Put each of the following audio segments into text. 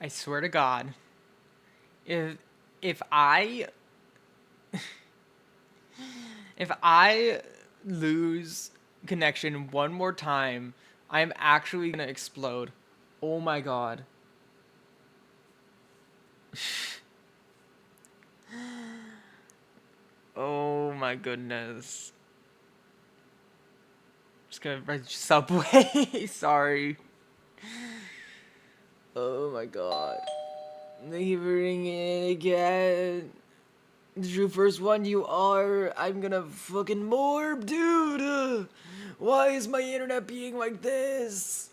I swear to God, if if I if I lose connection one more time, I'm actually gonna explode. Oh my God. Oh my goodness. Just gonna write Subway. Sorry. Oh my God. They ring it again. The true first one you are. I'm gonna fucking morb, dude. Why is my internet being like this?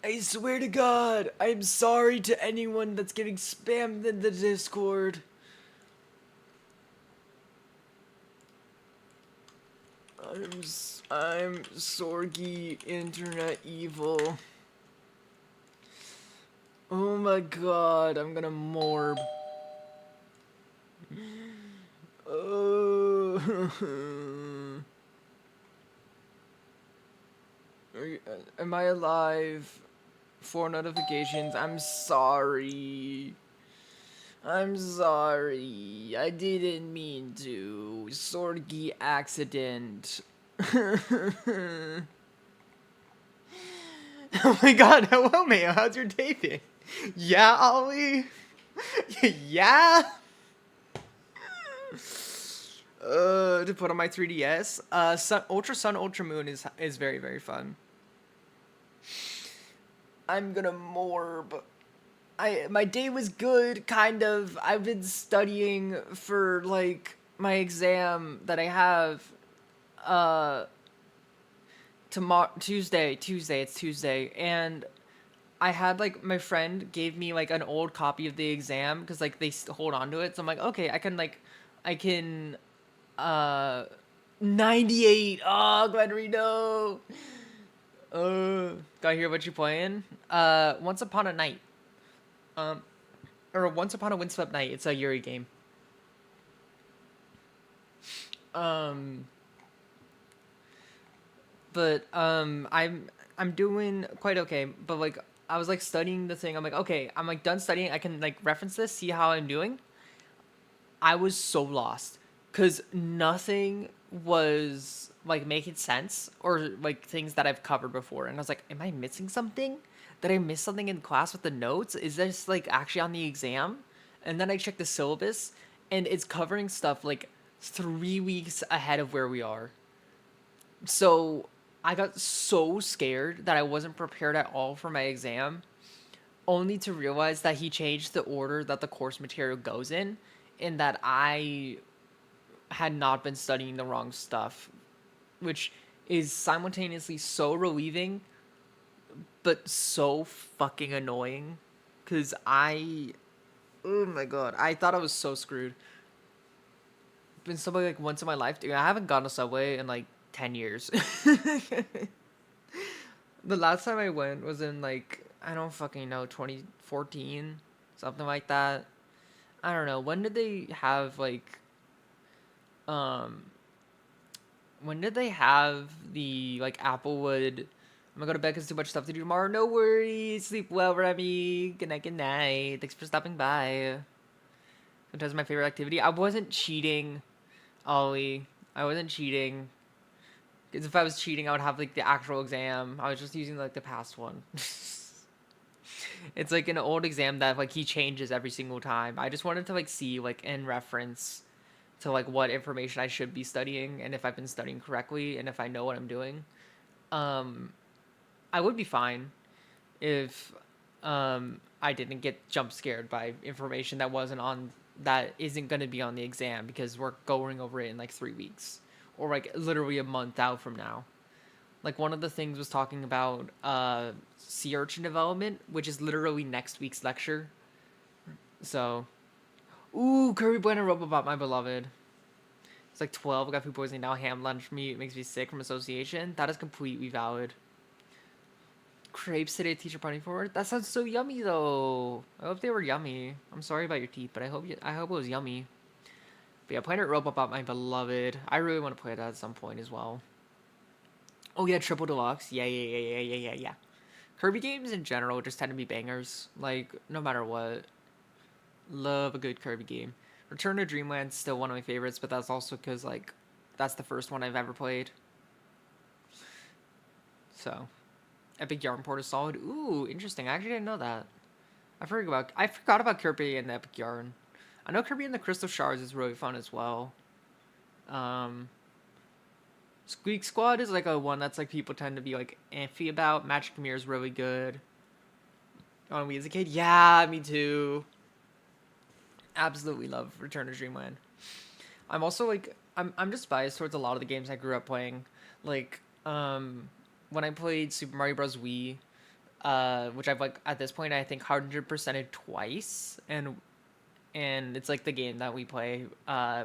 I swear to God, I'm sorry to anyone that's getting spammed in the Discord. I'm Sorgy Internet Evil. Oh my God, I'm gonna morb. Oh. Am I alive? 4 notifications. I'm sorry. I'm sorry. I didn't mean to. Sorgy accident. Oh my God. Hello, Mayo. How's your day been? Yeah, Ollie? Yeah? To put on my 3DS. Sun, Ultra Moon is very, very fun. I'm gonna morb. My day was good, kind of. I've been studying for like my exam that I have uh tomorrow Tuesday, it's Tuesday, and I had like my friend gave me like an old copy of the exam because like they hold on to it. So I'm like, okay, I can uh 98. Oh, Glenrino. Gotta hear what you playing. Once Upon a Night. Um, or Once Upon a Windswept Night. It's a Yuri game. Um, but I'm doing quite okay. But like I was like studying the thing. I'm like, okay, I'm like done studying. I can like reference this, see how I'm doing. I was so lost because nothing was like making sense or like things that I've covered before. And I was like, am I missing something? Did I miss something in class with the notes? Is this like actually on the exam? And then I checked the syllabus and it's covering stuff like 3 weeks ahead of where we are. So I got so scared that I wasn't prepared at all for my exam, only to realize that he changed the order that the course material goes in, and that I had not been studying the wrong stuff, which is simultaneously so relieving, but so fucking annoying. Because oh my God, I thought I was so screwed. Been Subway like once in my life, dude. I haven't gone to Subway in like 10 years. The last time I went was in like, I don't fucking know, 2014, something like that. I don't know. Um, when did they have the like Applewood? I'm gonna go to bed because too much stuff to do tomorrow. No worries. Sleep well, Remy. Good night, good night. Thanks for stopping by. Sometimes my favorite activity. I wasn't cheating, Ollie. I wasn't cheating. Because if I was cheating, I would have like the actual exam. I was just using like the past one. It's like an old exam that like he changes every single time. I just wanted to like see like in reference to like what information I should be studying and if I've been studying correctly and if I know what I'm doing. Um, I would be fine if I didn't get jump scared by information that isn't going to be on the exam because we're going over it in like 3 weeks or like literally a month out from now. Like one of the things was talking about sea urchin development, which is literally next week's lecture. So, ooh, curry bueno robobot, my beloved. It's like 12. I got food poisoning now. Ham lunch meat makes me sick from association. That is completely valid. Crepes today, teacher punting forward. That sounds so yummy though. I hope they were yummy. I'm sorry about your teeth, but I hope it was yummy. But yeah, Planet Robobot, my beloved. I really want to play that at some point as well. Oh yeah, Triple Deluxe. Yeah, yeah, yeah, yeah, yeah, yeah, yeah. Kirby games in general just tend to be bangers. Like, no matter what. Love a good Kirby game. Return to Dreamland's still one of my favorites, but that's also because, like, that's the first one I've ever played. So, Epic Yarn Port is solid. Ooh, interesting. I actually didn't know that. I forgot about Kirby and the Epic Yarn. I know Kirby and the Crystal Shards is really fun as well. Squeak Squad is like a one that's like people tend to be like iffy about. Magic Mirror is really good. On Wii as a kid, yeah, me too. Absolutely love Return to Dreamland. I'm also like I'm just biased towards a lot of the games I grew up playing. Like when I played Super Mario Bros. Wii, which I've like at this point I think 100%ed twice, and it's like the game that we play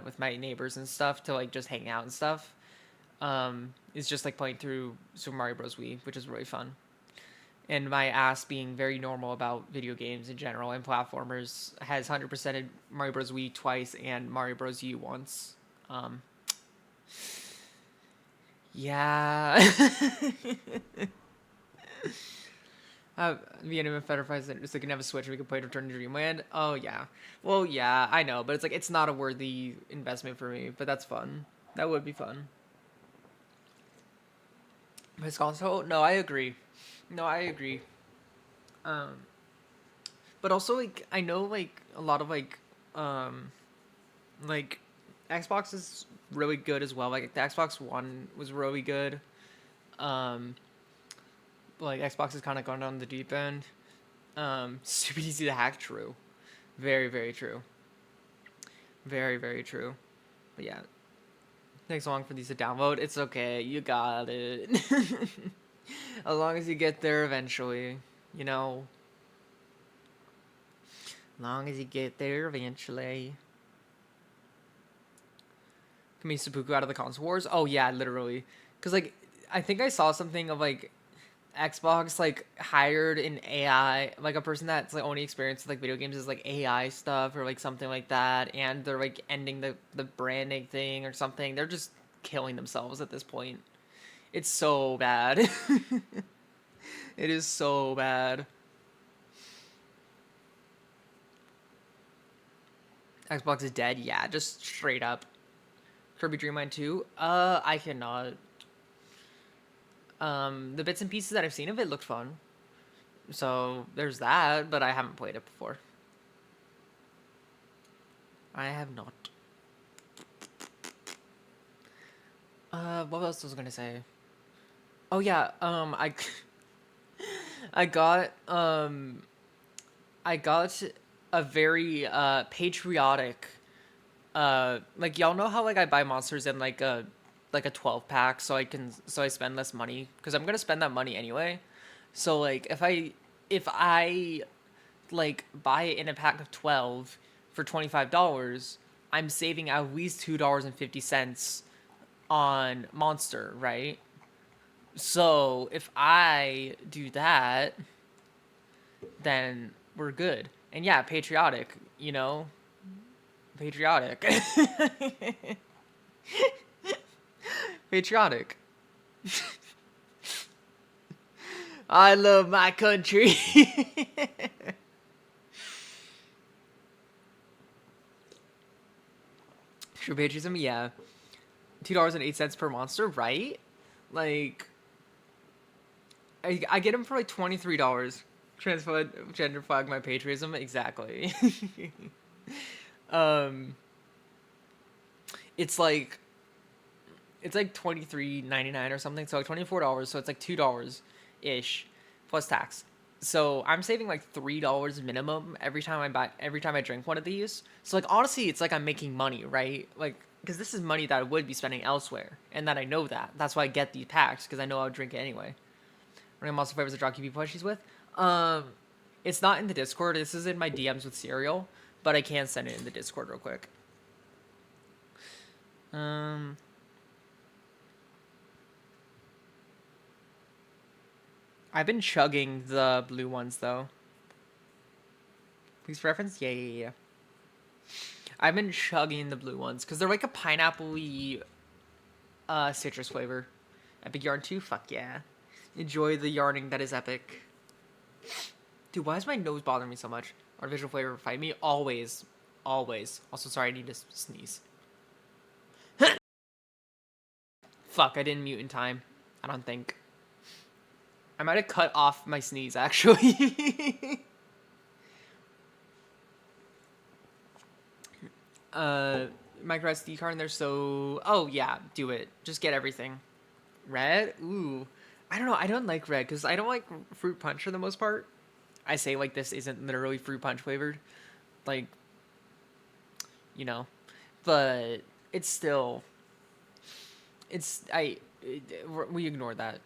with my neighbors and stuff to like just hang out and stuff. Is just like playing through Super Mario Bros. Wii, which is really fun. And my ass being very normal about video games in general and platformers has 100%ed Mario Bros. Wii twice and Mario Bros. U once. Yeah. The anime Federfies that so we can have a Switch and we can play Return to Dreamland. Oh yeah. Well yeah, I know, but it's like it's not a worthy investment for me, but that's fun. That would be fun. His console? No, I agree. No, I agree. Um, but also like I know like a lot of like Xbox is really good as well. Like the Xbox One was really good. Um, like Xbox has kind of gone down the deep end. Super easy to hack. True, very very true. Very very true. But yeah, takes long for these to download. It's okay. You got it. As long as you get there eventually, you know. As long as you get there eventually. Can seppuku out of the console wars? Oh yeah, literally. Cause like I think I saw something of like Xbox like hired an AI, like a person that's like only experienced with like video games is like AI stuff or like something like that, and they're like ending the branding thing or something. They're just killing themselves at this point. It's so bad. It is so bad. Xbox is dead. Yeah, just straight up. Kirby Dream Land 2. I cannot. The bits and pieces that I've seen of it looked fun. So there's that, but I haven't played it before. I have not. What else was I gonna say? Oh yeah, I got a very patriotic like y'all know how like I buy monsters in like a 12 pack so I spend less money because I'm gonna spend that money anyway. So like if I like buy it in a pack of 12 for $25, I'm saving at least $2.50 on monster, right? So if I do that, then we're good. And yeah, patriotic, you know, patriotic. Patriotic. I love my country. True patriotism, yeah. $2.08 per monster, right? Like, I get them for like $23. Gender flag my patriotism, exactly. um, it's like $23.99 or something, so like $24. So it's like $2 ish plus tax. So I'm saving like $3 minimum every time I drink one of these. So like honestly, it's like I'm making money, right? Like because this is money that I would be spending elsewhere, and that I know that. That's why I get these packs because I know I would drink it anyway. Random also favors the draw QP plushies with. It's not in the Discord. This is in my DMs with Serial, but I can send it in the Discord real quick. I've been chugging the blue ones though. Please reference? Yeah. I've been chugging the blue ones because they're like a pineapple-y citrus flavor. Epic Yarn 2? Fuck yeah. Enjoy the yarning that is epic. Dude, why is my nose bothering me so much? Artificial flavor fight me? Always. Always. Also, sorry, I need to sneeze. Fuck, I didn't mute in time. I don't think. I might have cut off my sneeze, actually. Micro SD card, and they're so... Oh, yeah, do it. Just get everything. Red? Ooh. I don't know. I don't like red, because I don't like fruit punch for the most part. I say, like, this isn't literally fruit punch flavored. Like, you know. But it's still... we ignore that.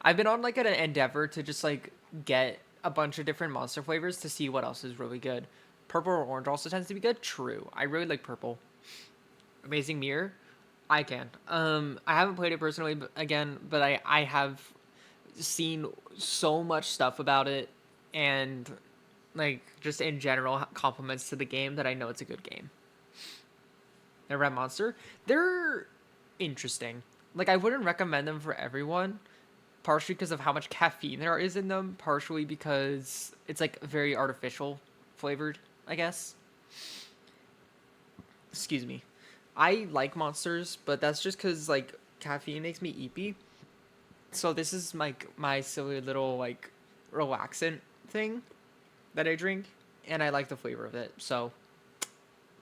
I've been on, like, an endeavor to just, like, get a bunch of different monster flavors to see what else is really good. Purple or orange also tends to be good. True. I really like purple. Amazing Mirror. I can. I haven't played it personally, but I have seen so much stuff about it, and like just in general compliments to the game that I know it's a good game. The Red Monster, they're interesting. Like I wouldn't recommend them for everyone, partially because of how much caffeine there is in them, partially because it's like very artificial flavored, I guess. Excuse me. I like monsters, but that's just because like caffeine makes me eepy. So this is my silly little like relaxant thing that I drink, and I like the flavor of it. So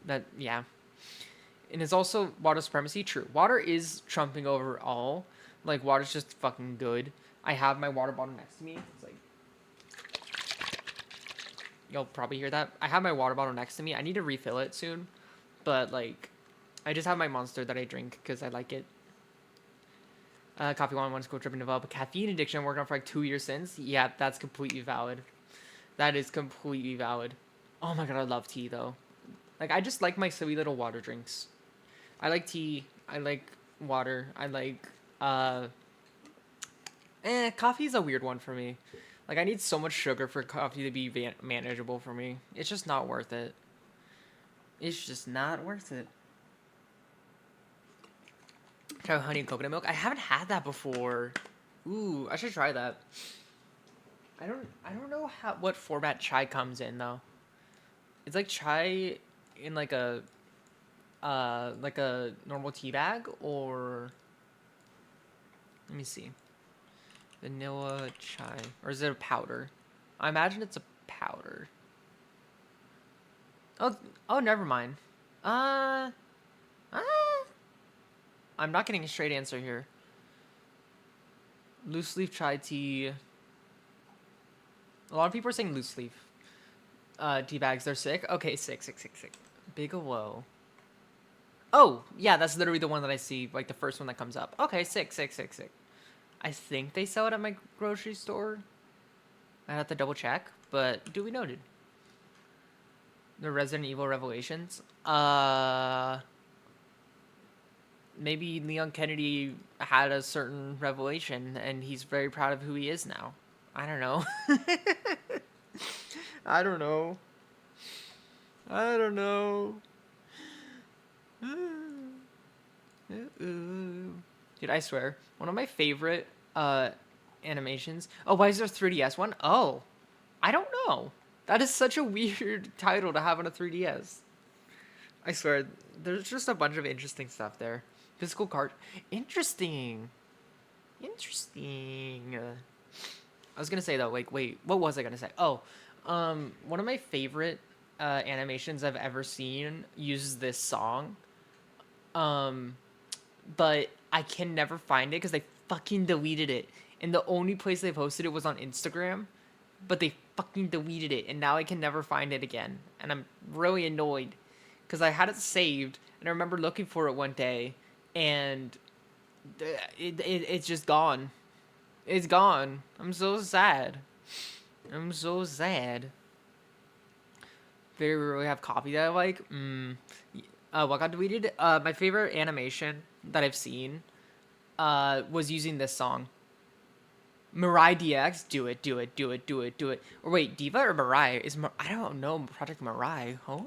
that yeah, and it's also water supremacy. True, water is trumping over all. Like water's just fucking good. I have my water bottle next to me. It's like you'll probably hear that. I have my water bottle next to me. I need to refill it soon, but like I just have my monster that I drink because I like it. Coffee one school trip and develop a caffeine addiction. I'm working on for like 2 years since. Yeah, that's completely valid. That is completely valid. Oh my god, I love tea though. Like I just like my silly little water drinks. I like tea. I like water. I like coffee's a weird one for me. Like I need so much sugar for coffee to be manageable for me. It's just not worth it. It's just not worth it. Try honey and coconut milk. I haven't had that before. Ooh, I should try that. I don't know what format chai comes in though. It's like chai in like a normal tea bag, or let me see. Vanilla chai, or is it a powder? I imagine it's a powder. Oh, never mind. Uh, uh I'm not getting a straight answer here. Loose leaf chai tea. A lot of people are saying loose leaf. Tea bags, they're sick. Okay, sick. Bigelow. Oh, yeah, that's literally the one that I see, like the first one that comes up. Okay, sick. I think they sell it at my grocery store. I have to double check, but duly noted. The Resident Evil Revelations. Maybe Leon Kennedy had a certain revelation, and he's very proud of who he is now. I don't know. I don't know. Dude, I swear, one of my favorite animations. Oh, why is there a 3DS one? Oh, I don't know. That is such a weird title to have on a 3DS. I swear, there's just a bunch of interesting stuff there. Physical card. Interesting. I was gonna say though, like, wait, what was I gonna say? Oh, one of my favorite animations I've ever seen uses this song. But I can never find it because they fucking deleted it. And the only place they posted it was on Instagram, but they fucking deleted it, and now I can never find it again. And I'm really annoyed because I had it saved, and I remember looking for it one day, and it's just gone. It's gone. I'm so sad. Very rarely have coffee that I like. What got deleted? My favorite animation that I've seen was using this song. Mirai DX, do it. Or wait, Diva or Mirai? I don't know. Project Mirai, huh?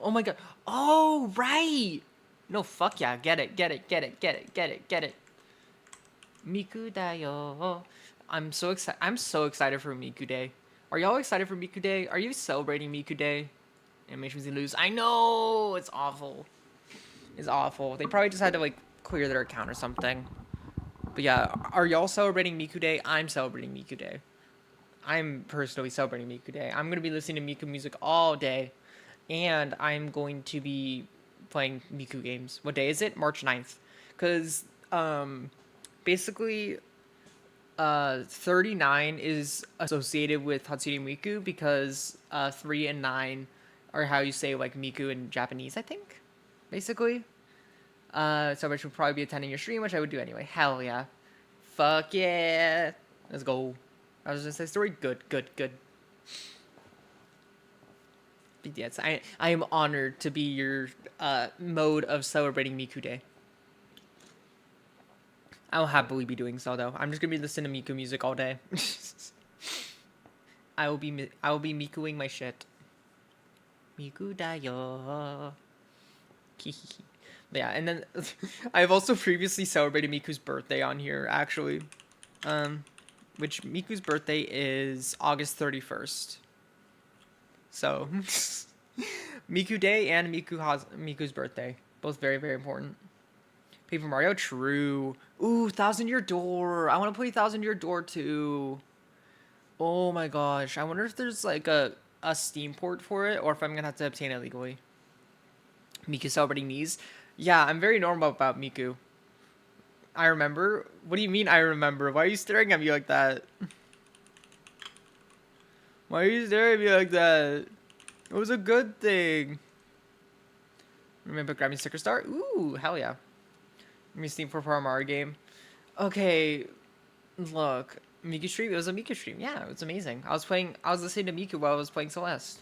Oh my god. Oh, right. No, fuck yeah. Get it. Miku da yo. I'm so excited. I'm so excited for Miku Day. Are y'all excited for Miku Day? Are you celebrating Miku Day? Animations you lose. I know it's awful. It's awful. They probably just had to like clear their account or something. But yeah, are y'all celebrating Miku Day? I'm celebrating Miku Day. I'm personally celebrating Miku Day. I'm gonna be listening to Miku music all day, and I'm going to be playing Miku games. What day is it? March 9th. Cause basically 39 is associated with Hatsune Miku because 3 and 9 are how you say like Miku in Japanese, I think. Basically. So I should probably be attending your stream, which I would do anyway. Hell yeah. Fuck yeah. Let's go. I was gonna say story. Good, good, good. But yes, I am honored to be your mode of celebrating Miku Day. I'll happily be doing so though. I'm just gonna be listening to Miku music all day. I will be Mikuing my shit. Miku da yo. Yeah, and then I've also previously celebrated Miku's birthday on here actually. Which Miku's birthday is August 31st. So Miku Day and Miku's birthday. Both very, very important. Paper Mario, true. Ooh, Thousand Year Door. I want to play Thousand Year Door too. Oh my gosh. I wonder if there's like a Steam port for it or if I'm going to have to obtain it legally. Miku celebrating knees. Yeah, I'm very normal about Miku. I remember? What do you mean I remember? Why are you staring at me like that? Why are you staring at me like that? It was a good thing. Remember grabbing sticker star? Ooh, hell yeah. Me Steam for Mario game. Okay, look. Miku stream? It was a Miku stream. Yeah, it was amazing. I was listening to Miku while I was playing Celeste.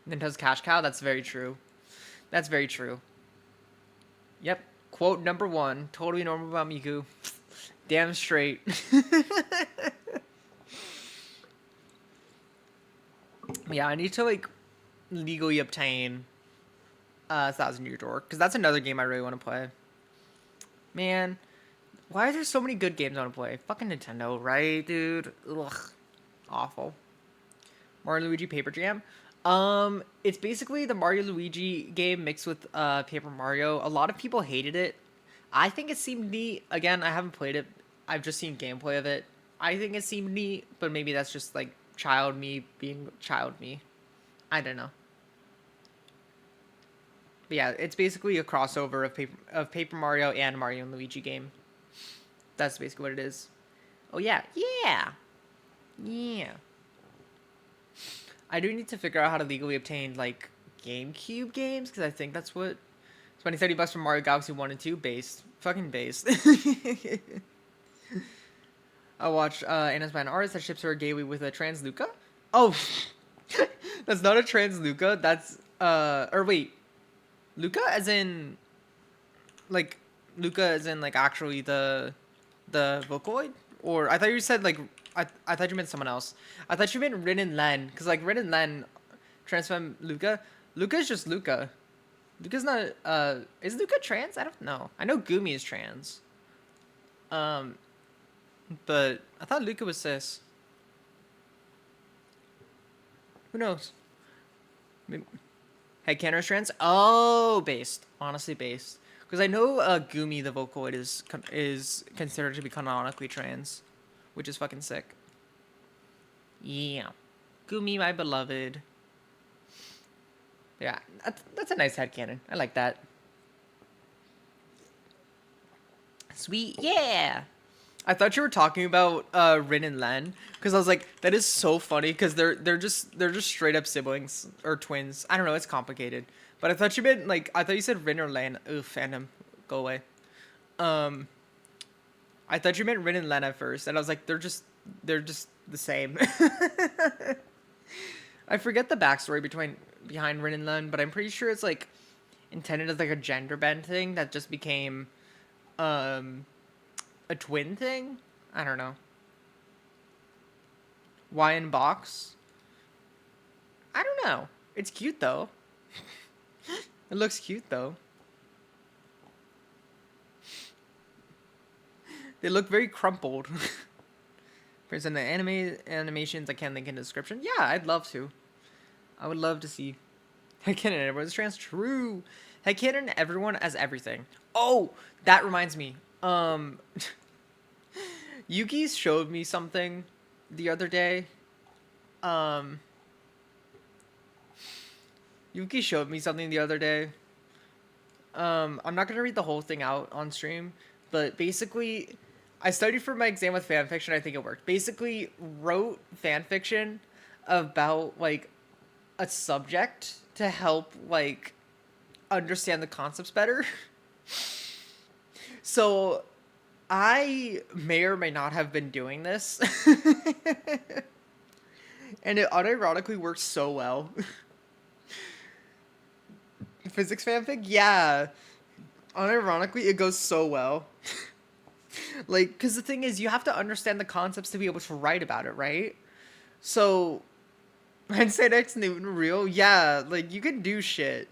Nintendo's cash cow? That's very true. That's very true. Yep. Quote number one. Totally normal about Miku. Damn straight. Yeah, I need to like legally obtain Thousand Year Door because that's another game I really want to play. Man, why are there so many good games I want to play? Fucking Nintendo, right, dude? Ugh, awful. Mario Luigi Paper Jam. It's basically the Mario Luigi game mixed with Paper Mario. A lot of people hated it. I think it seemed neat. Again, I haven't played it. I've just seen gameplay of it. I think it seemed neat, but maybe that's just like child me being child me. I don't know. But yeah, it's basically a crossover of Paper Mario and Mario and Luigi game. That's basically what it is. Oh yeah, yeah, yeah. I do need to figure out how to legally obtain like GameCube games because I think that's what. Spending $30 for Mario Galaxy 1 and 2, based. Fucking based. I watched Anna's by an artist that ships her gaily with a trans Luca. Oh, that's not a trans Luca. That's or wait, Luca as in like Luca as in like actually the Vocaloid, or I thought you said like I thought you meant someone else. I thought you meant Rin and Len because like Rin and Len transform Luca. Luca is just Luca. Luca's not is Luca trans? I don't know. I know Gamee is trans. But I thought Luca was cis. Who knows? Maybe. Headcanon is trans? Oh, based. Honestly, based. Because I know Gamee the Vocaloid is considered to be canonically trans, which is fucking sick. Yeah. Gamee, my beloved. Yeah, that's a nice headcanon. I like that. Sweet, yeah. I thought you were talking about Rin and Len because I was like, that is so funny because they're just straight up siblings or twins. I don't know, it's complicated. But I thought you meant like I thought you said Rin or Len. Ooh, fandom, go away. Um, I thought you meant Rin and Len at first, and I was like, they're just the same. I forget the backstory behind Rin and Len, but I'm pretty sure it's like intended as like a gender bend thing that just became um a twin thing? I don't know. Why in box? I don't know. It's cute though. It looks cute though. They look very crumpled. For instance, the animations I can link in the description. Yeah, I'd love to. I would love to see Headcanon everyone's trans. True. Headcanon everyone as everything. Oh, that reminds me. Yuki showed me something the other day. Um, Yuki showed me something the other day. I'm not gonna read the whole thing out on stream, but basically, I studied for my exam with fanfiction. I think it worked. Basically, wrote fanfiction about like a subject to help like understand the concepts better. So I may or may not have been doing this. And it unironically works so well. Physics fanfic? Yeah. Unironically, it goes so well. Like, because the thing is, you have to understand the concepts to be able to write about it, right? So, Hindsight X Newton real? Yeah, like, you can do shit.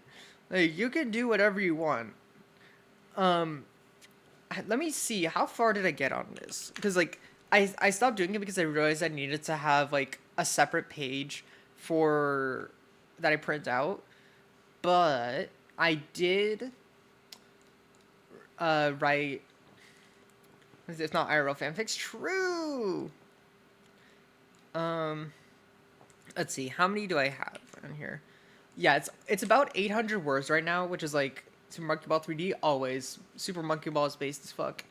Like, you can do whatever you want. Um, let me see, how far did I get on this? Because, like, I stopped doing it because I realized I needed to have, like, a separate page for... that I print out. But I did write... It's not IRL fanfics. True! Let's see. How many do I have on here? Yeah, it's about 800 words right now, which is like Super Monkey Ball 3D always. Super Monkey Ball is based as fuck.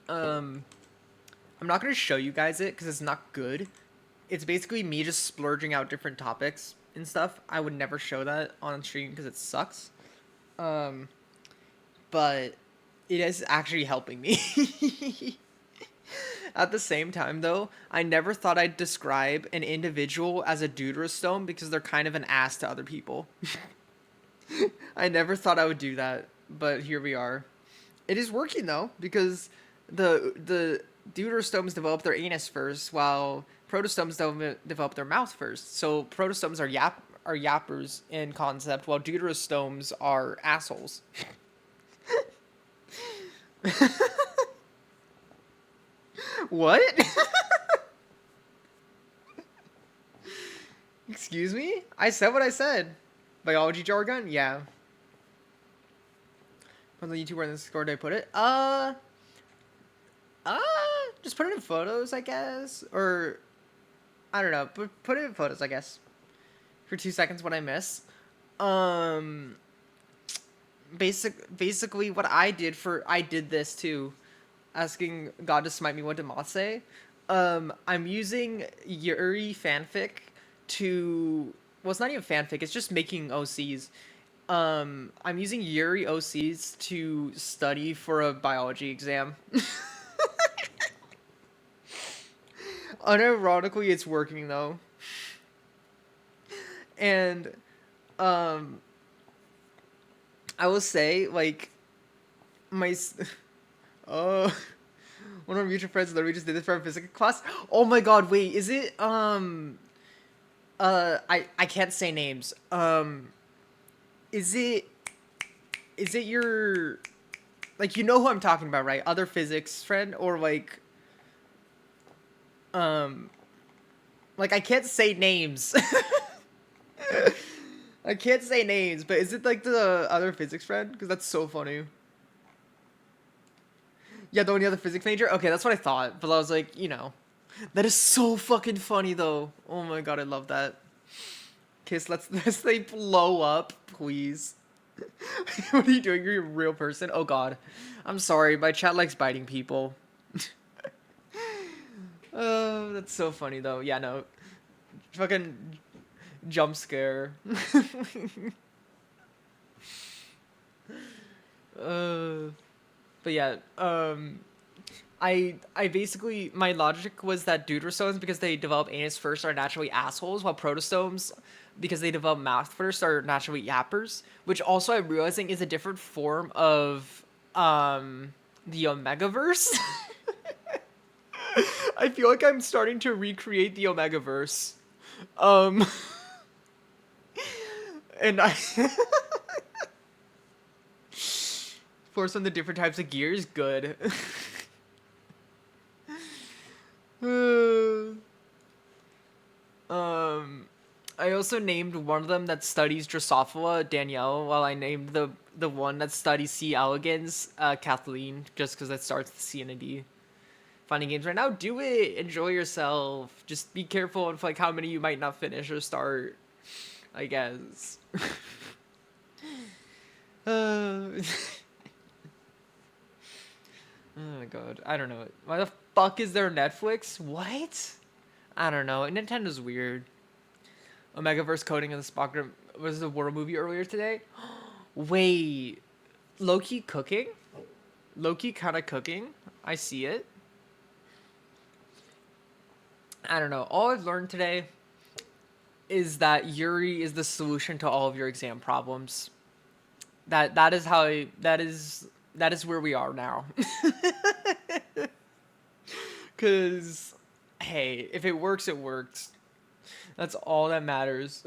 I'm not gonna show you guys it because it's not good. It's basically me just splurging out different topics and stuff. I would never show that on stream because it sucks. But it is actually helping me. At the same time, though, I never thought I'd describe an individual as a deuterostome because they're kind of an ass to other people. I never thought I would do that, but here we are. It is working, though, because the deuterostomes develop their anus first, while protostomes develop their mouth first. So protostomes are yappers in concept, while deuterostomes are assholes. What? Excuse me? I said what I said. Biology jargon? Yeah. On the YouTube where in the Discord did I put it? Just put it in photos, I guess. Or, I don't know. Put it in photos, I guess. For 2 seconds when I miss. Basically what I did this too. Asking God to smite me, what did Moth say? I'm using Yuri fanfic to... Well, it's not even fanfic, it's just making OCs. I'm using Yuri OCs to study for a biology exam. Unironically, it's working, though. And, I will say, like, my... one of our mutual friends literally just did this for our physics class. Oh my god, wait, is it, I can't say names. Is it your, like, you know who I'm talking about, right? Other physics friend, or like, I can't say names. I can't say names, but is it like the other physics friend? Because that's so funny. Yeah, the only other physics major? Okay, that's what I thought. But I was like, you know. That is so fucking funny, though. Oh my god, I love that. Kiss, let's they blow up, please. What are you doing? You're a real person? Oh god. I'm sorry, my chat likes biting people. Oh, that's so funny, though. Yeah, no. Fucking jump scare. But yeah, I basically, my logic was that deuterostomes, because they develop anus first, are naturally assholes, while protostomes, because they develop mouth first, are naturally yappers, which also I'm realizing is a different form of the Omegaverse. I feel like I'm starting to recreate the Omegaverse. And I Force on the different types of gears. Good. um, I also named one of them that studies Drosophila Danielle, while I named the one that studies C. elegans Kathleen, just because it starts with C and a D. Finding games right now, do it. Enjoy yourself. Just be careful of like how many you might not finish or start. I guess. Oh my god, I don't know. Why the fuck is there Netflix? What? I don't know. Nintendo's weird. Omegaverse coding in the Spock was the war movie earlier today. Wait, Loki cooking? Loki kind of cooking. I see it. I don't know. All I've learned today is that Yuri is the solution to all of your exam problems. That is how that is where we are now. Cause hey, if it works, it works. That's all that matters.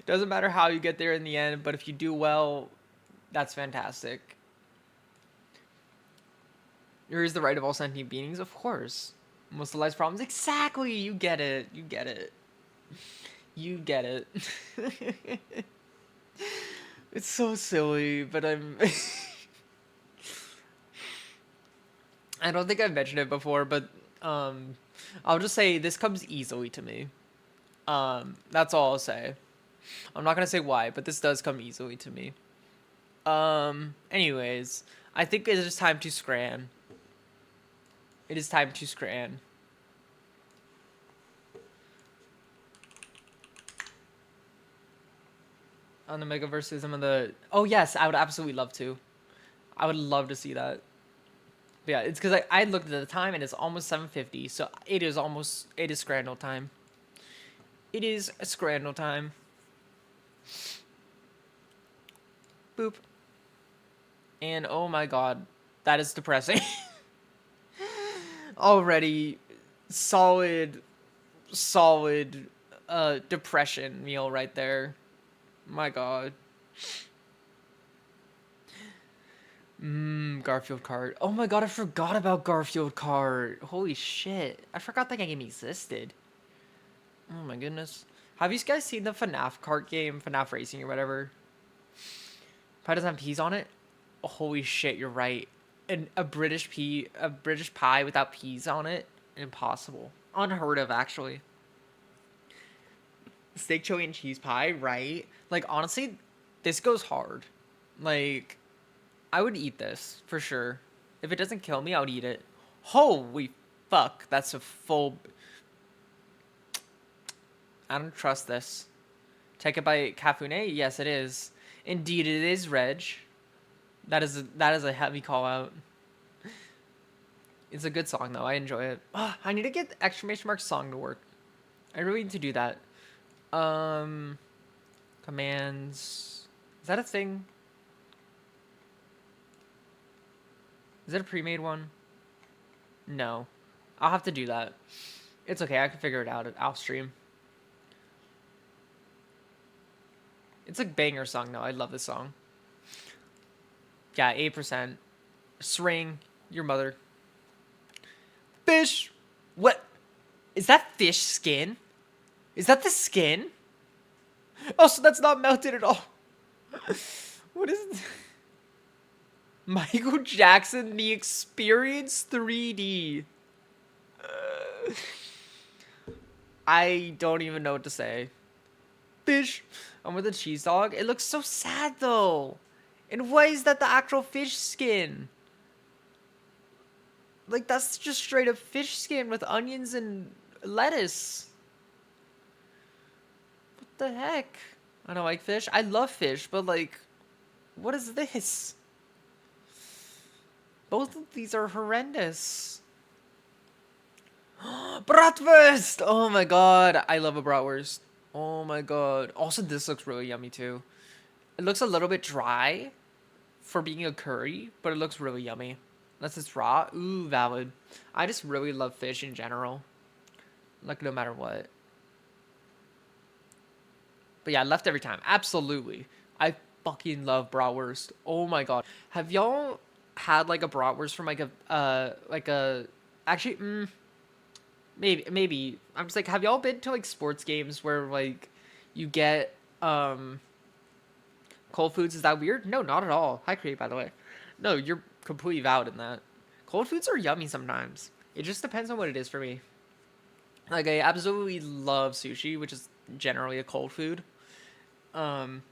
Doesn't matter how you get there in the end, but if you do well, that's fantastic. Yuri's the right of all sentient beings, of course. Most of life's problems, exactly. You get it. You get it. You get it. It's so silly, but I'm. I don't think I've mentioned it before, but I'll just say this comes easily to me. That's all I'll say. I'm not gonna say why, but this does come easily to me. Anyways, I think it is time to scran. It is time to scran. On the Megaverseism of the... Oh, yes, I would absolutely love to. I would love to see that. But yeah, it's because I looked at the time and it's almost 7:50, so it is Scrandle time. It is Scrandle time. Boop. And oh my god, that is depressing. Already solid depression meal right there. My god. Garfield card. Oh my god, I forgot about Garfield card. Holy shit. I forgot that game existed. Oh my goodness. Have you guys seen the FNAF kart game? FNAF Racing or whatever? Pie doesn't have peas on it? Oh, holy shit, you're right. And a British pie without peas on it? Impossible. Unheard of, actually. Steak chili and cheese pie, right? Like, honestly, this goes hard. Like, I would eat this, for sure. If it doesn't kill me, I would eat it. Holy fuck, that's a full... I don't trust this. Take It by Cafune? Yes, it is. Indeed, it is, Reg. That is a heavy call out. It's a good song, though. I enjoy it. Oh, I need to get the exclamation mark song to work. I really need to do that. Commands. Is that a thing? Is it a pre-made one? No. I'll have to do that. It's okay. I can figure it out. I'll stream. It's a banger song, though. I love this song. Yeah, 8%. Sring, your mother. Fish! What? Is that fish skin? Is that the skin? Oh, so that's not melted at all. What is this? Michael Jackson, The Experience 3D. I don't even know what to say. Fish. I'm with a cheese dog. It looks so sad, though. And why is that the actual fish skin? Like, that's just straight up fish skin with onions and lettuce. What the heck? I don't like fish. I love fish, but like, what is this? Both of these are horrendous. Bratwurst! Oh my god, I love a bratwurst. Oh my god. Also, this looks really yummy too. It looks a little bit dry for being a curry, but it looks really yummy. Unless it's raw. Ooh, valid. I just really love fish in general. Like, no matter what. But yeah, left every time. Absolutely. I fucking love bratwurst. Oh my god. Have y'all had like a bratwurst from like a actually maybe I'm just like, have y'all been to like sports games where like you get cold foods? Is that weird? No, not at all. Hi, Create, by the way. No, you're completely valid in that. Cold foods are yummy sometimes. It just depends on what it is for me. Like I absolutely love sushi, which is generally a cold food. Um,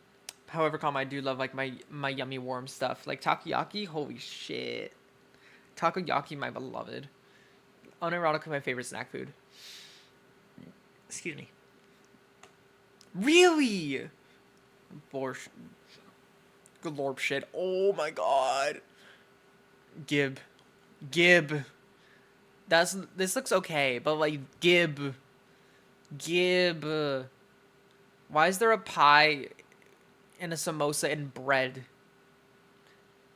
However, I do love like my yummy warm stuff like takoyaki. Holy shit, takoyaki, my beloved. Unironically, my favorite snack food. Excuse me. Really? Borscht. Galorp shit. Oh my god. Gib. Gib. This looks okay, but like Gib. Gib. Why is there a pie and a samosa and bread?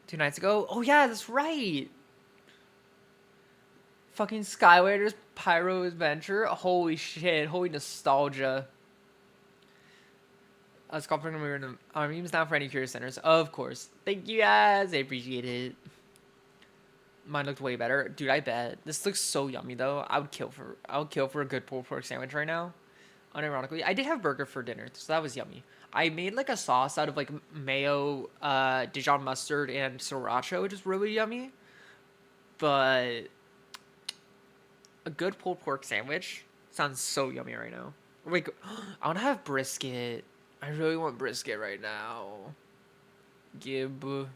2 nights ago? Oh yeah, that's right. Fucking Skylanders Pyro Adventure. Holy shit. Holy nostalgia. Let's call for our memes now for any curious centers. Of course. Thank you guys. I appreciate it. Mine looked way better. Dude, I bet. This looks so yummy though. I would kill for a good pulled pork sandwich right now. Unironically. I did have burger for dinner, so that was yummy. I made like a sauce out of like mayo, Dijon mustard, and sriracha, which is really yummy. But a good pulled pork sandwich sounds so yummy right now. Like, I want to have brisket. I really want brisket right now. Gib.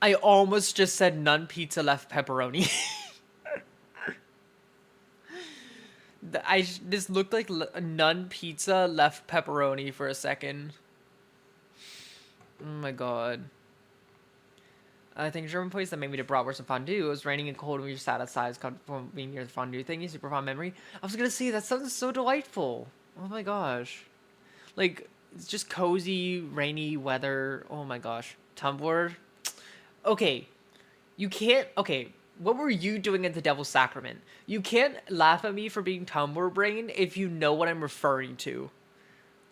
I almost just said none pizza left pepperoni. This looked like none pizza left pepperoni for a second. Oh my god. I think German place that made me to bratwurst and fondue. It was raining and cold and we were sat outside from being near the fondue thingy. Super fond memory. I was gonna say that sounds so delightful. Oh my gosh. Like, it's just cozy, rainy weather. Oh my gosh. Tumblr. Okay. You can't. Okay. What were you doing at the Devil's Sacrament? You can't laugh at me for being Tumblr brain if you know what I'm referring to.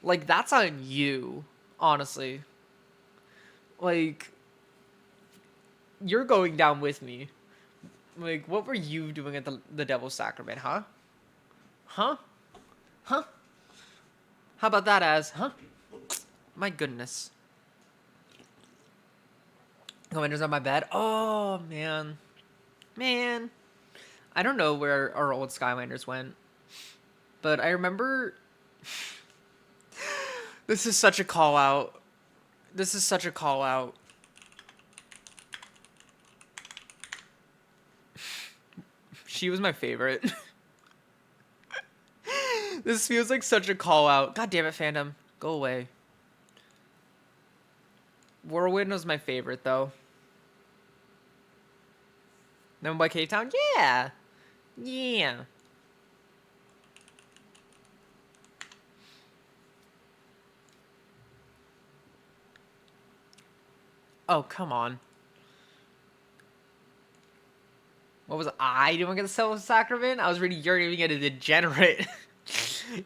Like, that's on you. Honestly. Like, you're going down with me. Like, what were you doing at the Devil's Sacrament, huh? Huh? Huh? How about that, huh? My goodness. Commanders on my bed. Oh, man. Man. I don't know where our old Skylanders went. But I remember... This is such a call out. This is such a call out. She was my favorite. This feels like such a call out. God damn it, fandom. Go away. Whirlwind was my favorite, though. Known by K-Town? Yeah. Yeah. Oh, come on. What was I doing at the Silver Sacrament? I was really yearning at a degenerate.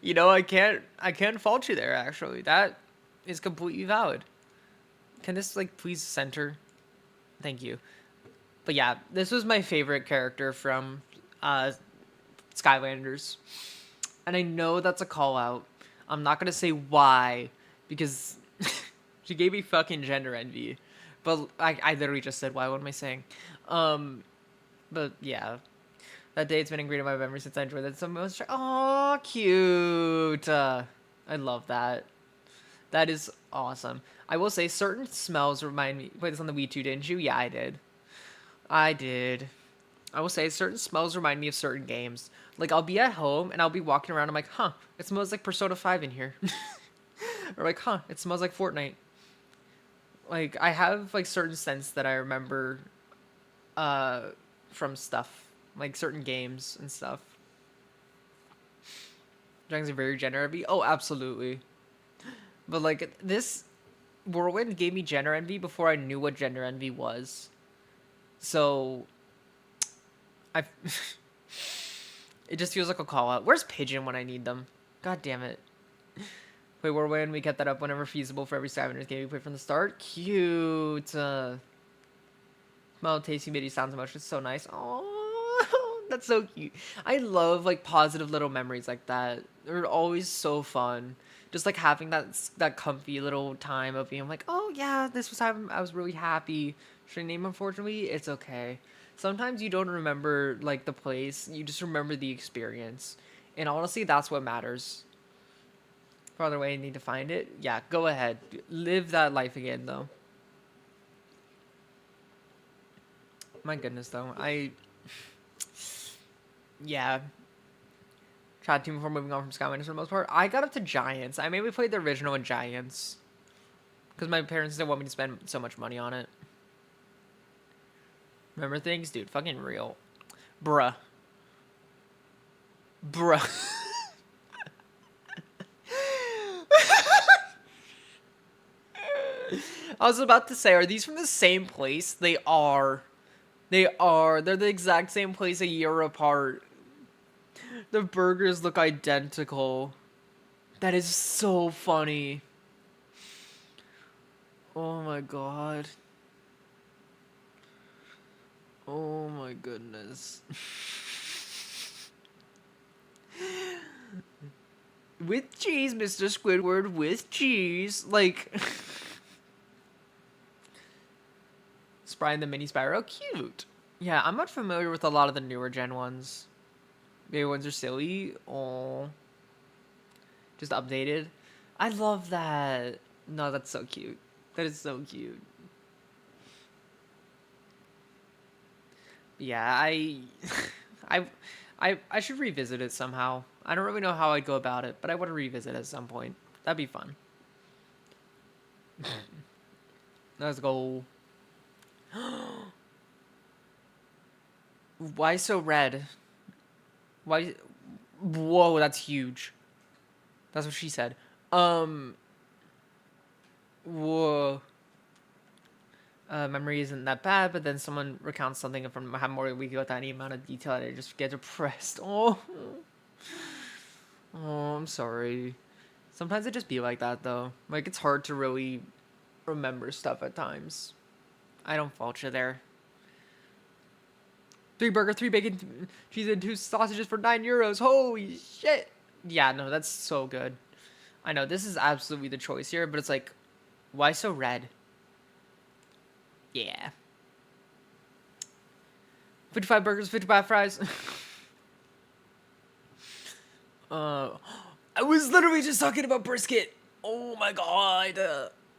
You know, I can't fault you there, actually. That is completely valid. Can this, like, please center? Thank you. But yeah, this was my favorite character from Skylanders. And I know that's a call out. I'm not going to say why, because she gave me fucking gender envy. But I literally just said why. What am I saying? But yeah. That day, it's been ingrained in my memory since I enjoyed it so much. Oh, cute. I love that. That is awesome. I will say, certain smells remind me... Played this on the Wii too, didn't you? Yeah, I did. I did. I will say, certain smells remind me of certain games. Like, I'll be at home, and I'll be walking around, I'm like, huh, it smells like Persona 5 in here. Or like, huh, it smells like Fortnite. Like, I have, like, certain scents that I remember from stuff. Like, certain games and stuff. Dragons are very gender envy. Oh, absolutely. But, like, this Whirlwind gave me gender envy before I knew what gender envy was. So, It just feels like a call out. Where's Pigeon when I need them? God damn it. Wait, we're when we kept that up whenever feasible for every Scavengers game we played from the start. Cute. Smell tasty bitty sounds emotion. It's so nice. Oh, that's so cute. I love like positive little memories like that. They're always so fun. Just like having that comfy little time of being like, oh yeah, this was having. I was really happy. Should I name? Unfortunately, it's okay. Sometimes you don't remember like the place. You just remember the experience. And honestly, that's what matters. Farther away, you need to find it. Yeah, go ahead. Live that life again, though. My goodness, though. Yeah. Tried team before moving on from Skylanders for the most part. I got up to Giants. I maybe played the original in Giants. Because my parents didn't want me to spend so much money on it. Remember things? Dude, fucking real. Bruh. Bruh. I was about to say, are these from the same place? They are. They are. They're the exact same place a year apart. The burgers look identical. That is so funny. Oh my god. Oh my goodness. With cheese, Mr. Squidward, with cheese. Like... Spry and the Mini Spyro, cute. Yeah, I'm not familiar with a lot of the newer gen ones. Maybe ones are silly. Oh, just updated. I love that. No, that's so cute. That is so cute. Yeah, I, I should revisit it somehow. I don't really know how I'd go about it, but I want to revisit it at some point. That'd be fun. Let's go. Why so red? Why? Whoa, that's huge. That's what she said. Whoa. Memory isn't that bad, but then someone recounts something from how more we got any amount of detail and I just get depressed. Oh. Oh, I'm sorry. Sometimes it just be like that though. Like it's hard to really remember stuff at times. I don't fault you there. 3 burger, 3 bacon, cheese, and 2 sausages for €9. Holy shit! Yeah, no, that's so good. I know this is absolutely the choice here, but it's like, why so red? Yeah. 55 burgers, 55 fries. I was literally just talking about brisket. Oh my god.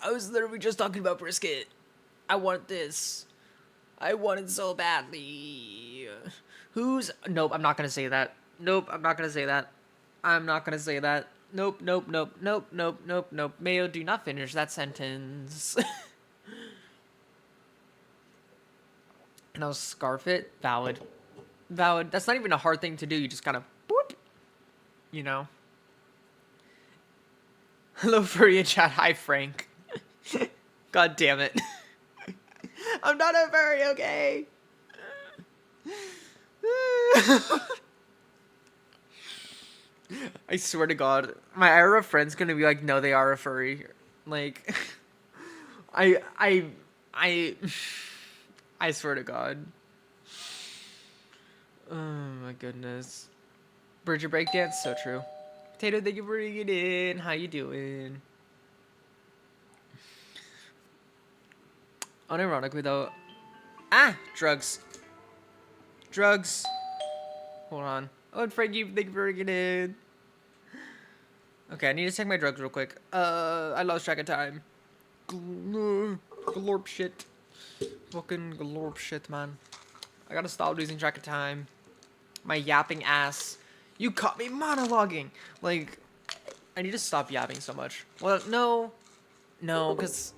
I was literally just talking about brisket. I want this. I want it so badly. Nope, I'm not gonna say that. Nope, I'm not gonna say that. I'm not gonna say that. Nope, nope, nope, nope, nope, nope, nope. Mayo, do not finish that sentence. And I'll scarf it. Valid. Valid. That's not even a hard thing to do. You just kind of boop. You know? Hello, furry chat. Hi, Frank. God damn it. I'm not a furry, okay? I swear to God, my IRA friend's gonna be like, no, they are a furry. Like, I, I swear to God. Oh my goodness. Bridger breakdance, so true. Potato, thank you for bringing it in. How you doing? Unironically though, drugs. Drugs. Hold on. Oh, and Frankie, thank you for bringing it in. Okay, I need to take my drugs real quick. I lost track of time. Glorp shit. Fucking glorp shit, man. I gotta stop losing track of time. My yapping ass. You caught me monologuing. Like, I need to stop yapping so much. Well, no. No, because,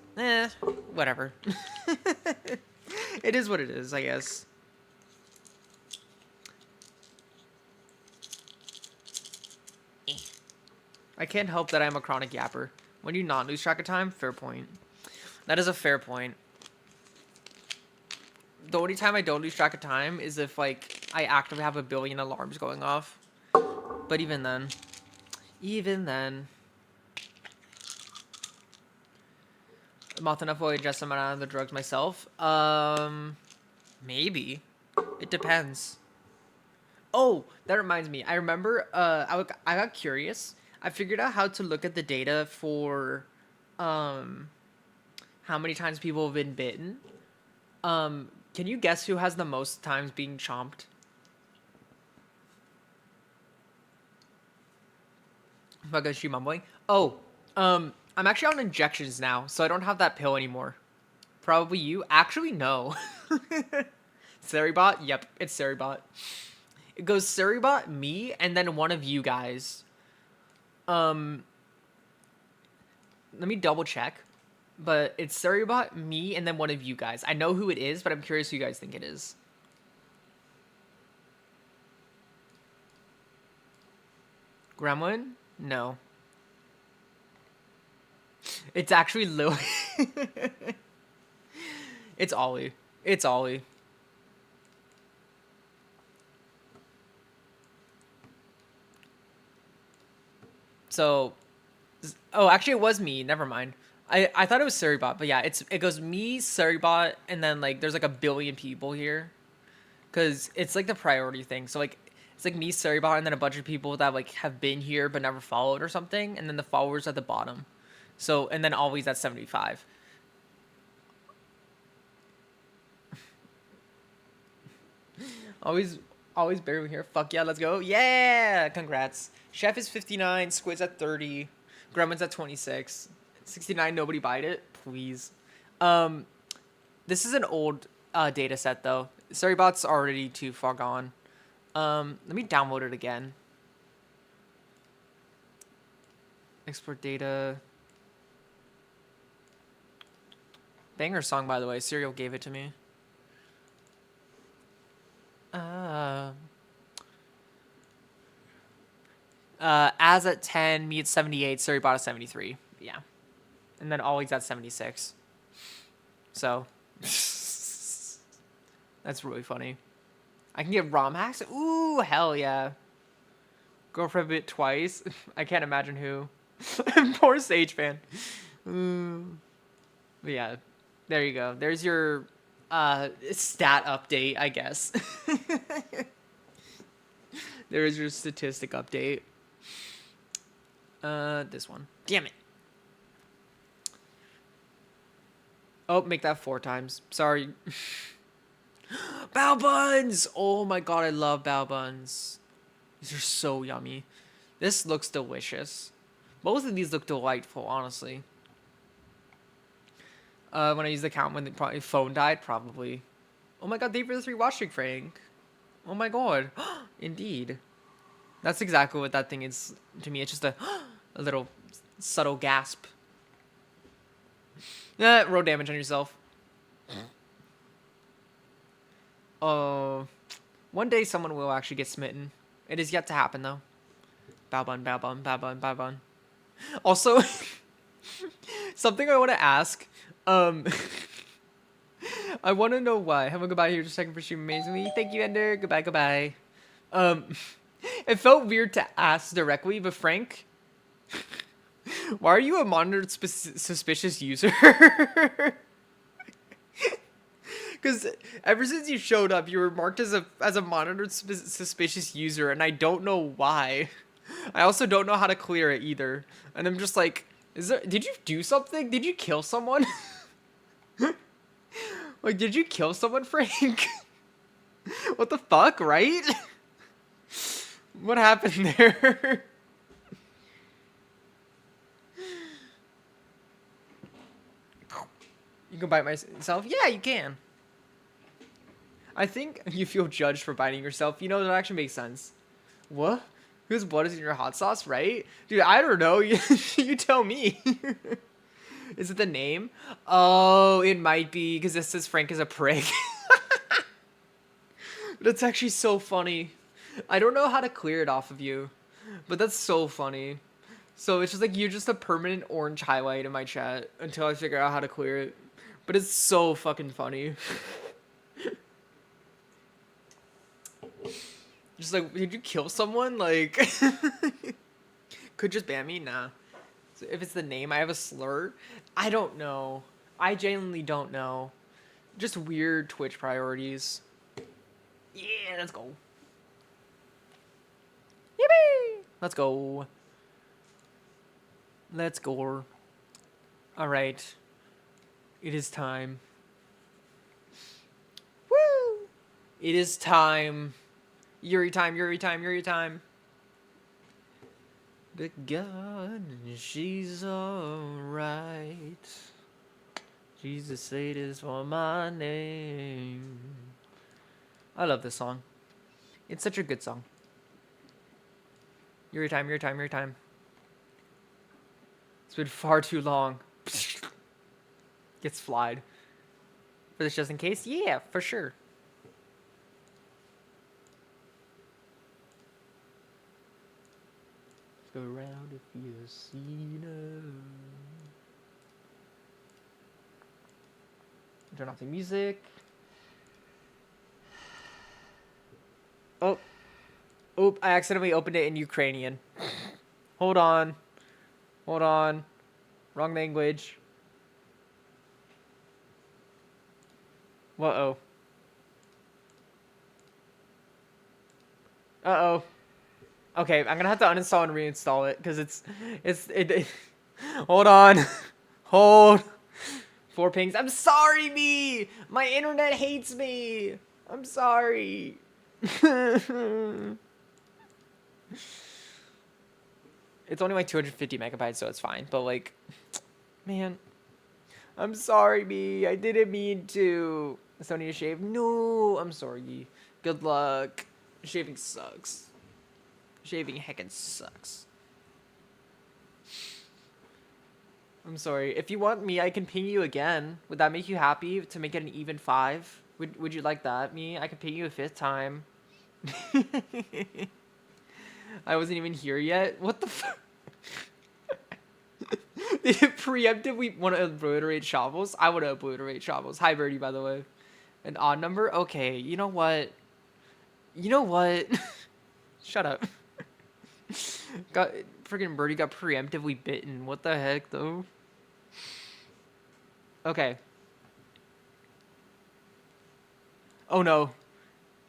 whatever. It is what it is, I guess. I can't help that I'm a chronic yapper. When you not lose track of time, fair point. That is a fair point. The only time I don't lose track of time is if, like, I actively have a billion alarms going off. But even then, even then, I'm often enough will adjust some amount of the drugs myself. Maybe. It depends. Oh, that reminds me. I remember. I got curious. I figured out how to look at the data for, um, how many times people have been bitten. Can you guess who has the most times being chomped? Fuck, is she mumbling? Oh, I'm actually on injections now, so I don't have that pill anymore. Probably you. Actually, no. Ceribot? Yep, it's Ceribot. It goes Ceribot, me, and then one of you guys. Um, Let me double check. But it's Ceribot, me, and then one of you guys. I know who it is, but I'm curious who you guys think it is. Gremlin? No. It's actually Lily. It's Ollie. It's Ollie. So, oh, actually, it was me. Never mind. I thought it was Surrybot, but yeah, it goes me, Surrybot, and then like there's like a billion people here, cause it's like the priority thing. So like it's like me, Surrybot, and then a bunch of people that like have been here but never followed or something, and then the followers at the bottom. So and then always at 75. Always always barely here. Fuck yeah, let's go. Yeah, congrats. Chef is 59, Squid's at 30, Gremlin's at 26. 69, nobody buyed it, please. Um, this is an old data set though. Surrybot's already too far gone. Let me download it again. Export data. Banger song, by the way. Serial gave it to me. As at 10, me at 78, Surrybot at 73. Yeah. And then always at 76. So, that's really funny. I can get ROM hacks? Ooh, hell yeah. Go for a bit twice. I can't imagine who. Poor Sage fan. But yeah, there you go. There's your stat update, I guess. There is your statistic update. This one. Damn it. Oh, make that 4 times. Sorry. Bao buns! Oh my god, I love bao buns. These are so yummy. This looks delicious. Both of these look delightful, honestly. When I use the account when the phone died, probably. Oh my god, thank you for the 3 watch streak, Frank. Oh my god. Indeed. That's exactly what that thing is to me. It's just a little subtle gasp. Roll damage on yourself. Oh, one day someone will actually get smitten. It is yet to happen, though. Bao bun, bao bun, bao bun, bao bun. Also, something I want to ask. I want to know why. Have a goodbye here. Just a second for streaming amazingly. Thank you, Ender. Goodbye, goodbye. It felt weird to ask directly, but Frank, why are you a monitored suspicious user? Because ever since you showed up, you were marked as a monitored suspicious user, and I don't know why. I also don't know how to clear it either, and I'm just like, did you do something? Did you kill someone? Like, did you kill someone, Frank? What the fuck, right? What happened there? You can bite myself? Yeah, you can. I think you feel judged for biting yourself. You know, that actually makes sense. What? Whose blood is in your hot sauce, right? Dude, I don't know. You tell me. Is it the name? Oh, it might be because this says Frank is a prick. That's actually so funny. I don't know how to clear it off of you, but that's so funny. So it's just like you're just a permanent orange highlight in my chat until I figure out how to clear it. But it's so fucking funny. Just like, did you kill someone? Like, could just ban me? Nah. So if it's the name, I have a slur. I don't know. I genuinely don't know. Just weird Twitch priorities. Yeah, let's go. Yippee! Let's go. Let's go. All right. It is time. Woo! It is time. Yuri time, Yuri time, Yuri time. But God, she's alright. Jesus said is for my name. I love this song. It's such a good song. Yuri time, Yuri time, Yuri time. It's been far too long. Gets flied. For this just in case? Yeah, for sure. Let's go around if you see no. Turn off the music. Oh. Oop, I accidentally opened it in Ukrainian. Hold on. Hold on. Wrong language. Uh-oh. Uh-oh. Okay, I'm gonna have to uninstall and reinstall it because it hold on. Hold. 4 pings. I'm sorry, me. My internet hates me. I'm sorry. It's only like 250 megabytes, so it's fine. But like, man, I'm sorry, me. I didn't mean to. I still need to shave. No, I'm sorry. Good luck. Shaving sucks. Shaving heckin' sucks. I'm sorry. If you want me, I can ping you again. Would that make you happy to make it an even 5? Would you like that, me? I could ping you a 5th time. I wasn't even here yet. What the fuck? Did it preemptively want to obliterate shovels? I want to obliterate shovels. Hi, Birdie, by the way. An odd number? Okay, you know what? You know what? Shut up. Freaking Birdie got preemptively bitten. What the heck, though? Okay. Oh, no.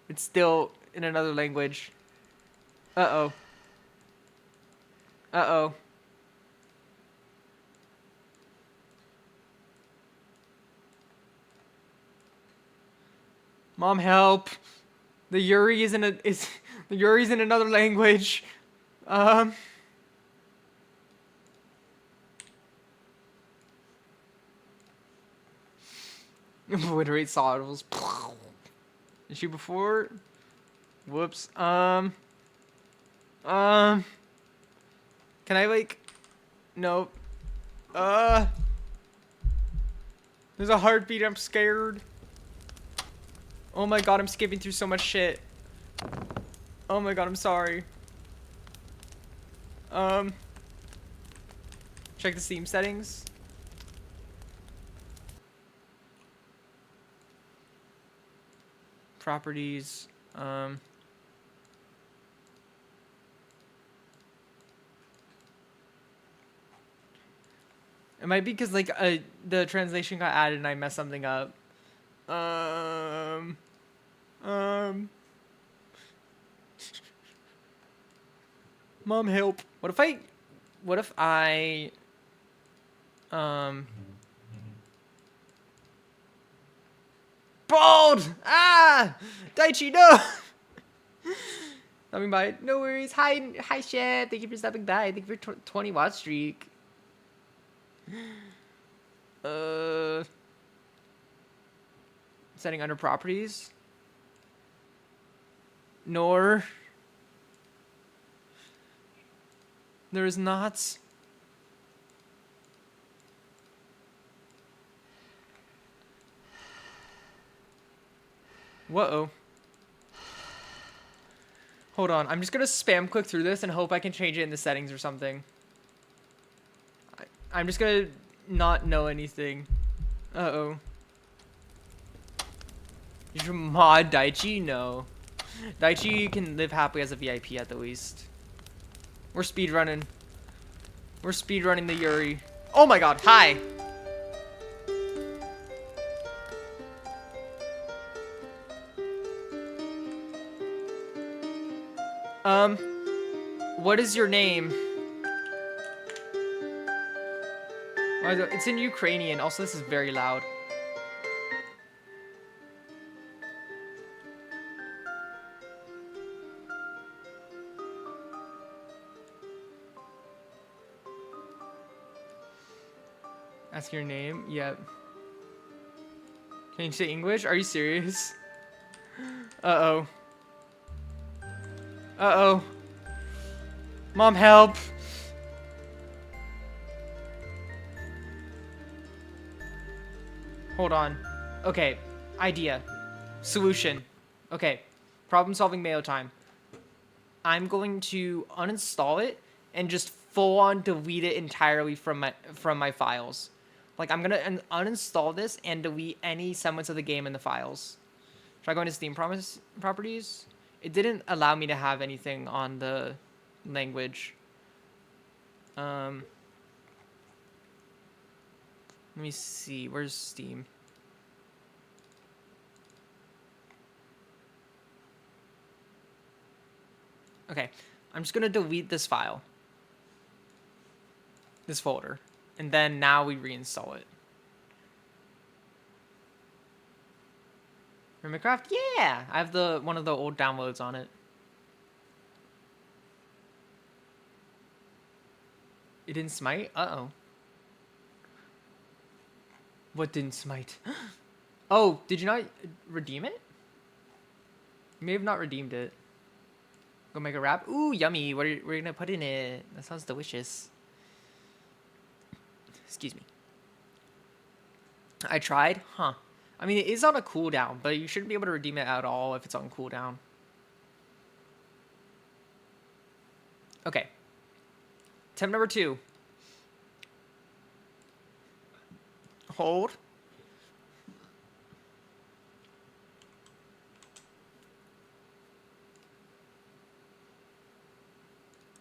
It's still in another language. Uh-oh. Uh-oh. Mom, help. The Yuri is the Yuri's in another language. Obliterate soddles. Did she before? Whoops. Can I like? Nope. There's a heartbeat. I'm scared. Oh my god, I'm skipping through so much shit. Oh my god, I'm sorry. Check the Steam settings. Properties. It might be because like the translation got added and I messed something up. Mom, help. What if I bald! Ah! Daichi, no! Stopping by. No worries. Hi, Shed. Thank you for stopping by. Thank you for 20 watch streak. Setting under properties. Nor. There is not. Whoa. Hold on. I'm just gonna spam click through this and hope I can change it in the settings or something. I'm just gonna not know anything. Uh-oh. Did you mod Daichi? No. Daichi can live happily as a VIP at the least. We're speedrunning. We're speedrunning the Yuri. Oh my god, hi! What is your name? It's in Ukrainian. Also, this is very loud. Ask your name? Yep. Can you say English? Are you serious? Uh-oh. Uh-oh. Mom, help! Hold on. Okay. Idea. Solution. Okay. Problem solving mail time. I'm going to uninstall it and just full on delete it entirely from my files. Like I'm gonna uninstall this and delete any semblance of the game in the files. Try going to Steam properties. It didn't allow me to have anything on the language. Let me see. Where's Steam? Okay, I'm just gonna delete this file, this folder, and then now we reinstall it. Minecraft? Yeah, I have one of the old downloads on it. It didn't smite? Uh-oh. What didn't smite? Oh, did you not redeem it? You may have not redeemed it. Go make a wrap. Ooh, yummy. What are you gonna put in it? That sounds delicious. Excuse me. I tried? Huh. I mean, it is on a cooldown, but you shouldn't be able to redeem it at all if it's on cooldown. Okay. Attempt number 2. Hold.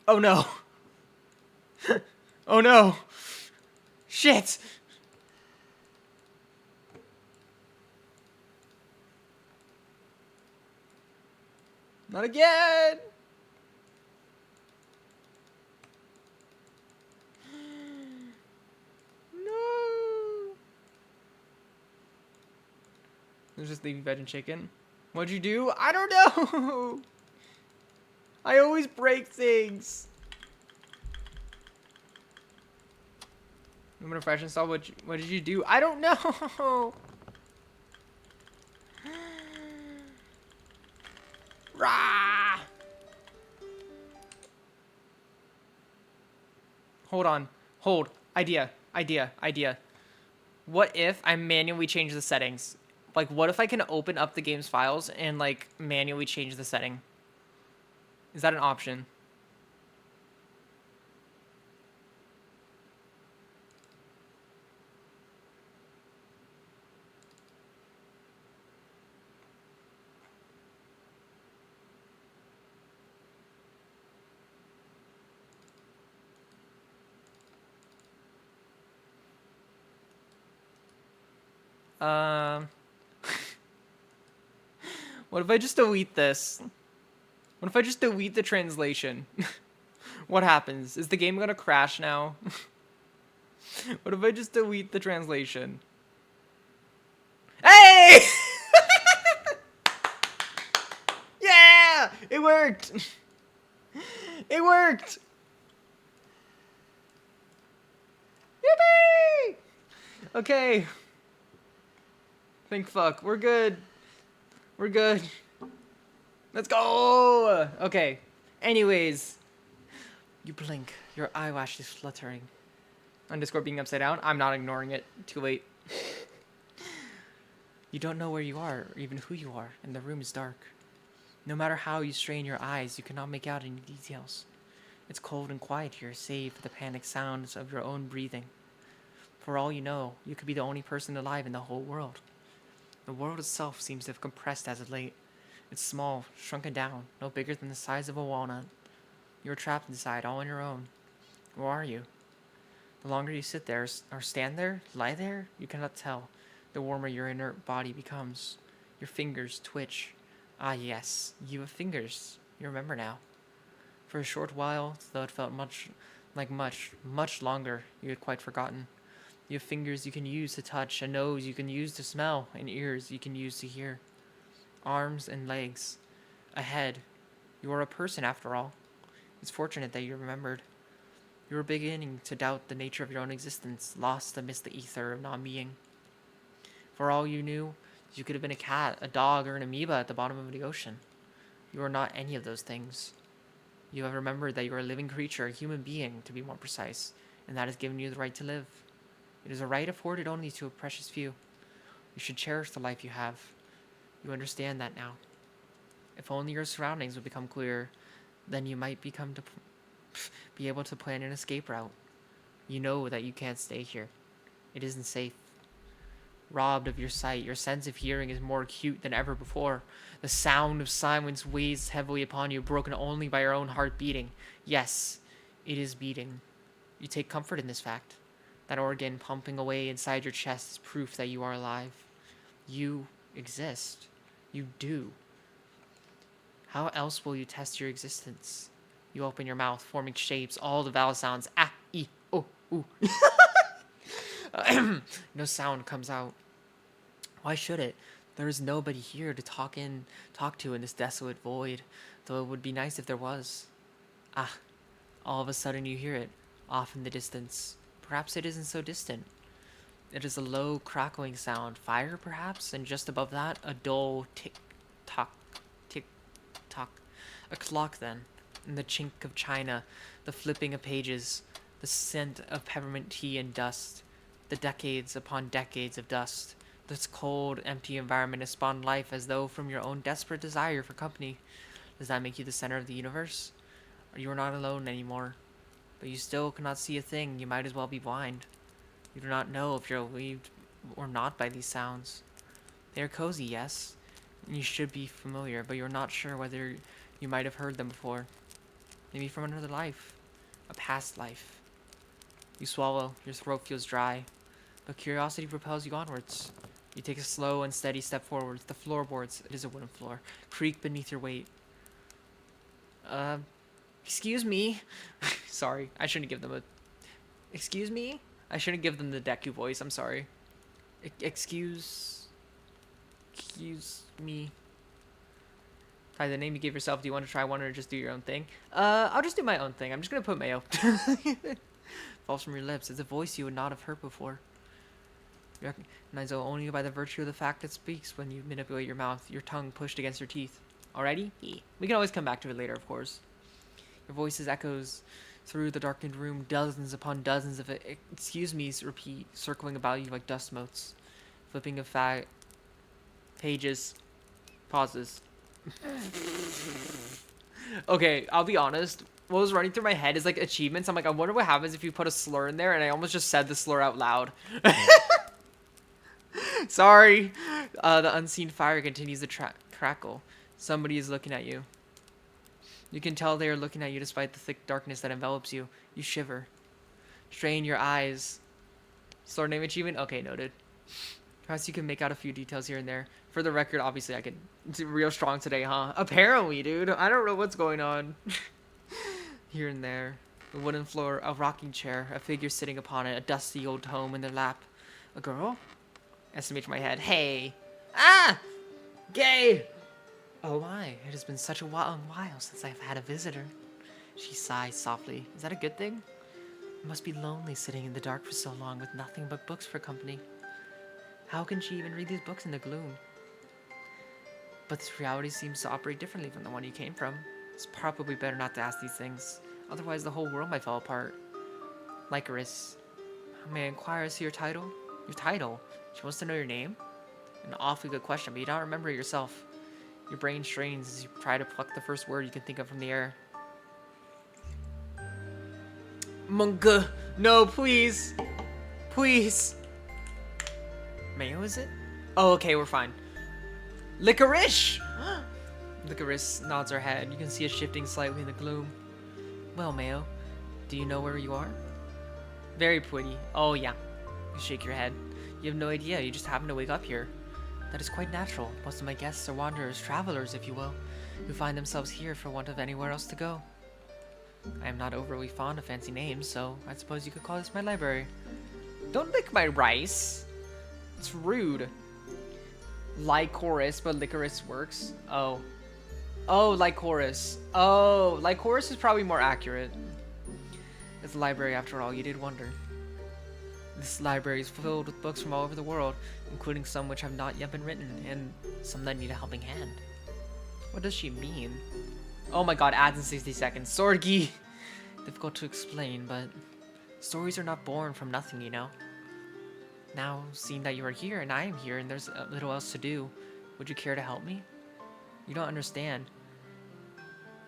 Oh no. Oh no. Shit. Not again. No. Let's just leave veg and chicken. What'd you do? I don't know. I always break things. I'm gonna fresh install. What did you do? I don't know. Rah! Hold on. Hold. Idea. What if I manually change the settings? Like, what if I can open up the game's files and, like, manually change the setting? Is that an option? What if I just delete this? What if I just delete the translation? What happens? Is the game gonna crash now? What if I just delete the translation? Hey! Yeah! It worked! It worked! Yippee! Okay. Thank fuck. We're good. We're good. Let's go! Okay. Anyways. You blink. Your eyelash is fluttering. Underscore being upside down. I'm not ignoring it. Too late. You don't know where you are, or even who you are, and the room is dark. No matter how you strain your eyes, you cannot make out any details. It's cold and quiet here, save for the panic sounds of your own breathing. For all you know, you could be the only person alive in the whole world. The world itself seems to have compressed as of late. It's small, shrunken down, no bigger than the size of a walnut. You are trapped inside, all on your own. Where are you? The longer you sit there, or stand there, lie there, you cannot tell. The warmer your inert body becomes. Your fingers twitch. Ah, yes, you have fingers. You remember now. For a short while, though it felt much longer, you had quite forgotten. You have fingers you can use to touch, a nose you can use to smell, and ears you can use to hear. Arms and legs. A head. You are a person after all. It's fortunate that you remembered. You were beginning to doubt the nature of your own existence, lost amidst the ether of non-being. For all you knew, you could have been a cat, a dog, or an amoeba at the bottom of the ocean. You are not any of those things. You have remembered that you are a living creature, a human being, to be more precise, and that has given you the right to live. It is a right afforded only to a precious few. You should cherish the life you have. You understand that now. If only your surroundings would become clearer, then you might be able to plan an escape route. You know that you can't stay here. It isn't safe. Robbed of your sight, your sense of hearing is more acute than ever before. The sound of silence weighs heavily upon you, broken only by your own heart beating. Yes, it is beating. You take comfort in this fact. That organ pumping away inside your chest is proof that you are alive. You exist. You do. How else will you test your existence? You open your mouth, forming shapes, all the vowel sounds. Ah, e, o, oo. No sound comes out. Why should it? There is nobody here to talk to in this desolate void, though it would be nice if there was. Ah, all of a sudden you hear it, off in the distance. Perhaps it isn't so distant. It is a low, crackling sound. Fire, perhaps? And just above that, a dull tick-tock, tick-tock. A clock, then. And the chink of china, the flipping of pages, the scent of peppermint tea and dust. The decades upon decades of dust. This cold, empty environment has spawned life as though from your own desperate desire for company. Does that make you the center of the universe? Or you are not alone anymore? But you still cannot see a thing. You might as well be blind. You do not know if you're relieved or not by these sounds. They are cozy, yes, and you should be familiar, but you're not sure whether you might have heard them before. Maybe from another life. A past life. You swallow. Your throat feels dry. But curiosity propels you onwards. You take a slow and steady step forwards. The floorboards, it is a wooden floor, creak beneath your weight. Excuse me. Sorry, I shouldn't give them a... Excuse me? I shouldn't give them the Deku voice, I'm sorry. Excuse me. Hi, the name you gave yourself, do you want to try one or just do your own thing? I'll just do my own thing. I'm just gonna put mayo. Falls from your lips. It's a voice you would not have heard before. You recognize it only by the virtue of the fact it speaks when you manipulate your mouth, your tongue pushed against your teeth. Alrighty? Yeah. We can always come back to it later, of course. Your voice echoes through the darkened room, dozens upon dozens of excuse me's repeat, circling about you like dust motes. Flipping of pages. Pauses. Okay, I'll be honest. What was running through my head is like achievements. I'm like, I wonder what happens if you put a slur in there, and I almost just said the slur out loud. Sorry. The unseen fire continues to crackle. Somebody is looking at you. You can tell they are looking at you despite the thick darkness that envelops you. You shiver. Strain your eyes. Slur name achievement? Okay, noted. Perhaps you can make out a few details here and there. For the record, obviously I could do real strong today, huh? Apparently, dude. I don't know what's going on. Here and there. The wooden floor, a rocking chair, a figure sitting upon it, a dusty old tome in their lap. A girl? Estimate from my head. Hey! Ah! Gay! Oh my, it has been such a while since I've had a visitor. She sighs softly. Is that a good thing? It must be lonely sitting in the dark for so long with nothing but books for company. How can she even read these books in the gloom? But this reality seems to operate differently from the one you came from. It's probably better not to ask these things. Otherwise the whole world might fall apart. Lycoris. May I inquire as to your title? Your title? She wants to know your name? An awfully good question, but you don't remember it yourself. Your brain strains as you try to pluck the first word you can think of from the air. Munga. No, please. Please. Mayo, is it? Oh, okay, we're fine. Licorice! Licorice nods her head. You can see it shifting slightly in the gloom. Well, Mayo, do you know where you are? Very pretty. Oh, yeah. You shake your head. You have no idea. You just happen to wake up here. That is quite natural. Most of my guests are wanderers, travelers, if you will, who find themselves here for want of anywhere else to go. I am not overly fond of fancy names, so I suppose you could call this my library. Don't lick my rice. It's rude. Lycoris, but licorice works. Oh. Oh, Lycoris. Oh, Lycoris is probably more accurate. It's a library after all, you did wonder. This library is filled with books from all over the world, including some which have not yet been written, and some that need a helping hand. What does she mean? Oh my god, ads in 60 seconds. Sorgi! Difficult to explain, but stories are not born from nothing, you know? Now, seeing that you are here, and I am here, and there's little else to do, would you care to help me? You don't understand.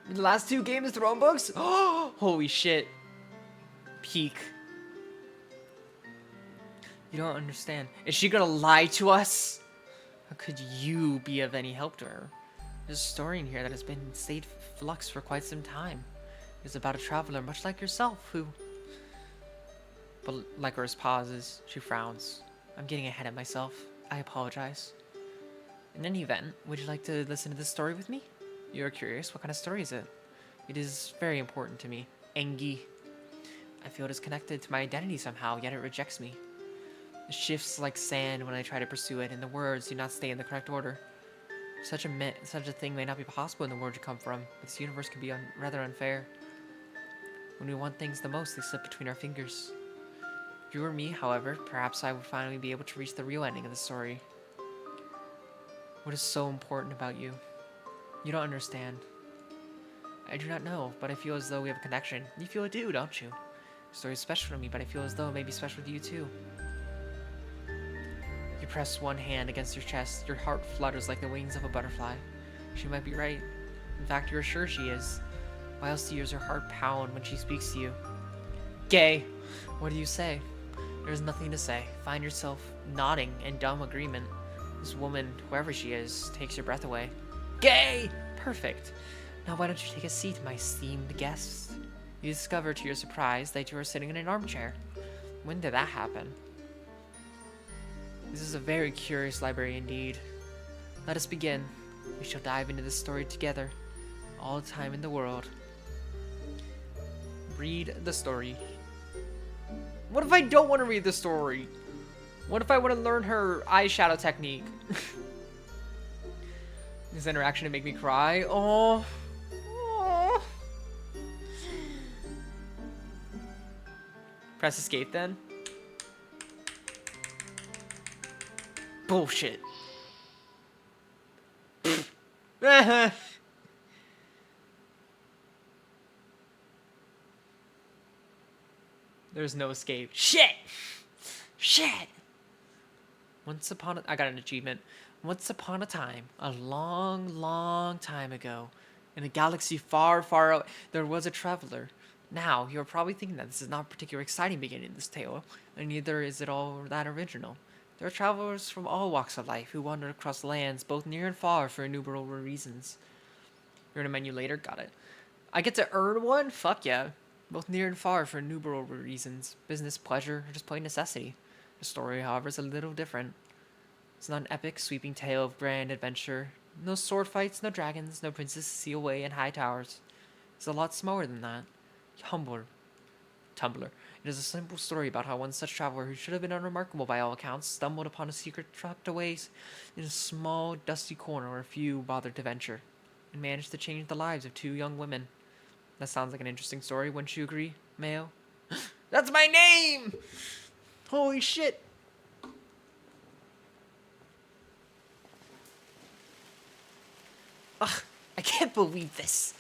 The last 2 Game of Thrones books? Oh, holy shit. Peak. You don't understand. Is she gonna lie to us? How could you be of any help to her? There's a story in here that has been in state flux for quite some time. It's about a traveler much like yourself who... But Lycoris pauses. She frowns. I'm getting ahead of myself. I apologize. In any event, would you like to listen to this story with me? You're curious. What kind of story is it? It is very important to me. Engi. I feel it is connected to my identity somehow, yet it rejects me. It shifts like sand when I try to pursue it, and the words do not stay in the correct order. Such a thing may not be possible in the world you come from, but this universe can be rather unfair. When we want things the most, they slip between our fingers. If you were me, however, perhaps I would finally be able to reach the real ending of the story. What is so important about you? You don't understand. I do not know, but I feel as though we have a connection. You feel it too, don't you? The story is special to me, but I feel as though it may be special to you too. You press one hand against your chest. Your heart flutters like the wings of a butterfly. She might be right. In fact, you're sure she is. Why else do you hear her heart pound when she speaks to you? Gay! What do you say? There's nothing to say. Find yourself nodding in dumb agreement. This woman, whoever she is, takes your breath away. Gay! Perfect. Now why don't you take a seat, my esteemed guest? You discover to your surprise that you are sitting in an armchair. When did that happen? This is a very curious library indeed. Let us begin. We shall dive into this story together. All the time in the world. Read the story. What if I don't want to read the story? What if I want to learn her eyeshadow technique? This interaction to make me cry. Oh. Oh. Press escape then. Bullshit. There's no escape. Shit! Shit! Once upon a... I got an achievement. Once upon a time, a long, long time ago, in a galaxy far, far away, there was a traveler. Now, you're probably thinking that this is not a particularly exciting beginning of this tale, and neither is it all that original. There are travelers from all walks of life who wander across lands, both near and far, for innumerable reasons. You're in a menu later? Got it. I get to earn one? Fuck yeah. Both near and far for innumerable reasons. Business, pleasure, or just plain necessity. The story, however, is a little different. It's not an epic, sweeping tale of grand adventure. No sword fights, no dragons, no princesses seal away in high towers. It's a lot smaller than that. Humbler. Tumblr. It is a simple story about how one such traveler, who should have been unremarkable by all accounts, stumbled upon a secret tucked away in a small, dusty corner where few bothered to venture, and managed to change the lives of 2 young women. That sounds like an interesting story, wouldn't you agree, Mayo? That's my name! Holy shit! Ugh, I can't believe this.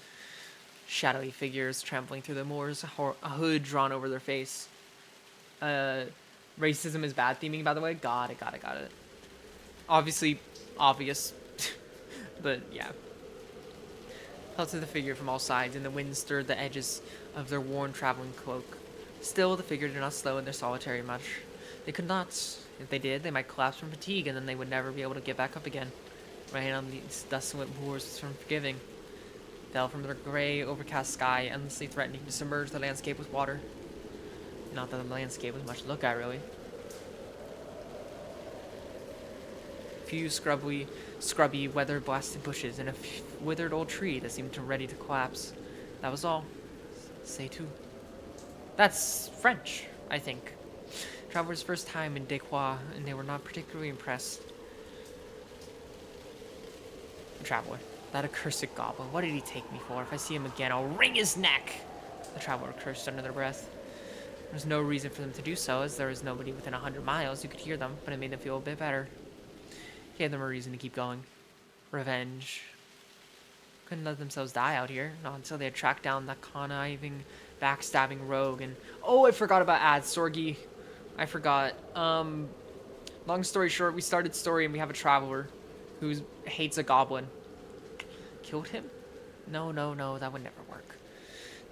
Shadowy figures trampling through the moors, a hood drawn over their face. Racism is bad theming, by the way. Got it. Obviously, obvious. But, yeah. Held to the figure from all sides, and the wind stirred the edges of their worn traveling cloak. Still, the figure did not slow in their solitary march. They could not. If they did, they might collapse from fatigue, and then they would never be able to get back up again. Rain on these desolate moors was unforgiving. Fell from the grey, overcast sky, endlessly threatening to submerge the landscape with water. Not that the landscape was much to look at, really. Few scrubby, weather-blasted bushes and a withered old tree that seemed ready to collapse. That was all. C'est tout. That's French, I think. Travelers' first time in Dequois, and they were not particularly impressed. The traveler. That accursed goblin. What did he take me for? If I see him again, I'll wring his neck! The traveler cursed under their breath. There was no reason for them to do so, as there was nobody within 100 miles who could hear them, but it made them feel a bit better. Gave them a reason to keep going. Revenge. Couldn't let themselves die out here, not until they had tracked down that conniving, backstabbing rogue and... Oh, I forgot about ads, Sorgi. I forgot. Long story short, we started story and we have a traveler who hates a goblin. Killed him? No, that would never work.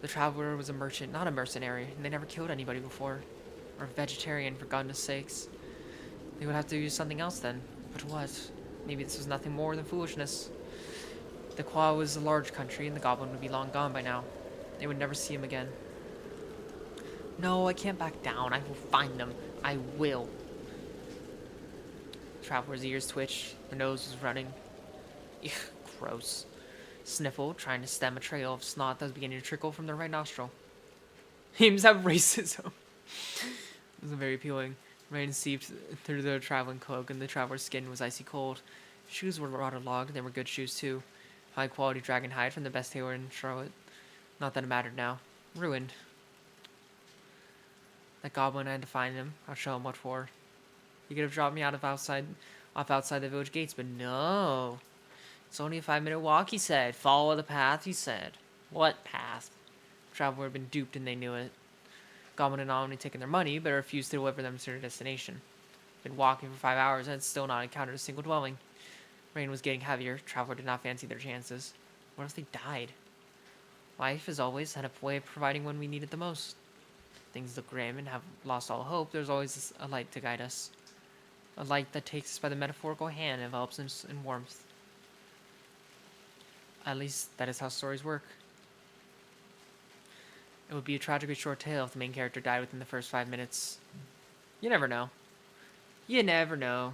The traveler was a merchant, not a mercenary, and they never killed anybody before. Or a vegetarian, for goodness sakes. They would have to use something else then. But what? Maybe this was nothing more than foolishness. The Qua was a large country, and the goblin would be long gone by now. They would never see him again. No, I can't back down. I will find them. I will. The traveler's ears twitched. Their nose was running. Ugh, gross. Sniffled, trying to stem a trail of snot that was beginning to trickle from their right nostril. Hymns have racism. It was very appealing. Rain seeped through the traveling cloak, and the traveler's skin was icy cold. Shoes were waterlogged. They were good shoes, too. High-quality dragon hide from the best tailor in Charlotte. Not that it mattered now. Ruined. That goblin, I had to find him. I'll show him what for. He could have dropped me off outside the village gates, but no. It's only a 5-minute walk, he said. Follow the path, he said. What path? The traveler had been duped, and they knew it. Goblin had not only taken their money, but refused to deliver them to their destination. Been walking for 5 hours and had still not encountered a single dwelling. Rain was getting heavier. Traveler did not fancy their chances. What if they died? Life, as always, had a way of providing when we needed the most. Things look grim and have lost all hope. There's always a light to guide us. A light that takes us by the metaphorical hand and envelops us in warmth. At least, that is how stories work. It would be a tragically short tale if the main character died within the first 5 minutes. You never know. You never know.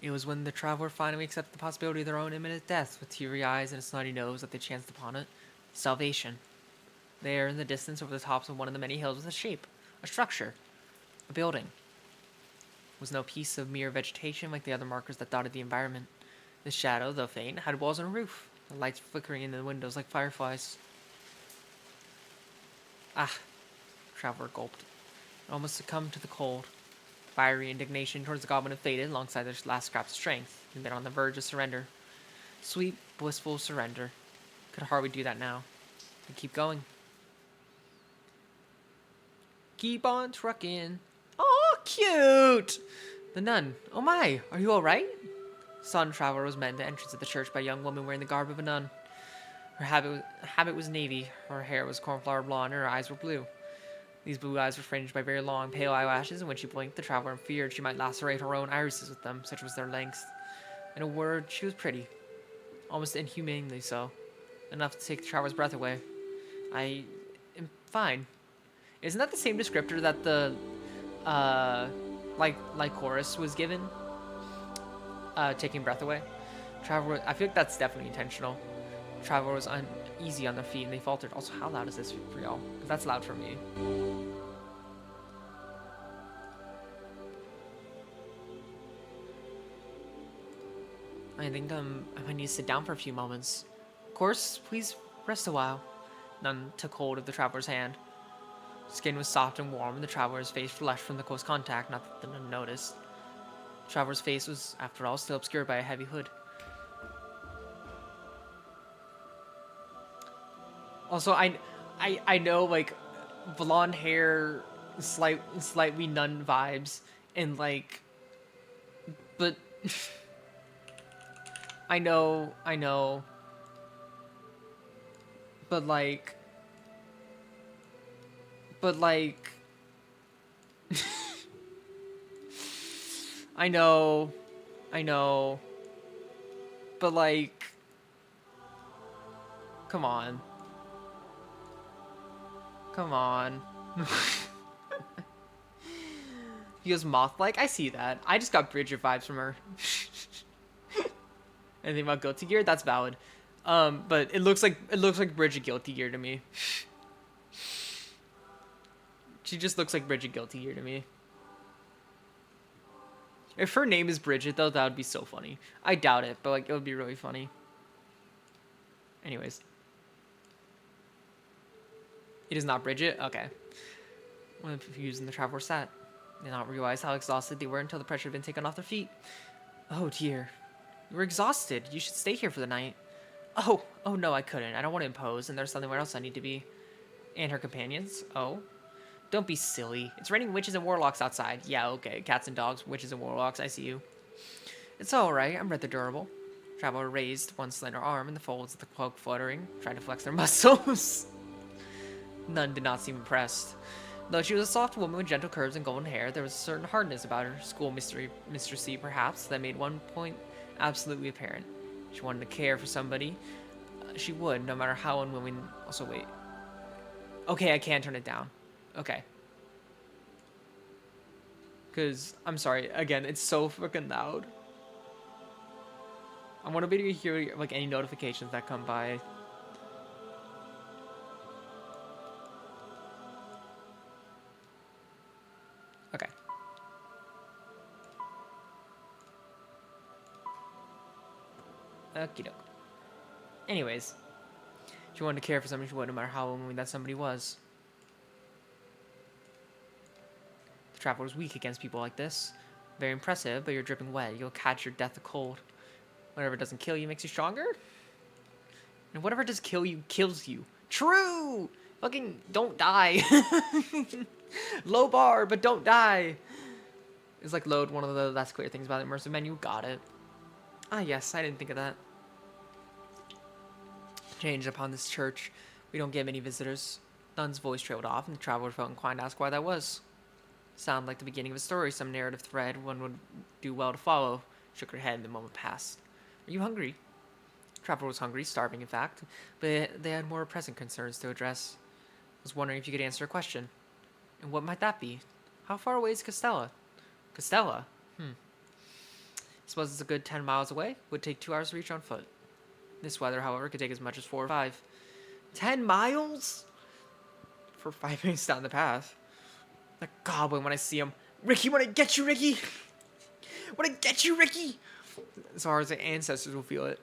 It was when the traveler finally accepted the possibility of their own imminent death with teary eyes and a snotty nose that they chanced upon it. Salvation. There, in the distance, over the tops of one of the many hills, was a shape, a structure, a building. It was no piece of mere vegetation like the other markers that dotted the environment. The shadow, though faint, had walls and a roof, the lights flickering into the windows like fireflies. Ah, the traveler gulped. It almost succumbed to the cold. Fiery indignation towards the goblin had faded alongside their last scraps of strength, and been on the verge of surrender. Sweet, blissful surrender. Could hardly do that now. But keep going. Keep on trucking. Oh, cute! The nun. Oh my, are you alright? Son traveler was met at the entrance of the church by a young woman wearing the garb of a nun. Her habit was navy, her hair was cornflower blonde, and her eyes were blue. These blue eyes were fringed by very long, pale eyelashes, and when she blinked, the traveler feared she might lacerate her own irises with them, such was their length. In a word, she was pretty. Almost inhumanely so. Enough to take the traveler's breath away. I am fine. Isn't that the same descriptor that the, chorus was given? Taking breath away? Traveler, I feel like that's definitely intentional. Traveler was uneasy on their feet, and they faltered. Also, how loud is this for y'all? Because that's loud for me. I think I might need to sit down for a few moments. Of course, please rest a while. Nun took hold of the traveler's hand. Skin was soft and warm, and the traveler's face flushed from the close contact, not that the nun noticed. The traveler's face was, after all, still obscured by a heavy hood. Also, I know, like, blonde hair, slightly nun vibes, and, like, but... I know, but, like, I know. I know. But like, come on. Come on. He goes moth-like. I see that. I just got Bridget vibes from her. Anything about Guilty Gear? That's valid. But it looks like Bridget Guilty Gear to me. She just looks like Bridget Guilty Gear to me. If her name is Bridget, though, that would be so funny. I doubt it, but like it would be really funny. Anyways, it is not Bridget. Okay. When using the traveler sat, they did not realize how exhausted they were until the pressure had been taken off their feet. Oh dear, you were exhausted. You should stay here for the night. Oh no, I couldn't. I don't want to impose, and there's somewhere else I need to be. And her companions. Oh. Don't be silly. It's raining witches and warlocks outside. Yeah, okay. Cats and dogs, witches and warlocks. I see you. It's alright. I'm rather durable. Traveler raised one slender arm in the folds of the cloak fluttering, trying to flex their muscles. None did not seem impressed. Though she was a soft woman with gentle curves and golden hair, there was a certain hardness about her, school mistressy perhaps, that made one point absolutely apparent. She wanted to care for somebody. She would, no matter how unwilling. Also, wait. Okay, I can't turn it down. Okay. Because, I'm sorry, again, it's so freaking loud. I want to be able to hear, like, any notifications that come by. Okay. Okie doke. Anyways. She wanted to care for somebody she would, no matter how lonely that somebody was. The traveler was weak against people like this. Very impressive, but you're dripping wet. You'll catch your death of cold. Whatever doesn't kill you makes you stronger. And whatever does kill you, kills you. True! Fucking don't die. Low bar, but don't die. It's like load, one of the less clear things about the immersive menu. Got it. Ah, yes, I didn't think of that. Changed upon this church. We don't get many visitors. Nun's voice trailed off, and the traveler felt inclined to ask why that was. Sounded like the beginning of a story, some narrative thread one would do well to follow. Shook her head, and the moment passed. Are you hungry? The traveler was hungry, starving in fact, but they had more pressing concerns to address. I was wondering if you could answer a question. And what might that be? How far away is Castella? Castella? Suppose it's a good 10 miles away. Would take 2 hours to reach on foot. This weather, however, could take as much as 4 or 5. 10 miles? For 5 minutes down the path. The goblin when I see him. Ricky, when I get you, Ricky! When I get you, Ricky! As far as the ancestors will feel it.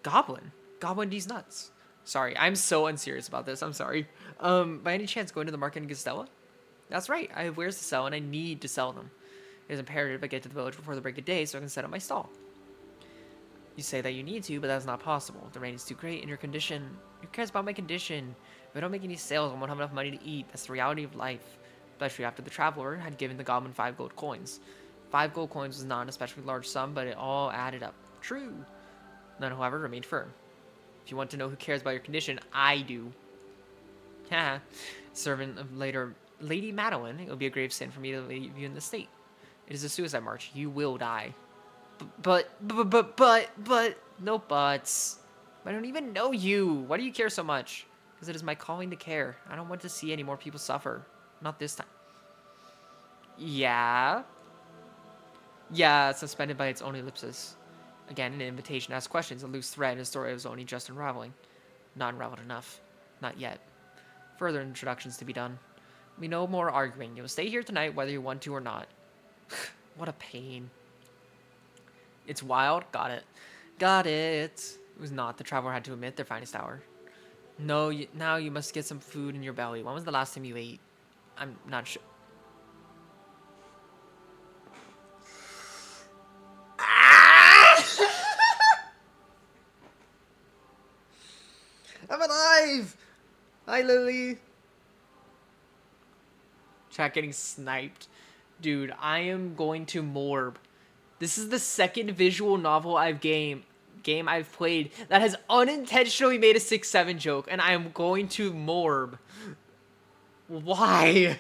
Goblin? Goblin these nuts. Sorry, I'm so unserious about this. I'm sorry. By any chance going to the market in Castella? That's right. I have wares to sell and I need to sell them. It is imperative I get to the village before the break of day so I can set up my stall. You say that you need to, but that's not possible. The rain is too great and your condition. Who cares about my condition? If I don't make any sales, I won't have enough money to eat. That's the reality of life. Especially after the traveler had given the goblin 5 gold coins. 5 gold coins was not an especially large sum, but it all added up. True. None, however, remained firm. If you want to know who cares about your condition, I do. Haha. Servant of Lady Madeline, it would be a grave sin for me to leave you in this state. It is a suicide march. You will die. But, no buts. I don't even know you. Why do you care so much? Because it is my calling to care. I don't want to see any more people suffer. Not this time. Yeah. Yeah, suspended by its own ellipsis. Again, an invitation to ask questions, a loose thread, a story I was only just unraveling. Not unraveled enough. Not yet. Further introductions to be done. We no more arguing. You'll stay here tonight whether you want to or not. What a pain. It's wild. Got it. Got it. It was not. The traveler had to admit their finest hour. No, now you must get some food in your belly. When was the last time you ate? I'm not sure. I'm alive! Hi, Lily. Chat getting sniped. Dude, I am going to Morb. This is the second visual novel game I've played that has unintentionally made a 6-7 joke, and I am going to Morb. Why?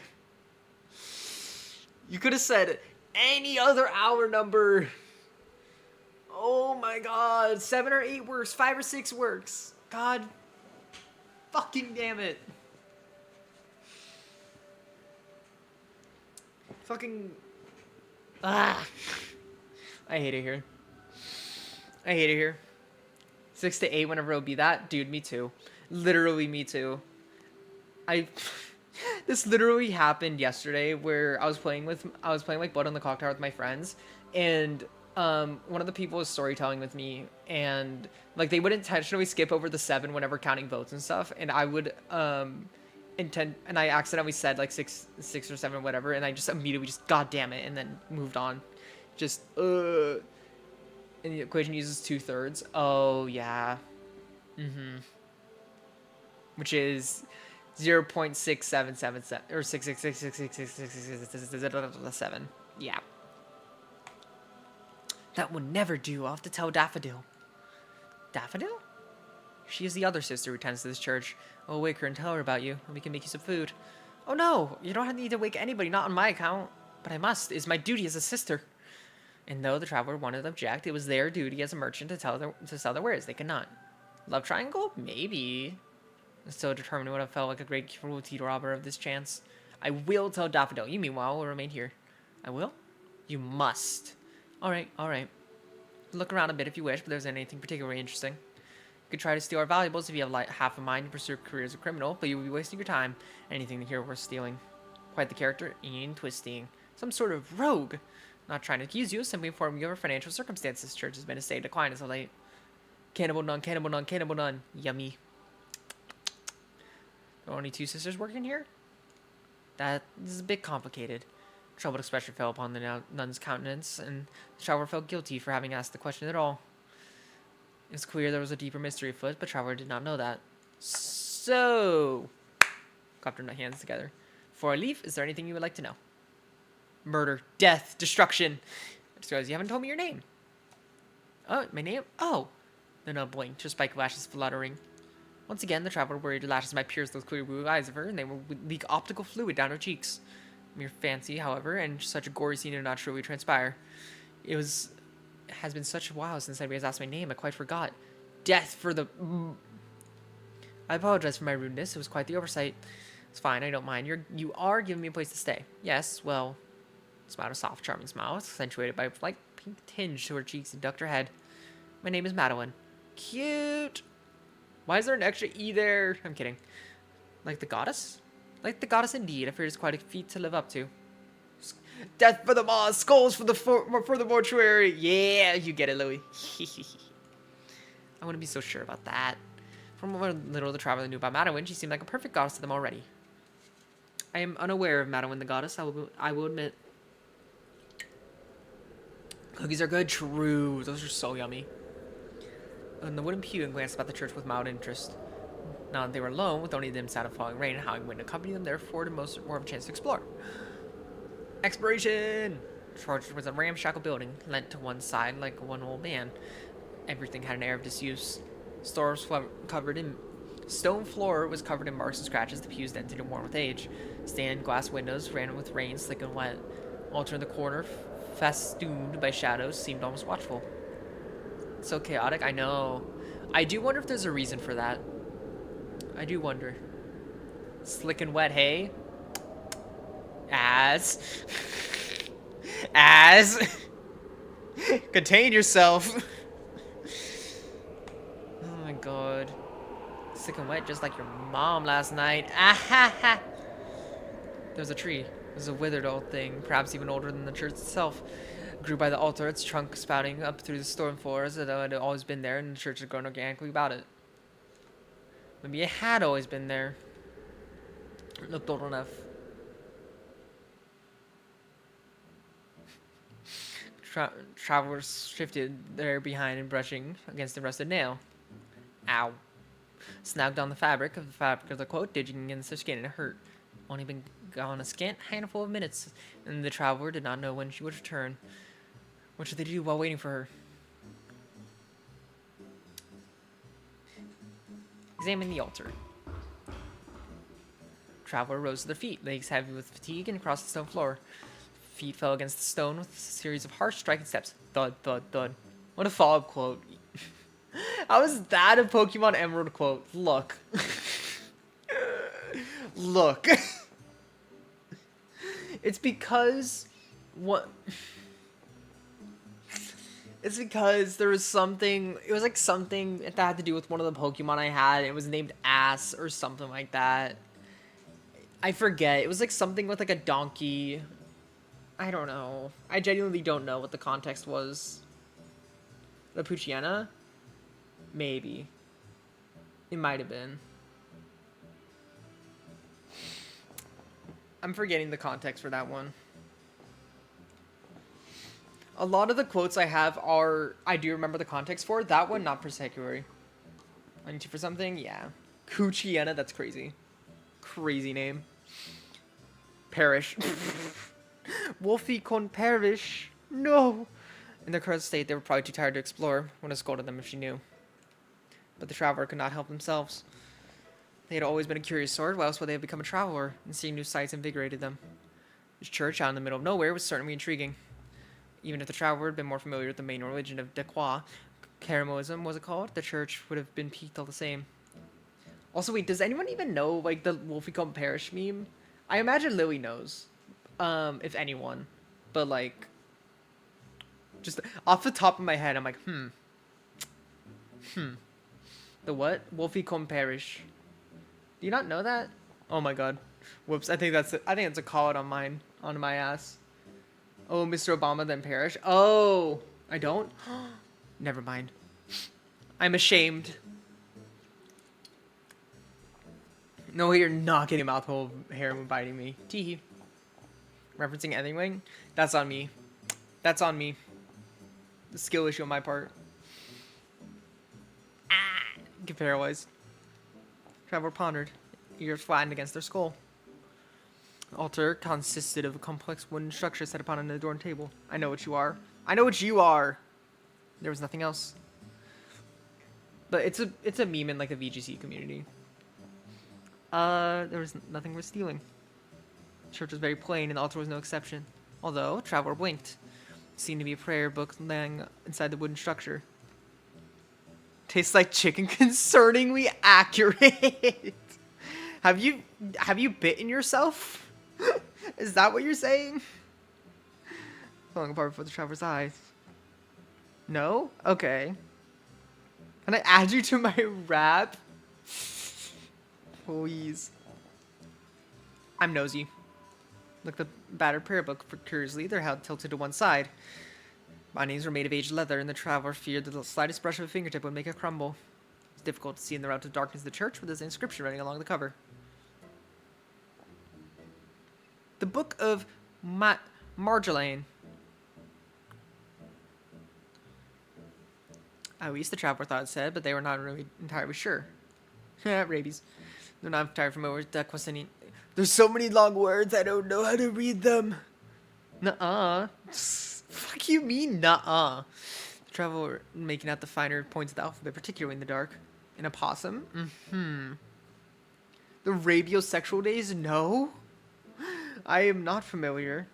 You could have said, Any other hour number. Oh my god. 7 or 8 works. 5 or 6 works. God fucking damn it. Fucking. Ah. I hate it here. I hate it here. 6 to 8 whenever it'll be that. Dude, me too. Literally me too. This literally happened yesterday where I was playing like Blood on the Clock Tower with my friends, and one of the people was storytelling with me, and like they would intentionally skip over the 7 whenever counting votes and stuff, and I would and I accidentally said like six or 7 whatever, and I just immediately just god damn it, and then moved on. Just and the equation uses 2/3. Oh yeah. Which is 0.6777 or 666666667. Yeah. That would never do. I'll have to tell Daffodil. Daffodil? She is the other sister who tends to this church. I'll wake her and tell her about you, and we can make you some food. Oh no, you don't need to wake anybody, not on my account. But I must. It's my duty as a sister. And though the traveler wanted to object, it was their duty as a merchant to sell their wares. They could not. Love triangle? Maybe. So determined what I felt like a great cruelty robber of this chance. I will tell Daffodil. You meanwhile will remain here. I will? You must. Alright. Look around a bit if you wish, but there's anything particularly interesting. You could try to steal our valuables if you have like half a mind to pursue a career as a criminal, but you will be wasting your time. Anything here worth stealing. Quite the character and twisting. Some sort of rogue. Not trying to accuse you, simply informing you of our financial circumstances. Church has been in a state of decline as of late. Cannibal nun. Yummy. There are only 2 sisters working here? That is a bit complicated. Troubled expression fell upon the nun's countenance, and the traveler felt guilty for having asked the question at all. It's clear there was a deeper mystery afoot, but traveler did not know that. So, clapped her hands together. Before I leave, is there anything you would like to know? Murder, death, destruction. I just realized you haven't told me your name. Oh, my name? Oh. The nun blinked, her spike lashes fluttering. Once again, the traveler worried her lashes might pierce those clear blue eyes of her, and they would leak optical fluid down her cheeks. Mere fancy, however, and such a gory scene did not truly transpire. Has been such a while since anybody has asked my name, I quite forgot. Death for the... I apologize for my rudeness, it was quite the oversight. It's fine, I don't mind. You are giving me a place to stay. Yes, well... Smiled a soft, charming smile, accentuated by a light pink tinge to her cheeks, and ducked her head. My name is Madeline. Cute! Why is there an extra E there? I'm kidding. Like the goddess? Like the goddess indeed. I fear it's quite a feat to live up to. Death for the moss, skulls for the mortuary. Yeah, you get it, Louis. I wouldn't be so sure about that. From what little the traveler knew about Madeline, she seemed like a perfect goddess to them already. I am unaware of Madeline the goddess, I will admit. Cookies are good, true. Those are so yummy. And the wooden pew glanced about the church with mild interest. Now that they were alone, with only them sound of falling rain and howling wind accompanying them, therefore to more of a chance to explore. Exploration! The church was a ramshackle building, leant to one side like one old man. Everything had an air of disuse. Stone floor was covered in marks and scratches, the pews dented and worn with age. Stained glass windows ran with rain, slick and wet. Altar in the corner, festooned by shadows, seemed almost watchful. So chaotic, I know. I do wonder if there's a reason for that. I do wonder. Slick and wet, hey? As. Contain yourself. Oh my god. Slick and wet just like your mom last night. Ah-ha-ha. There's a tree. There's a withered old thing, perhaps even older than the church itself. Grew by the altar, its trunk spouting up through the stone floors, as though it had always been there, and the church had grown organically about it. Maybe it had always been there. It looked old enough. Travelers shifted there behind and brushing against the rusted nail. Ow. Snagged on the fabric of the quote, digging against their skin, and it hurt. Only been gone a scant handful of minutes, and the traveler did not know when she would return. What should they do while waiting for her? Examine the altar. Traveler rose to their feet, legs heavy with fatigue, and crossed the stone floor. Feet fell against the stone with a series of harsh striking steps. Thud, thud, thud. What a follow-up quote. How is that a Pokemon Emerald quote? Look. Look. It's because what it's because there was something, it was like something that had to do with one of the Pokemon I had. It was named Ass or something like that. I forget. It was like something with like a donkey. I don't know. I genuinely don't know what the context was. The Poochyena? Maybe. It might have been. I'm forgetting the context for that one. A lot of the quotes I have are, I do remember the context for. That one, not particularly. I need to for something? Yeah. Coochiena, that's crazy. Crazy name. Perish. Wolfie con perish. No. In their current state, they were probably too tired to explore. Would have scolded them if she knew. But the traveler could not help themselves. They had always been a curious sort. Why else would they have become a traveler? And seeing new sights invigorated them. This church out in the middle of nowhere was certainly intriguing. Even if the traveler had been more familiar with the main religion of Dequa, Caramoism was it called, the church would have been piqued all the same. Also, wait, does anyone even know, like, the Wolfie Come Perish meme? I imagine Lily knows, if anyone. But, like, just off the top of my head, I'm like, The what? Wolfie Come Perish. Do you not know that? Oh my god. Whoops, I think that's a call out on my ass. Oh, Mr. Obama then perish. Oh, I don't? Never mind. I'm ashamed. No, you're not getting a mouthful of hair and biting me. Teehee. Referencing Etherwing? That's on me. That's on me. The skill issue on my part. Get paralyzed. Traveler pondered. Ears flattened against their skull. The altar consisted of a complex wooden structure set upon an adorned table. I know what you are. I know what you are. There was nothing else. But it's a meme in like the VGC community. There was nothing worth stealing. The church was very plain, and the altar was no exception. Although, Traveler blinked. It seemed to be a prayer book lying inside the wooden structure. Tastes like chicken, concerningly accurate. Have you bitten yourself? Is that what you're saying? Falling apart before the traveler's eyes. No? Okay. Can I add you to my rap? Please. I'm nosy. Look the battered prayer book curiously. They're held tilted to one side. Bindings were made of aged leather, and the traveler feared that the slightest brush of a fingertip would make it crumble. It's difficult to see in the relative darkness of the church, but there's an inscription running along the cover. The Book of Marjolaine. At least the traveler thought it said, but they were not really entirely sure. Rabies. They're not entirely familiar with Dequasini. There's so many long words, I don't know how to read them. Nuh-uh. Fuck you mean, nuh-uh. The traveler making out the finer points of the alphabet, particularly in the dark. An opossum? Mm-hmm. The rabiosexual days? No. I am not familiar.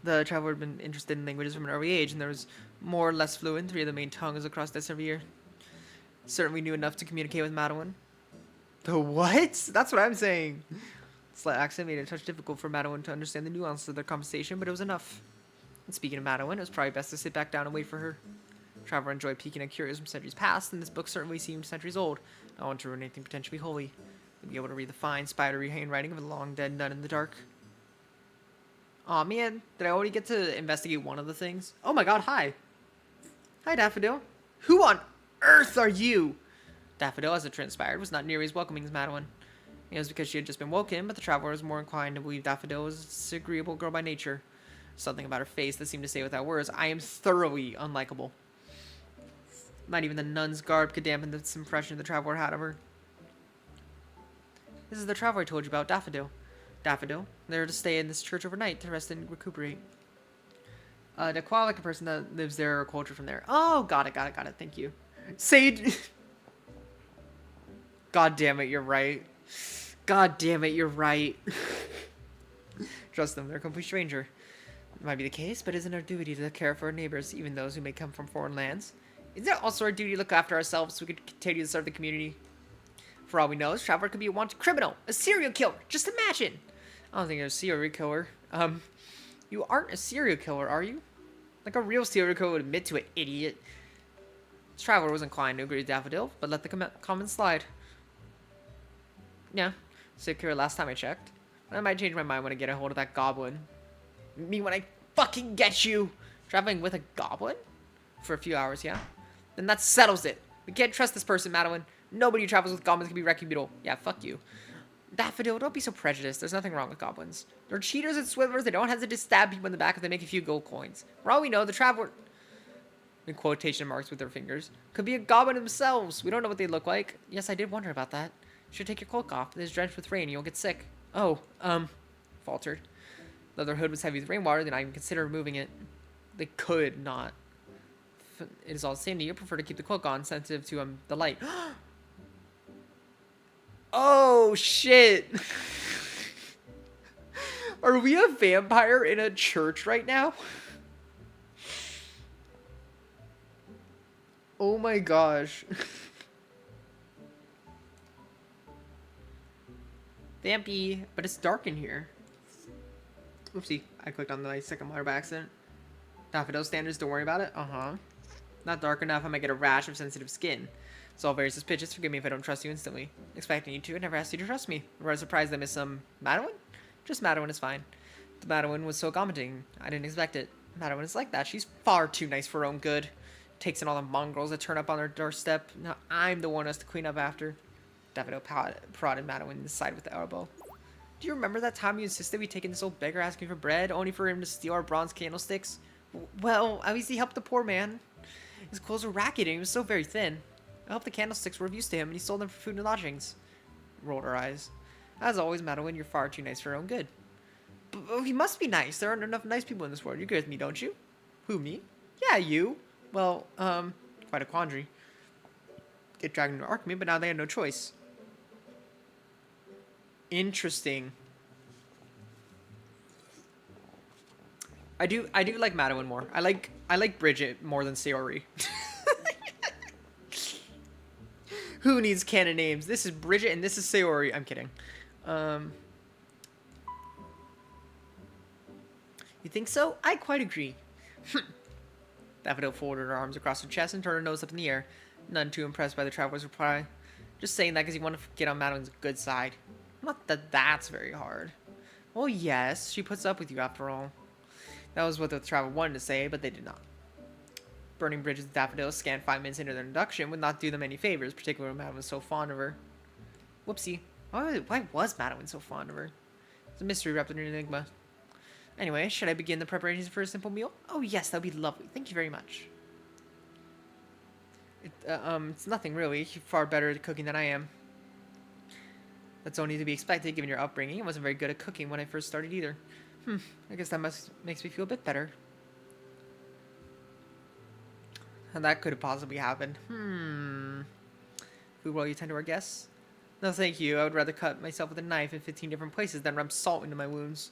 The traveler had been interested in languages from an early age, and there was more or less fluent 3 of the main tongues across the Sevier. Certainly knew enough to communicate with Madeline. The what? That's what I'm saying. Slight accent made it a touch difficult for Madeline to understand the nuances of their conversation, but it was enough. And speaking of Madeline, it was probably best to sit back down and wait for her. Traveler enjoyed peeking at curios from centuries past, and this book certainly seemed centuries old. Not want to ruin anything potentially holy. To be able to read the fine, spidery handwriting of a long-dead nun in the dark. Aw, man. Did I already get to investigate one of the things? Oh my god, hi. Hi, Daffodil. Who on earth are you? Daffodil, as it transpired, was not nearly as welcoming as Madeline. It was because she had just been woken, but the traveler was more inclined to believe Daffodil was a disagreeable girl by nature. Something about her face that seemed to say without words, I am thoroughly unlikable. Not even the nun's garb could dampen this impression the traveler had of her. This is the traveler I told you about, Daffodil. Daffodil. They're to stay in this church overnight to rest and recuperate. Dequa, like a person that lives there or culture from there. Oh, got it. Thank you. Sage. God damn it, you're right. God damn it, you're right. Trust them, they're a complete stranger. It might be the case, but isn't our duty to care for our neighbors, even those who may come from foreign lands? Isn't it also our duty to look after ourselves so we can continue to serve the community? For all we know, this traveler could be a wanted criminal, a serial killer. Just imagine. I don't think you're a serial killer. You aren't a serial killer, are you? Like a real serial killer would admit to it, idiot. This traveler was inclined to agree with Daffodil, but let the comment slide. Yeah, secure last time I checked. I might change my mind when I get a hold of that goblin. Me when I fucking get you! Traveling with a goblin? For a few hours, yeah? Then that settles it. We can't trust this person, Madeline. Nobody who travels with goblins can be reputable. Yeah, fuck you. Daffodil, don't be so prejudiced. There's nothing wrong with goblins. They're cheaters and swindlers. They don't hesitate to stab people in the back if they make a few gold coins. For all we know, the traveler, in quotation marks with their fingers, could be a goblin themselves. We don't know what they look like. Yes, I did wonder about that. You should take your cloak off. It is drenched with rain. You'll get sick. Oh, faltered. Though their hood was heavy with rainwater, then I even consider removing it. They could not. It is all the same to you. Prefer to keep the cloak on, sensitive to the light. Oh, shit. Are we a vampire in a church right now? Oh my gosh. Vampy, but it's dark in here. Oopsie, I clicked on the second letter by accident. Daffodil standards, don't worry about it. Not dark enough, I might get a rash of sensitive skin. It's all very suspicious. Forgive me if I don't trust you instantly. Expecting you to, I never asked you to trust me. Or I was surprised I missed some Madeline? Just Madeline is fine. The Madeline was so accommodating. I didn't expect it. Madeline is like that. She's far too nice for her own good. Takes in all the mongrels that turn up on her doorstep. Now I'm the one who has to clean up after. Daffodil prodded Madeline in the side with the elbow. Do you remember that time you insisted we take in this old beggar asking for bread, only for him to steal our bronze candlesticks? Well, at least he helped the poor man. His clothes were ragged and he was so very thin. I hope the candlesticks were of use to him and he sold them for food and lodgings. Rolled her eyes. As always, Madeline, you're far too nice for your own good. But he must be nice. There aren't enough nice people in this world. You agree with me, don't you? Who, me? Yeah, you. Well, quite a quandary. Get dragged into Archme, but now they had no choice. Interesting. I do like Madeline more. I like Bridget more than Sayori. Who needs canon names? This is Bridget and this is Sayori. I'm kidding. You think so? I quite agree. Daffodil folded her arms across her chest and turned her nose up in the air, none too impressed by the traveler's reply. Just saying that because he wanted to get on Madeline's good side. Not that that's very hard. Well, yes, she puts up with you after all. That was what the traveler wanted to say, but they did not. Burning bridges with Daffodil scanned 5 minutes into their induction would not do them any favors, particularly when Madeline was so fond of her. Whoopsie. Why was Madeline so fond of her? It's a mystery wrapped in an enigma. Anyway, should I begin the preparations for a simple meal? Oh yes, that would be lovely. Thank you very much. It's nothing really. You're far better at cooking than I am. That's only to be expected given your upbringing. I wasn't very good at cooking when I first started either. I guess that makes me feel a bit better. And that could have possibly happened. Food while you tend to our guests? No, thank you. I would rather cut myself with a knife in 15 different places than rub salt into my wounds.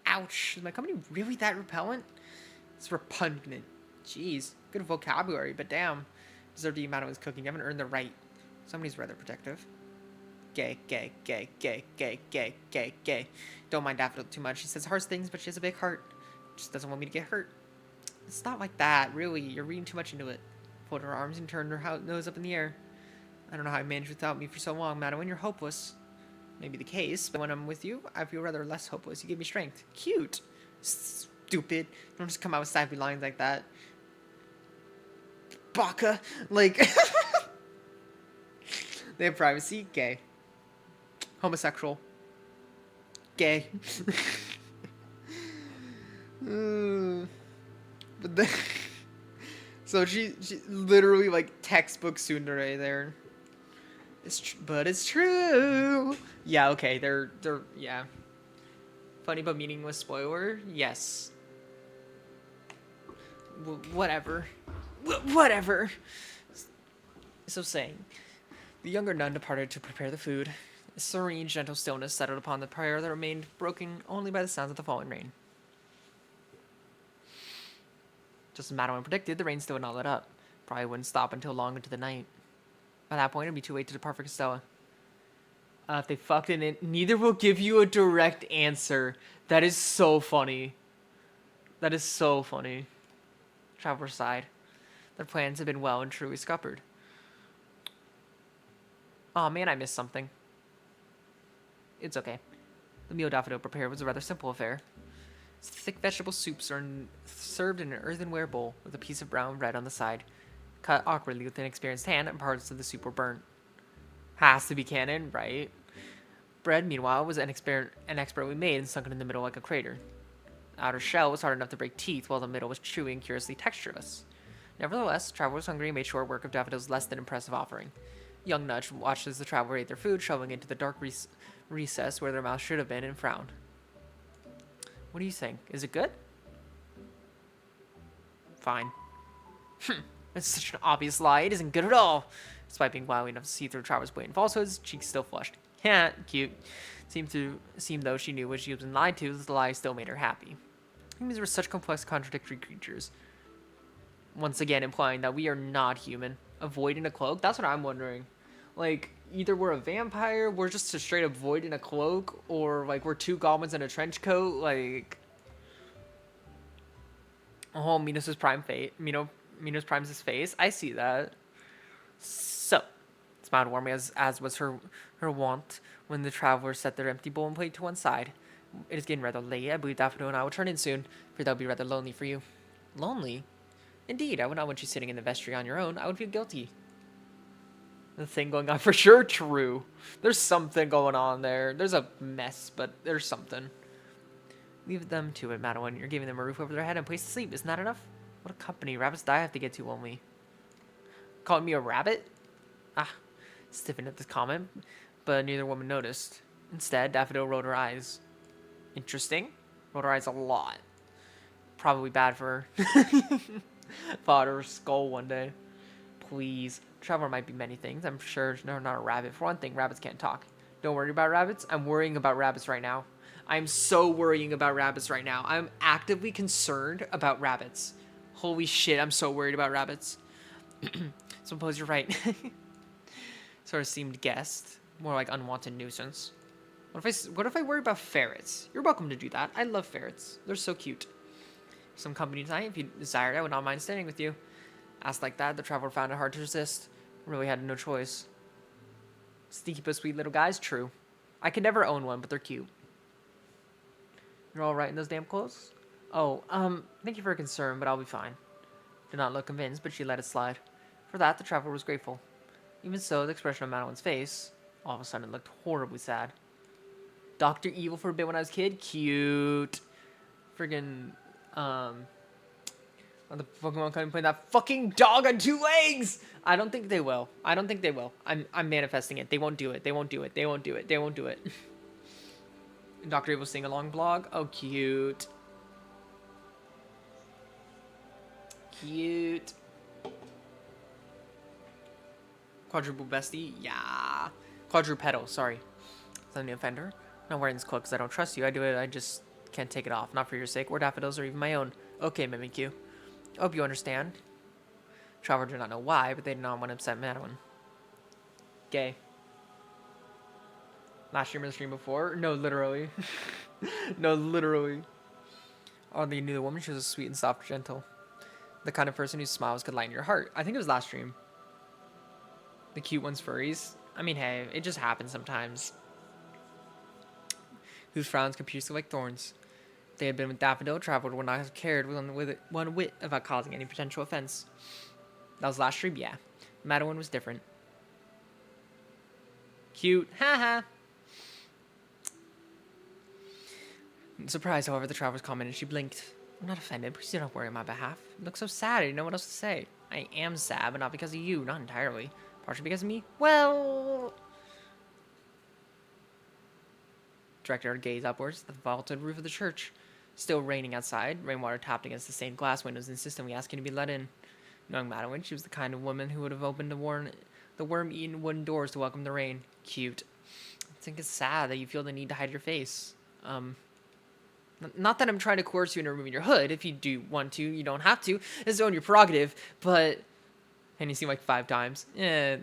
Ouch. Is my company really that repellent? It's repugnant. Jeez. Good vocabulary, but damn. Deserve to eat Madeline's cooking. You haven't earned the right. Somebody's rather protective. Gay. Don't mind Daffodil too much. She says harsh things, but she has a big heart. Just doesn't want me to get hurt. It's not like that, really. You're reading too much into it. Folded her arms and turned her nose up in the air. I don't know how you managed without me for so long, Madeline. You're hopeless. Maybe the case, but when I'm with you, I feel rather less hopeless. You give me strength. Cute. Stupid. Don't just come out with sappy lines like that. Baka. Like... They have privacy. Gay. Homosexual. Gay. But then... So she literally like textbook tsundere there. But it's true. Yeah, okay, they're yeah. Funny but meaningless spoiler. Yes. Whatever. Whatever. So saying, the younger nun departed to prepare the food. A serene, gentle stillness settled upon the prayer that remained broken only by the sounds of the falling rain. Just as Madeline predicted, the rain still would not let up. Probably wouldn't stop until long into the night. By that point, it'd be too late to depart for Castella. If they fucked in it, neither will give you a direct answer. That is so funny. That is so funny. Traveler sighed. Their plans had been well and truly scuppered. Oh man, I missed something. It's okay. The meal Daffodil prepared was a rather simple affair. Thick vegetable soups are served in an earthenware bowl with a piece of brown bread on the side. Cut awkwardly with an experienced hand, and parts of the soup were burnt. Has to be canon, right? Bread, meanwhile, was expertly made and sunken in the middle like a crater. The outer shell was hard enough to break teeth, while the middle was chewy and curiously textureless. Nevertheless, the traveler was hungry and made short work of Daffodil's less than impressive offering. Young Nudge watched as the traveler ate their food, shoveling into the dark recess where their mouth should have been, and frowned. What do you think? Is it good? Fine. It's such an obvious lie. It isn't good at all. Despite being wily enough to see through the traveler's blatant falsehoods, cheeks still flushed. Yeah, cute. Seemed though she knew what she was being lied to, the lie still made her happy. Humans were such complex, contradictory creatures. Once again, implying that we are not human. A void in a cloak? That's what I'm wondering. Like, either we're a vampire, we're just a straight up void in a cloak, or like we're two goblins in a trench coat. Like, oh, Minos' prime fate. Minos primes his face. I see that. So, smiled warmly as was her wont when the travelers set their empty bowl and plate to one side. It is getting rather late. I believe Daffodil and I will turn in soon, for that would be rather lonely for you. Lonely? Indeed, I would not want you sitting in the vestry on your own. I would feel guilty. The thing going on for sure true. There's something going on there. There's a mess, but there's something. Leave them to it, Madeline. You're giving them a roof over their head and a place to sleep. Isn't that enough? What a company. Rabbits die have to get too lonely. Calling me a rabbit? Ah, stiffened at this comment, but neither woman noticed. Instead, Daffodil rolled her eyes. Interesting. Rolled her eyes a lot. Probably bad for her. Fought her skull one day. Please. Traveler might be many things. I'm sure they're not a rabbit. For one thing, rabbits can't talk. Don't worry about rabbits. I'm worrying about rabbits right now. I'm so worrying about rabbits right now. I'm actively concerned about rabbits. Holy shit, I'm so worried about rabbits. Suppose you're right. Sort of seemed guessed. More like unwanted nuisance. What if I worry about ferrets? You're welcome to do that. I love ferrets. They're so cute. Some company tonight, if you desired, I would not mind staying with you. Asked like that, the traveler found it hard to resist. Really had no choice. Sneaky but sweet little guys, true. I could never own one, but they're cute. You're all right in those damn clothes? Oh, thank you for your concern, but I'll be fine. Did not look convinced, but she let it slide. For that, the traveler was grateful. Even so, the expression on Madeline's face, all of a sudden, looked horribly sad. Dr. Evil for a bit when I was a kid? Cute. Friggin', on the Pokemon coming playing that fucking dog on two legs! I don't think they will. I'm manifesting it. They won't do it. They won't do it. They won't do it. They won't do it. Dr. Evil sing-along blog? Oh, cute. Cute. Quadruple bestie? Yeah. Quadrupedal, sorry. Is that an offender? I'm not wearing this cloak because I don't trust you. I do it, I just can't take it off. Not for your sake, or Daffodil's, or even my own. Okay, Mimikyu. I hope you understand. Traveler did not know why, but they did not want to upset Madeline. Gay. Last stream or the stream before? No, literally. No, literally. Oh, they knew the woman. She was sweet and soft, gentle. The kind of person whose smiles could lighten your heart. I think it was last stream. The cute ones furries. I mean, hey, it just happens sometimes. Whose frowns could pierce like thorns. If they had been with Daffodil, Traveler would not have cared one whit about causing any potential offense. That was last stream, yeah. Madeline was different. Cute, haha. Surprised, however, the Traveler's commented. She blinked. I'm not offended. Please do not worry on my behalf. You look so sad. I didn't know what else to say. I am sad, but not because of you. Not entirely. Partially because of me. Well... Directed her gaze upwards at the vaulted roof of the church. Still raining outside. Rainwater tapped against the stained glass windows, insistently asking to be let in. Knowing Madeline, she was the kind of woman who would have opened the worm-eaten wooden doors to welcome the rain. Cute. I think it's sad that you feel the need to hide your face. Not that I'm trying to coerce you into removing your hood. If you do want to, you don't have to. It's own your prerogative. But, and you seem like 5 times. Yeah,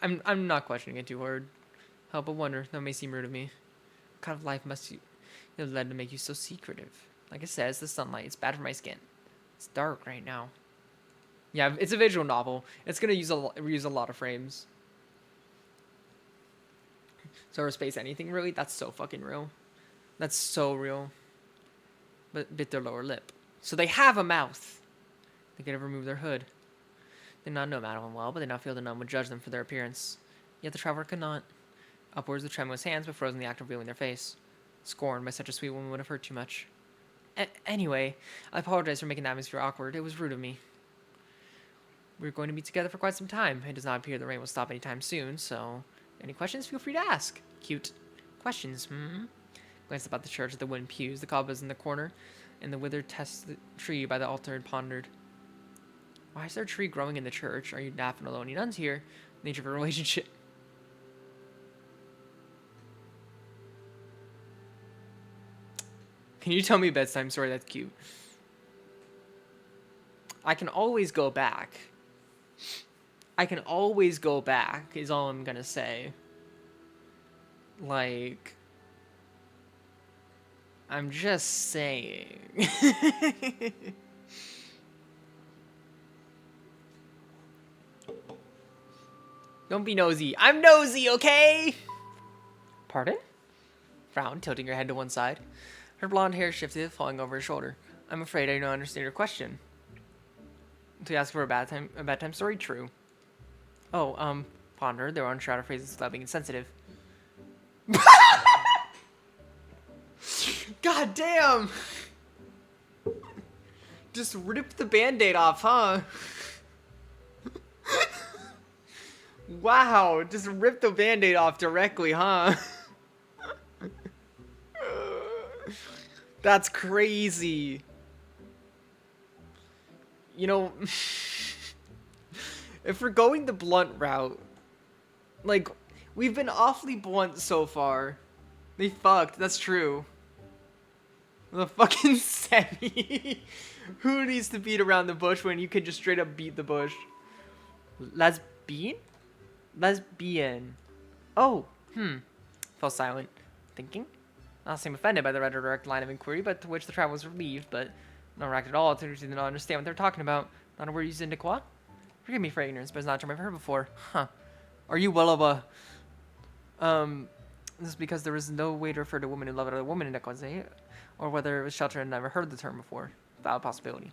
I'm not questioning it too hard. Help but wonder. That may seem rude of me. What kind of life must you have led to make you so secretive? Like I said, it's the sunlight. It's bad for my skin. It's dark right now. Yeah, it's a visual novel. It's gonna use a lot of frames. So or space anything really? That's so fucking real. That's so real. But bit their lower lip. So they have a mouth. They could have removed their hood. They did not know Madeline well, but they now feel that none would judge them for their appearance. Yet the traveler could not. Upwards with tremulous hands, but frozen in the act of revealing their face. Scorned by such a sweet woman would have hurt too much. Anyway, I apologize for making the atmosphere awkward. It was rude of me. We're going to be together for quite some time. It does not appear the rain will stop anytime soon, so... Any questions? Feel free to ask. Cute. Questions, Glanced about the church at the wooden pews, the cobwebs in the corner, and the withered tree by the altar and pondered. Why is there a tree growing in the church? Are you deaf and alone nuns here? Nature of a relationship. Can you tell me a bedtime story that's cute? I can always go back. I can always go back, is all I'm gonna say. Like... I'm just saying. Don't be nosy. I'm nosy, okay? Pardon? Frowned, tilting her head to one side. Her blonde hair shifted, falling over her shoulder. I'm afraid I don't understand your question. To ask for a bad time story? True. Oh, pondered. There were unshrouded phrases without being insensitive. God damn! Just rip the band-aid off, huh? Wow, just rip the band-aid off directly, huh? That's crazy. You know, if we're going the blunt route, like, we've been awfully blunt so far. They fucked, that's true. The fucking semi. Who needs to beat around the bush when you can just straight up beat the bush? Lesbian? Lesbian. Oh, Fell silent, thinking. Not seem offended by the rather direct line of inquiry, but to which the traveler was relieved, but not racked at all, to did not understand what they're talking about. Not a word used in quoi? Forgive me for ignorance, but it's not a term I've heard before. Huh. Are you well of a... This is because there is no way to refer to a woman who loved another woman in Nekwaze, or whether it was sheltered and never heard the term before. Valid possibility.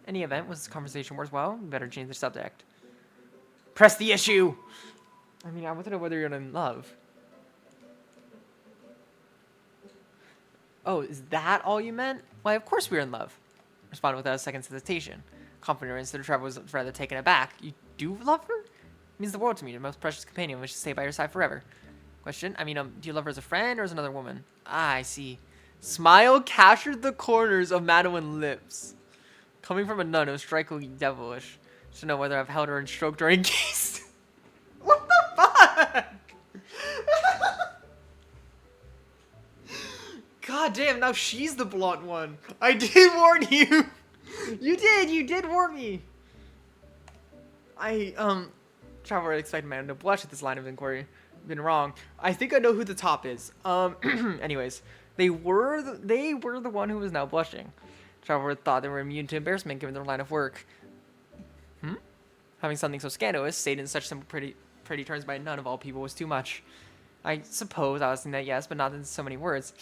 Any event, was this conversation worthwhile? We better change the subject. Press the issue! I mean, I want to know whether you're in love. Oh, is that all you meant? Why, of course we're in love. Responded without a second's hesitation. Confident the traveler was rather taken aback. You do love her? It means the world to me, your most precious companion, which to stay by your side forever. Question? I mean, do you love her as a friend or as another woman? Ah, I see. Smile captured the corners of Madeline's lips. Coming from a nun, it was strikingly devilish. To know whether I've held her and stroked her and kissed. What the fuck? God damn, now she's the blunt one. I did warn you. You did warn me. Traveler expected man to blush at this line of inquiry. Been wrong. I think I know who the top is. Anyways, they were the one who was now blushing. Traveler thought they were immune to embarrassment given their line of work. Having something so scandalous stated in such simple, pretty terms by none of all people was too much. I suppose I was saying that yes, but not in so many words.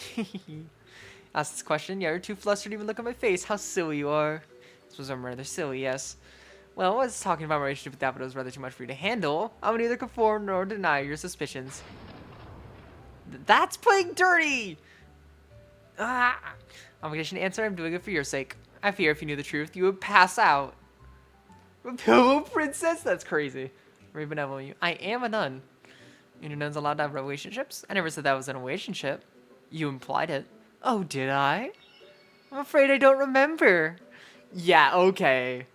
Asked this question. Yeah, you're too flustered to even look at my face. How silly you are. This was rather silly, yes. Well, I was talking about my relationship with Davido was rather too much for you to handle. I would neither conform nor deny your suspicions. That's playing dirty! Obligation to answer, I'm doing it for your sake. I fear if you knew the truth, you would pass out. A pillow princess? That's crazy. Very benevolent you. I am a nun. And your nun's allowed to have relationships? I never said that was a relationship. You implied it. Oh, did I? I'm afraid I don't remember. Yeah, okay.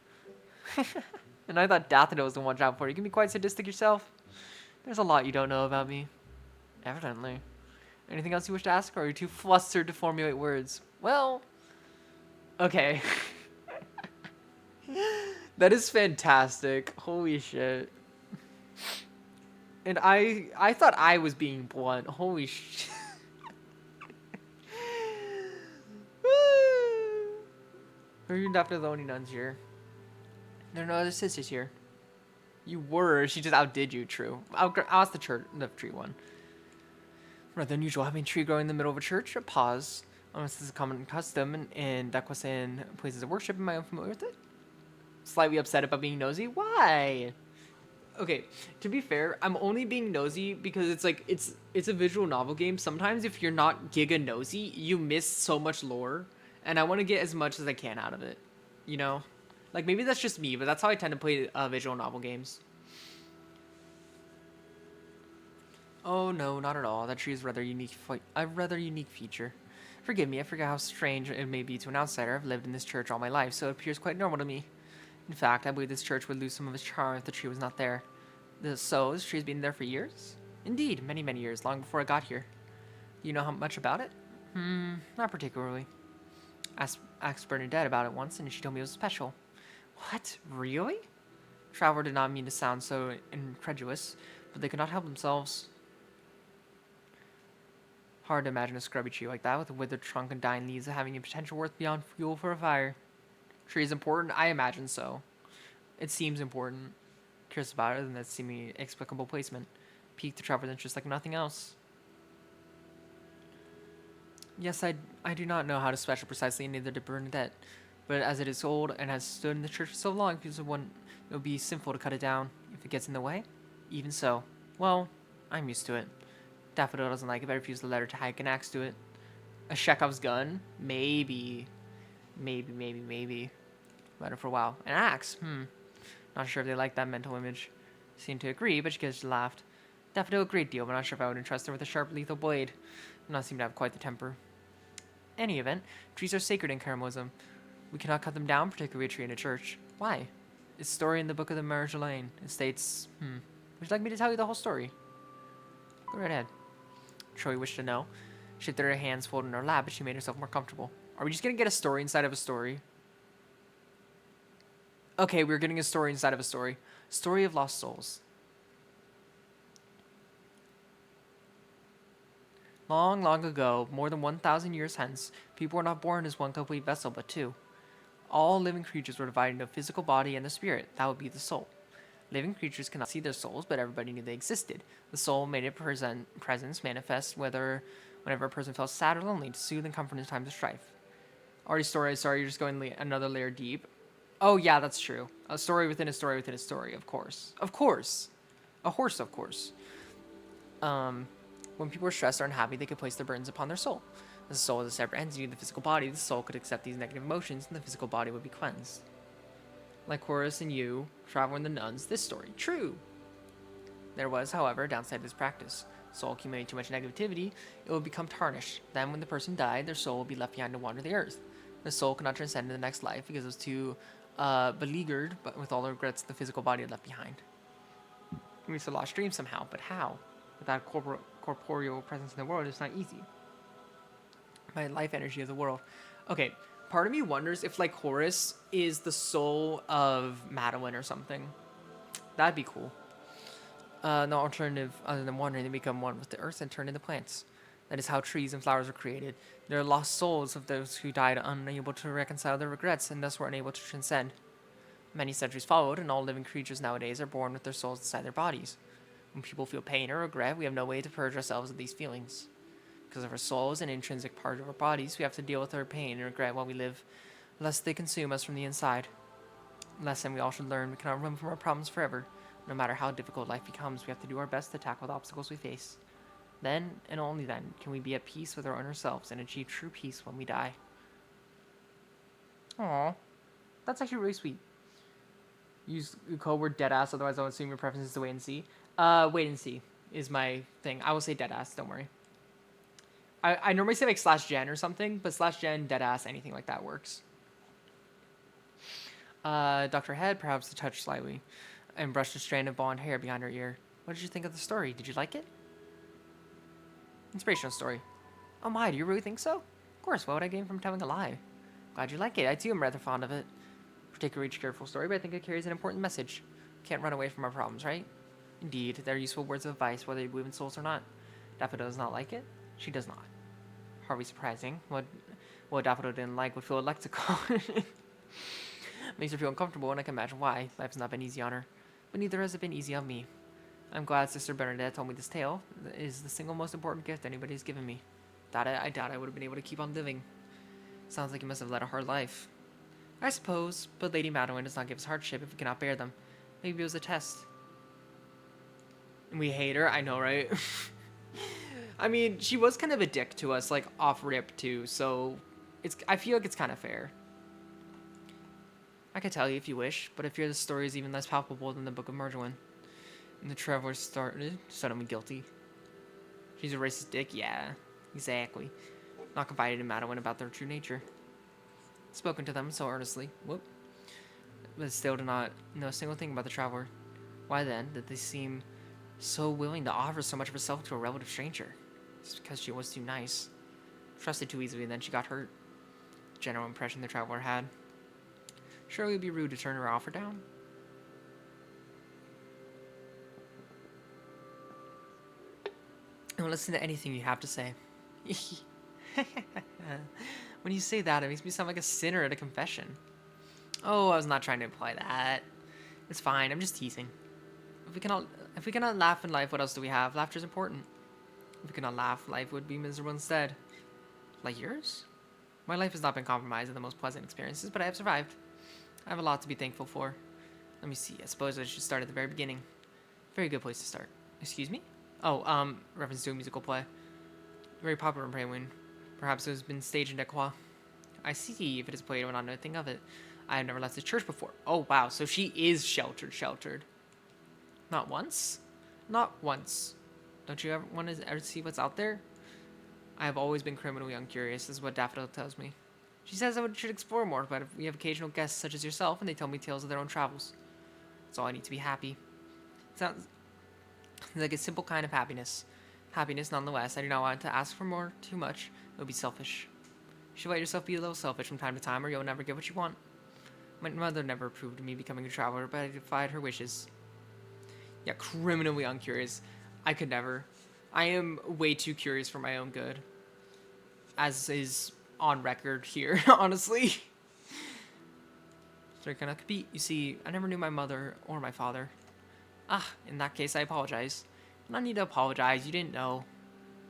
And I thought Dathino was the one job for you. You can be quite sadistic yourself. There's a lot you don't know about me. Evidently. Anything else you wish to ask, or are you too flustered to formulate words? Well, okay. That is fantastic. Holy shit. And I thought I was being blunt. Holy shit. You're definitely the only nuns here. There are no other sisters here. You were. She just outdid you. True. I'll ask the tree one. Rather unusual having a tree growing in the middle of a church. A pause. Unless this is a common custom in Daquasan places of worship. Am I unfamiliar with it? Slightly upset about being nosy. Why? Okay, to be fair, I'm only being nosy because it's like it's a visual novel game. Sometimes if you're not giga nosy, you miss so much lore, and I want to get as much as I can out of it. You know, like maybe that's just me, but that's how I tend to play visual novel games. Oh no, not at all. That tree is a rather unique feature. Forgive me, I forget how strange it may be to an outsider. I've lived in this church all my life, so it appears quite normal to me. In fact, I believe this church would lose some of its charm if the tree was not there. This tree's been there for years? Indeed, many, many years, long before I got here. Do you know how much about it? Not particularly. Asked Bernadette about it once, and she told me it was special. What? Really? Traveler did not mean to sound so incredulous, but they could not help themselves. Hard to imagine a scrubby tree like that with a withered trunk and dying leaves having a potential worth beyond fuel for a fire. Tree is important? I imagine so. It seems important. Curious about it than that seemingly explicable placement. Piqued the traveler's interest like nothing else. Yes, I do not know how to special precisely, neither did Bernadette. But as it is old and has stood in the church for so long, it would be sinful to cut it down if it gets in the way. Even so. Well, I'm used to it. Daffodil doesn't like it, but I refuse to let her hike an axe to it. A Chekhov's gun? Maybe. Maybe. Let her for a while. An axe? Not sure if they like that mental image. Seemed to agree, but she just laughed. Daffodil a great deal, but not sure if I would entrust her with a sharp, lethal blade. Not seem to have quite the temper. Any event, trees are sacred in caramelism. We cannot cut them down, particularly a tree in a church. Why? It's a story in the Book of the Marjolaine. It states, Would you like me to tell you the whole story? Go right ahead. Troy wished to know. She had her hands folded in her lap, but she made herself more comfortable. Are we just gonna get a story inside of a story? Okay, we're getting a story inside of a story. Story of Lost Souls. Long, long ago, more than 1,000 years hence, people were not born as one complete vessel, but two. All living creatures were divided into a physical body and the spirit. That would be the soul. Living creatures cannot see their souls, but everybody knew they existed. The soul made its presence manifest whenever a person felt sad or lonely, to soothe and comfort in times of strife. Already story, sorry, you're just going another layer deep. Oh yeah, that's true. A story within a story within a story, of course. Of course. A horse, of course. When people were stressed or unhappy, they could place their burdens upon their soul. As the soul is a separate entity of the physical body, the soul could accept these negative emotions, and the physical body would be cleansed. Like Horace and you, traveling the nuns, this story, true. There was, however, a downside to this practice. Soul accumulating too much negativity, it would become tarnished. Then, when the person died, their soul would be left behind to wander the earth. The soul could not transcend to the next life because it was too beleaguered, but with all the regrets the physical body had left behind. It means a lost dream somehow, but how? Without a corporeal presence in the world, it's not easy. My life energy of the world. Okay, part of me wonders if, like, Horace is the soul of Madeline or something. That'd be cool. No alternative other than wandering, they become one with the earth and turn into plants. That is how trees and flowers are created. They are lost souls of those who died unable to reconcile their regrets and thus were unable to transcend. Many centuries followed, and all living creatures nowadays are born with their souls inside their bodies. When people feel pain or regret, we have no way to purge ourselves of these feelings. Because of our soul is an intrinsic part of our bodies, we have to deal with our pain and regret while we live, lest they consume us from the inside. Lesson we all should learn: we cannot run from our problems forever. No matter how difficult life becomes, we have to do our best to tackle the obstacles we face. Then, and only then, can we be at peace with our inner selves and achieve true peace when we die. Aww. That's actually really sweet. Use code word deadass, otherwise I'll assume your preference is to wait and see. Wait and see is my thing. I will say deadass, don't worry. I normally say like /gen or something, but /gen, deadass, anything like that works. Dr. Head, perhaps to touch slightly, and brushed a strand of blonde hair behind her ear. What did you think of the story? Did you like it? Inspirational story. Oh my, do you really think so? Of course, what would I gain from telling a lie? Glad you like it. I too am rather fond of it. Particularly cheerful story, but I think it carries an important message. Can't run away from our problems, right? Indeed, they're useful words of advice, whether you believe in souls or not. Daffodil does not like it. She does not. Hardly surprising. What Daffodil didn't like would feel a lexical. Makes her feel uncomfortable, and I can imagine why. Life has not been easy on her. But neither has it been easy on me. I'm glad Sister Bernadette told me this tale is the single most important gift anybody's given me. I doubt I would have been able to keep on living. Sounds like you must have led a hard life. I suppose, but Lady Madeline does not give us hardship if we cannot bear them. Maybe it was a test. And we hate her, I know, right? I mean, she was kind of a dick to us, like, off-rip, too, so I feel like it's kind of fair. I could tell you if you wish, but I fear the story is even less palpable than the Book of Merlin. And the traveler started suddenly guilty. She's a racist dick? Yeah, exactly. Not confided in Madeline about their true nature. Spoken to them so earnestly, but still did not know a single thing about the traveler. Why then did they seem so willing to offer so much of herself to a relative stranger? Just because she was too nice. Trusted too easily, and then she got hurt. General impression the traveler had. Surely it would be rude to turn her offer down. I will listen to anything you have to say. When you say that, it makes me sound like a sinner at a confession. Oh, I was not trying to imply that. It's fine, I'm just teasing. If we cannot laugh in life, what else do we have? Laughter is important. If we cannot laugh, life would be miserable instead. Like yours? My life has not been compromised in the most pleasant experiences, but I have survived. I have a lot to be thankful for. Let me see, I suppose I should start at the very beginning. Very good place to start. Excuse me? Oh, reference to a musical play. Very popular in Praywin. Perhaps it has been staged in Dequa. I see, if it is played, I would not know anything of it. I have never left the church before. Oh, wow, so she is sheltered. Not once? Not once. Don't you ever want to ever see what's out there? I have always been criminally uncurious, is what Daffodil tells me. She says I should explore more, but if we have occasional guests such as yourself, and they tell me tales of their own travels. That's all I need to be happy. Sounds like a simple kind of happiness. Happiness, nonetheless. I do not want to ask for more, too much. It would be selfish. You should let yourself be a little selfish from time to time, or you'll never get what you want. My mother never approved of me becoming a traveler, but I defied her wishes. Yeah, criminally uncurious. I could never. I am way too curious for my own good. As is on record here, honestly. So I cannot compete. You see, I never knew my mother or my father. In that case, I apologize. No need to apologize, you didn't know.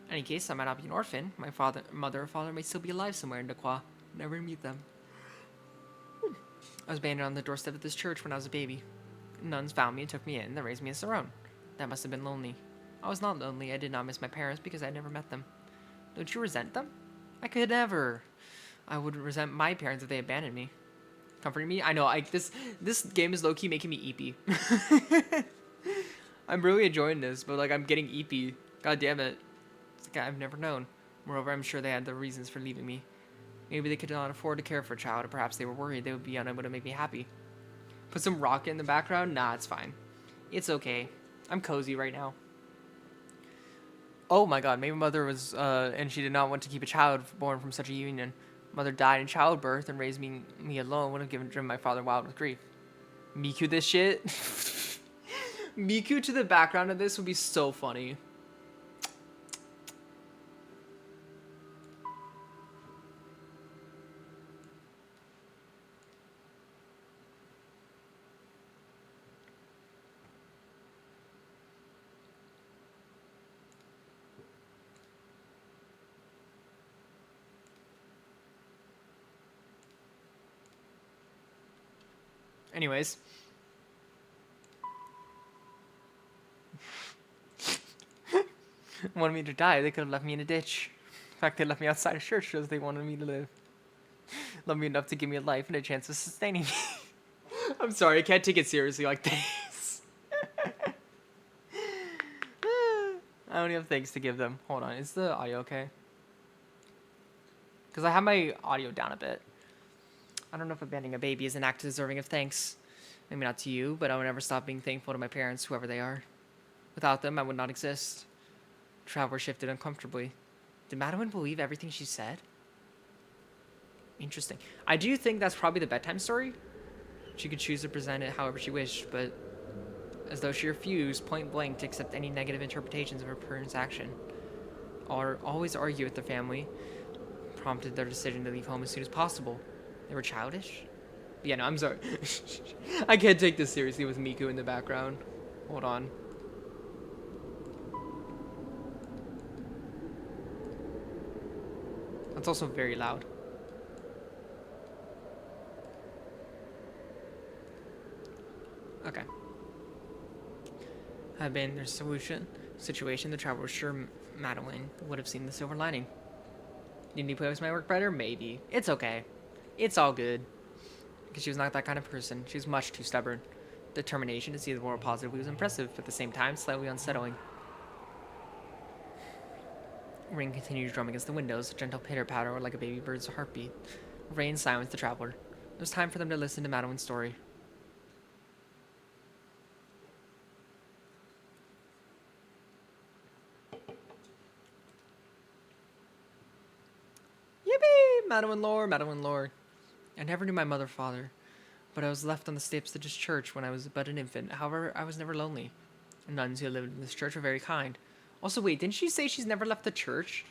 In any case, I might not be an orphan. My mother or father may still be alive somewhere in Dequa. Never meet them. I was abandoned on the doorstep of this church when I was a baby. Nuns found me and took me in. They raised me as their own. That must have been lonely. I was not lonely. I did not miss my parents because I never met them. Don't you resent them? I could never. I would resent my parents if they abandoned me. Comforting me? I know. This game is low-key making me eepy. I'm really enjoying this, but like I'm getting eepy. God damn it. It's like I've never known. Moreover, I'm sure they had their reasons for leaving me. Maybe they could not afford to care for a child, or perhaps they were worried they would be unable to make me happy. Put some rocket in the background? Nah, it's fine. It's okay. I'm cozy right now. Oh my god, maybe mother was, and she did not want to keep a child born from such a union. Mother died in childbirth and raised me alone would have driven my father wild with grief. Miku this shit? Miku to the background of this would be so funny. Anyways. Wanted me to die, they could have left me in a ditch. In fact, they left me outside of church because they wanted me to live. Loved me enough to give me a life and a chance of sustaining me. I'm sorry, I can't take it seriously like this. I only have thanks to give them. Hold on, is the audio okay? Because I have my audio down a bit. I don't know if abandoning a baby is an act deserving of thanks. Maybe not to you, but I will never stop being thankful to my parents, whoever they are. Without them, I would not exist. Traveler shifted uncomfortably. Did Madeline believe everything she said? Interesting. I do think that's probably the bedtime story. She could choose to present it however she wished, but as though she refused point blank to accept any negative interpretations of her parents' action, or always argue with the family, prompted their decision to leave home as soon as possible. They were childish? But yeah, no, I'm sorry. I can't take this seriously with Miku in the background. Hold on. That's also very loud. Okay. Had been their situation, the traveler was sure Madeline would have seen the silver lining. Did he place my work better? Maybe. It's okay. It's all good. Because she was not that kind of person. She was much too stubborn. Determination to see the world positively was impressive, but at the same time, slightly unsettling. Rain continued to drum against the windows, a gentle pitter-patter like a baby bird's heartbeat. Rain silenced the traveler. It was time for them to listen to Madeline's story. Yippee! Madeline lore, Madeline lore. I never knew my mother or father, but I was left on the steps of this church when I was but an infant. However, I was never lonely. The nuns who lived in this church were very kind. Also, wait, didn't she say she's never left the church?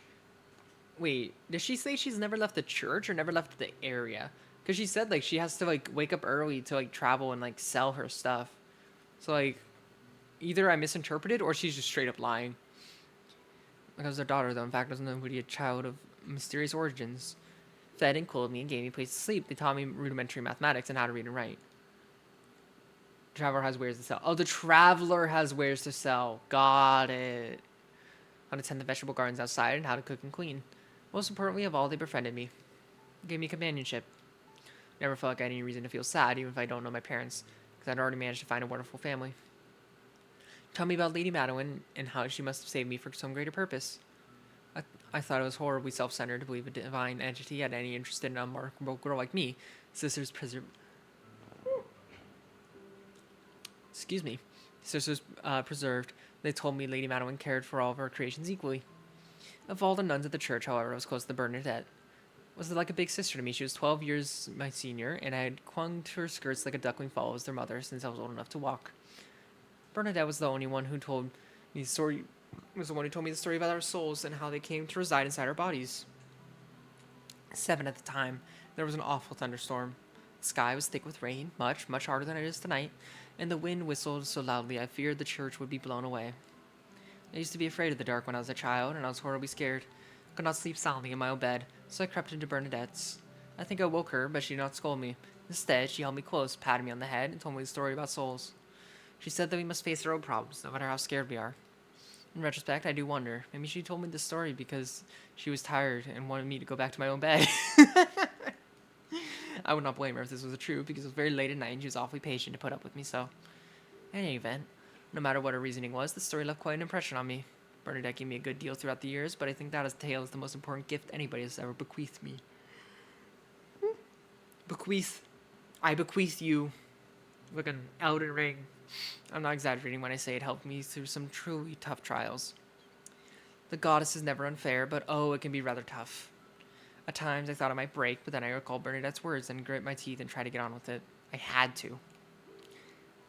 Wait, did she say she's never left the church or never left the area? Because she said, like, she has to, like, wake up early to, like, travel and, like, sell her stuff. So, like, either I misinterpreted or she's just straight up lying. Because their daughter, though, in fact, doesn't know who to be a child of mysterious origins. Fed and clothed me and gave me a place to sleep. They taught me rudimentary mathematics and how to read and write. The traveler has wares to sell. Oh, the traveler has wares to sell. Got it. How to tend the vegetable gardens outside and how to cook and clean. Most importantly of all, they befriended me. Gave me companionship. Never felt like I had any reason to feel sad, even if I don't know my parents, because I'd already managed to find a wonderful family. Tell me about Lady Madeline and how she must have saved me for some greater purpose. I thought it was horribly self-centered to believe a divine entity had any interest in a remarkable girl like me. Sisters preserved. They told me Lady Madeline cared for all of her creations equally. Of all the nuns at the church, however, I was close to Bernadette. Was like a big sister to me. She was 12 years my senior, and I had clung to her skirts like a duckling follows their mother since I was old enough to walk. Bernadette was the only one who told me the story. Was the one who told me the story about our souls and how they came to reside inside our bodies. 7 at the time. There was an awful thunderstorm. The sky was thick with rain, much, much harder than it is tonight, and the wind whistled so loudly I feared the church would be blown away. I used to be afraid of the dark when I was a child, and I was horribly scared. I could not sleep soundly in my own bed, so I crept into Bernadette's. I think I woke her, but she did not scold me. Instead, she held me close, patted me on the head, and told me the story about souls. She said that we must face our own problems, no matter how scared we are. In retrospect, I do wonder. Maybe she told me this story because she was tired and wanted me to go back to my own bed. I would not blame her if this was true, because it was very late at night and she was awfully patient to put up with me, so... In any event, no matter what her reasoning was, the story left quite an impression on me. Bernadette gave me a good deal throughout the years, but I think that tale is the most important gift anybody has ever bequeathed me. Bequeath. I bequeath you. Like an Elden Ring. I'm not exaggerating when I say it helped me through some truly tough trials. The goddess is never unfair, but oh, it can be rather tough. At times I thought I might break, but then I recalled Bernadette's words and grit my teeth and tried to get on with it. I had to.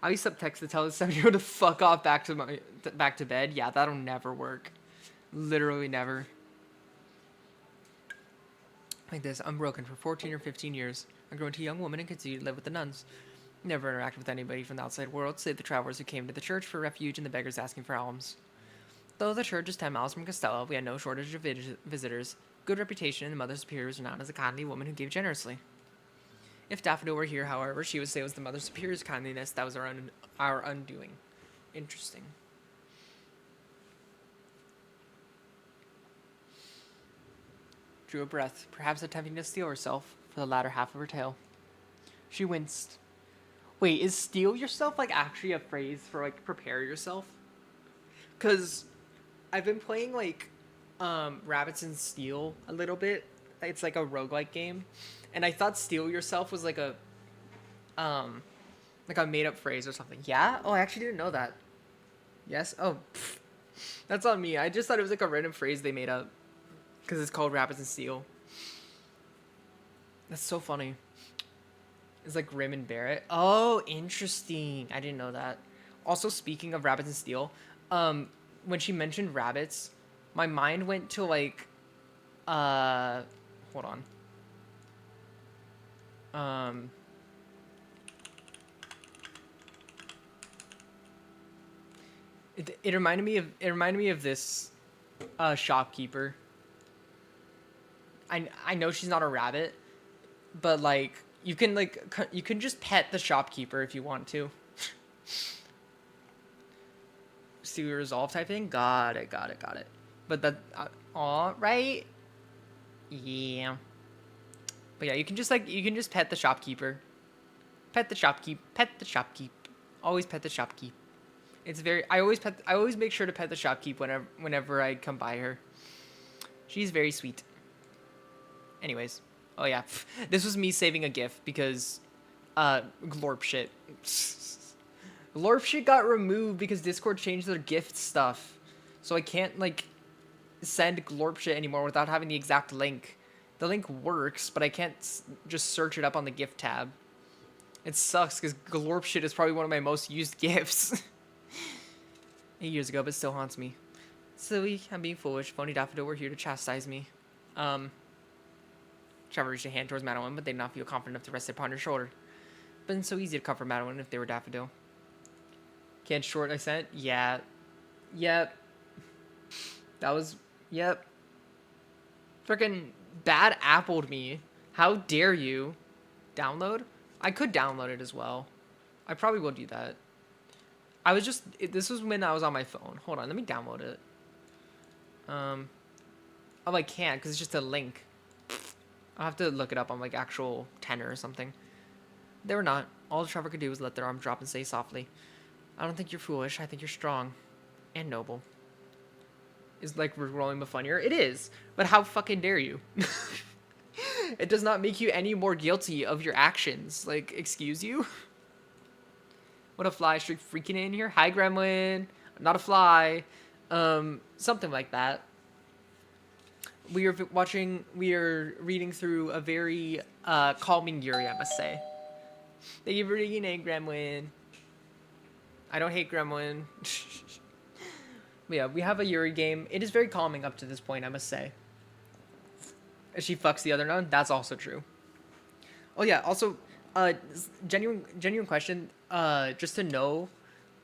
I used to text to tell the 7-year-old to fuck off back to bed. Yeah, that'll never work. Literally never. Like this, unbroken for 14 or 15 years. I grew into a young woman and continued to live with the nuns. Never interacted with anybody from the outside world, save the travelers who came to the church for refuge and the beggars asking for alms. Though the church is 10 miles from Costello, we had no shortage of visitors, good reputation, and the Mother Superior was renowned as a kindly woman who gave generously. If Daffodil were here, however, she would say it was the Mother Superior's kindliness that was our undoing. Interesting. Drew a breath, perhaps attempting to steel herself for the latter half of her tale. She winced. Wait, is steel yourself, like, actually a phrase for, like, prepare yourself? Because I've been playing, like, Rabbits in Steel a little bit. It's, like, a roguelike game. And I thought steel yourself was, like a made-up phrase or something. Yeah? Oh, I actually didn't know that. Yes? Oh, pfft. That's on me. I just thought it was like a random phrase they made up because it's called Rabbits and Steel. That's so funny. It's like Grim and Barrett. Oh, interesting. I didn't know that. Also, speaking of Rabbits and Steel, when she mentioned rabbits, my mind went to like, hold on. It reminded me of this shopkeeper. I know she's not a rabbit, but like you can just pet the shopkeeper if you want to. See resolve type thing. Got it. But that all right. Yeah. But yeah, you can just pet the shopkeeper. Pet the shopkeep. Pet the shopkeep. Always pet the shopkeep. It's very. I always make sure to pet the shopkeep whenever I come by her. She's very sweet. Anyways, oh yeah, this was me saving a GIF because, glorp shit. Glorp shit got removed because Discord changed their gift stuff, so I can't like send glorp shit anymore without having the exact link. The link works, but I can't just search it up on the gift tab. It sucks because glorp shit is probably one of my most used gifts. 8 years ago, but still haunts me. Silly, I'm being foolish. Phony Daffodil were here to chastise me. Trevor reached a hand towards Madeline, but they did not feel confident enough to rest it upon her shoulder. But it's so easy to comfort Madeline if they were Daffodil. Can't short I sent? Yeah. Yep. That was... Yep. Frickin' bad appled me. How dare you? Download? I could download it as well. I probably will do that. I was just... This was when I was on my phone. Hold on, let me download it. Oh, I can't, because it's just a link. I'll have to look it up on, like, actual tenor or something. They were not. All Trevor could do was let their arm drop and say softly, I don't think you're foolish. I think you're strong. And noble. Is, like, rolling the funnier? It is. But how fucking dare you? It does not make you any more guilty of your actions. Like, excuse you? What a fly streak freaking in here. Hi, Gremlin. I'm not a fly. Something like that. We are reading through a very calming Yuri, I must say. Thank you for reading in, Gremlin. I don't hate Gremlin. But yeah, we have a Yuri game. It is very calming up to this point, I must say. She fucks the other nun. That's also true. Oh yeah, also, genuine question. Just to know,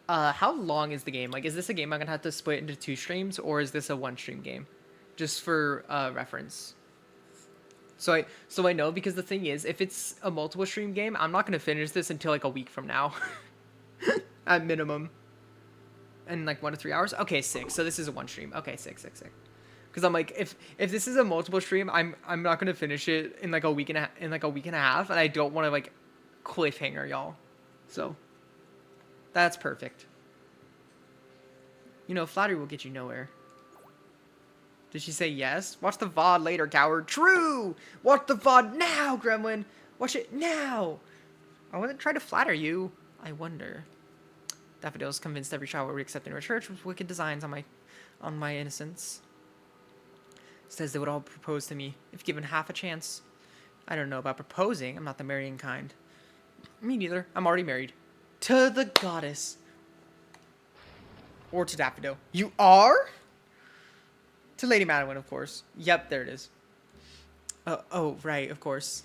how long is the game? Like, is this a game I'm gonna have to split into 2 streams, or is this a 1-stream game? Just for reference. So I know, because the thing is, if it's a multiple stream game, I'm not gonna finish this until like a week from now, at minimum. And like 1 to 3 hours. Okay, 6. So this is a 1 stream. Okay, 6. Because I'm like, if this is a multiple stream, I'm not gonna finish it in like a week and a half, and I don't want to like cliffhanger y'all. So that's perfect. You know, flattery will get you nowhere. Did she say yes? Watch the VOD later, Gaur. True! Watch the VOD now, Gremlin! Watch it now! I wasn't trying to flatter you. I wonder. Daffodil's convinced every child will be accepted in her church with wicked designs on my innocence. Says they would all propose to me, if given half a chance. I don't know about proposing. I'm not the marrying kind. Me neither. I'm already married. To the goddess. Or to Daffodil. You are? To Lady Madeline, of course. Yep, there it is. Oh, right, of course.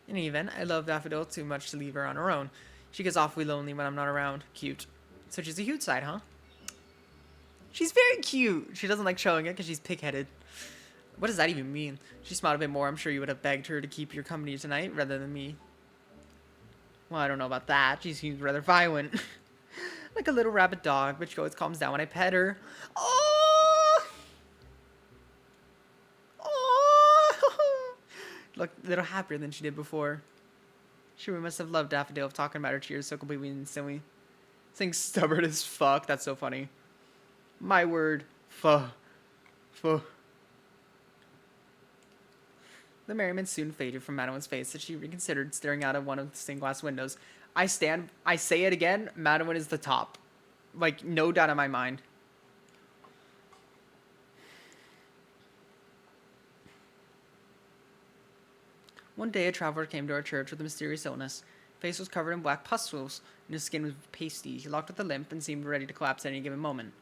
In any event, I love Daffodil too much to leave her on her own. She gets awfully lonely when I'm not around. Cute. So she's a cute side, huh? She's very cute. She doesn't like showing it because she's pig-headed. What does that even mean? She smiled a bit more. I'm sure you would have begged her to keep your company tonight rather than me. Well, I don't know about that. She seems rather violent. Like a little rabid dog, but she always calms down when I pet her. Oh! Look a little happier than she did before. Sure, we must have loved Daffodil of talking about her tears so completely and silly. Saying stubborn as fuck. That's so funny. My word. Fuh. The merriment soon faded from Madeline's face as she reconsidered staring out of one of the stained glass windows. I say it again, Madeline is the top. Like, no doubt in my mind. One day, a traveler came to our church with a mysterious illness. His face was covered in black pustules, and his skin was pasty. He walked with a limp and seemed ready to collapse at any given moment.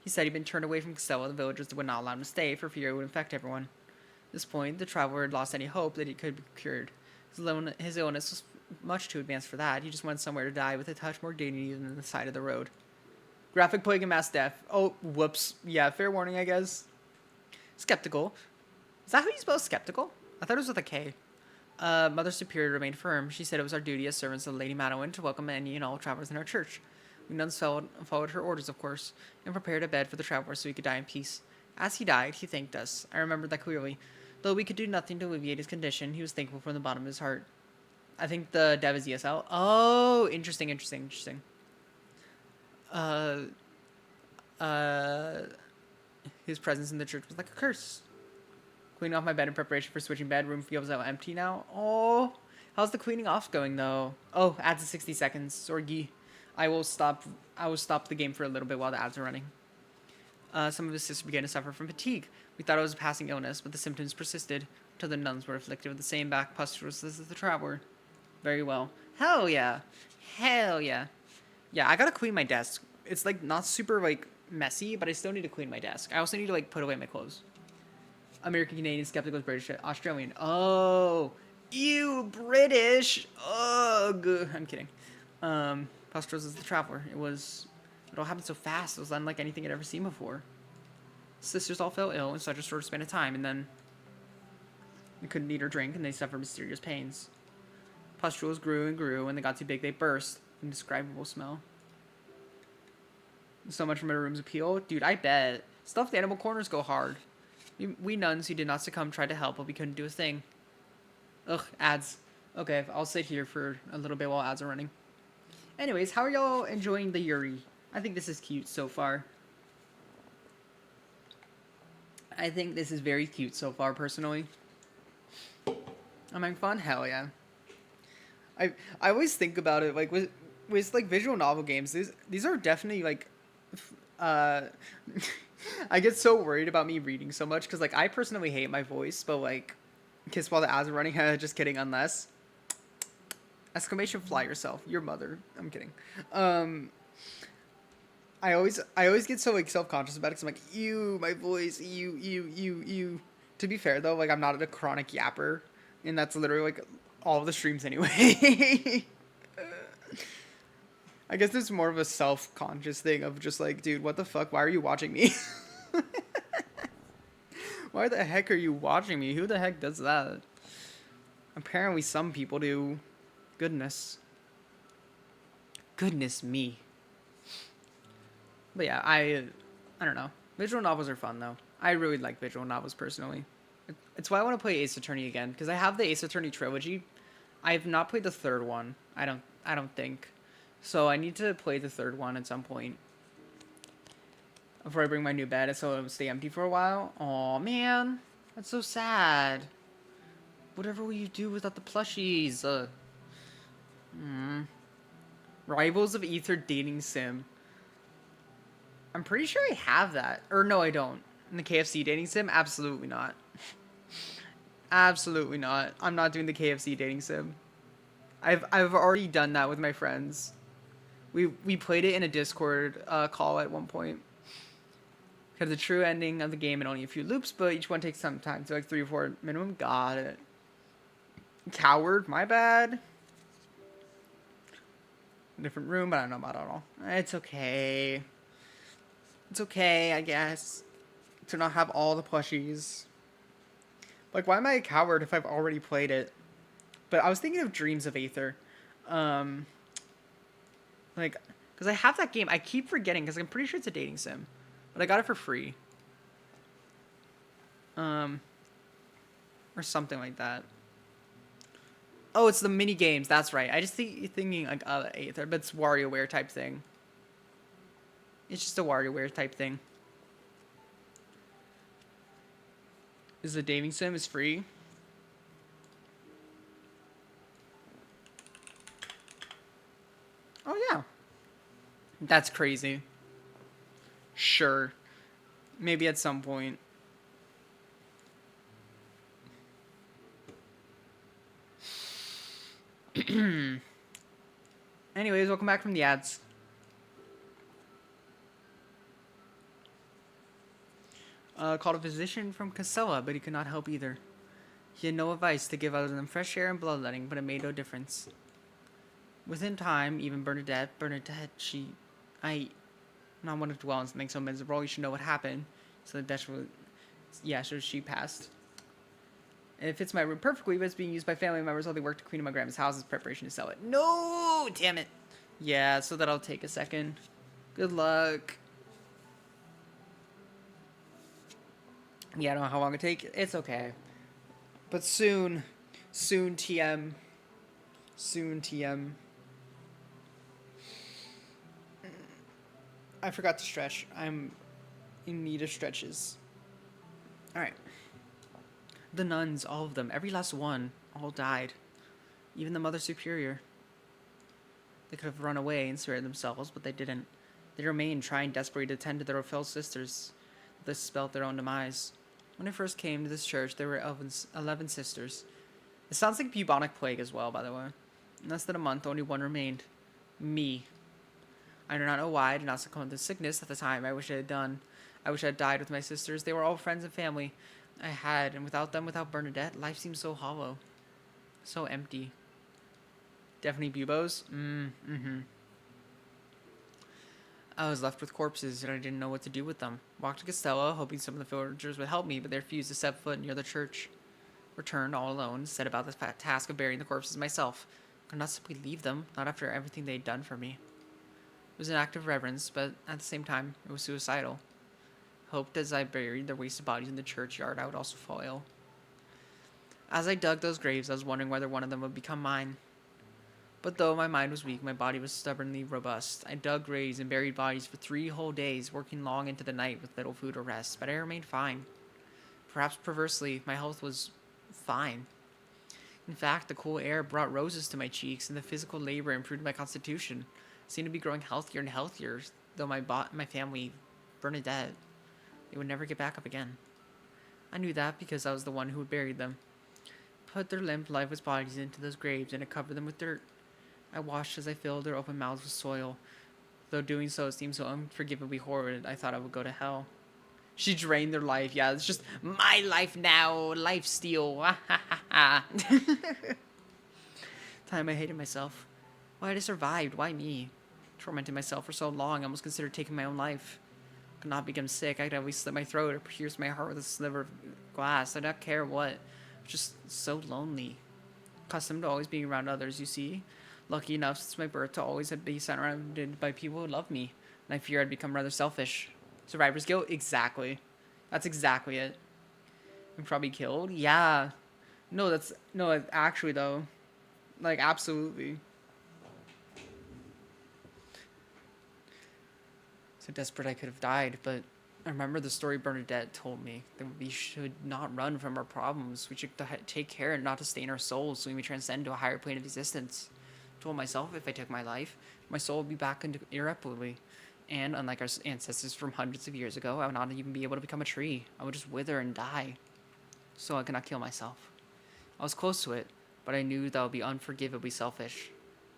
He said he'd been turned away from Costello. The villagers would not allow him to stay for fear it would infect everyone. At this point, the traveler had lost any hope that he could be cured. His illness was much too advanced for that. He just wanted somewhere to die with a touch more dignity than the side of the road. Graphic plague and mass death. Oh, whoops. Yeah, fair warning, I guess. Skeptical. Is that how you spell skeptical? I thought it was with a K. Mother Superior remained firm. She said it was our duty as servants of Lady Madeline to welcome any and all travelers in our church. We nuns followed her orders, of course, and prepared a bed for the traveler so he could die in peace. As he died, he thanked us. I remembered that clearly. Though we could do nothing to alleviate his condition, he was thankful from the bottom of his heart. I think the dev is ESL. Oh, interesting. Uh, uh, his presence in the church was like a curse. Cleaning off my bed in preparation for switching bed. Room feels empty now. Oh, how's the cleaning off going though? Oh, ads of 60 seconds. Sorgi. I will stop the game for a little bit while the ads are running. Some of his sisters began to suffer from fatigue. We thought it was a passing illness, but the symptoms persisted until the nuns were afflicted with the same back pustules as the traveler. Very well. Hell yeah. Yeah, I gotta clean my desk. It's like not super like messy, but I still need to clean my desk. I also need to like put away my clothes. American, Canadian, skeptical, British, Australian. Oh, you British. Ugh. I'm kidding. Pustules is the traveler. It all happened so fast. It was unlike anything I'd ever seen before. Sisters all fell ill in such a short span of time, and then they couldn't eat or drink, and they suffered mysterious pains. Pustules grew and grew. When they got too big, they burst. Indescribable smell. So much from a room's appeal. Dude, I bet. Stuffed animal corners go hard. We nuns who did not succumb tried to help, but we couldn't do a thing. Ugh, ads. Okay, I'll sit here for a little bit while ads are running. Anyways, how are y'all enjoying the Yuri? I think this is cute so far. I think this is very cute so far, personally. I'm having fun? Hell yeah. I always think about it, like, with like, visual novel games, these are definitely, like, I get so worried about me reading so much, because, like, I personally hate my voice, but, like, kiss while the ads are running, just kidding, unless. Exclamation fly yourself, your mother. I'm kidding. I always get so, like, self-conscious about it, because I'm like, ew, my voice, ew. To be fair, though, like, I'm not a chronic yapper, and that's literally, like, all of the streams anyway. I guess it's more of a self-conscious thing of just like, dude, what the fuck? Why are you watching me? Why the heck are you watching me? Who the heck does that? Apparently some people do. Goodness me. But yeah, I don't know. Visual novels are fun though. I really like visual novels personally. It's why I want to play Ace Attorney again, because I have the Ace Attorney trilogy. I have not played the third one. I don't think. So I need to play the third one at some point before I bring my new bed, so it'll stay empty for a while. Aw, man. That's so sad. Whatever will you do without the plushies? Rivals of Ether dating sim. I'm pretty sure I have that. Or no, I don't. In the KFC dating sim? Absolutely not. Absolutely not. I'm not doing the KFC dating sim. I've already done that with my friends. We played it in a Discord call at one point. Because the true ending of the game in only a few loops, but each one takes some time. So like 3 or 4 minimum. Got it. Coward, my bad. Different room, but I don't know about it all. It's okay. It's okay, I guess. To not have all the plushies. Like, why am I a coward if I've already played it? But I was thinking of Dreams of Aether. Like, because I have that game. I keep forgetting, because I'm pretty sure it's a dating sim. But I got it for free. Or something like that. Oh, it's the mini games. That's right. I just thinking like Aether, but it's WarioWare type thing. It's just a WarioWare type thing. Is the dating sim is free? Oh yeah. That's crazy. Sure. Maybe at some point. Anyways, welcome back from the ads. Called a physician from Casella, but he could not help either. He had no advice to give other than fresh air and bloodletting, but it made no difference. Within time, even Bernadette, I not want to dwell on something so miserable. You should know what happened. So so she passed. And it fits my room perfectly, but it's being used by family members while they work to clean up my grandma's house as preparation to sell it. No, damn it. Yeah, so that'll take a second. Good luck. Yeah, I don't know how long it take. It's okay. But soon, TM. Soon, TM. I forgot to stretch. I'm in need of stretches. Alright. The nuns, all of them, every last one, all died. Even the Mother Superior. They could have run away and spared themselves, but they didn't. They remained, trying desperately to tend to their fellow sisters. This spelled their own demise. When I first came to this church, there were 11 sisters. It sounds like bubonic plague as well, by the way. In less than a month, only one remained. Me. I do not know why I did not succumb to sickness at the time. I wish I had done. I wish I had died with my sisters. They were all friends and family. I had, and without them, without Bernadette, life seemed so hollow. So empty. Definitely bubos? Mm-hmm. I was left with corpses, and I didn't know what to do with them. Walked to Costello, hoping some of the villagers would help me, but they refused to set foot near the church. Returned all alone, set about the task of burying the corpses myself. Could not simply leave them, not after everything they had done for me. It was an act of reverence, but at the same time, it was suicidal. Hoped as I buried their wasted bodies in the churchyard, I would also fall ill. As I dug those graves, I was wondering whether one of them would become mine. But though my mind was weak, my body was stubbornly robust. I dug graves and buried bodies for 3 whole days, working long into the night with little food or rest, but I remained fine. Perhaps perversely, my health was fine. In fact, the cool air brought roses to my cheeks, and the physical labor improved my constitution. I seemed to be growing healthier and healthier, though my family, Bernadette, they would never get back up again. I knew that because I was the one who had buried them. Put their limp, lifeless bodies into those graves, and I covered them with dirt. I watched as I filled their open mouths with soil. Though doing so seemed so unforgivably horrid, I thought I would go to hell. She drained their life. Yeah, it's just my life now. Life steal. Time I hated myself. Why had I survived? Why me? Tormented myself for so long, I almost considered taking my own life. Could not become sick. I could at least slit my throat or pierce my heart with a sliver of glass. I did not care what. Just so lonely. Accustomed to always being around others, you see. Lucky enough since my birth to always be surrounded by people who love me, and I fear I'd become rather selfish. Survivor's guilt? Exactly. That's exactly it. I'm probably killed? Yeah. No, actually though. Like, absolutely. So desperate I could have died, but I remember the story Bernadette told me that we should not run from our problems. We should take care not to stain our souls so we may transcend to a higher plane of existence. I told myself if I took my life, my soul would be back into irreparably. And unlike our ancestors from hundreds of years ago, I would not even be able to become a tree. I would just wither and die. So I could not kill myself. I was close to it, but I knew that would be unforgivably selfish.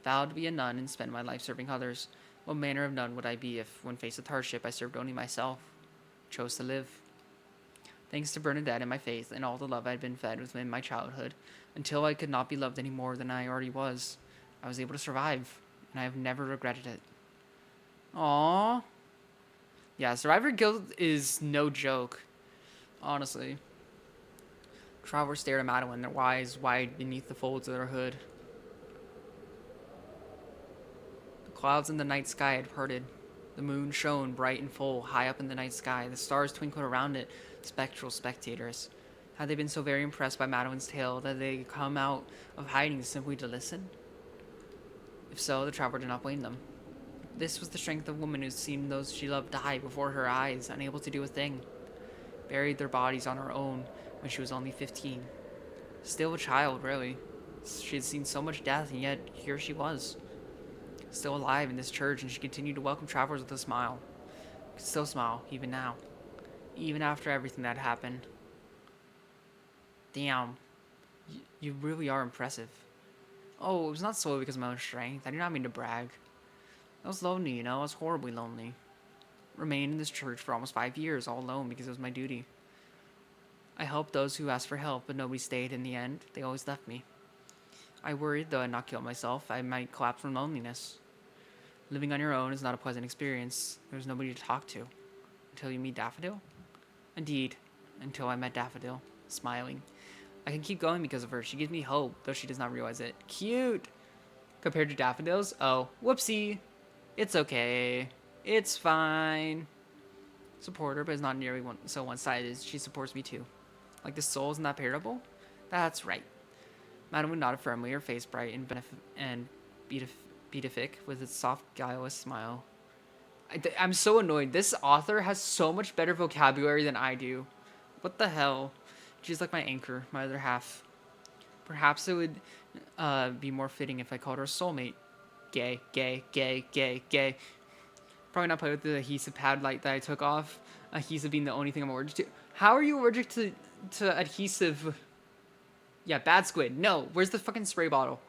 Vowed to be a nun and spend my life serving others. What manner of nun would I be if, when faced with hardship, I served only myself? Chose to live. Thanks to Bernadette and my faith and all the love I had been fed within my childhood, until I could not be loved any more than I already was, I was able to survive, and I have never regretted it. Aww. Yeah, survivor guilt is no joke. Honestly. Travelers stared at Madeline, their eyes wide beneath the folds of their hood. The clouds in the night sky had parted. The moon shone bright and full, high up in the night sky. The stars twinkled around it, spectral spectators. Had they been so very impressed by Madeline's tale that they had come out of hiding simply to listen? If so, the traveler did not blame them. This was the strength of a woman who had seen those she loved die before her eyes, unable to do a thing. Buried their bodies on her own when she was only 15. Still a child, really. She had seen so much death, and yet here she was. Still alive in this church, and she continued to welcome travelers with a smile. Could still smile, even now. Even after everything that happened. Damn. You really are impressive. Oh, it was not solely because of my own strength. I do not mean to brag. I was lonely, you know? I was horribly lonely. Remained in this church for almost 5 years, all alone because it was my duty. I helped those who asked for help, but nobody stayed in the end. They always left me. I worried, though I'd not killed myself, I might collapse from loneliness. Living on your own is not a pleasant experience. There's nobody to talk to. Until you meet Daffodil? Indeed, until I met Daffodil, smiling. I can keep going because of her. She gives me hope, though she does not realize it. Cute! Compared to daffodils? Oh, whoopsie. It's okay. It's fine. Support her, but it's not nearly so one-sided. She supports me too. Like the souls in that parable? That's right. Madame would nod firmly, her face bright and beatific, with its soft, guileless smile. I'm so annoyed. This author has so much better vocabulary than I do. What the hell? She's like my anchor, my other half. Perhaps it would be more fitting if I called her a soulmate. Gay, gay, gay, gay, gay. Probably not play with the adhesive pad light that I took off. Adhesive being the only thing I'm allergic to. How are you allergic to adhesive? Yeah, bad squid. No, where's the fucking spray bottle?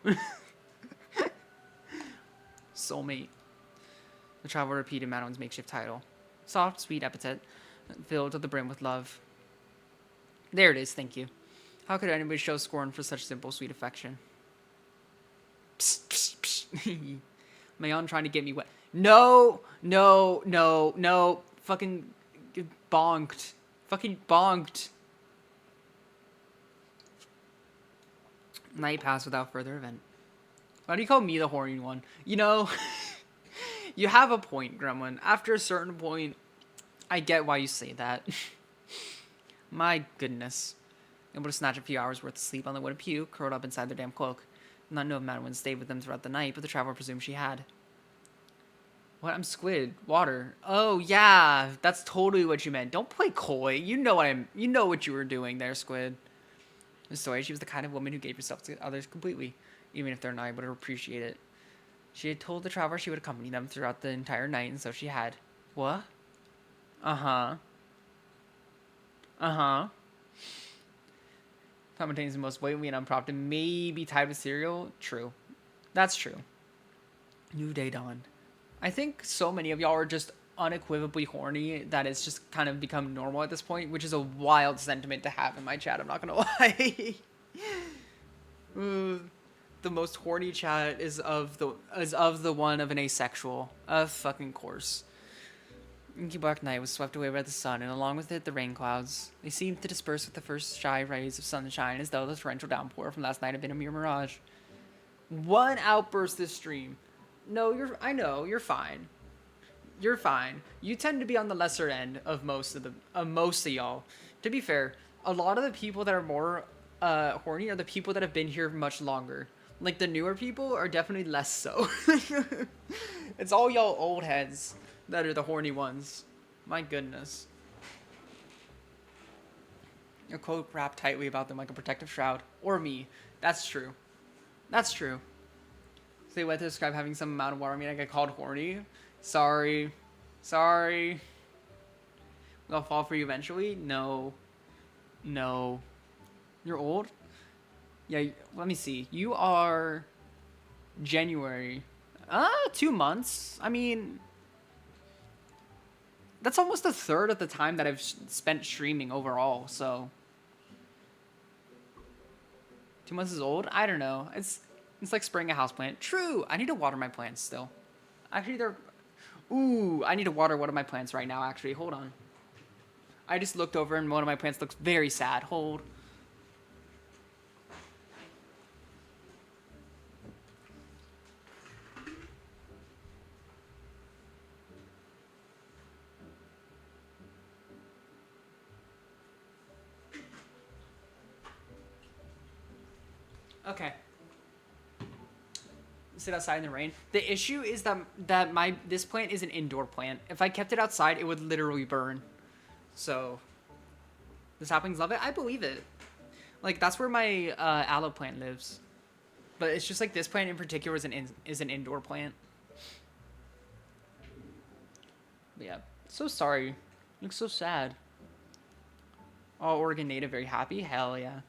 Soulmate. The traveler repeated Madeline's makeshift title. Soft, sweet epithet, filled to the brim with love. There it is, thank you. How could anybody show scorn for such simple, sweet affection? Psst, psst, psst. Mayon trying to get me wet. No, no, no, no. Fucking bonked. Fucking bonked. Night passed without further event. Why do you call me the horny one? You know, you have a point, Gremlin. After a certain point, I get why you say that. My goodness. Able to snatch a few hours worth of sleep on the wooden pew, curled up inside their damn cloak. Not know if Madeline stayed with them throughout the night, but the traveler presumed she had. What? I'm squid. Water. Oh, yeah. That's totally what you meant. Don't play coy. You know what you were doing there, squid. In story, she was the kind of woman who gave herself to others completely, even if they're not able to appreciate it. She had told the traveler she would accompany them throughout the entire night, and so she had. What? Uh-huh. Uh-huh. Contains the most blatantly and unprompted, maybe tied with cereal. True. That's true. New day dawned. I think so many of y'all are just unequivocally horny that it's just kind of become normal at this point, which is a wild sentiment to have in my chat, I'm not gonna lie. The most horny chat is of the one of an asexual. Of fucking course. Inky black night was swept away by the sun, and along with it, the rain clouds. They seemed to disperse with the first shy rays of sunshine, as though the torrential downpour from last night had been a mere mirage. One outburst this stream. No, I know, you're fine. You're fine. You tend to be on the lesser end of most of y'all. To be fair, a lot of the people that are more horny are the people that have been here much longer. Like, the newer people are definitely less so. It's all y'all old heads that are the horny ones. My goodness. Your cloak wrapped tightly about them like a protective shroud. Or me. That's true. That's true. So they went to describe having some amount of water. I mean, I get called horny. Sorry. Sorry. Will I fall for you eventually? No. No. You're old? Yeah, let me see. You are January. 2 months. I mean, that's almost a third of the time that I've spent streaming overall, so 2 months is old? I don't know. It's like spraying a houseplant. True. I need to water my plants still. Actually, I need to water one of my plants right now, actually. Hold on. I just looked over and one of my plants looks very sad. Hold. Okay. Sit outside in the rain. The issue is that this plant is an indoor plant. If I kept it outside, it would literally burn. So, the saplings love it. I believe it. Like, that's where my aloe plant lives. But it's just like this plant in particular is an indoor plant. But yeah, so sorry. You look so sad. Oh, Oregon native, very happy. Hell yeah.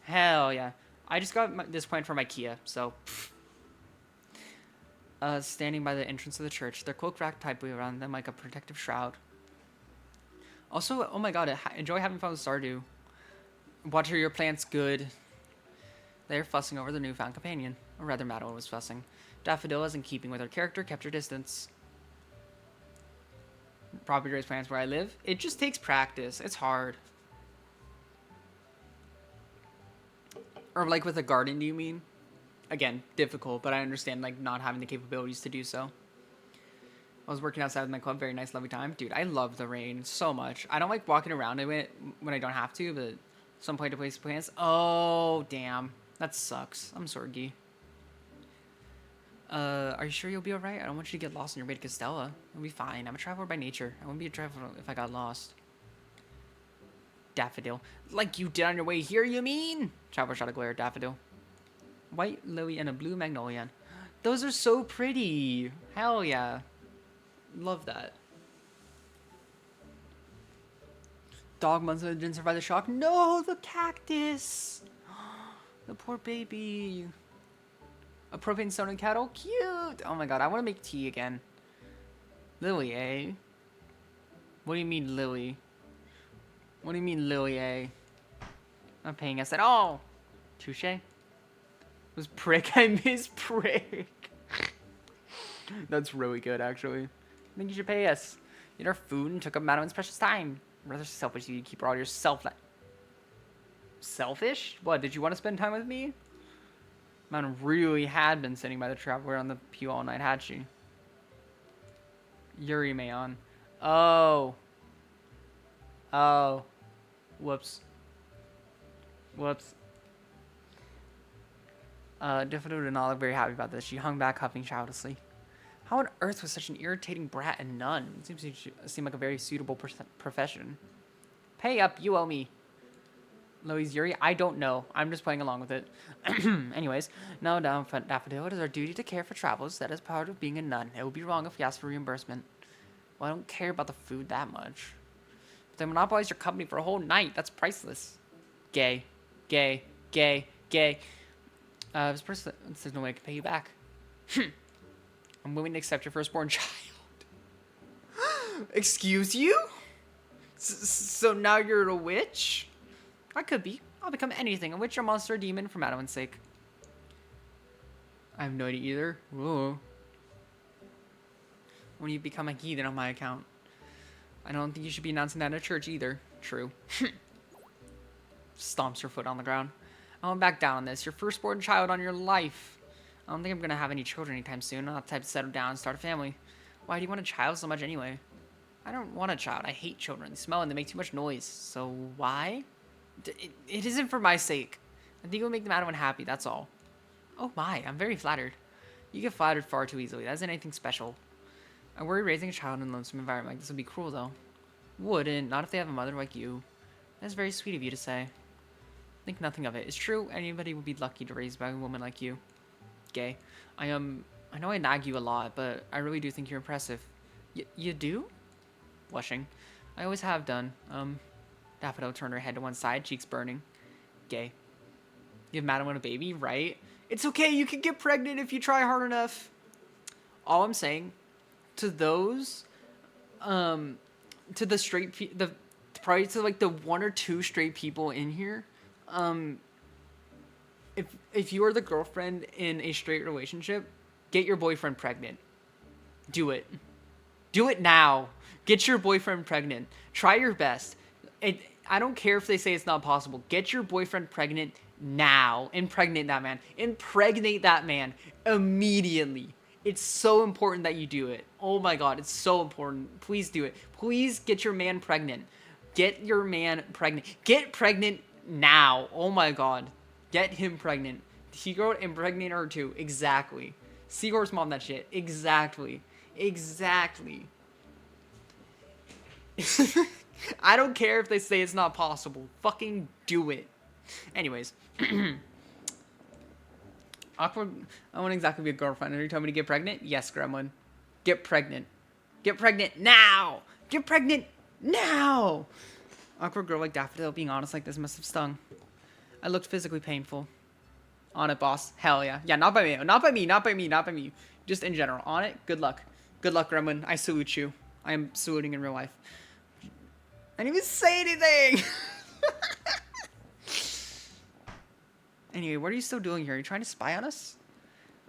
Hell yeah. I just got this point from IKEA, so. Standing by the entrance of the church, their cloak wrapped tightly around them like a protective shroud. Also, oh my god, enjoy having fun with Stardew. Water your plants good. They're fussing over their newfound companion. Or rather, Madeline was fussing. Daffodil, as in keeping with her character, kept her distance. Property raised plants where I live. It just takes practice. It's hard. Or like with a garden, do you mean? Again, difficult, but I understand like not having the capabilities to do so. I was working outside with my club. Very nice, lovely time. Dude, I love the rain so much. I don't like walking around in it when I don't have to, but some point to place plants. Oh, damn. That sucks. I'm sorry. Are you sure you'll be alright? I don't want you to get lost on your way to Castella. You'll be fine. I'm a traveler by nature. I wouldn't be a traveler if I got lost. Daffodil. Like you did on your way here, you mean? Traveler shot a glare at Daffodil. White lily and a blue magnolia. Those are so pretty. Hell yeah. Love that. Dog months didn't survive the shock. No, the cactus. The poor baby. A propane stone and cattle? Cute! Oh my god, I want to make tea again. Lily, eh? What do you mean, Lily? What do you mean, Lily, eh? Not paying us at all. Touche. Was prick. I miss prick. That's really good, actually. I think you should pay us. You ate our food and took up Madeline's precious time. Rather selfish you to keep all yourself. Selfish? What, did you want to spend time with me? Man really had been sitting by the traveler on the pew all night, had she? Yuri Mayon. Oh. Oh. Whoops. Whoops. Daffodil did not look very happy about this. She hung back, huffing childishly. How on earth was such an irritating brat a nun? It seems to seem like a very suitable profession. Pay up, you owe me. Louise Yuri, I don't know. I'm just playing along with it. Anyways, now down front, Daffodil, it is our duty to care for travelers. That is part of being a nun. It would be wrong if we asked for reimbursement. Well, I don't care about the food that much. But they monopolize your company for a whole night. That's priceless. Gay. Gay. Gay. Gay. This person says no way I can pay you back. I'm willing to accept your firstborn child. Excuse you? So now you're a witch? I could be. I'll become anything. A witch, a monster, a demon, for Madeline's sake. I have no idea either. Whoa. When you become a heathen on my account. I don't think you should be announcing that in a church either. True. Stomps her foot on the ground. I won't back down on this. Your firstborn child on your life. I don't think I'm going to have any children anytime soon. I'm not the type to settle down and start a family. Why do you want a child so much anyway? I don't want a child. I hate children. They smell and they make too much noise. So why? It isn't for my sake. I think it will make Madeline happy, that's all. Oh my, I'm very flattered. You get flattered far too easily. That isn't anything special. I worry raising a child in a lonesome environment like this would be cruel, though. Wouldn't. Not if they have a mother like you. That's very sweet of you to say. Think nothing of it. It's true, anybody would be lucky to raise by a woman like you. Gay. I know I nag you a lot, but I really do think you're impressive. You do? Blushing. I always have done. Daffodil turned her head to one side, cheeks burning. Gay. Give Madeline a baby, right? It's okay, you can get pregnant if you try hard enough. All I'm saying, to those, to the straight, probably to like the one or two straight people in here, if you are the girlfriend in a straight relationship, get your boyfriend pregnant. Do it. Do it now. Get your boyfriend pregnant. Try your best. I don't care if they say it's not possible. Get your boyfriend pregnant now. Impregnate that man. Impregnate that man immediately. It's so important that you do it. Oh my god, it's so important. Please do it. Please get your man pregnant. Get your man pregnant. Get pregnant now. Oh my god. Get him pregnant. Seagull impregnate her too. Exactly. Seagull's mom that shit. Exactly. Exactly. I don't care if they say it's not possible. Fucking do it. Anyways. Awkward. I won't exactly be a girlfriend. Are you telling me to get pregnant? Yes, Gremlin. Get pregnant. Get pregnant now. Get pregnant now. Awkward girl like Daffodil being honest like this must have stung. I looked physically painful. On it, boss. Hell yeah. Yeah, not by me. Not by me. Not by me. Not by me. Just in general. On it. Good luck. Good luck, Gremlin. I salute you. I am saluting in real life. I didn't even say anything. Anyway, what are you still doing here? Are you trying to spy on us?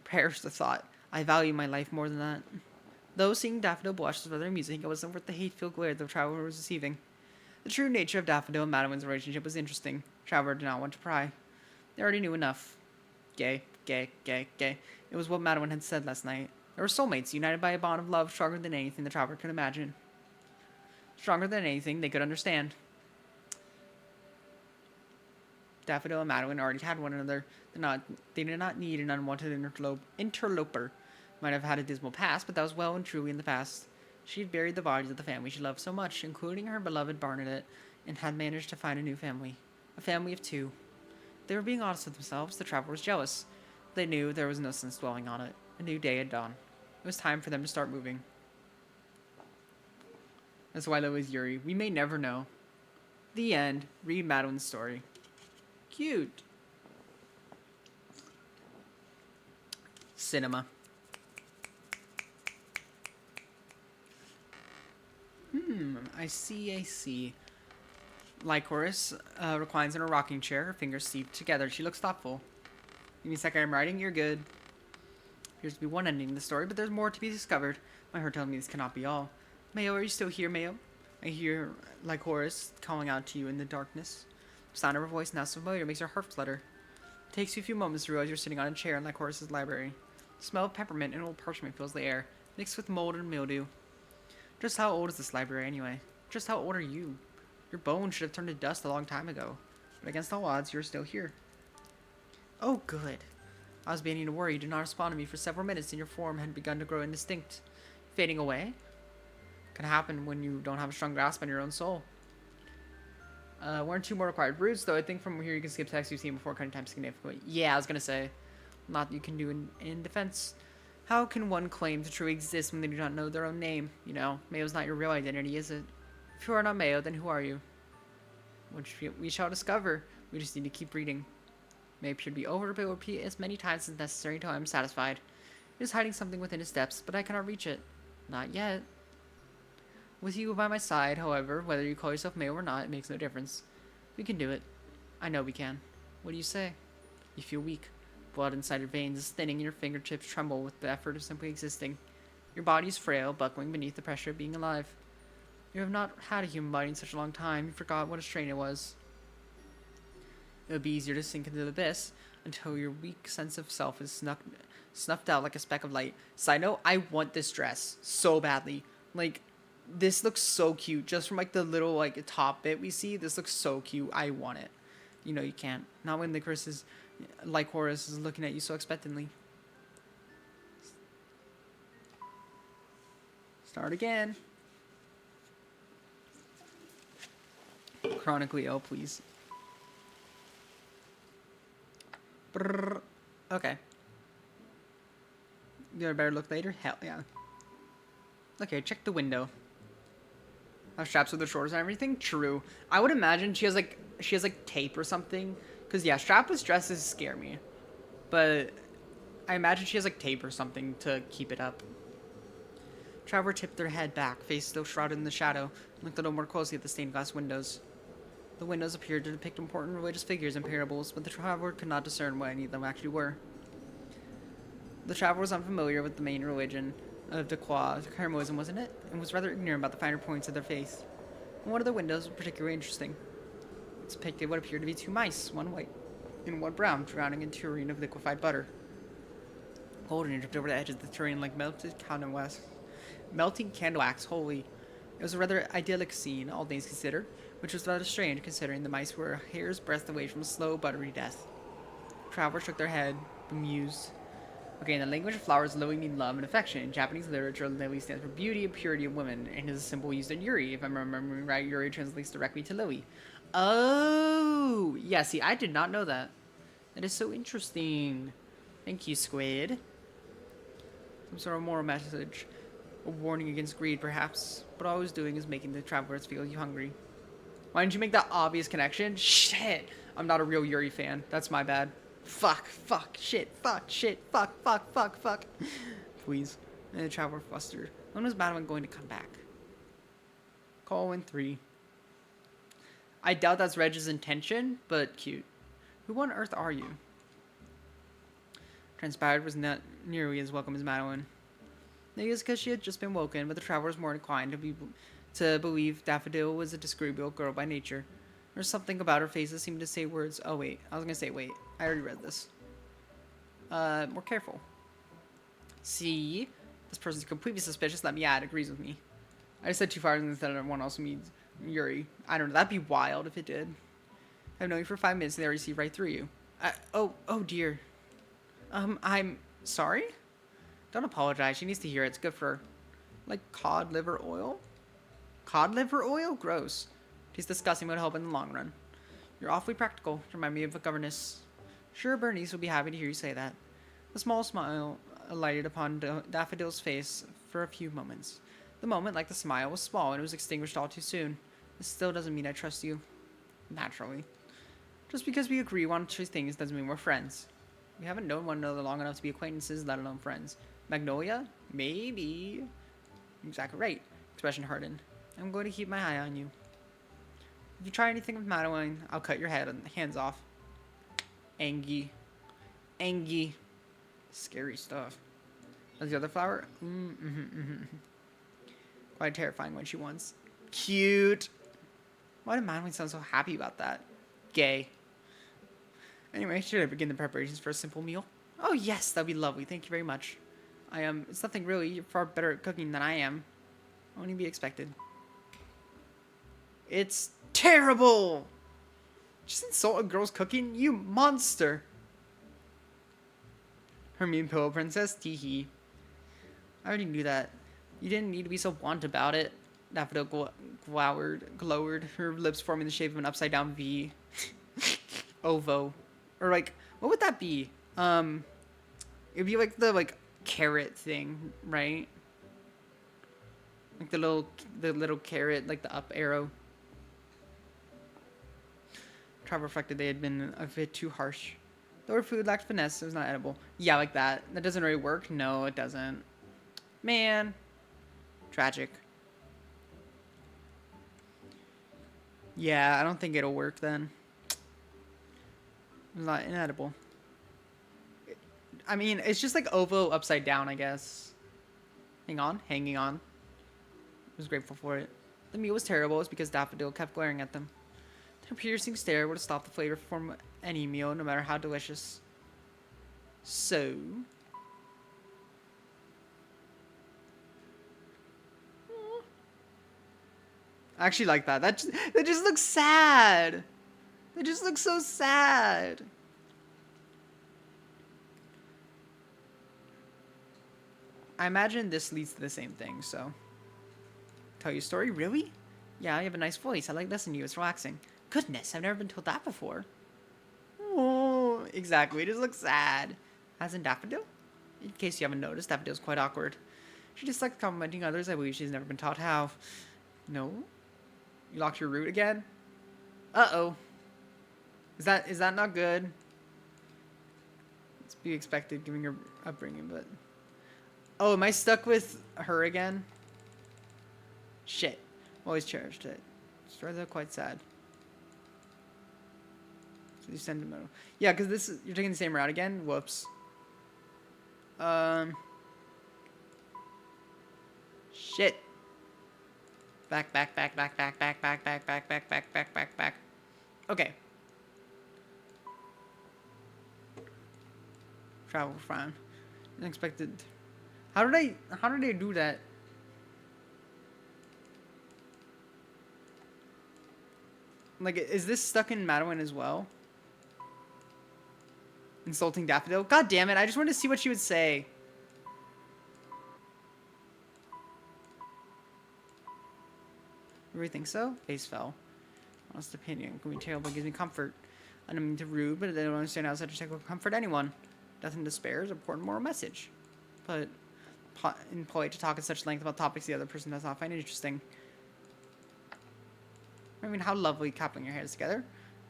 Perish the thought. I value my life more than that. Though seeing Daffodil blush was rather amusing, it wasn't worth the hate-filled glare the traveler was receiving. The true nature of Daffodil and Madeline's relationship was interesting. Traveler did not want to pry. They already knew enough. Gay, gay, gay, gay. It was what Madeline had said last night. They were soulmates, united by a bond of love stronger than anything the traveler could imagine. Stronger than anything they could understand. Daffodil and Madeline already had one another. They did not need an unwanted interloper. Might have had a dismal past, but that was well and truly in the past. She had buried the bodies of the family she loved so much, including her beloved Barnadette, and had managed to find a new family. A family of two. If they were being honest with themselves, the traveler was jealous. They knew there was no sense dwelling on it. A new day had dawned. It was time for them to start moving. That's why that was Yuri. We may never know. The end. Read Madeline's story. Cute. Cinema. I see. Lycoris reclines in a rocking chair, her fingers seeped together. She looks thoughtful. Give me a second, I'm writing. You're good. Appears to be one ending to the story, but there's more to be discovered. My heart tells me this cannot be all. Mayo, are you still here, Mayo? I hear Lycoris calling out to you in the darkness. The sound of her voice, now so familiar, makes her heart flutter. It takes you a few moments to realize you're sitting on a chair in Lycoris' library. The smell of peppermint and old parchment fills the air, mixed with mold and mildew. Just how old is this library, anyway? Just how old are you? Your bones should have turned to dust a long time ago. But against all odds, you're still here. Oh, good. I was beginning to worry. You did not respond to me for several minutes, and your form had begun to grow indistinct. Fading away? Can happen when you don't have a strong grasp on your own soul. One or two more required roots, though I think from here you can skip text you've seen before cutting time significantly. Yeah, I was gonna say. Not that you can do in defense. How can one claim to truly exist when they do not know their own name? You know, Mayo's not your real identity, is it? If you are not Mayo, then who are you? Which we shall discover. We just need to keep reading. May appear to be over, but will repeat as many times as necessary until I am satisfied. It is hiding something within its depths, but I cannot reach it. Not yet. With you by my side, however, whether you call yourself Mayo or not, it makes no difference. We can do it. I know we can. What do you say? You feel weak. Blood inside your veins is thinning and your fingertips tremble with the effort of simply existing. Your body is frail, buckling beneath the pressure of being alive. You have not had a human body in such a long time, you forgot what a strain it was. It would be easier to sink into the abyss until your weak sense of self is snuffed out like a speck of light. Side note, I want this dress so badly. Like, this looks so cute. Just from, like, the little, like, top bit we see, this looks so cute. I want it. You know you can't. Not when Lycoris is looking at you so expectantly. Start again. Chronically ill, please. Brrr. Okay. Get a better look later? Hell yeah. Okay, check the window. Have straps with her shoulders and everything? True. I would imagine she has like tape or something. Cause yeah, strapless dresses scare me. But I imagine she has like tape or something to keep it up. Traveler tipped their head back, face still shrouded in the shadow, and looked a little more closely at the stained glass windows. The windows appeared to depict important religious figures and parables, but the traveler could not discern what any of them actually were. The traveler was unfamiliar with the main religion of Carmoism, wasn't it? And was rather ignorant about the finer points of their faith. And one of the windows was particularly interesting. It depicted what appeared to be two mice, one white and one brown, drowning in tureen of liquefied butter. Golden dripped over the edge of the tureen like melting candle wax. Holy. It was a rather idyllic scene, all things considered, which was rather strange considering the mice were a hair's breadth away from a slow, buttery death. Travelers shook their head, bemused. Okay, in the language of flowers, lily mean love and affection. In Japanese literature, lily stands for beauty and purity of women, and is a symbol used in Yuri. If I'm remembering right, Yuri translates directly to lily. Oh! Yeah, see, I did not know that. That is so interesting. Thank you, Squid. Some sort of moral message. A warning against greed, perhaps. But all I was doing is making the travelers feel you hungry. Why didn't you make that obvious connection? Shit! I'm not a real Yuri fan. That's my bad. Fuck, fuck, shit, fuck, shit, fuck, fuck, fuck, fuck. Please. And the traveler flustered. When was Madeline going to come back? Call in 3. I doubt that's Reg's intention, but cute. Who on earth are you? Transpired was not nearly as welcome as Madeline. Maybe it's because she had just been woken, but the traveler was more inclined to believe Daffodil was a disagreeable girl by nature. There was something about her face that seemed to say words. Oh, wait. I was going to say, wait. I already read this. More careful. See? This person's completely suspicious. Let me add. Agrees with me. I just said too far instead of one also means Yuri. I don't know. That'd be wild if it did. I've known you for 5 minutes and they already see right through you. Oh dear. I'm sorry? Don't apologize. She needs to hear it. It's good for her. Like cod liver oil? Cod liver oil? Gross. Tastes disgusting, but help in the long run. You're awfully practical. Remind me of a governess. Sure, Bernice will be happy to hear you say that. A small smile alighted upon Daffodil's face for a few moments. The moment, like the smile, was small and it was extinguished all too soon. This still doesn't mean I trust you. Naturally. Just because we agree on two things doesn't mean we're friends. We haven't known one another long enough to be acquaintances, let alone friends. Magnolia? Maybe. Exactly right. Expression hardened. I'm going to keep my eye on you. If you try anything with Madeline, I'll cut your hands off. Angie. Angie. Scary stuff. That's the other flower? Quite terrifying when she wants. Cute. Why did Madeline sound so happy about that? Gay. Anyway, should I begin the preparations for a simple meal? Oh yes, that'd be lovely. Thank you very much. It's nothing really. You're far better at cooking than I am. Only be expected. It's terrible! Just insult a girl's cooking? You monster! Her mean pillow princess? Teehee. I already knew that. You didn't need to be so blunt about it. Daffodil glowered, her lips forming the shape of an upside down V. Ovo. Or like, what would that be? It'd be like the carrot thing, right? Like the little carrot, like the up arrow. Travel reflected they had been a bit too harsh. Though her food lacked finesse, it was not edible. Yeah, like that. That doesn't really work. No, it doesn't. Man. Tragic. Yeah, I don't think it'll work then. It's not inedible. I mean, it's just like ovo upside down, I guess. Hanging on. I was grateful for it. The meal was terrible. It's because Daffodil kept glaring at them. Their piercing stare would have stopped the flavor from any meal, no matter how delicious. So... I actually like that. That just looks sad. It just looks so sad. I imagine this leads to the same thing, so. Tell you a story? Really? Yeah, you have a nice voice. I like listening to you. It's relaxing. Goodness, I've never been told that before. Oh, exactly. It just looks sad. As in Daffodil? In case you haven't noticed, Daffodil's quite awkward. She dislikes complimenting others. I believe she's never been taught how. No? You locked your root again? Uh-oh. Is that not good? It's be expected given your upbringing, but... Oh, am I stuck with her again? Shit. Always cherished it. Started out quite sad. So you send him out. Yeah, because this is... You're taking the same route again? Whoops. Shit. Back. Okay. Travel frown. Unexpected. How did I do that? Like, is this stuck in Madeline as well? Insulting Daffodil? God damn it, I just wanted to see what she would say. Really think so? Face fell. Honest opinion. Can be terrible, gives me comfort. I don't mean to rude, but I don't understand how such a check will comfort anyone. Death and despair is an important moral message. But polite to talk at such length about topics the other person does not find interesting. I mean, how lovely coupling your hands together,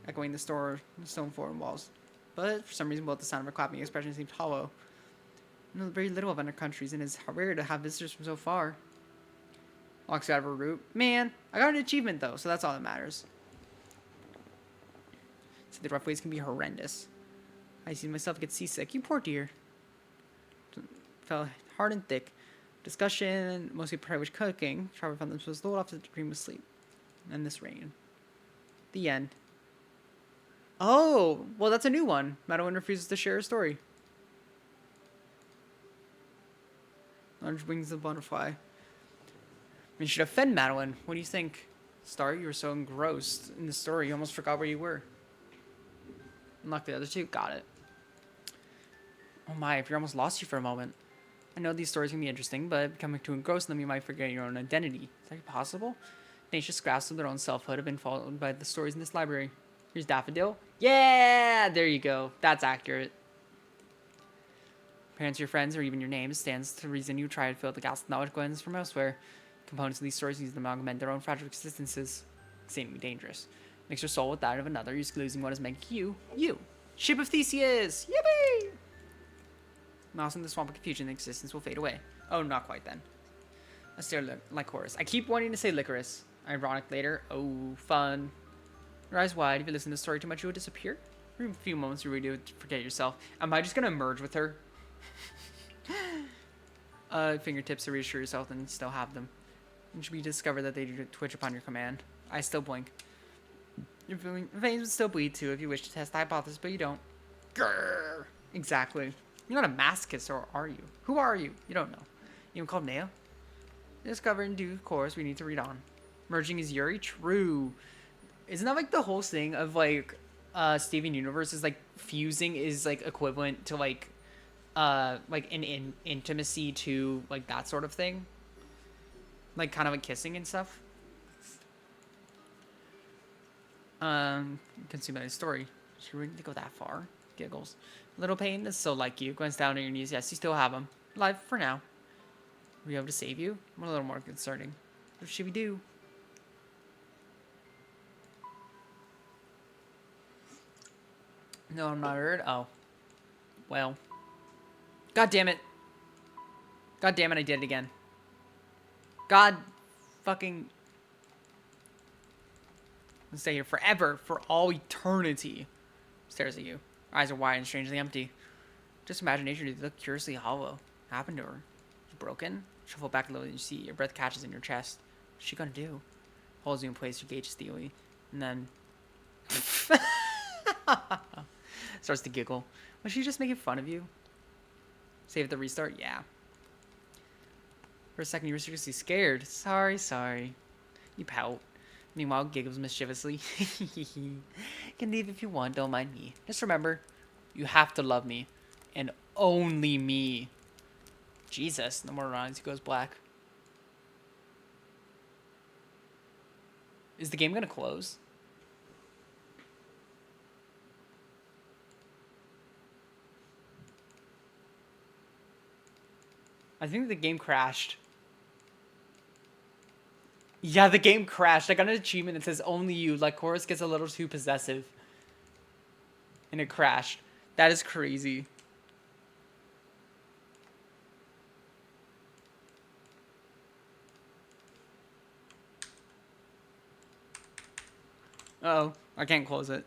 echoing the stone floor and walls. but for some reason, both the sound of her clapping expression seemed hollow. I know very little of other countries, and it's rare to have visitors from so far. Walks out of her route. Man, I got an achievement though, so that's all that matters. So the rough ways can be horrendous. I see myself get seasick. You poor dear. Fell hard and thick. Discussion, mostly private cooking. Trevor found themselves lulled off to dream of sleep. And this rain. The end. Oh, well, that's a new one. Madeline refuses to share her story. Orange wings the butterfly. You should offend Madeline. What do you think? Star, you were so engrossed in the story, you almost forgot where you were. Unlock the other two. Got it. Oh my, if you're almost lost you for a moment. I know these stories can be interesting, but becoming too engrossed in them, you might forget your own identity. Is that possible? Nature's grasp of their own selfhood have been followed by the stories in this library. Here's Daffodil. Yeah, there you go. That's accurate. Parents, your friends, or even your name stands to reason you try to fill the gaps with knowledge glands from elsewhere. Components of these stories use them to augment their own fragile existences. Exceedingly dangerous. Mix your soul with that of another, you're losing what is making you, you. Ship of Theseus! Yippee! Lost in the swamp of confusion, existence will fade away. Oh, not quite then. I stare like Horace. I keep wanting to say licorice. Ironic later. Oh, fun. Your eyes wide. If you listen to the story too much, you will disappear. For a few moments, you really do forget yourself. Am I just gonna merge with her? Fingertips to reassure yourself and still have them. It should be discovered that they do twitch upon your command. I still blink. Your veins would still bleed too if you wish to test the hypothesis, but you don't. Grrr. Exactly. You're not a masochist, or are you? Who are you? You don't know. Even called Neo? Discover in due course, we need to read on. Merging is Yuri? True. Isn't that like the whole thing of like Steven Universe is like fusing is like equivalent to like an intimacy to like that sort of thing? Like kind of like kissing and stuff. Consume that story. Should we go that far? Giggles. Little pain is so like you. Glance down on your knees. Yes, you still have him. Alive for now. Are we able to save you? I'm a little more concerning. What should we do? No, I'm not hurt. Oh. Well. God damn it. God damn it, I did it again. God fucking... I'll stay here forever, for all eternity. Stares at you. Her eyes are wide and strangely empty. Just imagination, they look curiously hollow. What happened to her? She's broken? Shuffle back a little and you see your breath catches in your chest. What's she gonna do? Holds you in place, your gauge steely. And then... starts to giggle. Was she just making fun of you? Save the restart? Yeah. For a second, you were seriously scared. Sorry. You pout. Meanwhile, giggles mischievously. Can leave if you want, don't mind me. Just remember, you have to love me. And only me. Jesus, no more runs, he goes black. Is the game gonna close? I think the game crashed. Yeah, the game crashed. I got an achievement that says only you. Like, Chorus gets a little too possessive. And it crashed. That is crazy. Uh-oh. I can't close it.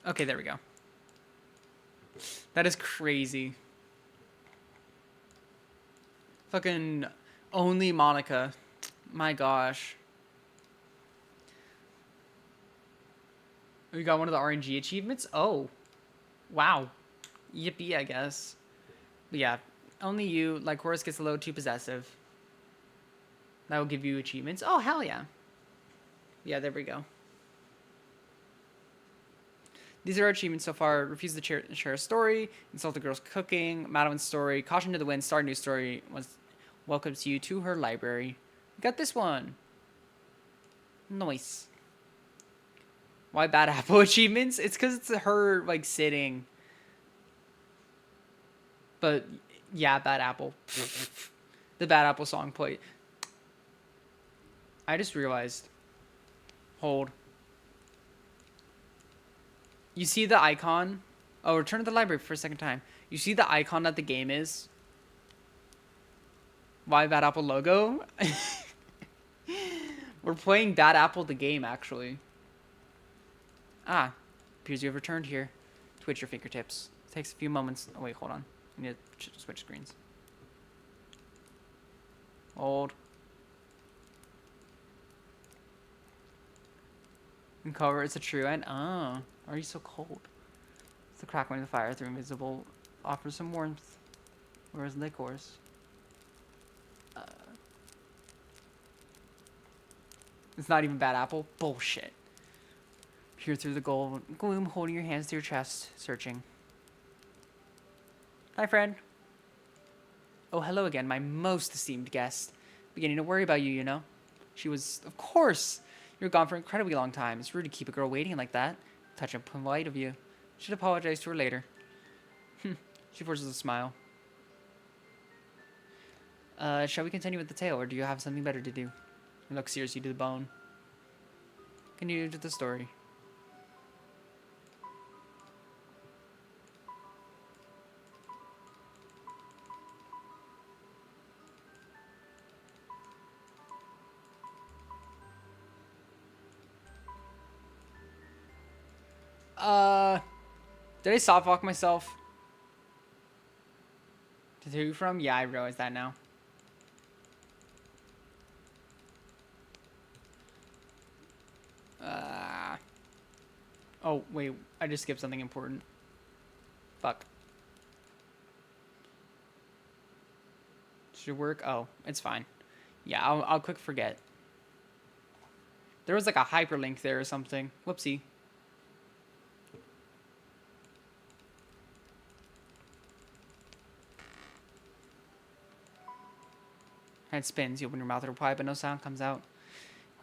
Okay, there we go. That is crazy. Fucking only Monica. My gosh. We got one of the RNG achievements? Oh. Wow. Yippee, I guess. But yeah. Only you. Like, Horus gets a little too possessive. That will give you achievements. Oh, hell yeah. Yeah, there we go. These are our achievements so far. Refuse to share a story. Insult the girl's cooking. Madeline's story. Caution to the wind. Start a new story. Welcomes you to her library. We got this one. Nice. Why bad apple achievements? It's because it's her, like, sitting. But, yeah, bad apple. The bad apple song played. I just realized Hold. You see the icon? Oh, return to the library for a second time. You see the icon that the game is? Why Bad Apple logo? We're playing Bad Apple the game, actually. Ah, appears you have returned here. Twitch your fingertips. It takes a few moments. Oh, wait, hold on. I need to switch screens. Hold. And cover, it's a true end. Oh, are you so cold? It's the crackling of the fire through invisible offers some warmth. Whereas in the course. It's not even Bad Apple. Bullshit. Peer through the gloom, holding your hands to your chest, searching. Hi, friend. Oh, hello again, my most esteemed guest. Beginning to worry about you, you know. She was, of course. You were gone for an incredibly long time. It's rude to keep a girl waiting like that. Touch and polite of you. Should apologize to her later. She forces a smile. Shall we continue with the tale, or do you have something better to do? You look seriously to the bone. Continue to the story. Did I soft walk myself? To who from? Yeah, I realize that now. Oh, wait. I just skipped something important. Fuck. Should work? Oh, it's fine. Yeah, I'll quick forget. There was like a hyperlink there or something. Whoopsie. Head spins. You open your mouth to reply, but no sound comes out.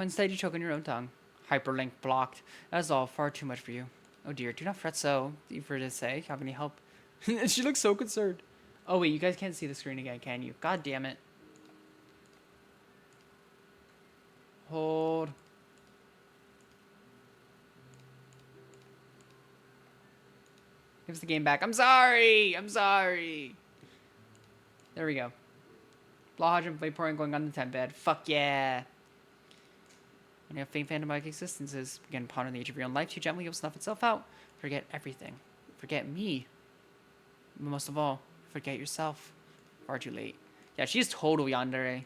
Instead, you choke on your own tongue. Hyperlink blocked. That is all far too much for you. Oh dear, do not fret so. You for to say, have any help? She looks so concerned. Oh wait, you guys can't see the screen again, can you? God damn it. Hold. Gives the game back. I'm sorry. I'm sorry. There we go. Lodge and pouring going on the tent bed. Fuck yeah. When you have faint phantom-like existences, begin to ponder the age of your own life, too gently you'll snuff itself out. Forget everything. Forget me. But most of all, forget yourself. Far too late. Yeah, she's totally yandere.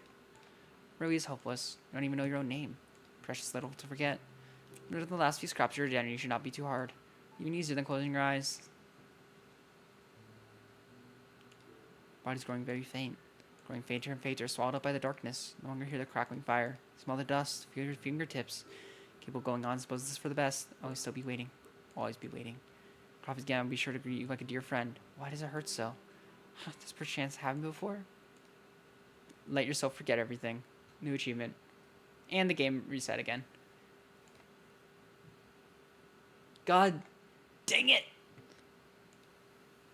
Really is hopeless. You don't even know your own name. Precious little to forget. Rid of the last few scraps of your identity should not be too hard. Even easier than closing your eyes. Body's growing very faint. Growing fainter and fainter, swallowed up by the darkness. No longer hear the crackling fire. Smell the dust. Feel your fingertips. Keep on going on. Suppose this is for the best. Always still be waiting. Always be waiting. Prophet's Gamma will be sure to greet you like a dear friend. Why does it hurt so? Does perchance happen before? Let yourself forget everything. New achievement. And the game reset again. God dang it!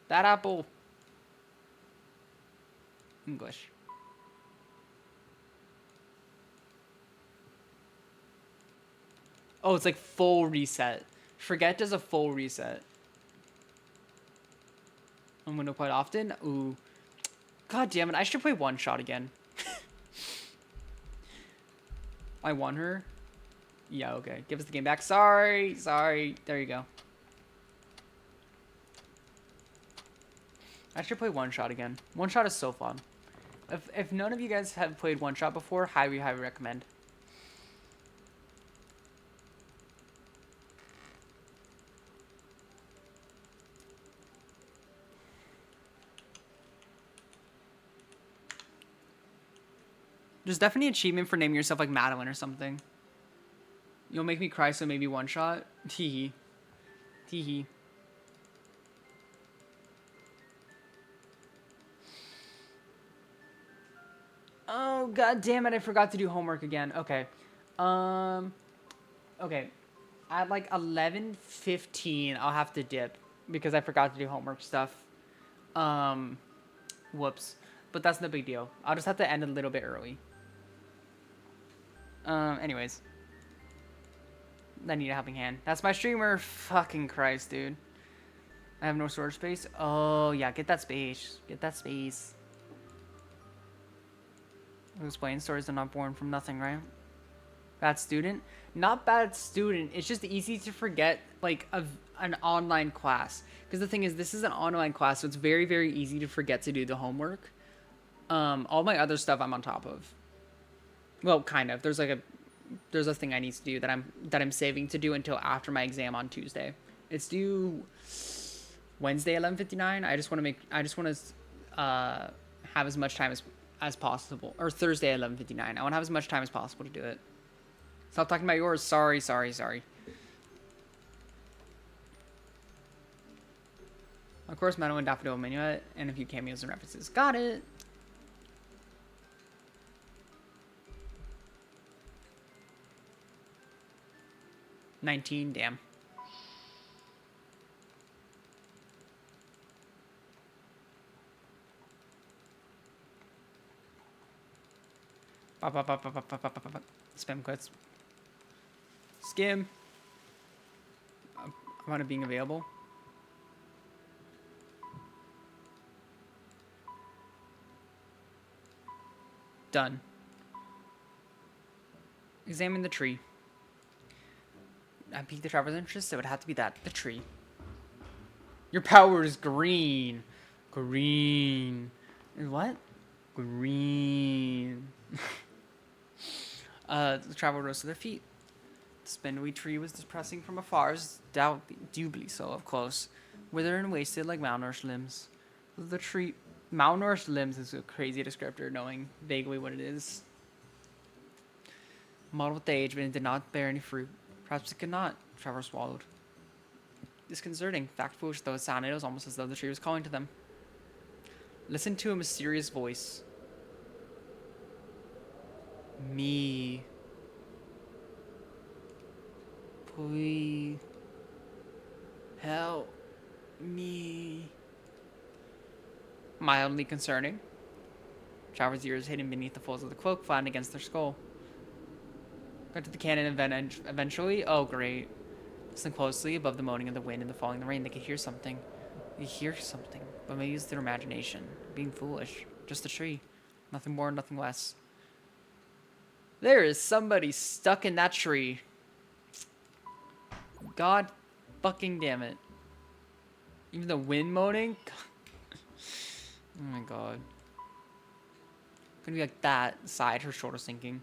That apple. English. Oh, it's like full reset. Forget does a full reset. I'm gonna play it often. Ooh. God damn it, I should play One Shot again. I won her. Yeah, okay. Give us the game back. Sorry. There you go. I should play One Shot again. One Shot is so fun. If none of you guys have played One Shot before, highly recommend. There's definitely an achievement for naming yourself like Madeline or something. You'll make me cry, so maybe One Shot. Teehee. Teehee. Oh, god damn it, I forgot to do homework again. Okay. Okay. At like 11:15, I'll have to dip because I forgot to do homework stuff. Whoops. But that's no big deal. I'll just have to end a little bit early. Anyways. I need a helping hand. That's my streamer. Fucking Christ, dude. I have no storage space. Oh, yeah. Get that space. Get that space. Explain stories are not born from nothing, right? Bad student? Not bad student. It's just easy to forget, like, an online class. Because the thing is, this is an online class, so it's very, very easy to forget to do the homework. All my other stuff I'm on top of. Well, kind of. There's a thing I need to do that I'm saving to do until after my exam on Tuesday. It's due Wednesday 11:59. I just want to have as much time as possible, or Thursday 11:59. I want to have as much time as possible to do it. Stop talking about yours. Sorry. Of course, Meadow and Daffodil Minuet, and a few cameos and references. Got it. $19, damn. Spam quits. Skim. Amount of being available. Done. Examine the tree. I piqued the traveler's interest, so it would have to be that. The tree. Your power is green. Green. What? Green. The traveler rose to their feet. The spindly tree was depressing from afar, as doubly so up close, withered and wasted like malnourished limbs. The tree, malnourished limbs is a crazy descriptor, knowing vaguely what it is. Modeled with age, but it did not bear any fruit. Perhaps it could not. Traveler swallowed. Disconcerting. Fact foolish though it sounded, it was almost as though the tree was calling to them. Listen to a mysterious voice. Me. Please. Help me. Mildly concerning. Traveler's ears hidden beneath the folds of the cloak flattened against their skull. Got to the cannon eventually. Oh, great. Listen closely. Above the moaning of the wind and the falling of the rain, they could hear something. They hear something, but maybe it's their imagination. Being foolish. Just a tree. Nothing more, nothing less. There is somebody stuck in that tree. God fucking damn it. Even the wind moaning? Oh my god. Gonna be like that side, her shoulder sinking.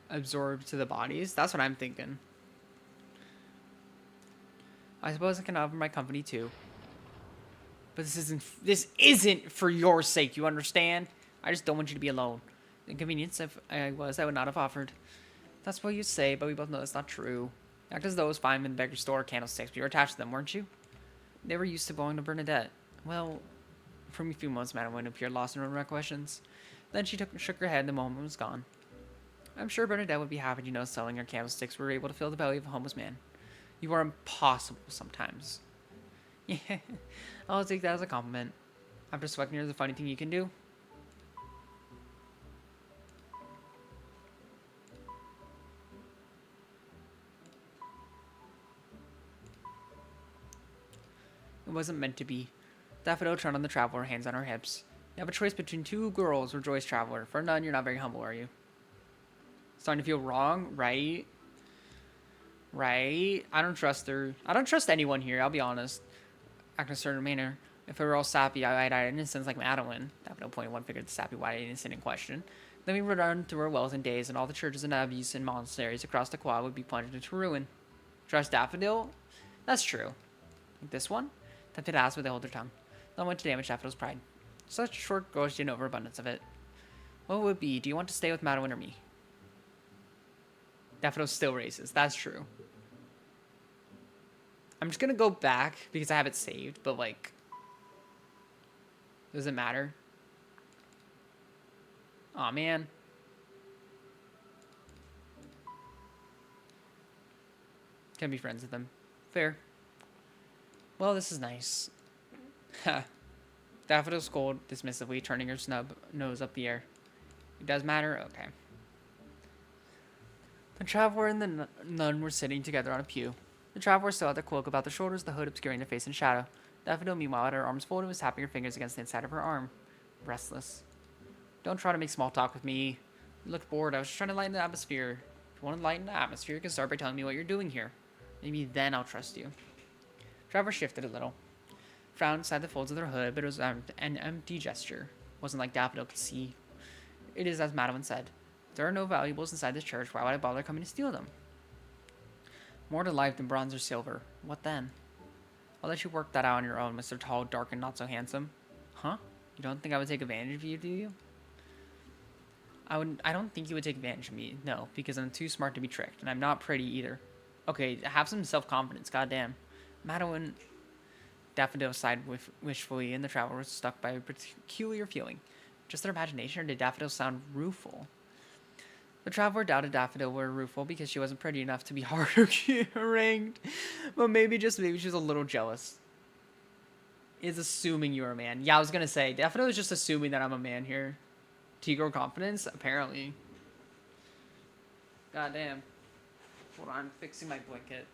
Absorbed to the bodies? That's what I'm thinking. I suppose I can offer my company too. But this isn't for your sake, you understand? I just don't want you to be alone. The inconvenience if I would not have offered. That's what you say, but we both know that's not true. Act as though it was fine in the beggar's store candlesticks, but you were attached to them, weren't you? They were used to belonging to Bernadette. Well, for a few months, Madeline appeared lost in her own recollections. Then she shook her head and the moment was gone. I'm sure Bernadette would be happy to know selling her candlesticks were able to fill the belly of a homeless man. You are impossible sometimes. Yeah, I'll take that as a compliment. After selecting her as a funny thing you can do. It wasn't meant to be. Daffodil turned on the traveler, hands on her hips. You have a choice between two girls, rejoiced traveler. For none, you're not very humble, are you? Starting to feel wrong, right? Right? I don't trust her. I don't trust anyone here, I'll be honest. Act in a certain manner. If it were all sappy, wide-eyed innocence like Madeline, Daffodil pointed one finger at the sappy, wide-eyed innocent in question, then we would run through our wells and days, and all the churches and abbeys and monasteries across the quad would be plunged into ruin. Trust Daffodil? That's true. Like this one? Tempted to ask, but they hold their tongue. Not one to damage Daffodil's pride. Such short goes in overabundance of it. What would it be? Do you want to stay with Madeline or me? Daffodil still races. That's true. I'm just gonna go back because I have it saved, but like, does it matter? Aw, man. Can be friends with them. Fair. Well, this is nice. Ha. Daffodil scolded dismissively, turning her snub nose up the air. It does matter? Okay. The traveler and the nun were sitting together on a pew. The traveler still had the cloak about the shoulders, the hood obscuring the face in shadow. Daffodil, meanwhile, had her arms folded, was tapping her fingers against the inside of her arm. Restless. Don't try to make small talk with me. You looked bored. I was just trying to lighten the atmosphere. If you want to lighten the atmosphere, you can start by telling me what you're doing here. Maybe then I'll trust you. Traveler shifted a little. Frowned inside the folds of their hood, but it was an empty gesture. It wasn't like Daffodil could see. It is as Madeline said. If there are no valuables inside this church, why would I bother coming to steal them? More to life than bronze or silver. What then? I'll let you work that out on your own, Mr. Tall, dark, and not so handsome. Huh? You don't think I would take advantage of you, do you? I don't think you would take advantage of me, no, because I'm too smart to be tricked, and I'm not pretty either. Okay, have some self-confidence, goddamn. Madeline... Daffodil sighed wishfully, and the traveler was struck by a peculiar feeling. Just their imagination, or did Daffodil sound rueful? The traveler doubted Daffodil were rueful because she wasn't pretty enough to be harangued, but maybe she was a little jealous. Is assuming you're a man. Yeah, I was gonna say, Daffodil is just assuming that I'm a man here. To grow confidence? Apparently. Goddamn. Hold on, I'm fixing my blanket.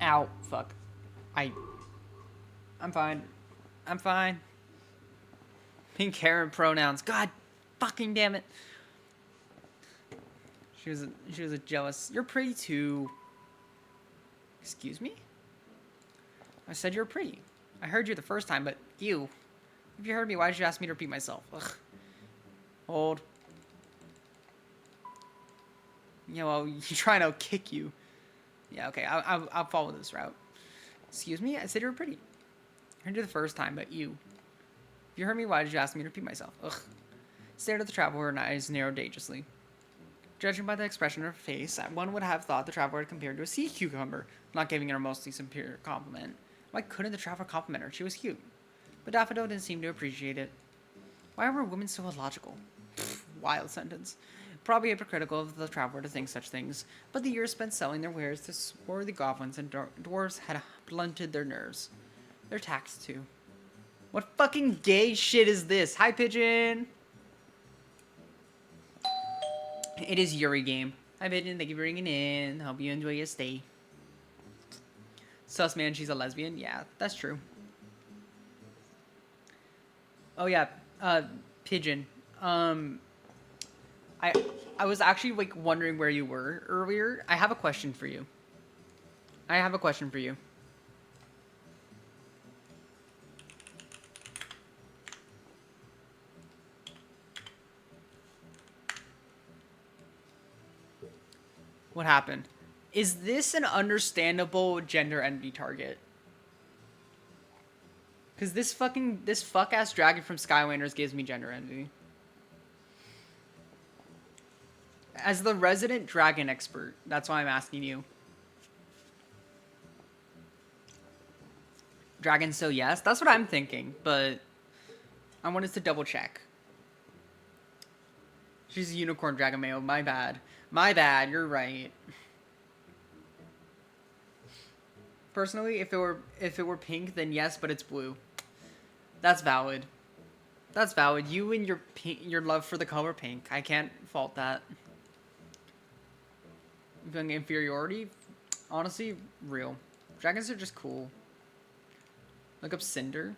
Ow. Fuck. I'm fine. I'm fine. Pink hair and pronouns. God fucking damn it. She was a jealous. You're pretty too. Excuse me? I said you're pretty. I heard you the first time, but you. If you heard me, why did you ask me to repeat myself? Ugh. Hold. Yeah, well, you're trying to kick you. Yeah, okay, I'll follow this route. Excuse me? I said you were pretty. I heard you the first time, but you. If you heard me, why did you ask me to repeat myself? Ugh. Stared at the traveler, and eyes narrowed dangerously. Judging by the expression of her face, one would have thought the traveler had compared to a sea cucumber, not giving her a mostly superior compliment. Why couldn't the traveler compliment her? She was cute. But Daffodil didn't seem to appreciate it. Why were women so illogical? Wild sentence. Probably hypocritical of the traveler to think such things, but the years spent selling their wares to swarthy goblins and dwarves had blunted their nerves. Their tax, too. What fucking gay shit is this? Hi, Pigeon! It is Yuri game. Hi, Pigeon. Thank you for ringing in. Hope you enjoy your stay. Sus, man. She's a lesbian. Yeah, that's true. Oh, yeah. Pigeon. I was actually, like, wondering where you were earlier. I have a question for you. What happened? Is this an understandable gender envy target? Because this fuck-ass dragon from Skylanders gives me gender envy. As the resident dragon expert, that's why I'm asking you. Dragon, so yes? That's what I'm thinking, but I wanted to double check. She's a unicorn dragon male, my bad. My bad, you're right. Personally, if it were pink, then yes, but it's blue. That's valid. That's valid. You and your love for the color pink. I can't fault that. Feeling inferiority? Honestly, real. Dragons are just cool. Look up Cinder.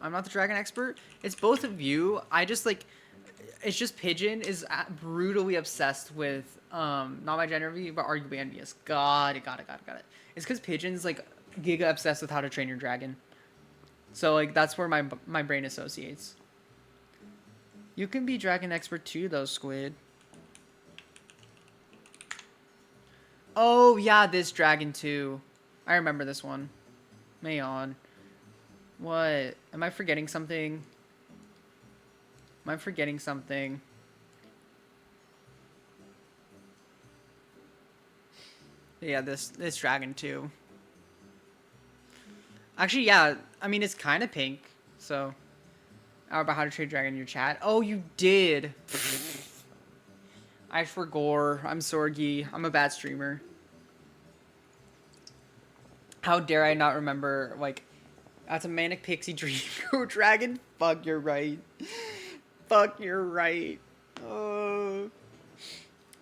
I'm not the dragon expert. It's both of you. I just like... It's just Pigeon is brutally obsessed with, not my gender envy, but arguably envious. Got it. It's because Pigeon's, like, giga obsessed with How to Train Your Dragon. So, like, that's where my brain associates. You can be dragon expert too, though, Squid. Oh, yeah, this dragon too. I remember this one. Mayon. What? Am I forgetting something? Yeah, this dragon too. Actually, yeah. I mean, it's kind of pink. So, about how to trade dragon in your chat. Oh, you did. I for Gaur. I'm Sorgi. I'm a bad streamer. How dare I not remember, like, That's a manic pixie dream. Go dragon. Fuck, you're right. Fuck, you're right. Oh.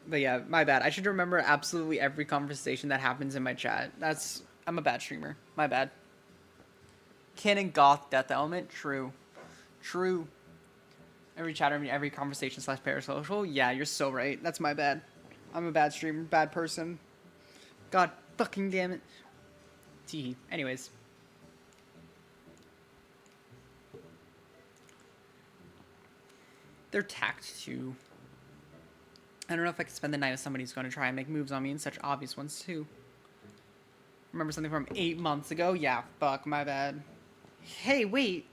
But yeah, my bad. I should remember absolutely every conversation that happens in my chat. I'm a bad streamer. My bad. Canon goth death element. True. True. Every chatter, every conversation / parasocial. Yeah, you're so right. That's my bad. I'm a bad streamer, bad person. God fucking damn it. Tee. Anyways. They're tacked too. I don't know if I could spend the night with somebody who's going to try and make moves on me, and such obvious ones too. Remember something from 8 months ago? Yeah, fuck, my bad. Hey, wait.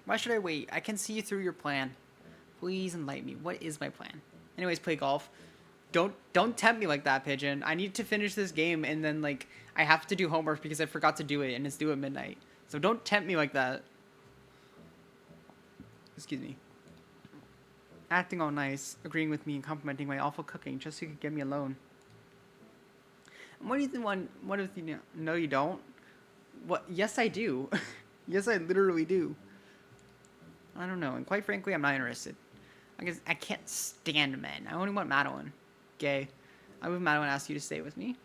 Why should I wait? I can see you through your plan. Please enlighten me. What is my plan? Anyways, play golf. Don't tempt me like that, Pigeon. I need to finish this game, and then, like, I have to do homework because I forgot to do it, and it's due at midnight. So don't tempt me like that. Excuse me. Acting all nice, agreeing with me, and complimenting my awful cooking just so you could get me alone. What do you think? What if you know? No, you don't. What? Yes, I do. Yes, I literally do. I don't know, and quite frankly, I'm not interested. I guess I can't stand men. I only want Madeline. Gay. I move Madeline and ask you to stay with me.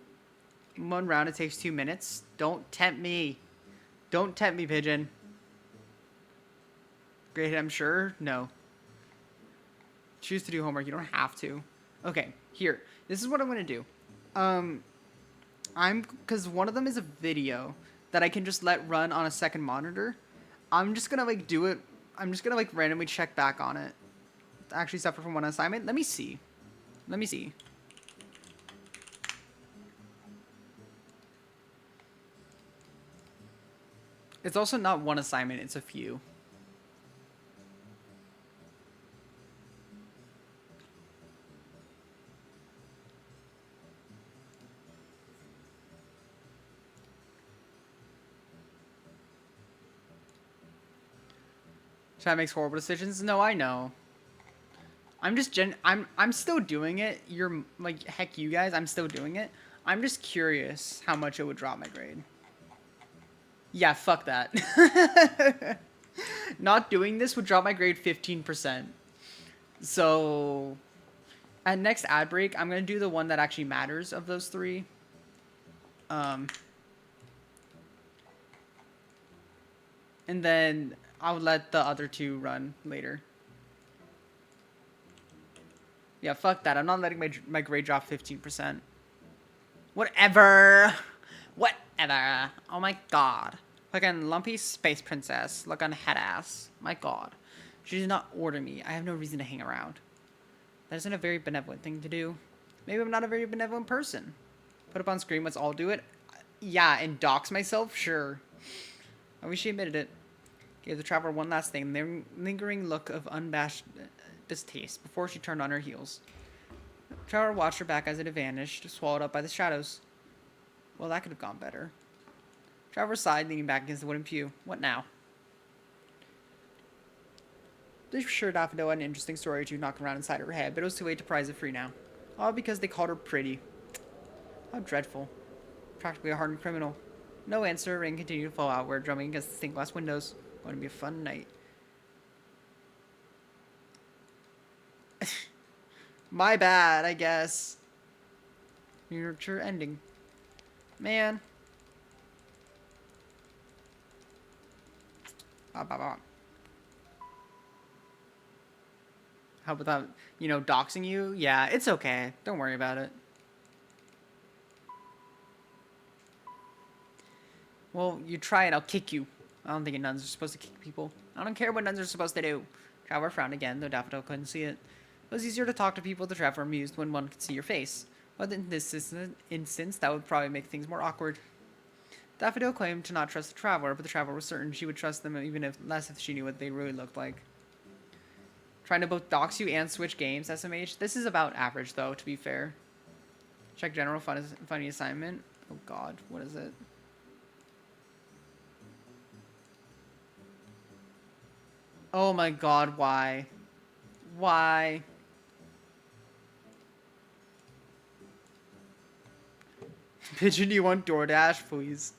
In one round, it takes 2 minutes. Don't tempt me. Don't tempt me, Pigeon. Great, I'm sure. No. Choose to do homework. You don't have to. Okay, here. This is what I'm gonna do. Because one of them is a video that I can just let run on a second monitor. I'm just gonna like do it. I'm just gonna like randomly check back on it. Actually separate from one assignment. Let me see. Let me see. It's also not one assignment, it's a few. Chat makes horrible decisions. No, I know. I'm just I'm still doing it. You're like heck you guys, I'm still doing it. I'm just curious how much it would drop my grade. Yeah, fuck that. Not doing this would drop my grade 15%. So at next ad break, I'm gonna do the one that actually matters of those three. And then I'll let the other two run later. Yeah, fuck that. I'm not letting my grade drop 15%. Whatever. Whatever. Oh my god. Fucking lumpy space princess. Look on head ass. My god. She did not order me. I have no reason to hang around. That isn't a very benevolent thing to do. Maybe I'm not a very benevolent person. Put up on screen, let's all do it. Yeah, and dox myself? Sure. I wish she admitted it. Gave the traveler one last thing, lingering look of unabashed distaste before she turned on her heels. The traveler watched her back as it had vanished, swallowed up by the shadows. Well, that could have gone better. Traveler sighed, leaning back against the wooden pew. What now? They sure Daffodil had an interesting story or two knocking around inside her head, but it was too late to prize it free now. All because they called her pretty. How dreadful. Practically a hardened criminal. No answer, rain continued to fall outward, drumming against the stained glass windows. Going to be a fun night. My bad, I guess. Miniature ending. Man. How about, doxing you? Yeah, it's okay. Don't worry about it. Well, you try it, I'll kick you. I don't think nuns are supposed to kick people. I don't care what nuns are supposed to do. Traveler frowned again, though Daffodil couldn't see it. It was easier to talk to people the Traveler amused when one could see your face. But in this instance, that would probably make things more awkward. Daffodil claimed to not trust the Traveler, but the Traveler was certain she would trust them even if less if she knew what they really looked like. Trying to both dox you and switch games, SMH? This is about average, though, to be fair. Check general funny assignment. Oh god, what is it? Oh my god, why? Why? Pigeon, do you want DoorDash, please?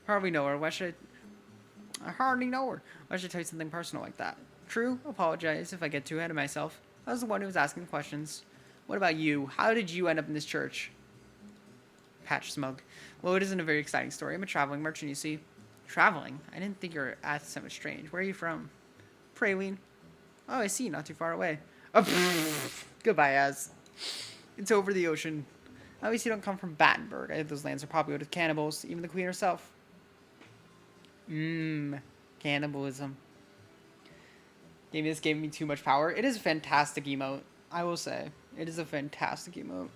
Probably nowhere. Why should I... I hardly know her. Why should I tell you something personal like that? True, apologize if I get too ahead of myself. I was the one who was asking the questions. What about you? How did you end up in this church? Patch smug. Well, it isn't a very exciting story. I'm a traveling merchant, you see. Traveling? I didn't think your accent was strange. Where are you from? Praline. Oh, I see. Not too far away. Oh, goodbye, Az. It's over the ocean. At least you don't come from Battenberg. I think those lands are popular with cannibals, even the queen herself. Cannibalism. This gave me too much power. It is a fantastic emote, I will say. It is a fantastic emote.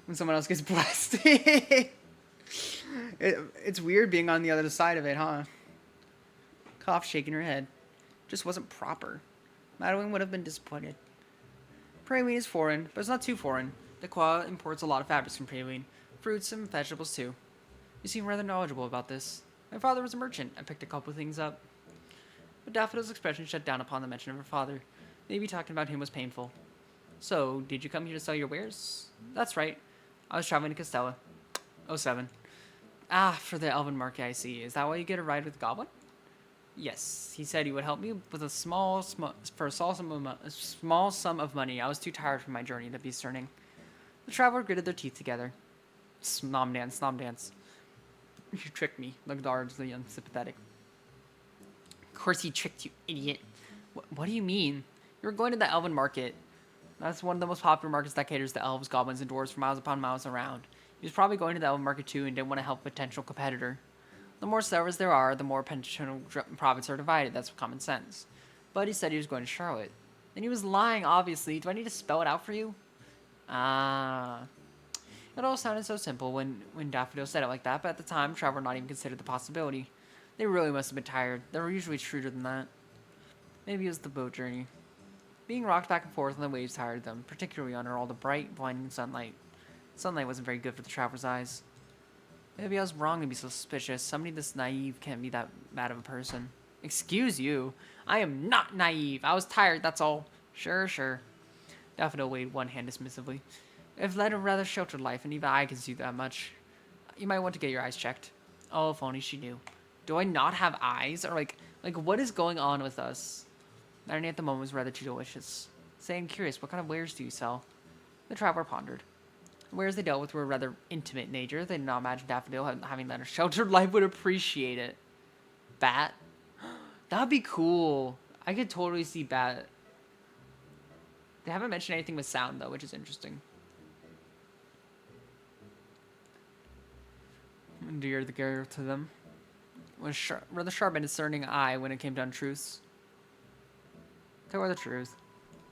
When someone else gets blessed. It's weird being on the other side of it, huh? Cough, shaking her head. Just wasn't proper. Madeline would have been disappointed. Praline is foreign, but it's not too foreign. The Qua imports a lot of fabrics from Praline. Fruits and vegetables, too. You seem rather knowledgeable about this. My father was a merchant. I picked a couple things up. But Daffodil's expression shut down upon the mention of her father. Maybe talking about him was painful. So, did you come here to sell your wares? That's right. I was traveling to Castella. Oh, 07. Ah, for the Elven Market, I see. Is that why you get a ride with Goblin? Yes, he said he would help me with a small sum of money. I was too tired from my journey to be discerning. The traveler gritted their teeth together. Snom dance, snom dance. You tricked me, looked largely unsympathetic. Of course he tricked you, idiot. What do you mean? You were going to the Elven Market. That's one of the most popular markets that caters to elves, goblins, and dwarves for miles upon miles around. He was probably going to the Elven Market too and didn't want to help a potential competitor. The more sellers there are, the more potential profits are divided. That's common sense. But he said he was going to Charlotte. And he was lying, obviously. Do I need to spell it out for you? Ah. It all sounded so simple when Daffodil said it like that, but at the time, Trevor not even considered the possibility. They really must have been tired. They were usually shrewder than that. Maybe it was the boat journey. Being rocked back and forth on the waves tired them, particularly under all the bright, blinding sunlight. Sunlight wasn't very good for the traveler's eyes. Maybe I was wrong to be so suspicious. Somebody this naive can't be that bad of a person. Excuse you. I am not naive. I was tired, that's all. Sure. Daffodil waved one hand dismissively. I've led a rather sheltered life, and even I can see that much. You might want to get your eyes checked. Oh, if only she knew. Do I not have eyes? Or like what is going on with us? Irony at the moment was rather too delicious. Saying curious, what kind of wares do you sell? The traveler pondered. The wares they dealt with were rather intimate in nature. They did not imagine Daffodil, having led a sheltered life, would appreciate it. Bat? That would be cool. I could totally see Bat. They haven't mentioned anything with sound, though, which is interesting. Dear the Gaur to them. Was rather sharp and discerning eye when it came to untruths. Tell her the truth.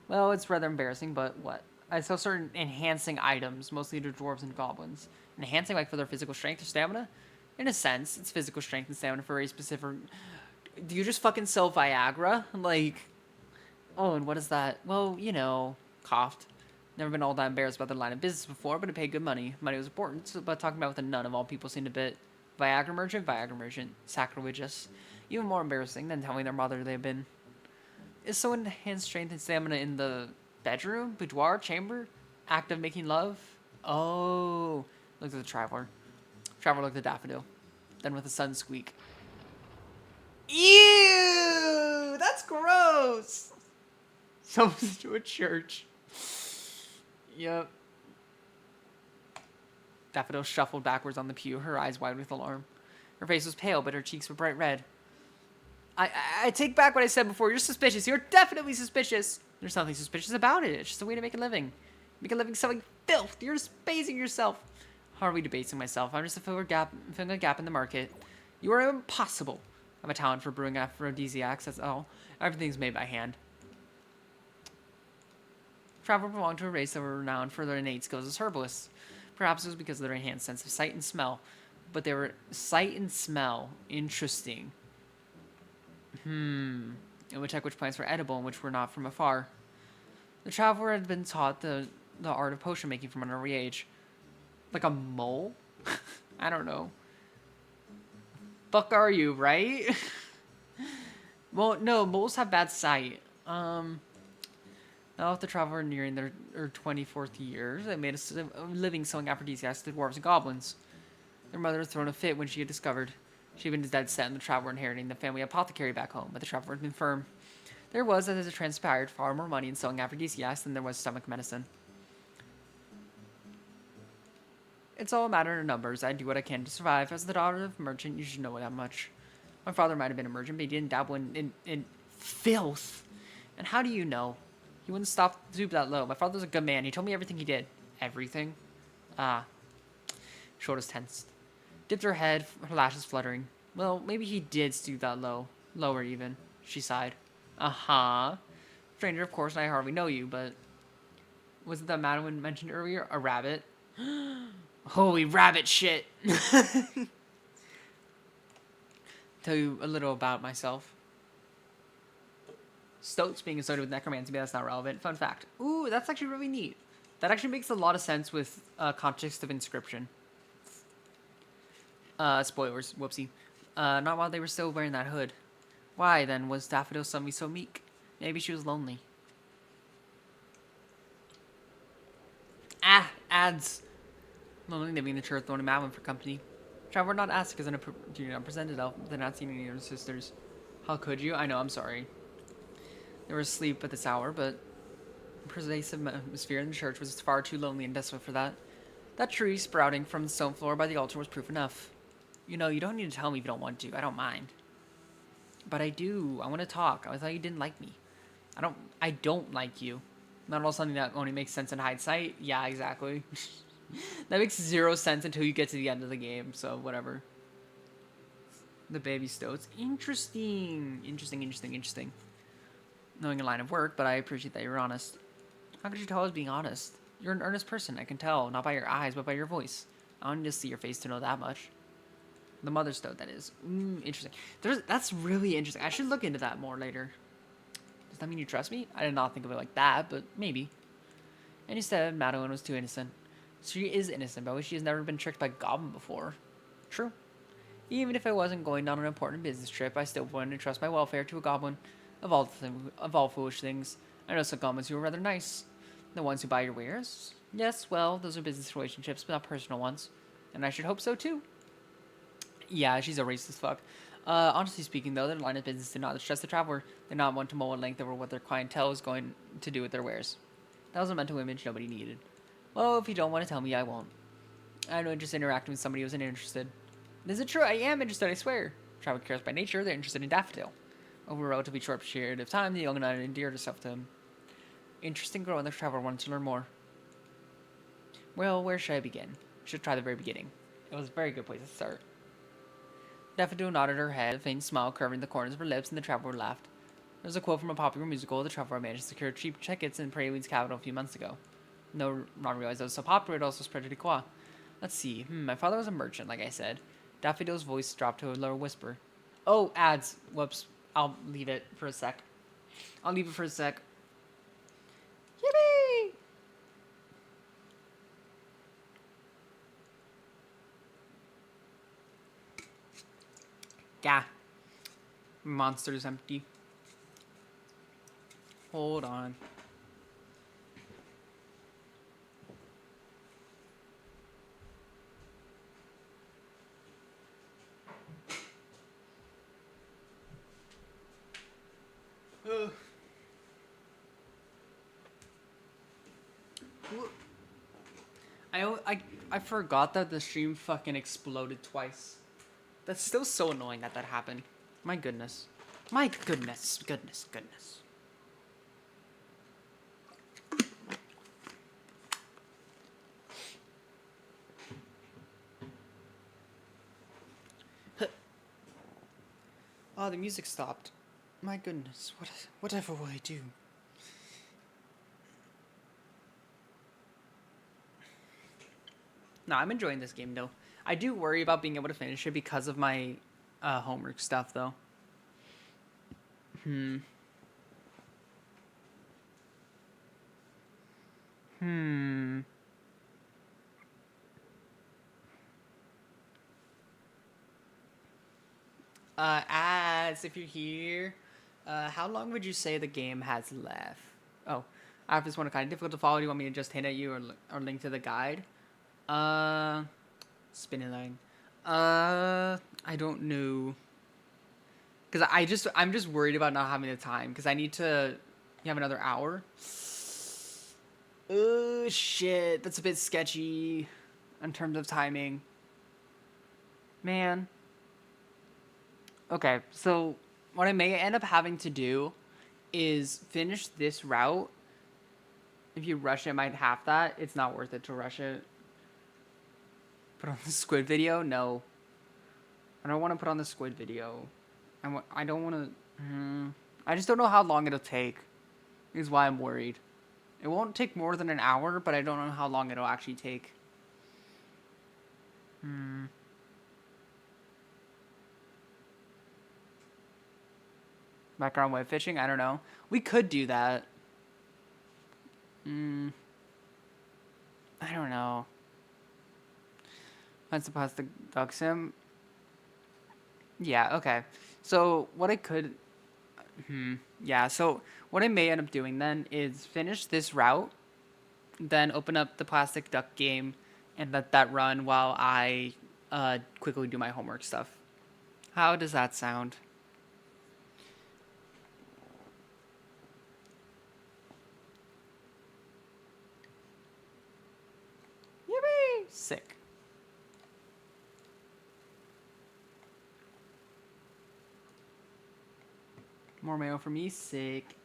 Well, it's rather embarrassing, but what? I sell certain enhancing items, mostly to dwarves and goblins. Enhancing, like, for their physical strength or stamina? In a sense, it's physical strength and stamina for a specific... Do you just fucking sell Viagra? Like... Oh, and what is that? Well, you know... Coughed. Never been all that embarrassed about the line of business before, but it paid good money. Money was important, but talking about with a nun of all people seemed a bit... Viagra merchant. Sacrilegious. Even more embarrassing than telling their mother they had been. Is so enhanced strength and stamina in the bedroom, boudoir, chamber, act of making love? Oh, looked at the traveler. Traveler looked at Daffodil. Then with a sudden squeak. Ew! That's gross! Someone's to a church. Yep. Daffodil shuffled backwards on the pew, her eyes wide with alarm. Her face was pale, but her cheeks were bright red. I take back what I said before. You're suspicious. You're definitely suspicious. There's nothing suspicious about it. It's just a way to make a living. Make a living selling filth. You're just basing yourself. Hardly debasing myself. I'm just filling a gap in the market. You are impossible. I have a talent for brewing aphrodisiacs, that's all. Everything's made by hand. Traveler belonged to a race that were renowned for their innate skills as herbalists. Perhaps it was because of their enhanced sense of sight and smell. But they were sight and smell. Interesting. In which plants were edible and which were not from afar. The traveler had been taught the art of potion making from an early age. Like a mole? I don't know. Fuck are you, right? Well, no, moles have bad sight. Now with the traveler nearing their 24th years, they made a living selling aphrodisiacs to dwarves and goblins. Their mother had thrown a fit when she had discovered She'd been dead set on the traveler inheriting the family apothecary back home, but the traveler had been firm. There was, as it transpired, far more money in selling aphrodisiacs than there was stomach medicine. It's all a matter of numbers. I do what I can to survive. As the daughter of a merchant, you should know that much. My father might have been a merchant, but he didn't dabble in filth. And how do you know? He wouldn't stop to stoop that low. My father was a good man. He told me everything he did. Everything? Ah. Shoulders tensed. Dipped her head, her lashes fluttering. Well, maybe he did stoop that low. Lower, even. She sighed. Uh-huh. Stranger, of course, and I hardly know you, but... Was it that Madeline mentioned earlier? A rabbit? Holy rabbit shit! Tell you a little about myself. Stoats being associated with necromancy, but that's not relevant. Fun fact. Ooh, that's actually really neat. That actually makes a lot of sense with context of inscription. Spoilers. Whoopsie. Not while they were still wearing that hood. Why, then, was Daffodil suddenly so meek? Maybe she was lonely. Ah, ads. Lonely living in the church, throwing Madeline for company. Traveler not asked because you're not presented elf. They're not seeing any of her sisters. How could you? I know, I'm sorry. They were asleep at this hour, but the pervasive atmosphere in the church was far too lonely and desolate for that. That tree sprouting from the stone floor by the altar was proof enough. You know, you don't need to tell me if you don't want to. I don't mind. But I do. I want to talk. I thought you didn't like me. I don't like you. Not all something that only makes sense in hindsight. Yeah, exactly. That makes zero sense until you get to the end of the game, so whatever. The baby stoats. Interesting. Interesting. Knowing a line of work, but I appreciate that you're honest. How could you tell I was being honest? You're an earnest person, I can tell. Not by your eyes, but by your voice. I don't need to see your face to know that much. The mother stoat, that is. Interesting. That's really interesting. I should look into that more later. Does that mean you trust me? I did not think of it like that, but maybe. And instead, Madeline was too innocent. She is innocent, but she has never been tricked by Goblin before. True. Even if I wasn't going on an important business trip, I still wouldn't entrust my welfare to a goblin. Of all foolish things, I know some goblins who are rather nice. The ones who buy your wares? Yes, well, those are business relationships, but not personal ones. And I should hope so, too. Yeah, she's a racist fuck. Honestly speaking, though, their line of business did not distress the traveler. They did not want to mull at length over what their clientele was going to do with their wares. That was a mental image nobody needed. Well, if you don't want to tell me, I won't. I have no interest in interacting with somebody who isn't interested. Is it true? I am interested, I swear. Traveler cares by nature, they're interested in Daffodil. Over a relatively short period of time, the young knight endeared herself to him. Interesting girl, and the traveler wanted to learn more. Well, where should I begin? Should try the very beginning. It was a very good place to start. Daffodil nodded her head, a faint smile curving the corners of her lips, and the traveler laughed. There was a quote from a popular musical. The traveler managed to secure cheap tickets in Prelude's capital a few months ago. No, not realized it was so popular, it also spread to Dequois. Let's see. My father was a merchant, like I said. Daffodil's voice dropped to a low whisper. Oh, ads. Whoops. I'll leave it for a sec. Yippee! Gah. Monster's empty. Hold on. I forgot that the stream fucking exploded twice. That's still so annoying that happened. My goodness. Goodness. Oh, the music stopped. My goodness. Whatever will I do? No, I'm enjoying this game, though. I do worry about being able to finish it because of my homework stuff, though. As if you're here, how long would you say the game has left? Oh, I have this one kind of difficult to follow. Do you want me to just hint at you or link to the guide? Spinning line. I don't know. Because I'm just worried about not having the time. Because I need to. You have another hour? Oh, shit. That's a bit sketchy in terms of timing. Man. Okay, so what I may end up having to do is finish this route. If you rush it, might half that. It's not worth it to rush it. Put on the squid video? No. I don't want to put on the squid video. I don't want to. I just don't know how long it'll take. Is why I'm worried. It won't take more than an hour, but I don't know how long it'll actually take. Background web fishing? I don't know. We could do that. I don't know. That's the plastic duck sim. Yeah, okay. So what I could yeah, so what I may end up doing then is finish this route, then open up the plastic duck game and let that run while I quickly do my homework stuff. How does that sound? Yippee! Sick. More mayo for me. Sick.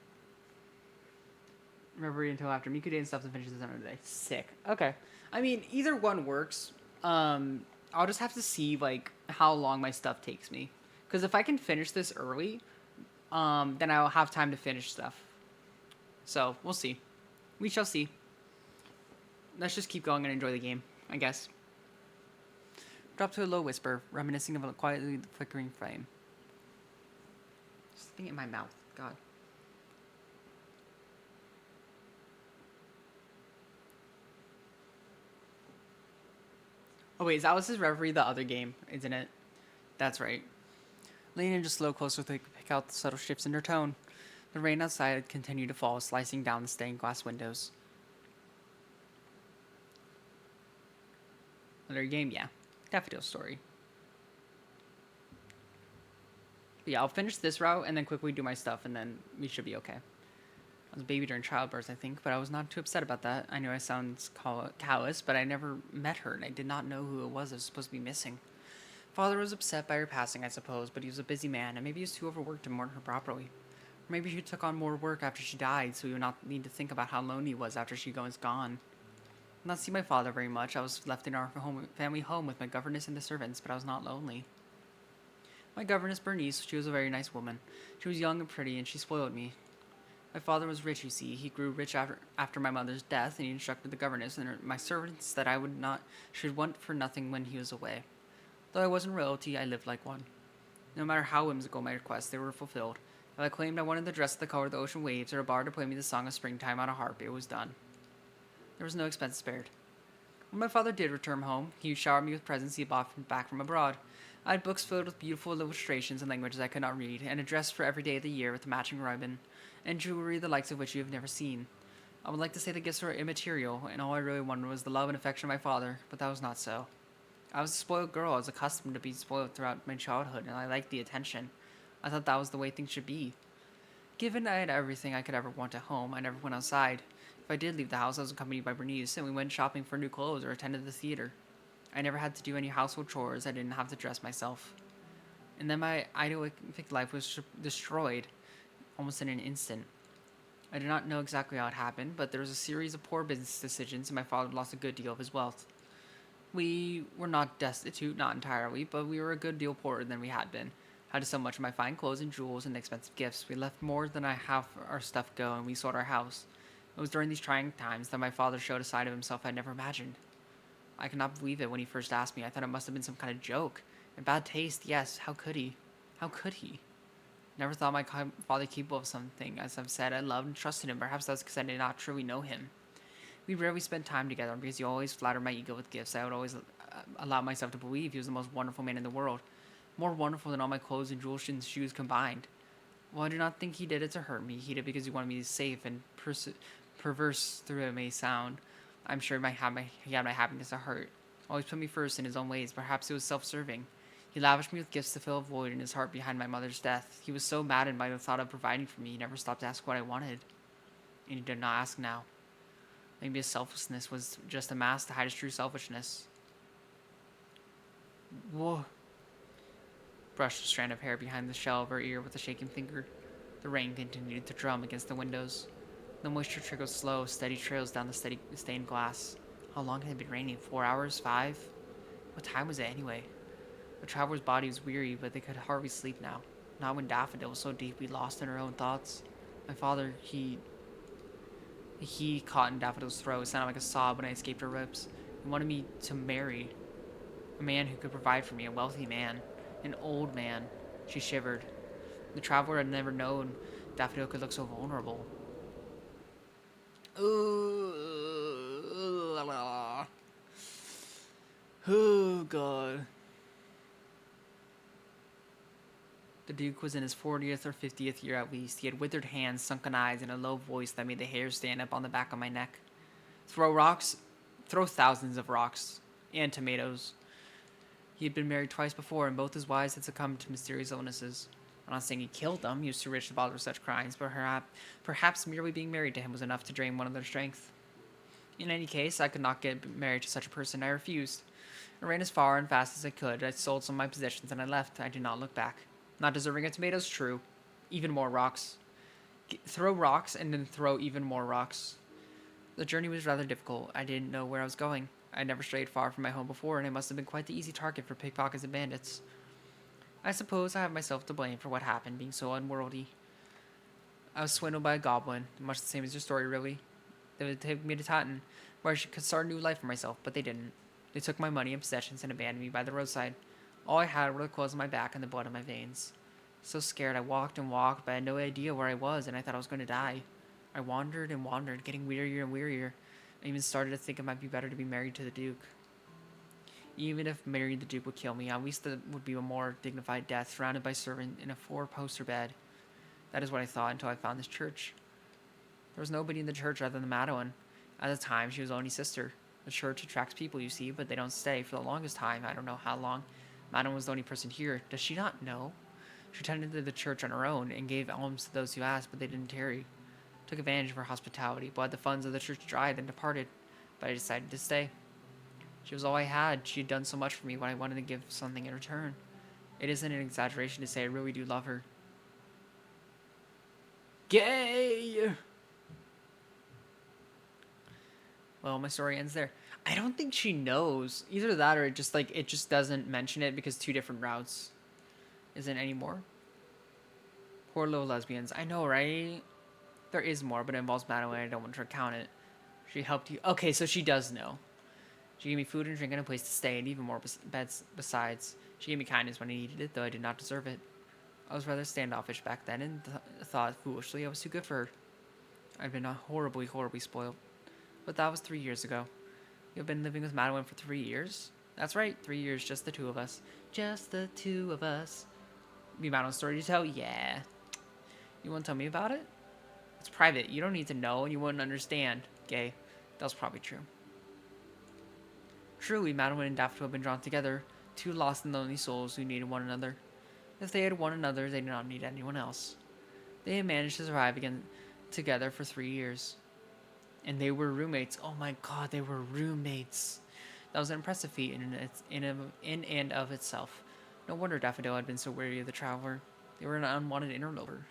Reverie until after Miku Day and stuff to finish this end of the day. Sick. Okay. I mean, either one works. I'll just have to see like how long my stuff takes me. Because if I can finish this early, then I'll have time to finish stuff. So we'll see. We shall see. Let's just keep going and enjoy the game, I guess. Drop to a low whisper, reminiscing of a quietly flickering flame. Something in my mouth. God. Oh wait, is Alice's Reverie the other game, isn't it? That's right. Lean in just a little closer to pick out the subtle shifts in her tone. The rain outside continued to fall, slicing down the stained glass windows. Another game, yeah. Daffodil Story. But yeah, I'll finish this route and then quickly do my stuff, and then we should be okay. I was a baby during childbirth, I think, but I was not too upset about that. I know I sound callous, but I never met her, and I did not know who it was I was supposed to be missing. Father was upset by her passing, I suppose, but he was a busy man, and maybe he was too overworked to mourn her properly. Or maybe he took on more work after she died, so he would not need to think about how lonely he was after she was gone. I did not see my father very much. I was left in our family home with my governess and the servants, but I was not lonely. My governess, Bernice, she was a very nice woman. She was young and pretty, and she spoiled me. My father was rich, you see. He grew rich after my mother's death, and he instructed the governess and my servants that I should want for nothing when he was away. Though I wasn't royalty, I lived like one. No matter how whimsical my requests, they were fulfilled. If I claimed I wanted the dress of the color of the ocean waves or a bard to play me the song of springtime on a harp, it was done. There was no expense spared. When my father did return home, he showered me with presents he bought back from abroad. I had books filled with beautiful illustrations in languages I could not read, and a dress for every day of the year with a matching ribbon, and jewelry the likes of which you have never seen. I would like to say the gifts were immaterial, and all I really wanted was the love and affection of my father, but that was not so. I was a spoiled girl. I was accustomed to being spoiled throughout my childhood, and I liked the attention. I thought that was the way things should be. Given I had everything I could ever want at home, I never went outside. If I did leave the house, I was accompanied by Bernice, and we went shopping for new clothes or attended the theater. I never had to do any household chores. I didn't have to dress myself. And then my idyllic life was destroyed almost in an instant. I do not know exactly how it happened, but there was a series of poor business decisions, and my father lost a good deal of his wealth. We were not destitute, not entirely, but we were a good deal poorer than we had been. Had to sell much of my fine clothes and jewels and expensive gifts. We left more than I half our stuff go, and we sold our house. It was during these trying times that my father showed a side of himself I'd never imagined. I could not believe it when he first asked me. I thought it must have been some kind of joke. In bad taste, yes. How could he? How could he? Never thought my father capable of something. As I've said, I loved and trusted him. Perhaps that's because I did not truly know him. We rarely spent time together because he always flattered my ego with gifts. I would always allow myself to believe he was the most wonderful man in the world. More wonderful than all my clothes and jewels and shoes combined. Well, I do not think he did it to hurt me. He did it because he wanted me safe and perverse through it may sound. I'm sure he had my happiness at heart. Always put me first in his own ways. Perhaps it was self-serving. He lavished me with gifts to fill a void in his heart behind my mother's death. He was so maddened by the thought of providing for me, he never stopped to ask what I wanted. And he did not ask now. Maybe his selflessness was just a mask to hide his true selfishness. Whoa. Brushed a strand of hair behind the shell of her ear with a shaking finger. The rain continued to drum against the windows. The moisture trickled slow, steady trails down the stained glass. How long had it been raining? 4 hours? 5? What time was it anyway? The traveler's body was weary, but they could hardly sleep now. Not when Daffodil was so deeply lost in her own thoughts. My father, he caught in Daffodil's throat. It sounded like a sob when I escaped her lips. He wanted me to marry a man who could provide for me, a wealthy man, an old man. She shivered. The traveler had never known Daffodil could look so vulnerable. Oh, God. The Duke was in his 40th or 50th year at least. He had withered hands, sunken eyes, and a low voice that made the hairs stand up on the back of my neck. Throw thousands of rocks and tomatoes. He had been married twice before, and both his wives had succumbed to mysterious illnesses. I'm not saying he killed them, he was too rich to bother with such crimes, but perhaps merely being married to him was enough to drain one of their strength. In any case, I could not get married to such a person. I refused. I ran as far and fast as I could. I sold some of my possessions and I left. I did not look back. Not deserving of tomatoes? True. Even more rocks. Throw rocks and then throw even more rocks. The journey was rather difficult. I didn't know where I was going. I had never strayed far from my home before, and I must have been quite the easy target for pickpockets and bandits. I suppose I have myself to blame for what happened, being so unworldly. I was swindled by a goblin, much the same as your story, really. They would take me to Taunton, where I could start a new life for myself, but they didn't. They took my money and possessions and abandoned me by the roadside. All I had were the clothes on my back and the blood on my veins. So scared, I walked and walked, but I had no idea where I was, and I thought I was going to die. I wandered and wandered, getting wearier and wearier. I even started to think it might be better to be married to the Duke. Even if marrying the Duke would kill me, at least it would be a more dignified death, surrounded by servants in a four-poster bed. That is what I thought until I found this church. There was nobody in the church other than Madeline. At the time, she was the only sister. The church attracts people, you see, but they don't stay for the longest time. I don't know how long. Madeline was the only person here. Does she not know? She tended to the church on her own and gave alms to those who asked, but they didn't tarry. Took advantage of her hospitality, bled the funds of the church dry, then departed. But I decided to stay. She was all I had. She had done so much for me when I wanted to give something in return. It isn't an exaggeration to say I really do love her. Gay! Well, my story ends there. I don't think she knows. Either that or it just doesn't mention it because two different routes isn't anymore. Poor little lesbians. I know, right? There is more, but it involves Madeline. I don't want to count it. She helped you. Okay, so she does know. She gave me food and drink and a place to stay, and even more beds besides. She gave me kindness when I needed it, though I did not deserve it. I was rather standoffish back then, and thought foolishly I was too good for her. I'd been horribly, horribly spoiled. But that was 3 years ago. You've been living with Madeline for 3 years? That's right, 3 years, just the two of us. Just the two of us. Be Madeline's story to tell? Yeah. You want to tell me about it? It's private. You don't need to know, and you wouldn't understand. Gay. That was probably true. Truly, Madeline and Daffodil had been drawn together, two lost and lonely souls who needed one another. If they had one another, they did not need anyone else. They had managed to survive again together for 3 years. And they were roommates. Oh my god, they were roommates. That was an impressive feat in and of itself. No wonder Daffodil had been so weary of the traveler. They were an unwanted interloper.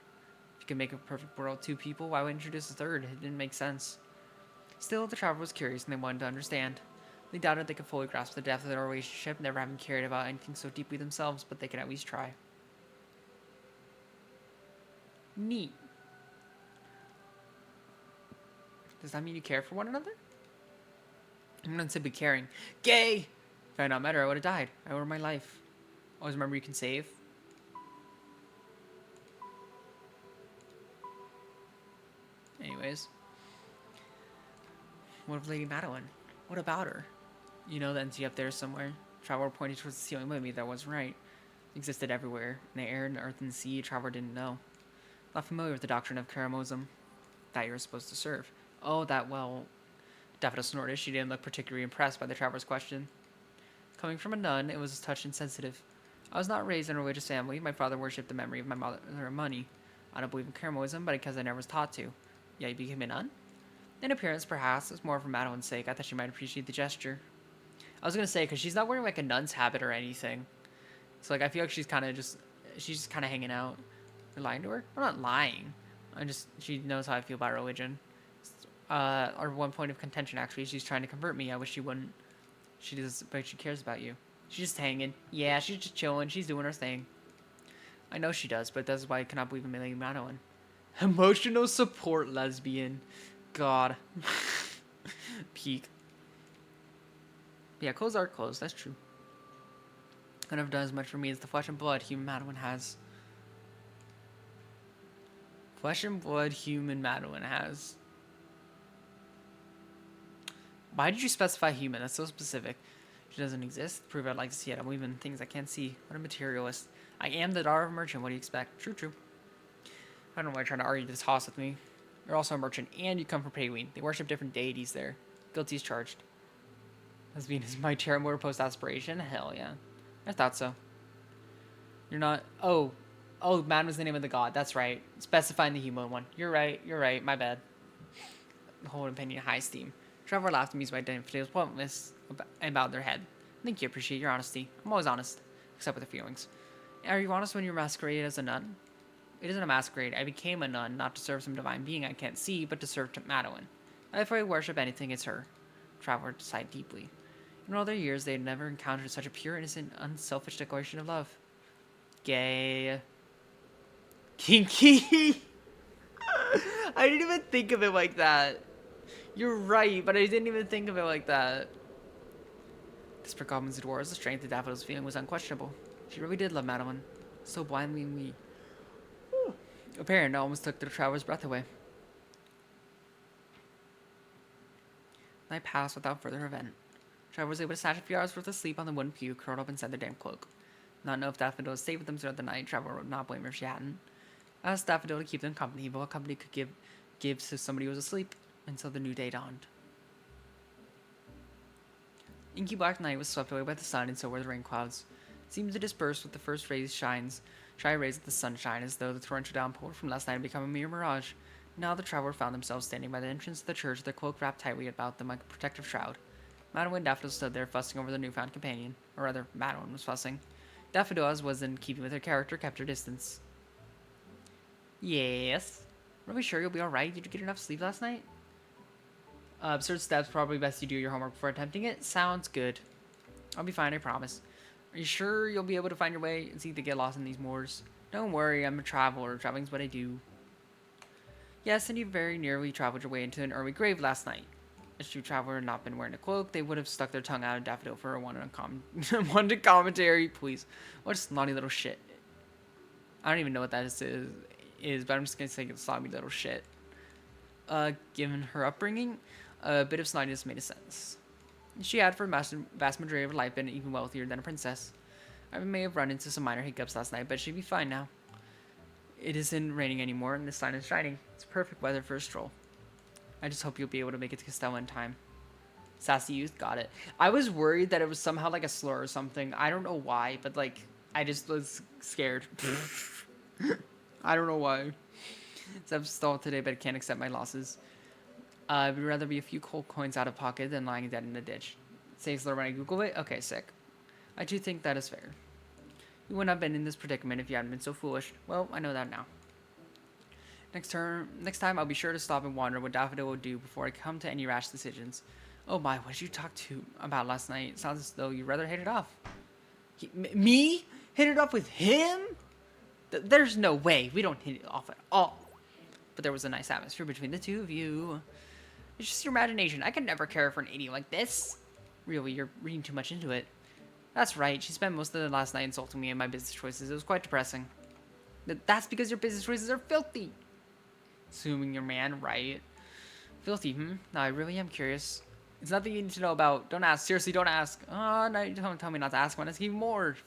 If you could make a perfect world two people, why would introduce a third? It didn't make sense. Still, the traveler was curious and they wanted to understand. They doubted they could fully grasp the depth of their relationship, never having cared about anything so deeply themselves, but they could at least try. Neat. Does that mean you care for one another? I'm not simply caring. Gay! If I had not met her, I would have died. I owe her my life. Always remember you can save. Anyways. What of Lady Madeline? What about her? You know the NC up there somewhere. Traveler pointed towards the ceiling with me. That wasn't right. It existed everywhere. In the air, in the earth, and the sea. Traveler didn't know. Not familiar with the doctrine of Karamosm. That you were supposed to serve. Oh, that, well... Daffodil snorted. She didn't look particularly impressed by the traveler's question. Coming from a nun, it was a touch insensitive. I was not raised in a religious family. My father worshipped the memory of my mother and money. I don't believe in cannibalism, but because I never was taught to. Yeah, you became a nun? In appearance, perhaps. It's more for Madeline's sake. I thought she might appreciate the gesture. I was gonna say, because she's not wearing like a nun's habit or anything. So like, I feel like she's just kind of hanging out. You're lying to her? I'm not lying. She knows how I feel about religion. Our one point of contention, actually, she's trying to convert me. I wish she wouldn't. She does, but she cares about you. She's just hanging. Yeah, she's just chilling. She's doing her thing. I know she does, but that's why I cannot believe in Millie Madeline. Emotional support lesbian. God. Peak. Yeah, clothes are clothes. That's true. Could have done as much for me as the flesh and blood human Madeline has. Flesh and blood human Madeline has. Why did you specify human? That's so specific. She doesn't exist. Prove I'd like to see it. I'm believing in things I can't see. What a materialist. I am the daughter of a merchant. What do you expect? True, true. I don't know why you're trying to argue this toss with me. You're also a merchant, and you come from Payween. They worship different deities there. Guilty is charged. Lesbian is my terrible post aspiration? Hell yeah. I thought so. You're not... Oh, man was the name of the god. That's right. Specifying the human one. You're right. My bad. Whole opinion, high esteem. Trevor laughed at me as my was pointless and bowed their head. Thank you, appreciate your honesty. I'm always honest, except with the feelings. Are you honest when you're masqueraded as a nun? It isn't a masquerade. I became a nun, not to serve some divine being I can't see, but to serve Madeline. If I worship anything, it's her. Traveler sighed deeply. In all their years, they had never encountered such a pure, innocent, unselfish declaration of love. Gay. Kinky. I didn't even think of it like that. You're right, but I didn't even think of it like that. Despite goblins and dwarves, the strength of Daffodil's feeling was unquestionable. She really did love Madeline. So blindly and me. Apparent almost took the traveler's breath away. The night passed without further event. Trevor was able to snatch a few hours worth of sleep on the wooden pew curled up inside their damp cloak. Not know if Daffodil had stayed with them throughout the night. Trevor would not blame her if she hadn't. I asked Daffodil to keep them company, but what company could give to somebody who was asleep until the new day dawned. Inky black night was swept away by the sun, and so were the rain clouds. It seemed to disperse with the first shy rays of the sunshine, as though the torrential downpour from last night had become a mere mirage. Now the traveler found themselves standing by the entrance to the church, their cloak wrapped tightly about them like a protective shroud. Madeline and Daffodil stood there, fussing over their newfound companion. Or rather, Madeline was fussing. Daffodil, as was in keeping with her character, kept her distance. Yes? Are we sure you'll be alright? Did you get enough sleep last night? Absurd steps, probably best you do your homework before attempting it. Sounds good. I'll be fine, I promise. Are you sure you'll be able to find your way? It's easy to get lost in these moors. Don't worry, I'm a traveler. Traveling's what I do. Yes, and you very nearly traveled your way into an early grave last night. If a true traveler had not been wearing a cloak, they would have stuck their tongue out at Daffodil for a wanted commentary. Please. What a snotty little shit. I don't even know what that is, but I'm just going to say it's snotty little shit. Given her upbringing, a bit of snottiness made sense. She had, for the vast majority of her life, been even wealthier than a princess. I may have run into some minor hiccups last night, but she'd be fine now. It isn't raining anymore, and the sun is shining. It's perfect weather for a stroll. I just hope you'll be able to make it to Castello in time. Sassy youth, got it. I was worried that it was somehow like a slur or something. I don't know why, but like, I just was scared. I don't know why. So I've stalled today, but I can't accept my losses. I would rather be a few cold coins out of pocket than lying dead in the ditch. Says when I Google it? Okay, sick. I do think that is fair. You wouldn't have been in this predicament if you hadn't been so foolish. Well, I know that now. Next time, I'll be sure to stop and wonder what Daffodil will do before I come to any rash decisions. Oh my, what did you talk to about last night? It sounds as though you rather hit it off. Me? Hit it off with him? There's no way. We don't hit it off at all. But there was a nice atmosphere between the two of you. It's just your imagination. I could never care for an idiot like this. Really, you're reading too much into it. That's right. She spent most of the last night insulting me and my business choices. It was quite depressing. That's because your business choices are filthy. Assuming your man, right? Filthy, Now I really am curious. It's nothing you need to know about. Don't ask. Seriously, don't ask. Oh, no, don't tell me not to ask. I want to ask you more.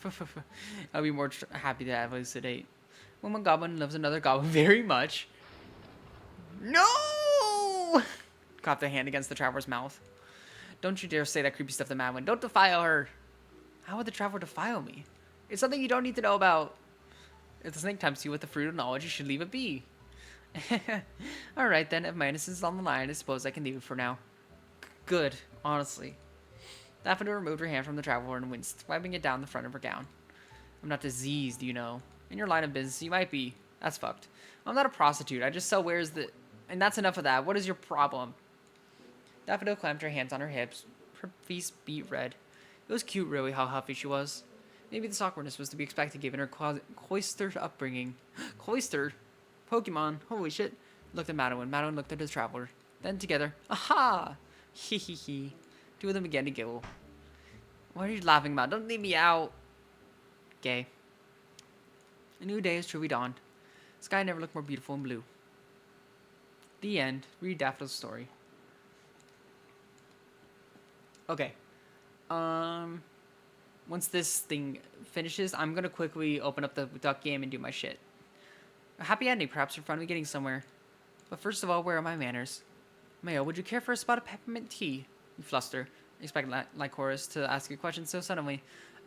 I'll be more happy to elucidate. When one goblin loves another goblin very much. No! Clapped a hand against the traveler's mouth. Don't you dare say that creepy stuff to Madeline. Don't defile her. How would the traveler defile me? It's something you don't need to know about. If the snake tempts you with the fruit of knowledge, you should leave it be. Alright then, if my innocence is on the line, I suppose I can leave it for now. Good, honestly. Daffodil removed her hand from the traveler and winced, wiping it down the front of her gown. I'm not diseased, you know. In your line of business, you might be. That's fucked. I'm not a prostitute. I just sell wares that... And that's enough of that. What is your problem? Daffodil clamped her hands on her hips. Her face beat red. It was cute, really, how huffy she was. Maybe this awkwardness was to be expected given her cloister upbringing. Cloister? Pokemon. Holy shit. Looked at Madeline. Madeline looked at his traveler. Then together. Aha! Hee hee hee. Two of them began to giggle. What are you laughing about? Don't leave me out. Gay. A new day has truly dawned. The sky never looked more beautiful and blue. The end. Read Daffodil's story. Okay. Once this thing finishes, I'm gonna quickly open up the duck game and do my shit. A happy ending, perhaps you're finally getting somewhere. But first of all, where are my manners? Mayo, would you care for a spot of peppermint tea? You fluster. Expect Lycoris to ask a question so suddenly,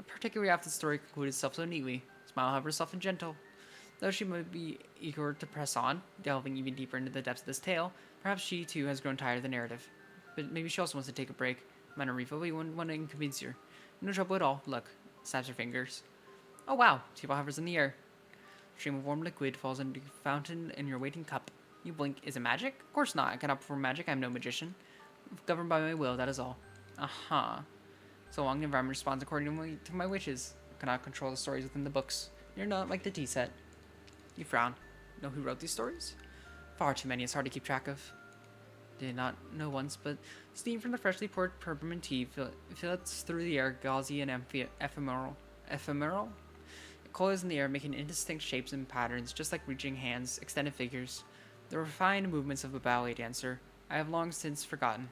particularly after the story concluded itself so neatly. Smile, however, soft and gentle. Though she might be eager to press on, delving even deeper into the depths of this tale, perhaps she too has grown tired of the narrative. But maybe she also wants to take a break. Manarifa, we wouldn't want to inconvenience her. No trouble at all. Look. Snaps her fingers. Oh wow. Teapot hovers in the air. A stream of warm liquid falls into a fountain in your waiting cup. You blink. Is it magic? Of course not. I cannot perform magic. I am no magician. I'm governed by my will, that is all. Aha. So long the environment responds according to my wishes. I cannot control the stories within the books. You're not like the tea set. You frown. Know who wrote these stories? Far too many. It's hard to keep track of. Did not know once, but steam from the freshly poured peppermint tea fillets through the air, gauzy and ephemeral. Ephemeral? It coils in the air, making indistinct shapes and patterns, just like reaching hands, extended figures. The refined movements of a ballet dancer. I have long since forgotten.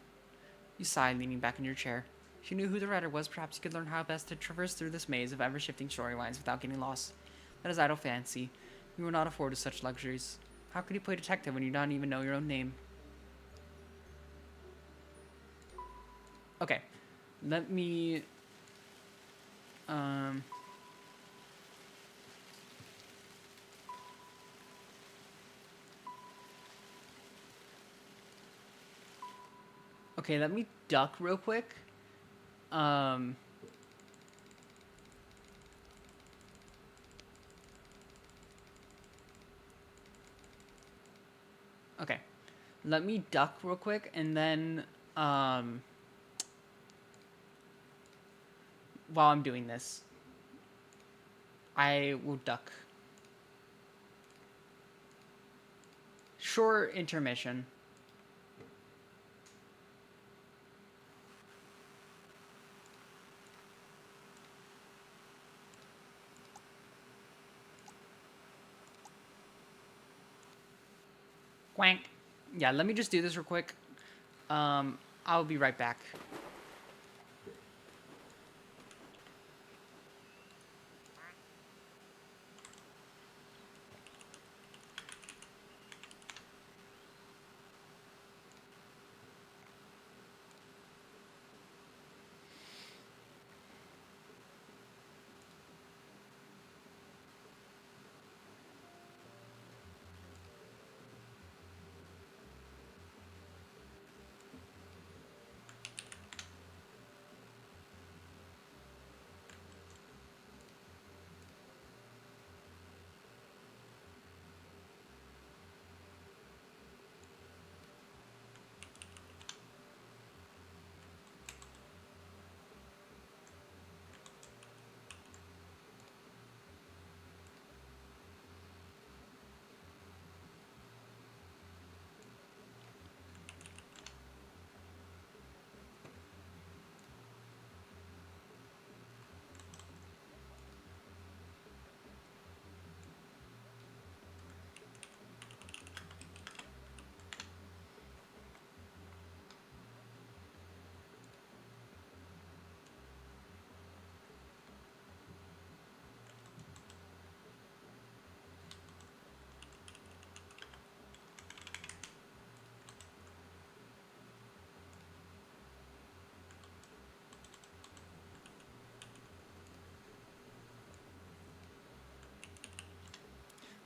You sigh, leaning back in your chair. If you knew who the writer was, perhaps you could learn how best to traverse through this maze of ever-shifting storylines without getting lost. That is idle fancy. You were not afforded such luxuries. How could you play detective when you don't even know your own name? Okay, let me, okay, let me duck real quick. Okay, let me duck real quick, and then, while I'm doing this, I will duck. Short intermission. Quank. Yeah, let me just do this real quick. I'll be right back.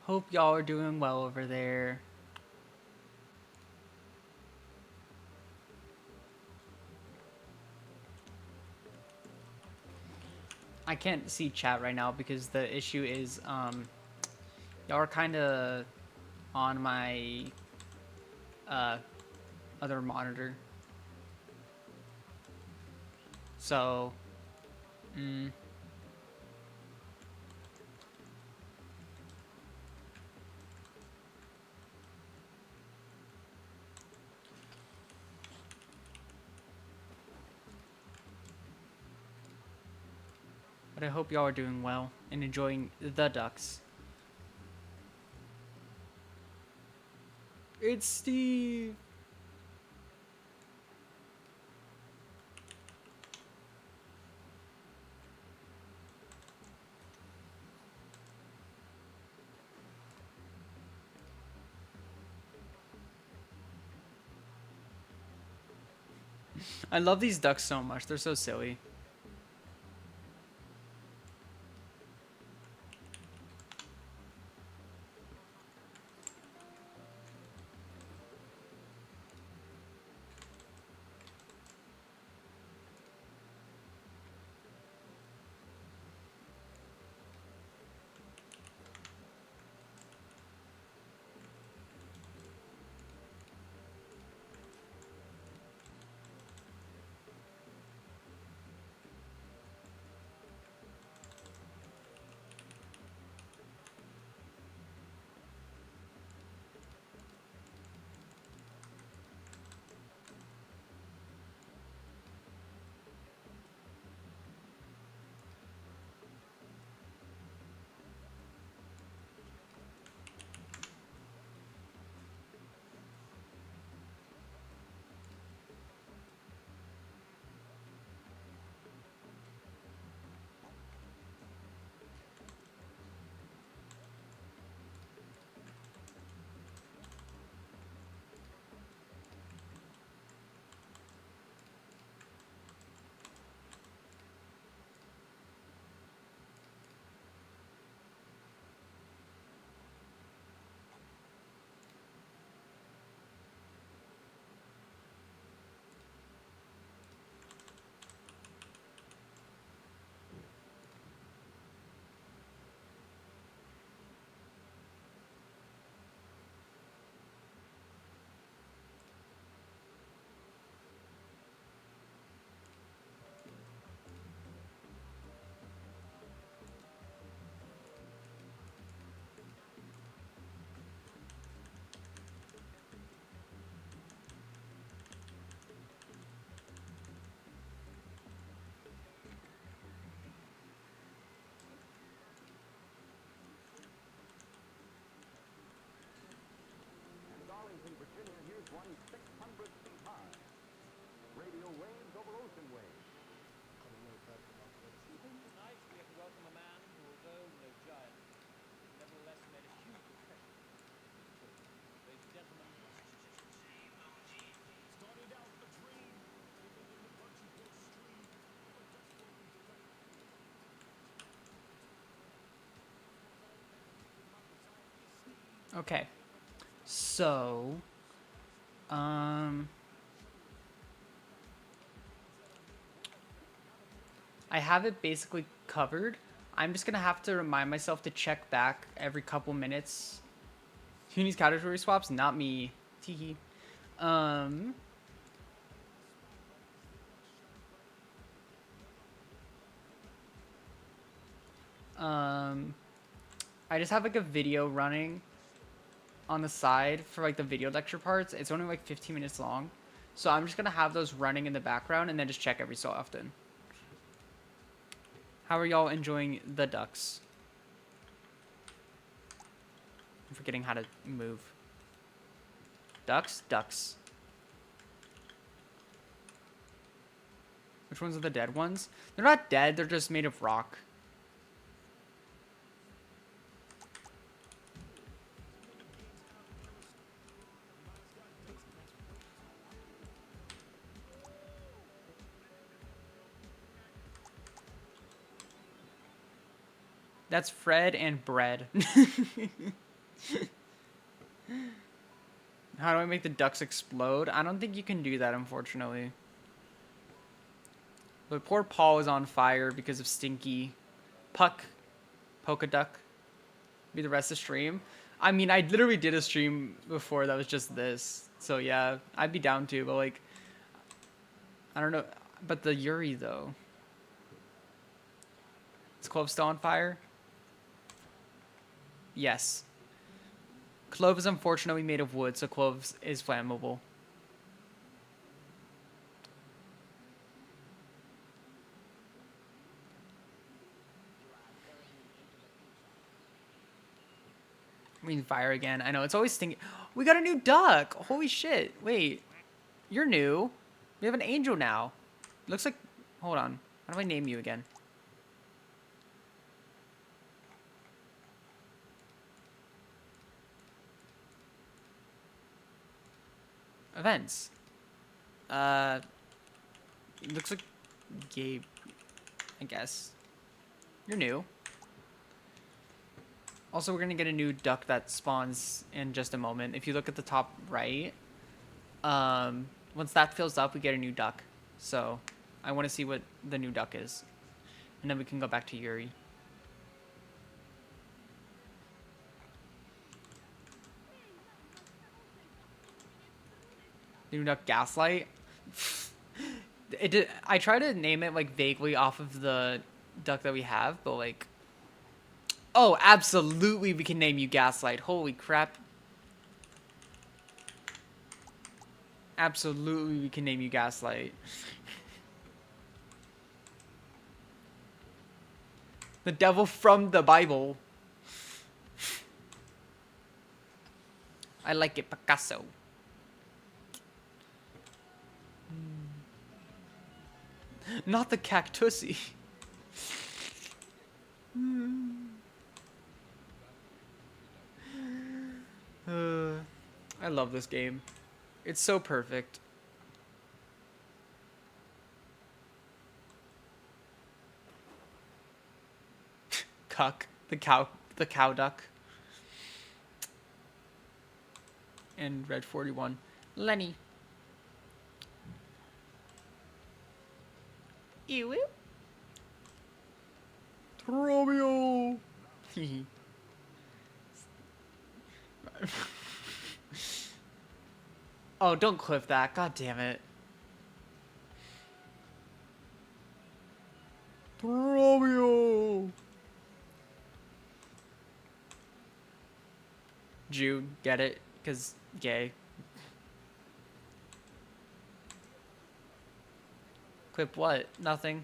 Hope y'all are doing well over there. I can't see chat right now because the issue is y'all are kind of on my uh, other monitor. So, mm, but I hope y'all are doing well and enjoying the ducks. It's Steve. I love these ducks so much. They're so silly. Okay. So, um, I have it basically covered. I'm just gonna have to remind myself to check back every couple minutes. Who needs category swaps? Not me. Teehee. Um, um, I just have like a video running on the side for like the video lecture parts. It's only like 15 minutes long. So I'm just gonna have those running in the background and then just check every so often. How are y'all enjoying the ducks? I'm forgetting how to move. Ducks? Ducks. Which ones are the dead ones? They're not dead, they're just made of rock. That's Fred and bread. How do I make the ducks explode? I don't think you can do that, unfortunately. But poor Paul is on fire because of Stinky. Puck. Polka Duck. Be the rest of the stream. I mean, I literally did a stream before that was just this. So yeah, I'd be down to, but like, I don't know. But the Yuri, though. Is Clove still on fire? Yes. Clove is unfortunately made of wood, so clove is flammable. I mean, fire again. I know, it's always stinking. We got a new duck! Holy shit. Wait. You're new. We have an angel now. Looks like... Hold on. How do I name you again? Events. Looks like Gabe, I guess. You're new. Also, we're gonna get a new duck that spawns in just a moment. If you look at the top right, once that fills up, we get a new duck. So, I want to see what the new duck is. And then we can go back to Yuri. New duck Gaslight. I try to name it like vaguely off of the duck that we have, but like, oh, absolutely, we can name you Gaslight. Holy crap! Absolutely, we can name you Gaslight. The devil from the Bible. I like it, Picasso. Not the cactusy. I love this game. It's so perfect. Cuck, the cow duck. And Red 41. Lenny. Ew. Romeo. Oh, don't clip that. God damn it. Romeo. Jew, get it? Because gay. Clip what? Nothing.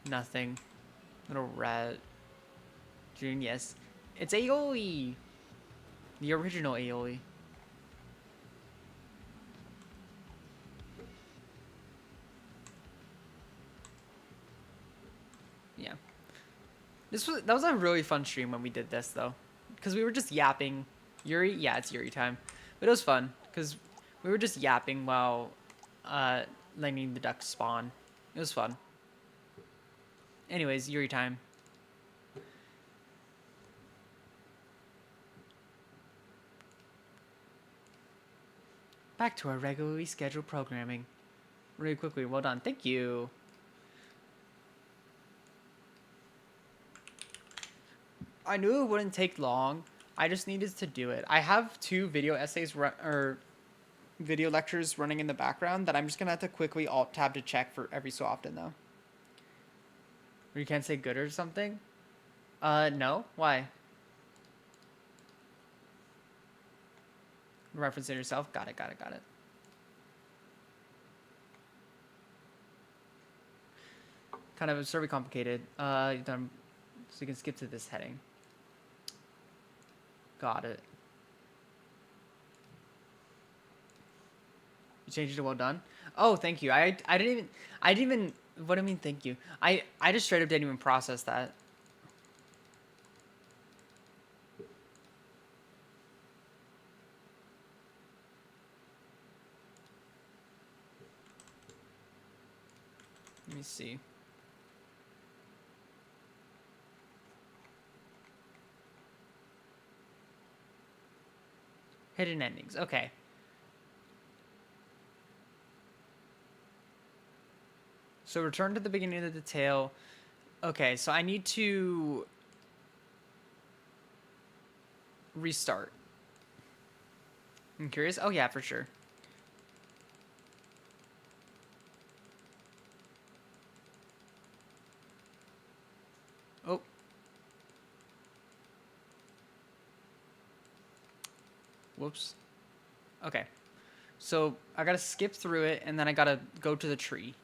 Nothing. Little rat. June, yes. It's aioli. The original aioli. Yeah. That was a really fun stream when we did this though. Because we were just yapping. Yuri? Yeah, it's Yuri time. But it was fun. Because we were just yapping while letting the ducks spawn. It was fun. Anyways, Yuri time. Back to our regularly scheduled programming. Really quickly, well done. Thank you. I knew it wouldn't take long. I just needed to do it. I have 2 video essays or video lectures running in the background that I'm just gonna have to quickly alt tab to check for every so often though. Or you can't say good or something? No. Why? Referencing yourself. Got it. Kind of absurdly complicated. Done. So you can skip to this heading. Got it. You changed it to well done? Oh, thank you. I didn't even what do I mean thank you? I just straight up didn't even process that. Let me see. Hidden endings. Okay. So return to the beginning of the tale. Okay, so I need to restart. I'm curious. Oh yeah, for sure. Oh. Whoops. Okay. So I gotta skip through it, and then I gotta go to the tree.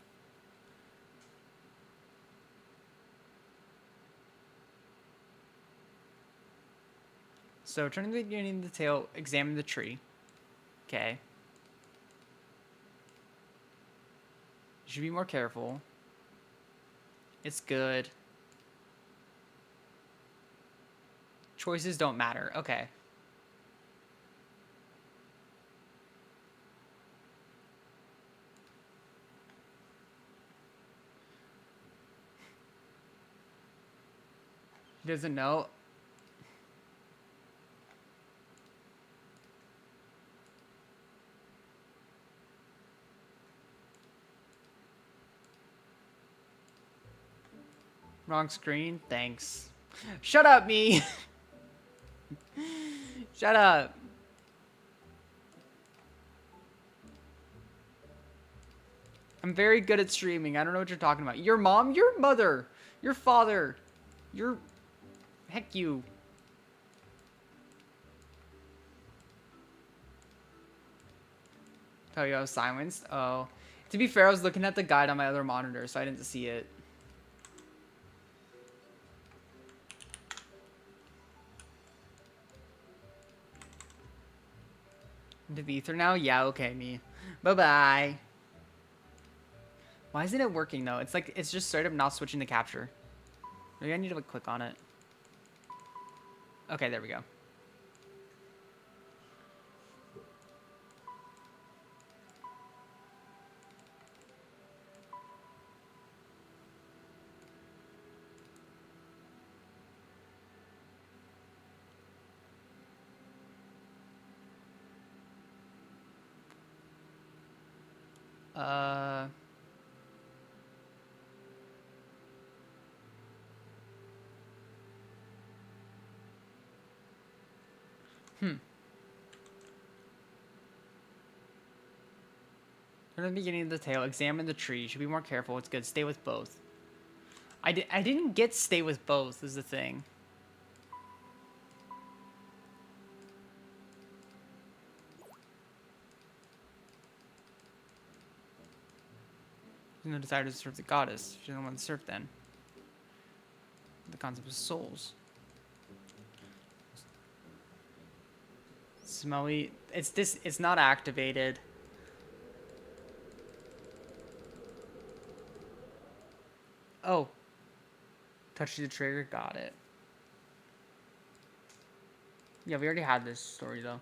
So turn to the beginning of the tale, examine the tree. Okay. You should be more careful. It's good. Choices don't matter. Okay. He doesn't know. Wrong screen. Thanks. Shut up, me. Shut up. I'm very good at streaming. I don't know what you're talking about. Your mom, your mother, your father, your... Heck you. Tell you I was silenced? Oh. To be fair, I was looking at the guide on my other monitor, so I didn't see it. Into the ether now? Yeah, okay, me. Bye-bye. Why isn't it working, though? It's like, it's just straight up not switching the capture. Maybe I need to like, click on it. Okay, there we go. Uh... Hmm. From the beginning of the tale, examine the tree. You should be more careful. It's good. Stay with both. I didn't get stay with both is the thing. There's no desire to serve the goddess. She doesn't want to serve then. The concept of souls. Smelly. It's not activated. Oh. Touch the trigger. Got it. Yeah, we already had this story though.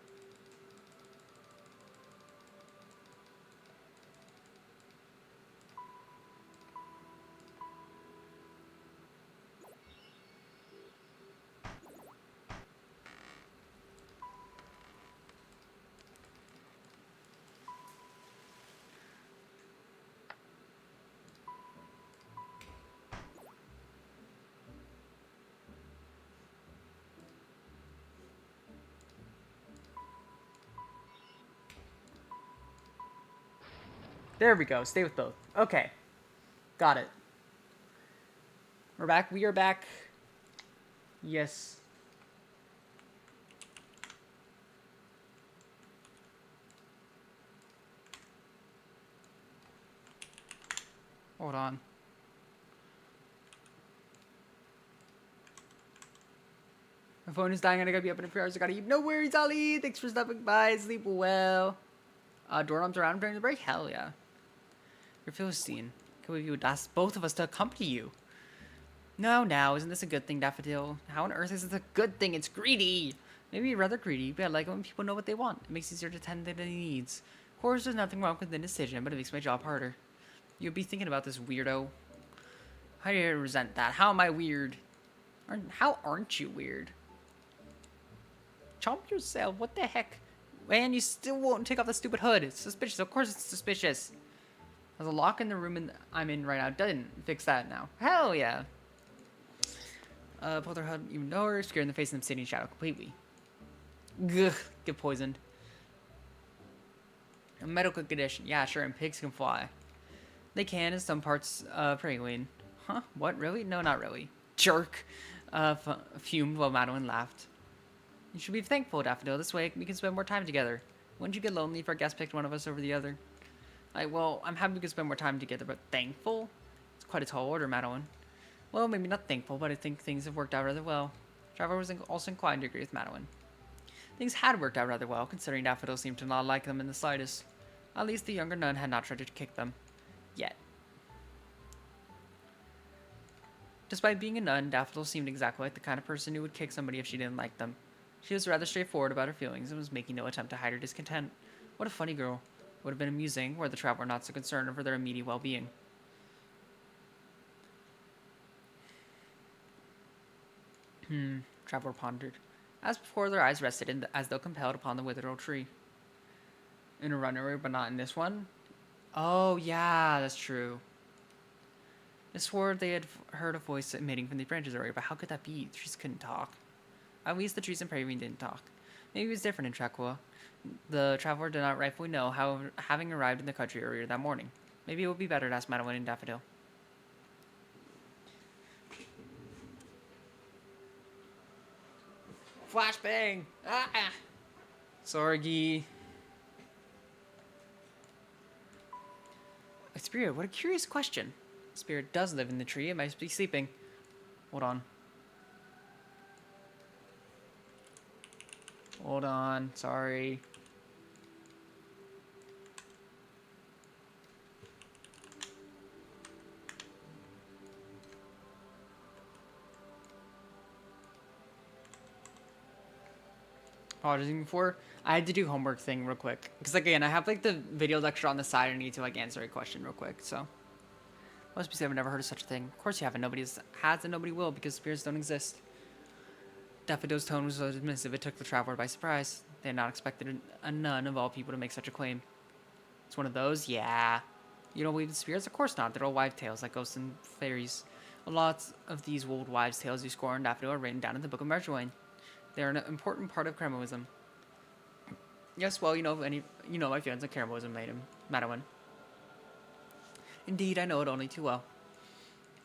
There we go. Stay with both. Okay. Got it. We're back. We are back. Yes. Hold on. My phone is dying and I gotta be up in a few hours. I gotta eat. No worries, Ali. Thanks for stopping by. Sleep well. Doorknobs around during the break? Hell yeah. You're Philistine. Can we would ask both of us to accompany you? No, now, isn't this a good thing, Daffodil? How on earth is this a good thing? It's greedy! Maybe rather greedy, but I like it when people know what they want. It makes it easier to tend to their needs. Of course, there's nothing wrong with the decision, but it makes my job harder. You'd be thinking about this, weirdo. How do you resent that? How am I weird? How aren't you weird? Chomp yourself, what the heck? And you still won't take off the stupid hood. It's suspicious. Of course it's suspicious. There's a lock in the room I'm in right now. Doesn't fix that now. Hell yeah. Pull their hood even lower, scaring the face of them sitting in shadow completely. Gugh, get poisoned. A medical condition. Yeah, sure, and pigs can fly. They can in some parts of Praline. Huh? What? Really? No, not really. Jerk. Fumed while Madeline laughed. You should be thankful, Daffodil. This way we can spend more time together. Wouldn't you get lonely if our guest picked one of us over the other? Well, I'm happy we can spend more time together, but thankful? It's quite a tall order, Madeline. Well, maybe not thankful, but I think things have worked out rather well. Trevor was also inclined to agree with Madeline. Things had worked out rather well, considering Daffodil seemed to not like them in the slightest. At least the younger nun had not tried to kick them. Yet. Despite being a nun, Daffodil seemed exactly like the kind of person who would kick somebody if she didn't like them. She was rather straightforward about her feelings and was making no attempt to hide her discontent. What a funny girl. Would have been amusing were the traveler not so concerned over their immediate well-being. Traveler pondered. As before, their eyes rested as though compelled upon the withered old tree. In a runaway, but not in this one? Oh, yeah, that's true. They swore they had heard a voice emitting from the branches earlier, but how could that be? The trees couldn't talk. At least the trees in Praline didn't talk. Maybe it was different in Trakwa. The traveler did not rightfully know, however, having arrived in the country earlier that morning. Maybe it would be better to ask Madeline and Daffodil. Flashbang! Ah! Sorgi. A spirit, what a curious question. The spirit does live in the tree, it might be sleeping. Hold on. Hold on, sorry. Apologizing before. I had to do homework thing real quick. Because, again, I have, like, the video lecture on the side. I need to, like, answer a question real quick, so. Most people have never heard of such a thing. Of course you haven't. Nobody has and nobody will because spirits don't exist. Daffodil's tone was so dismissive it took the traveler by surprise. They had not expected a nun of all people to make such a claim. It's one of those? Yeah. You don't believe in spirits? Of course not. They're all wives' tales, like ghosts and fairies. A lot of these old wives' tales you score on Daffodil are written down in the Book of Marjolaine. They are an important part of Cremoism. Yes, well, you know my feelings on Cremoism, Madeline. Indeed, I know it only too well.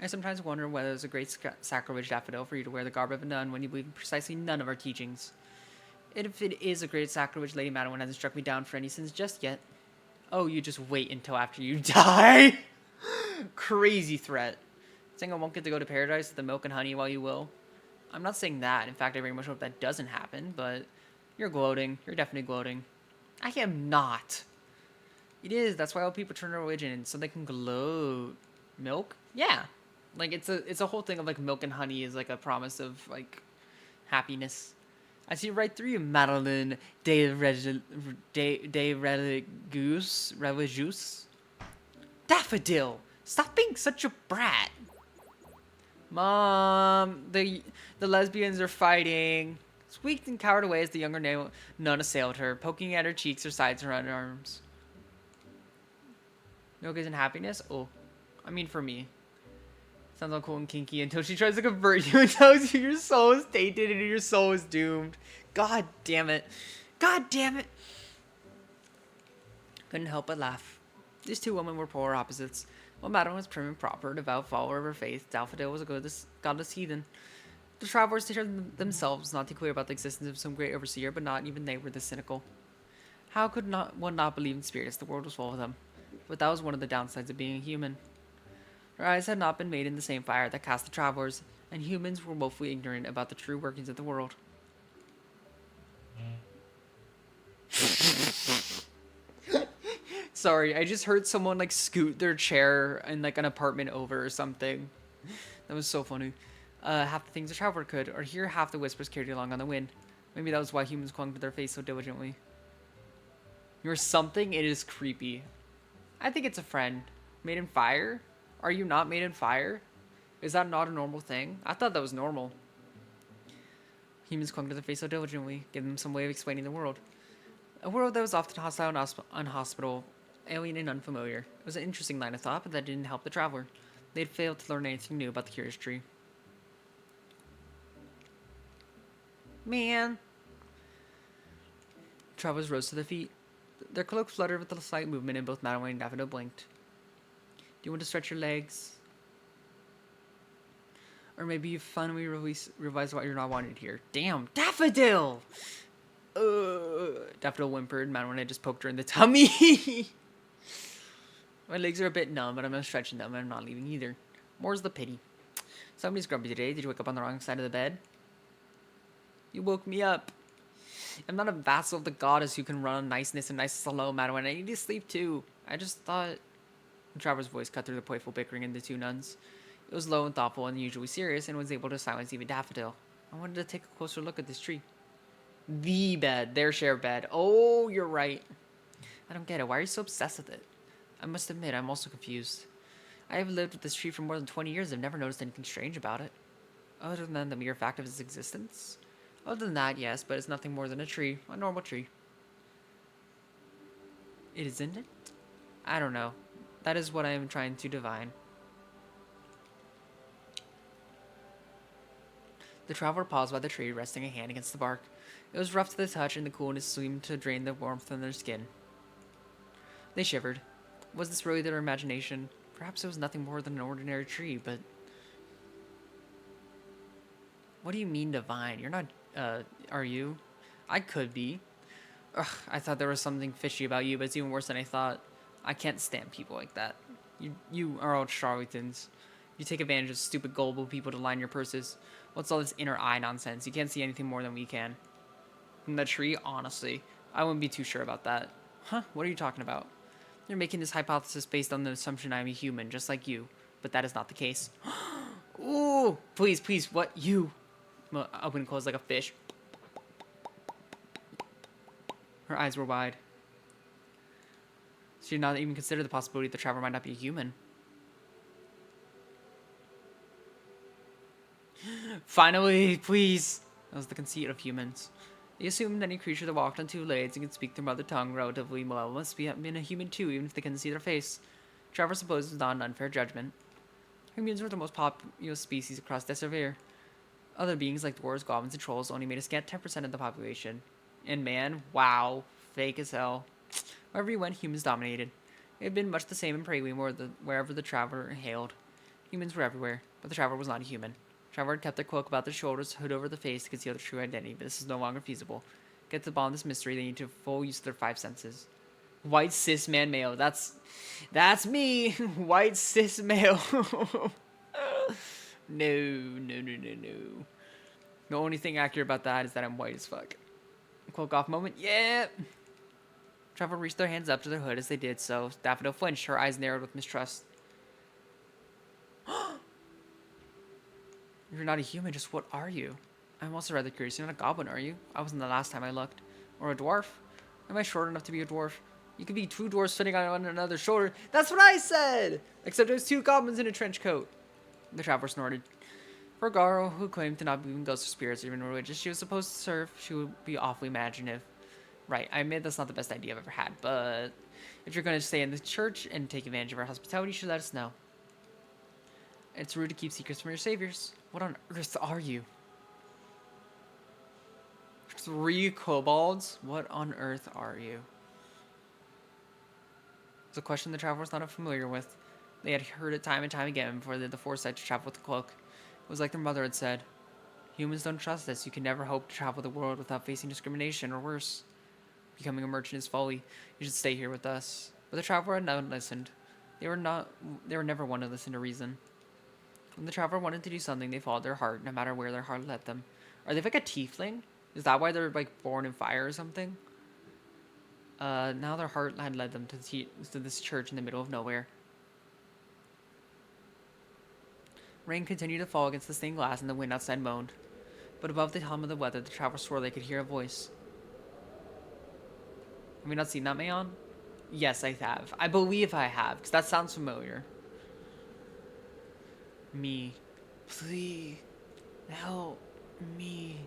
I sometimes wonder whether it's a great sacrilege, Daffodil, for you to wear the garb of a nun when you believe in precisely none of our teachings. And if it is a great sacrilege, Lady Madeline hasn't struck me down for any sins just yet. Oh, you just wait until after you die? Crazy threat. Saying I won't get to go to paradise with the milk and honey while you will? I'm not saying that. In fact, I very much hope that doesn't happen, but you're gloating. You're definitely gloating. I am not. It is. That's why all people turn to religion, so they can gloat. Milk? Yeah. Like, it's a whole thing of, like, milk and honey is, like, a promise of, like, happiness. I see right through you, Madeline de Religious. Daffodil! Stop being such a brat! Mom, the lesbians are fighting. Squeaked and cowered away as the younger nun assailed her, poking at her cheeks, her sides, her underarms. Milk isn't happiness? Oh, I mean for me. Sounds all cool and kinky until she tries to convert you and tells you your soul is tainted and your soul is doomed. God damn it. God damn it. Couldn't help but laugh. These two women were polar opposites. While Madeline was prim and proper, devout follower of her faith, Daffodil was a godless heathen. The travelers declared themselves not too clear about the existence of some great overseer, but not even they were this cynical. How could one not believe in spirits? The world was full of them. But that was one of the downsides of being a human. Her eyes had not been made in the same fire that cast the travelers, and humans were woefully ignorant about the true workings of the world. Sorry, I just heard someone, like, scoot their chair in, like, an apartment over or something. That was so funny. Half the things a traveler could, or hear half the whispers carried along on the wind. Maybe that was why humans clung to their faith so diligently. You're something? It is creepy. I think it's a friend. Made in fire? Are you not made in fire? Is that not a normal thing? I thought that was normal. Humans clung to their faith so diligently, giving them some way of explaining the world. A world that was often hostile and unhospitable, alien and unfamiliar. It was an interesting line of thought, but that didn't help the traveler. They had failed to learn anything new about the curious tree. Man! Travelers rose to their feet. Their cloaks fluttered with a slight movement, and both Madeline and Daffodil blinked. Do you want to stretch your legs? Or maybe you finally realized why you're not wanted here. Damn, Daffodil! Daffodil whimpered. Madeline had just poked her in the tummy. My legs are a bit numb, but I'm not stretching them, and I'm not leaving either. More's the pity. Somebody's grumpy today. Did you wake up on the wrong side of the bed? You woke me up. I'm not a vassal of the goddess who can run on niceness and niceness alone, Madeline. I need to sleep too. I just thought... Traveler's voice cut through the playful bickering in the two nuns. It was low and thoughtful and usually serious, and was able to silence even Daffodil. I wanted to take a closer look at this tree. The bed. Their shared bed. Oh, you're right. I don't get it. Why are you so obsessed with it? I must admit, I'm also confused. I have lived with this tree for more than 20 years. I've never noticed anything strange about it. Other than the mere fact of its existence? Other than that, yes, but it's nothing more than a tree. A normal tree. It isn't it? I don't know. That is what I am trying to divine. The traveler paused by the tree, resting a hand against the bark. It was rough to the touch, and the coolness seemed to drain the warmth from their skin. They shivered. Was this really their imagination? Perhaps it was nothing more than an ordinary tree, but... What do you mean divine? You're not, are you? I could be. Ugh, I thought there was something fishy about you, but it's even worse than I thought. I can't stand people like that. You are all charlatans. You take advantage of stupid, gullible people to line your purses. What's all this inner eye nonsense? You can't see anything more than we can. From the tree, honestly, I wouldn't be too sure about that. Huh? What are you talking about? You're making this hypothesis based on the assumption I'm a human, just like you. But that is not the case. Ooh! Please, please, what? You? Open and close like a fish. Her eyes were wide. She did not even consider the possibility the traveler might not be a human. Finally, please. That was the conceit of humans. They assumed any creature that walked on two legs and could speak their mother tongue relatively well must be been a human too, even if they couldn't see their face. Traveler supposed it was not an unfair judgment. Humans were the most populous species across Deservier. Other beings like dwarves, goblins, and trolls only made a scant 10% of the population. And man, wow, fake as hell. Wherever he went, humans dominated. It had been much the same in Prague wherever the traveler hailed. Humans were everywhere, but the traveler was not a human. The traveler had kept their cloak about their shoulders, hood over the face to conceal their true identity, but this is no longer feasible. Get to the bottom of this mystery, they need to full use of their five senses. White cis man male. That's me. White cis male. No. The only thing accurate about that is that I'm white as fuck. Cloak off moment. Yeah. Traveler reached their hands up to their hood as they did so. Daffodil flinched, her eyes narrowed with mistrust. You're not a human, just what are you? I'm also rather curious. You're not a goblin, are you? I wasn't the last time I looked. Or a dwarf? Am I short enough to be a dwarf? You could be two dwarfs sitting on one another's shoulder. That's what I said! Except there's two goblins in a trench coat. The traveler snorted. For a Gaur who claimed to not believe in ghosts or spirits or even religious she was supposed to serve, she would be awfully imaginative. Right, I admit that's not the best idea I've ever had, but if you're going to stay in the church and take advantage of our hospitality, you should let us know. It's rude to keep secrets from your saviors. What on earth are you? 3 kobolds? What on earth are you? It's a question the traveler was not familiar with. They had heard it time and time again before they had the foresight to travel with the cloak. It was like their mother had said. Humans don't trust us. You can never hope to travel the world without facing discrimination, or worse. Becoming a merchant is folly. You should stay here with us. But the traveler had not listened. They were never one to listen to reason. When the traveler wanted to do something, they followed their heart, no matter where their heart led them. Are they like a tiefling? Is that why they're like born in fire or something? Now their heart had led them to this church in the middle of nowhere. Rain continued to fall against the stained glass, and the wind outside moaned. But above the hum of the weather, the traveler swore they could hear a voice. Have you not seen that, Mayon? Yes, I have. I believe I have, because that sounds familiar. Me. Please. Help me.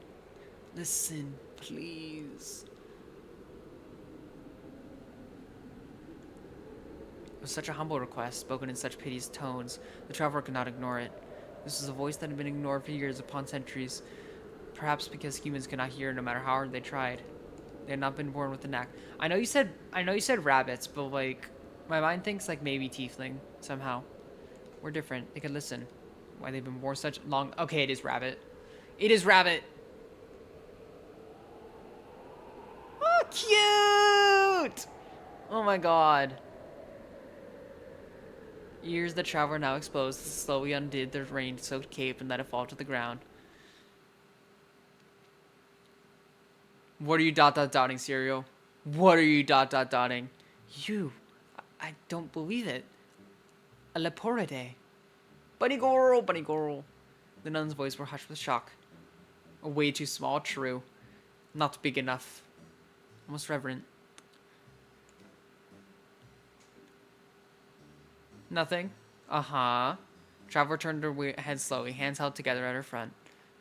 Listen, please. was such a humble request, spoken in such piteous tones, the traveler could not ignore it. This was a voice that had been ignored for years upon centuries, perhaps because humans could not hear no matter how hard they tried. They had not been born with the knack. I know you said rabbits, but like my mind thinks like maybe tiefling somehow. We're different. They could listen. Why they've been born such long. Okay, it is rabbit. It is rabbit. Oh, cute! Oh my god. Ears the traveler now exposed slowly undid their rain-soaked cape and let it fall to the ground. What are you dotting, Serial? What are you dotting? You. I don't believe it. A leporide. Bunny girl, bunny girl. The nun's voice were hushed with shock. Way too small, true. Not big enough. Almost reverent. Nothing. Uh-huh. Traveler turned her head slowly, hands held together at her front.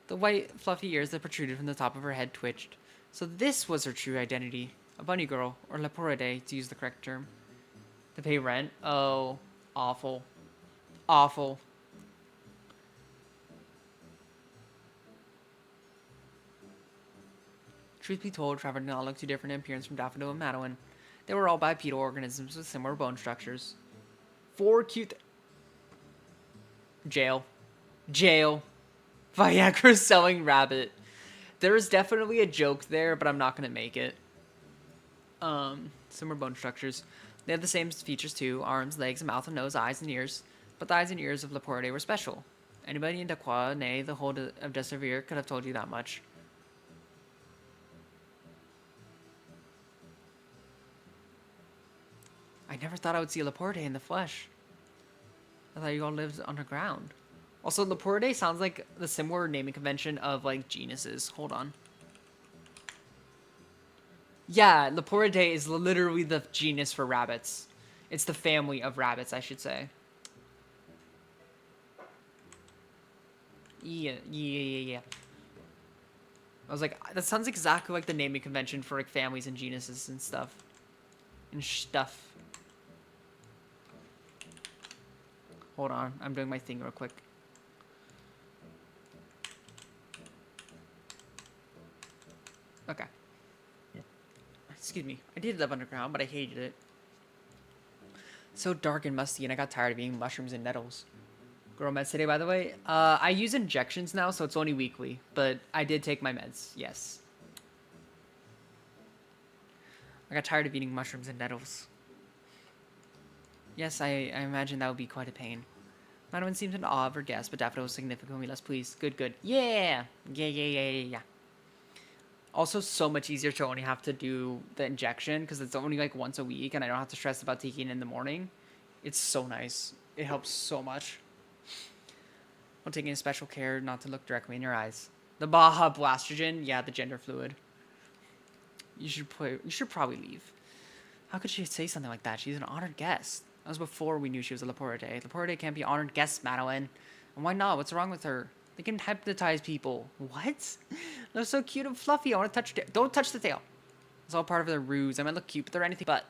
The white, fluffy ears that protruded from the top of her head twitched. So this was her true identity. A bunny girl, or leporide, to use the correct term. To pay rent? Oh, awful. Awful. Truth be told, Trevor did not look too different in appearance from Daffodil and Madeline. They were all bipedal organisms with similar bone structures. Four cute... Jail. Jail. Viagra selling rabbit. There is definitely a joke there, but I'm not going to make it. Similar bone structures. They had the same features too. Arms, legs, mouth and nose, eyes and ears. But the eyes and ears of Laporte were special. Anybody in Daqua, nay, the whole of Desavir, could have told you that much. I never thought I would see Laporte in the flesh. I thought you all lived underground. Also, Laporte sounds like the similar naming convention of, like, genuses. Hold on. Yeah, Laporte is literally the genus for rabbits. It's the family of rabbits, I should say. Yeah. I was like, that sounds exactly like the naming convention for, like, families and genuses and stuff. And stuff. Hold on, I'm doing my thing real quick. Okay. Excuse me. I did live underground, but I hated it. So dark and musty, and I got tired of eating mushrooms and nettles. Girl meds today, by the way. I use injections now, so it's only weekly. But I did take my meds, yes. I got tired of eating mushrooms and nettles. Yes, I imagine that would be quite a pain. Madeline seemed in awe of her guest, but Daffodil was significantly less pleased. Good. Yeah. Also, so much easier to only have to do the injection because it's only like once a week and I don't have to stress about taking it in the morning. It's so nice. It helps so much. While taking special care not to look directly in your eyes. The Baja Blastogen? Yeah, the gender fluid. You should probably leave. How could she say something like that? She's an honored guest. That was before we knew she was a Laporte. Laporte can't be honored guest, Madeline. And why not? What's wrong with her? They can hypnotize people. What? They're so cute and fluffy. I want to touch it. Don't touch the tail. It's all part of their ruse. I might look cute, but they're anything but.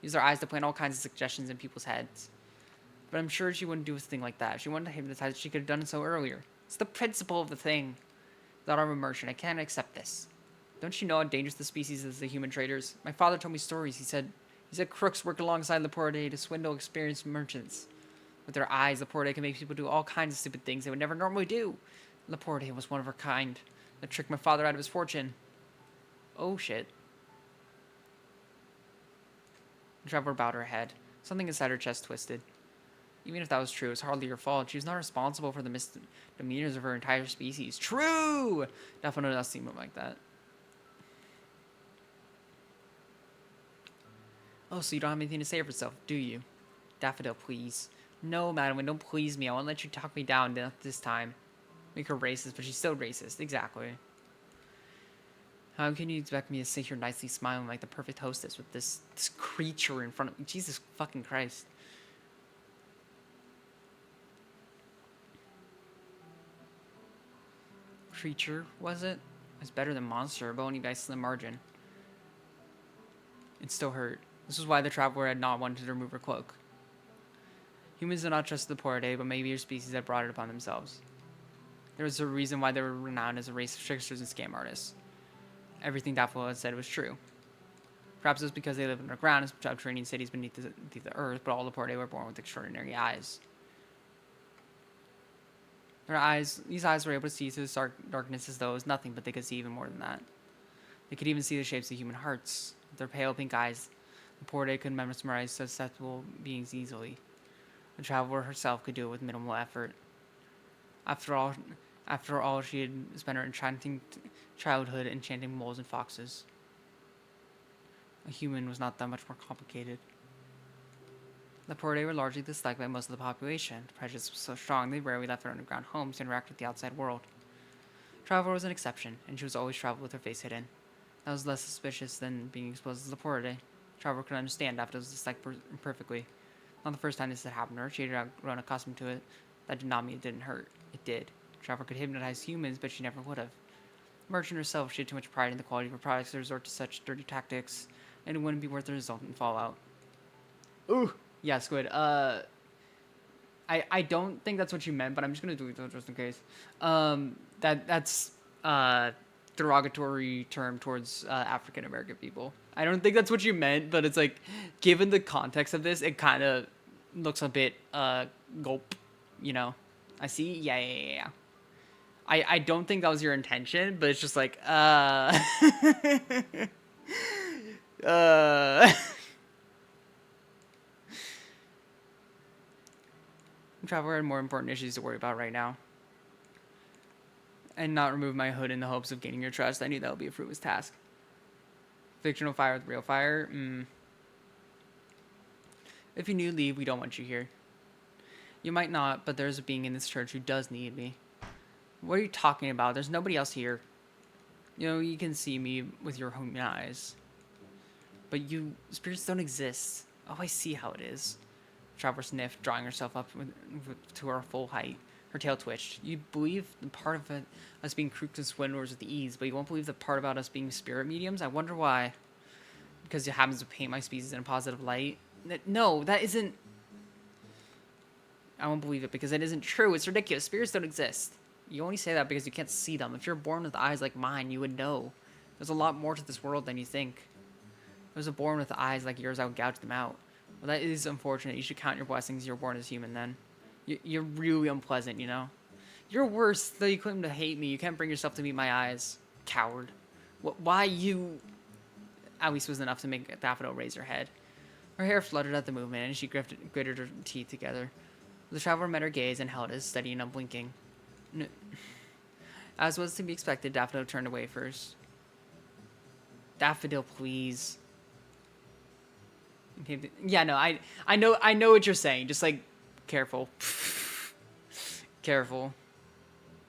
Use their eyes to plant all kinds of suggestions in people's heads. But I'm sure she wouldn't do a thing like that. If she wanted to hypnotize, she could have done it so earlier. It's the principle of the thing. Without our immersion, I can't accept this. Don't you know how dangerous the species is to human traders? My father told me stories. He said crooks work alongside Laporte to swindle experienced merchants. With their eyes, Laporte can make people do all kinds of stupid things they would never normally do. Laporte was one of her kind. That tricked my father out of his fortune. Oh, shit. The traveler bowed her head. Something inside her chest twisted. Even if that was true, it's hardly her fault. She was not responsible for the misdemeanors of her entire species. True! Definitely does seem like that. Oh, so you don't have anything to say for yourself, do you? Daffodil, please. No, Madeline, don't please me. I won't let you talk me down this time. Make her racist, but she's still racist. Exactly. How can you expect me to sit here nicely smiling like the perfect hostess with this creature in front of me? Jesus fucking Christ. Creature, was it? It's better than monster, but only by a slim margin. It still hurt. This was why the traveler had not wanted to remove her cloak. Humans do not trust the Porte, but maybe your species had brought it upon themselves. There was a reason why they were renowned as a race of tricksters and scam artists. Everything Daffodil had said was true. Perhaps it was because they lived underground in subterranean cities beneath the earth, but all the Porte were born with extraordinary eyes. These eyes were able to see through the darkness as though it was nothing, but they could see even more than that. They could even see the shapes of human hearts. With their pale pink eyes, the Porte could mesmerize susceptible beings easily. The traveler herself could do it with minimal effort. After all, she had spent her enchanting childhood enchanting moles and foxes. A human was not that much more complicated. The Porte were largely disliked by most of the population. The prejudice was so strong they rarely left their underground homes to interact with the outside world. Traveler was an exception, and she was always traveled with her face hidden. That was less suspicious than being exposed as the Porte. Traveler could understand after it was disliked perfectly. Not the first time this had happened to her, she had grown accustomed to it. That did not mean it didn't hurt. It did. Traveler could hypnotize humans, but she never would have. Merchant herself, she had too much pride in the quality of her products to resort to such dirty tactics, and it wouldn't be worth the resultant fallout. Ooh! Yeah, Squid. I don't think that's what you meant, but I'm just gonna do it just in case. That's derogatory term towards African American people. I don't think that's what you meant, but it's like, given the context of this, it kind of looks a bit gulp, you know. I see. Yeah. I don't think that was your intention, but it's just like Traveler had more important issues to worry about right now. And not remove my hood in the hopes of gaining your trust. I knew that would be a fruitless task. Fictional fire with real fire? If you knew, leave. We don't want you here. You might not, but there's a being in this church who does need me. What are you talking about? There's nobody else here. You know, you can see me with your human eyes. But spirits don't exist. Oh, I see how it is. Traveler sniffed, drawing herself up to her full height. Her tail twitched. You believe the part of us being crooks and swindlers with ease, but you won't believe the part about us being spirit mediums? I wonder why. Because it happens to paint my species in a positive light? No, that isn't... I won't believe it because it isn't true. It's ridiculous. Spirits don't exist. You only say that because you can't see them. If you're born with eyes like mine, you would know. There's a lot more to this world than you think. If I was born with eyes like yours, I would gouge them out. Well, that is unfortunate. You should count your blessings. You're born as human then. You're really unpleasant, you know? You're worse, though you claim to hate me. You can't bring yourself to meet my eyes. Coward. Why you... Alice was enough to make Daffodil raise her head. Her hair fluttered at the movement, and she gritted her teeth together. The traveler met her gaze and held it, steady and unblinking. As was to be expected, Daffodil turned away first. Daffodil, please. Yeah, no, I know what you're saying. Just like, careful. Careful.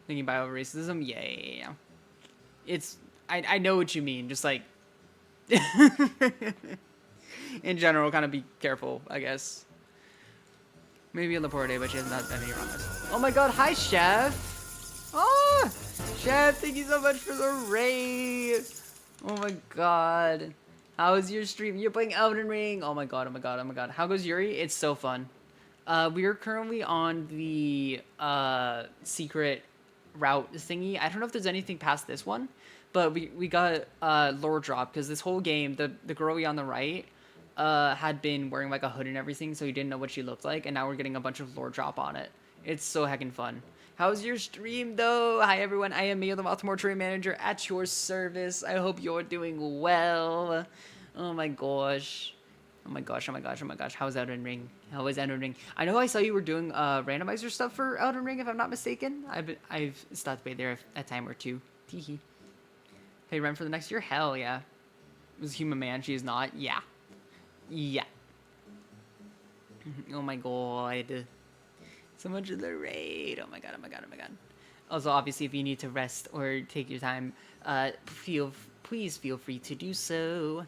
Thinking about racism? Yeah. It's, I know what you mean. Just like, in general, kind of be careful, I guess. Maybe a Laporte, but she hasn't done any wrongness. Oh my god, hi, Chef! Oh! Chef, thank you so much for the raid! Oh my god. How was your stream? You're playing Elden Ring! Oh my god, oh my god, oh my god. How goes Yuri? It's so fun. We are currently on the secret route thingy. I don't know if there's anything past this one, but we got lore drop because this whole game, the girlie on the right had been wearing like a hood and everything, so you didn't know what she looked like, and now we're getting a bunch of lore drop on it. It's so heckin' fun. How's your stream though? Hi everyone, I am Mia, the Baltimore Trade Manager at your service. I hope you're doing well. Oh my gosh. Oh my gosh, oh my gosh, oh my gosh. How's Elden Ring? How is Elden Ring? I know I saw you were doing randomizer stuff for Elden Ring, if I'm not mistaken. I've stopped by there a time or two. Teehee. Hey, run for the next year? Hell yeah. Was human man, she is not? Yeah. Yeah. Oh my god. So much of the raid. Oh my god, oh my god, oh my god. Also, obviously, if you need to rest or take your time, please feel free to do so.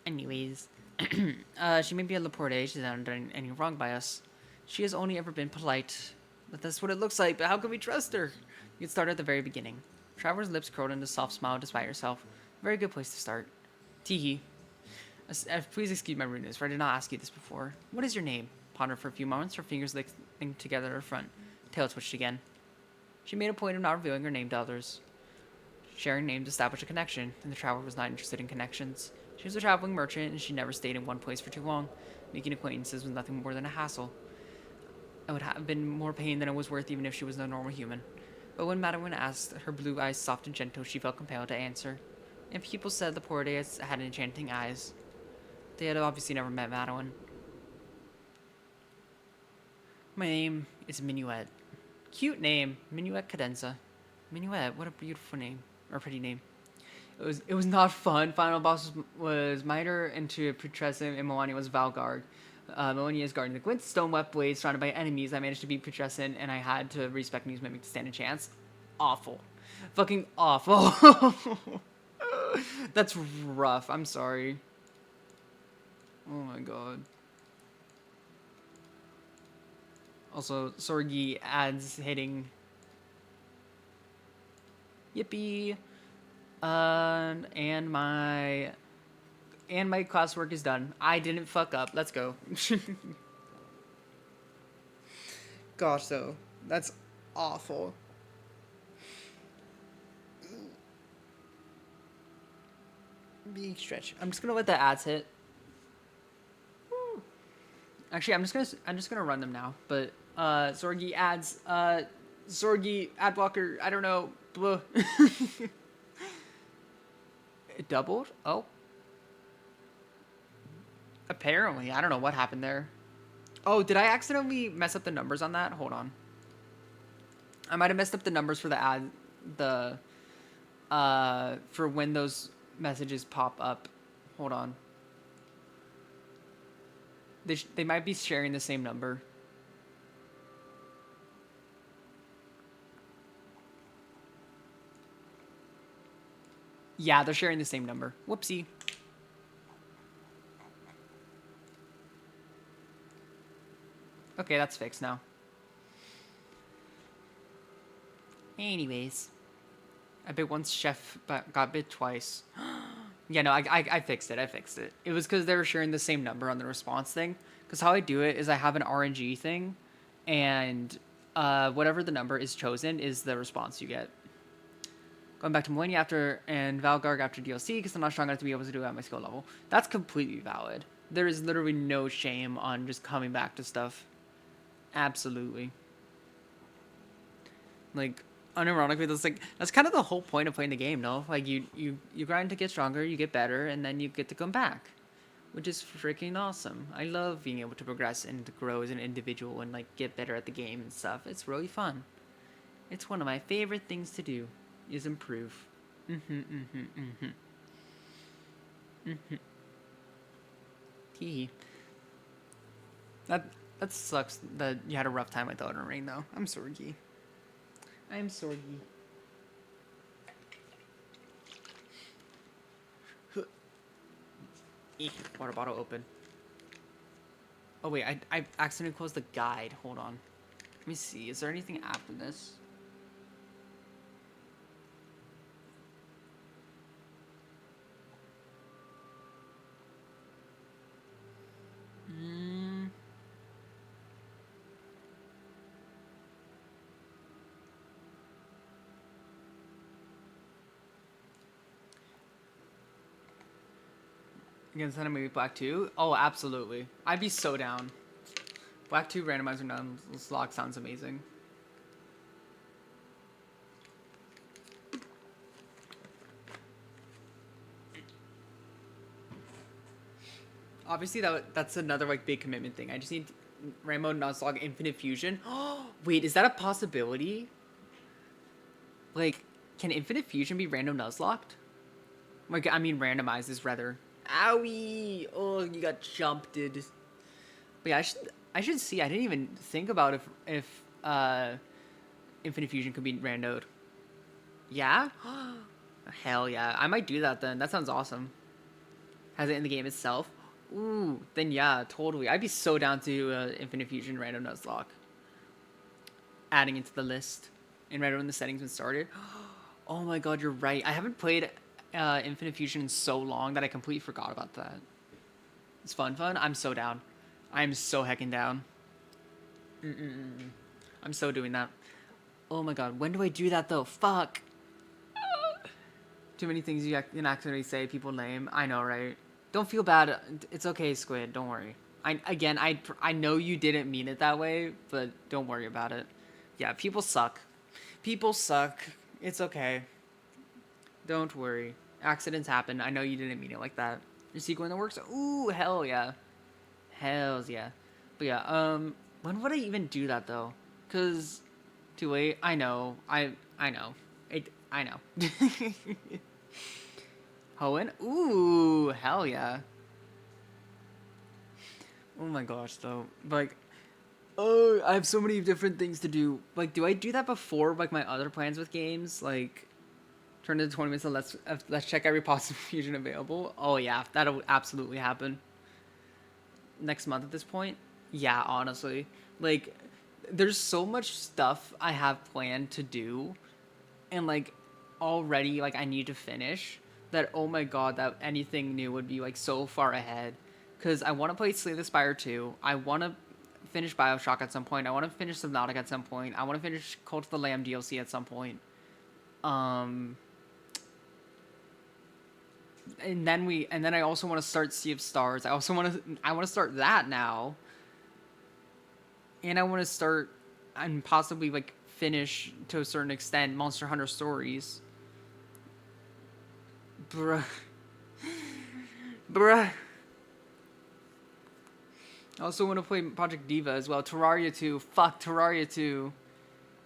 Anyways, she may be a Laporte. She's not done any wrong by us. She has only ever been polite. But that's what it looks like. But how can we trust her? You can start at the very beginning. Traveler's lips curled into a soft smile despite herself. Very good place to start. Teehee. Please excuse my rudeness, for I did not ask you this before. What is your name? Pondered for a few moments, her fingers linked together at her front. Tail twitched again. She made a point of not revealing her name to others. Sharing names established a connection, and the traveler was not interested in connections. She was a traveling merchant, and she never stayed in one place for too long. Making acquaintances was nothing more than a hassle. It would have been more pain than it was worth even if she was no normal human. But when Madeline asked, her blue eyes soft and gentle, she felt compelled to answer. And people said the poor Deas had enchanting eyes. They had obviously never met Madeline. My name is Minuet. Cute name, Minuet Cadenza. Minuet, what a beautiful name. Or pretty name. It was not fun. Final boss was Miter into Putrescent, and Melania was Valgard. Melania is guarding the glintstone wet blade surrounded by enemies. I managed to beat Putrescent, and I had to respect News Mimic to stand a chance. Awful. Fucking awful. That's rough. I'm sorry. Oh my god. Also, Sorgi adds hitting. Yippee. And my classwork is done. I didn't fuck up. Let's go. Gosh, though. That's awful. Big stretch. I'm just gonna let the ads hit. Actually, I'm just gonna run them now. But Zorgi ads. Zorgi ad blocker. I don't know. Blah. It doubled. Oh. Apparently, I don't know what happened there. Oh, did I accidentally mess up the numbers on that? Hold on. I might have messed up the numbers for the ad. For when those messages pop up. Hold on. They might be sharing the same number. Yeah, they're sharing the same number. Whoopsie. Okay, that's fixed now. Anyways. I bit once, chef got bit twice. Yeah, no, I fixed it. I fixed it. It was because they were sharing the same number on the response thing. Because how I do it is I have an RNG thing, and whatever the number is chosen is the response you get. Going back to Millennia after and Valgarg after DLC because I'm not strong enough to be able to do it at my skill level. That's completely valid. There is literally no shame on just coming back to stuff. Absolutely. Like, unironically, that's kind of the whole point of playing the game, no? Like you grind to get stronger, you get better, and then you get to come back, which is freaking awesome. I love being able to progress and to grow as an individual and like get better at the game and stuff. It's really fun. It's one of my favorite things to do, is improve. Hee. That sucks that you had a rough time with Elden Ring though. I'm sorry. I'm sorry. Water bottle open. Oh wait, I accidentally closed the guide. Hold on. Let me see. Is there anything after this? You gonna send a movie Black 2? Oh, absolutely. I'd be so down. Black 2 randomizer nuzlocke sounds amazing. Obviously, that's another like big commitment thing. I just need Rainbow Nuzlocke Infinite Fusion. Oh, wait, is that a possibility? Like, can Infinite Fusion be random Nuzlocked? Like, I mean, randomized is rather. Owie! Oh, you got jumped, dude. But yeah, I should see. I didn't even think about if Infinite Fusion could be randoed. Yeah? Hell yeah. I might do that then. That sounds awesome. Has it in the game itself? Ooh, then yeah, totally. I'd be so down to Infinite Fusion random Nuzlocke. Adding it to the list. And right when the settings been started. Oh my god, you're right. I haven't played Infinite Fusion in so long that I completely forgot about that. It's fun. I'm so down. I'm so hecking down. I'm so doing that. Oh my god, when do I do that though? Fuck. Too many things you can accidentally say, people name. I know, right? Don't feel bad. It's okay, Squid. Don't worry. I know you didn't mean it that way, but don't worry about it. Yeah, people suck. People suck. It's okay. Don't worry. Accidents happen. I know you didn't mean it like that. Your sequel that works? Ooh, hell yeah. Hells yeah. But yeah, when would I even do that though? Cause too late. I know. I know. I know. Hoenn? Ooh, hell yeah. Oh my gosh, though. Like, oh, I have so many different things to do. Like, do I do that before like my other plans with games? Like, turn into 20 minutes and let's check every possible fusion available. Oh yeah, that'll absolutely happen. Next month at this point. Yeah, honestly, like, there's so much stuff I have planned to do, and like, already like I need to finish. That oh my god, that anything new would be like so far ahead. Because I want to play Slay the Spire 2. I want to finish Bioshock at some point. I want to finish Subnautica at some point. I want to finish Cult of the Lamb DLC at some point. Um, and then I also want to start Sea of Stars. I want to start that now. And I want to start and possibly like finish to a certain extent Monster Hunter Stories. Bruh. Bruh. I also want to play Project Diva as well. Terraria 2. Fuck, Terraria 2. You've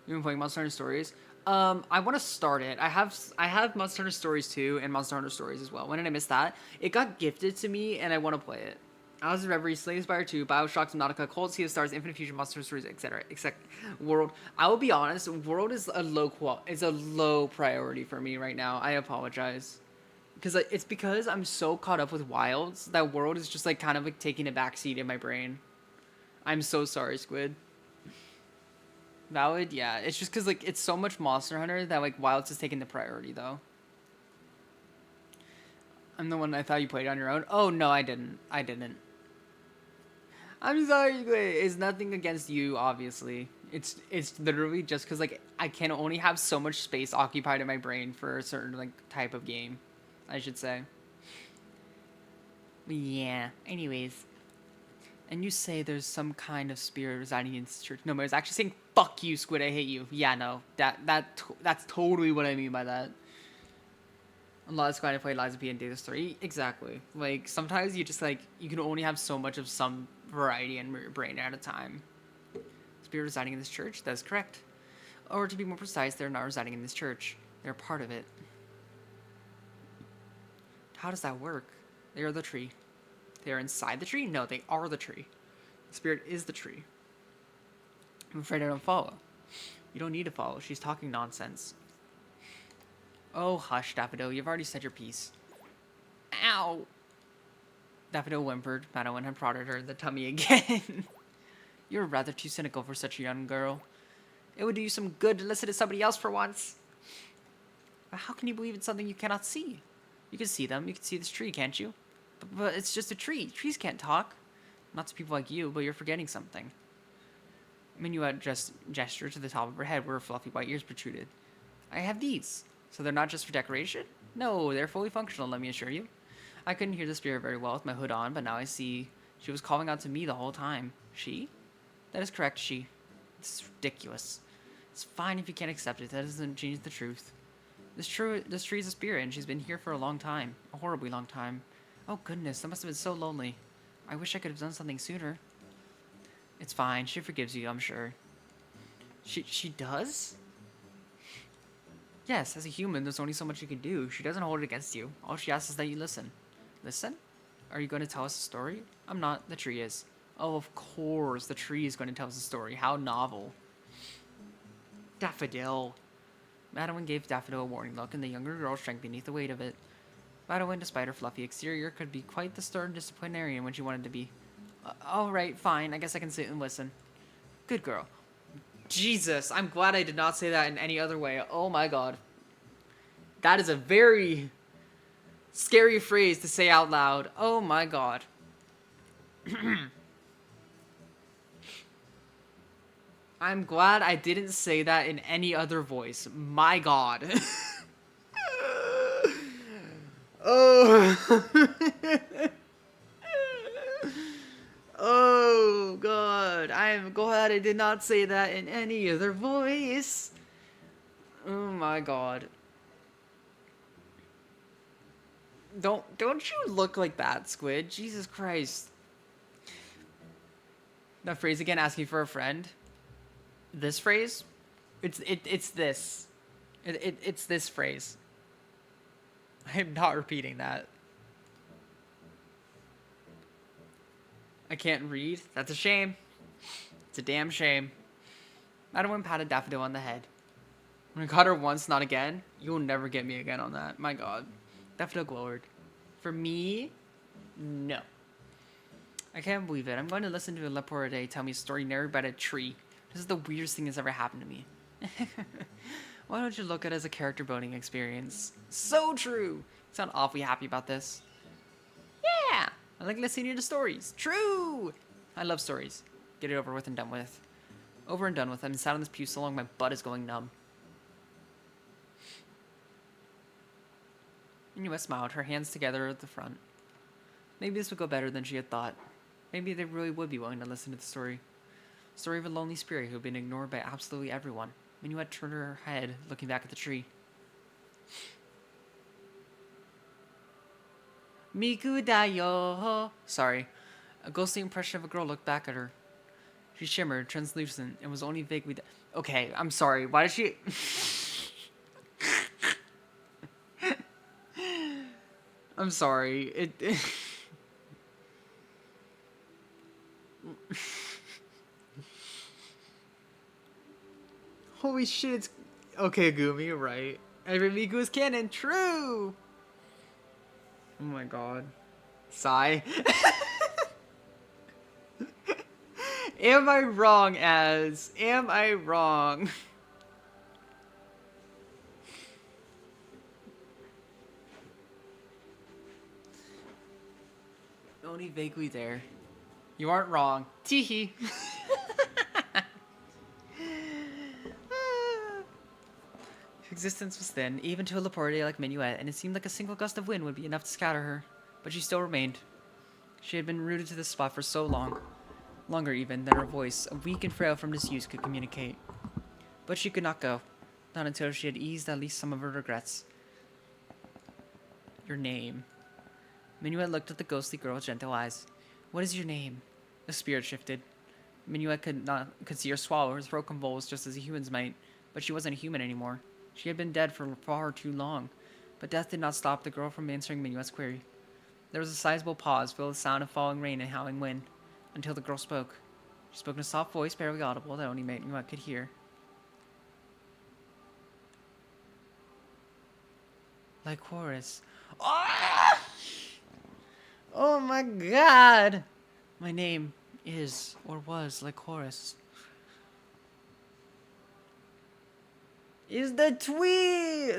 been playing Monster Hunter Stories? I want to start it. I have Monster Hunter Stories 2 and Monster Hunter Stories as well. When did I miss that? It got gifted to me, and I want to play it. Alice Reverie, Slay the Spire 2, Bioshock, Subnautica, Cold Sea of Stars, Infinite Fusion, Monster Hunter Stories, etc. Except World. I will be honest, World is a low priority for me right now. I apologize. It's because I'm so caught up with Wilds that World is just like kind of like taking a backseat in my brain. I'm so sorry, Squid. Valid, yeah. It's just because like it's so much Monster Hunter that like Wilds is taking the priority though. I'm the one I thought you played on your own. Oh no, I didn't. I didn't. I'm sorry, Squid. It's nothing against you, obviously. It's literally just because like I can only have so much space occupied in my brain for a certain like type of game, I should say. Yeah. Anyways. And you say there's some kind of spirit residing in this church. No, but I was actually saying, fuck you, Squid, I hate you. Yeah, no. That's totally what I mean by that. A lot of Squid, I play Liza P and Data 3. Exactly. Like, sometimes you just, like, you can only have so much of some variety in your brain at a time. Spirit residing in this church? That is correct. Or to be more precise, they're not residing in this church. They're part of it. How does that work? They are the tree. They are inside the tree? No, they are the tree. The spirit is the tree. I'm afraid I don't follow. You don't need to follow. She's talking nonsense. Oh, hush, Daffodil. You've already said your piece. Ow! Daffodil whimpered. Madeline had prodded her in the tummy again. You're rather too cynical for such a young girl. It would do you some good to listen to somebody else for once. But how can you believe in something you cannot see? You can see them. You can see this tree, can't you? But it's just a tree. Trees can't talk. Not to people like you, but you're forgetting something. Minuet just gestured to the top of her head where her fluffy white ears protruded. I have these. So they're not just for decoration? No, they're fully functional, let me assure you. I couldn't hear the spirit very well with my hood on, but now I see she was calling out to me the whole time. She? That is correct, she. It's ridiculous. It's fine if you can't accept it. That doesn't change the truth. This tree is a spirit, and she's been here for a long time. A horribly long time. Oh goodness, that must have been so lonely. I wish I could have done something sooner. It's fine. She forgives you, I'm sure. She does? Yes, as a human, there's only so much you can do. She doesn't hold it against you. All she asks is that you listen. Listen? Are you going to tell us a story? I'm not. The tree is. Oh, of course. The tree is going to tell us a story. How novel. Daffodil. Madeline gave Daffodil a warning look, and the younger girl shrank beneath the weight of it. Madeline, despite her fluffy exterior, could be quite the stern disciplinarian when she wanted to be. Alright, fine. I guess I can sit and listen. Good girl. Jesus, I'm glad I did not say that in any other way. Oh my god. That is a very scary phrase to say out loud. Oh my god. I'm glad I didn't say that in any other voice. My god. Oh. Oh god. I'm glad I did not say that in any other voice. Oh my god. Don't you look like that, Squid? Jesus Christ. That phrase again, asking for a friend. This phrase, it's this. It's this phrase. I'm not repeating that. I can't read. That's a shame. It's a damn shame. Madeline patted Daffodil on the head. When I caught her once, not again, you'll never get me again on that. My god. Daffodil glowered. For me, no. I can't believe it. I'm going to listen to a Leporte tell me a story narrated by a tree. This is the weirdest thing that's ever happened to me. Why don't you look at it as a character building experience? So true! You sound awfully happy about this. Yeah! I like listening to stories. True! I love stories. Get it over with and done with. Over and done with. I've been sat on this pew so long my butt is going numb. Minuet smiled, her hands together at the front. Maybe this would go better than she had thought. Maybe they really would be willing to listen to the story. Story of a lonely spirit who had been ignored by absolutely everyone. Minuet turned her head, looking back at the tree. Miku da yo. Sorry. A ghostly impression of a girl looked back at her. She shimmered, translucent, and was only vaguely... Okay, I'm sorry. Why did she... I'm sorry. Holy shit, it's... Okay, Gumi, you're right. Every Miku is canon. True! Oh my god. Sigh. Am I wrong, Az? Am I wrong? Only vaguely there. You aren't wrong. Teehee. Existence was thin, even to a Laporte like Minuet, and it seemed like a single gust of wind would be enough to scatter her. But she still remained. She had been rooted to this spot for so long. Longer even than her voice, weak and frail from disuse, could communicate. But she could not go. Not until she had eased at least some of her regrets. Your name. Minuet looked at the ghostly girl with gentle eyes. What is your name? The spirit shifted. Minuet could see her swallow, her throat convulsed just as a human's might, but she wasn't a human anymore. She had been dead for far too long, but death did not stop the girl from answering Minuet's query. There was a sizable pause, filled with the sound of falling rain and howling wind, until the girl spoke. She spoke in a soft voice, barely audible, that only Minuet could hear. Like Horace. Ah! Oh my god! My name is, or was, like Horace. Is the twee?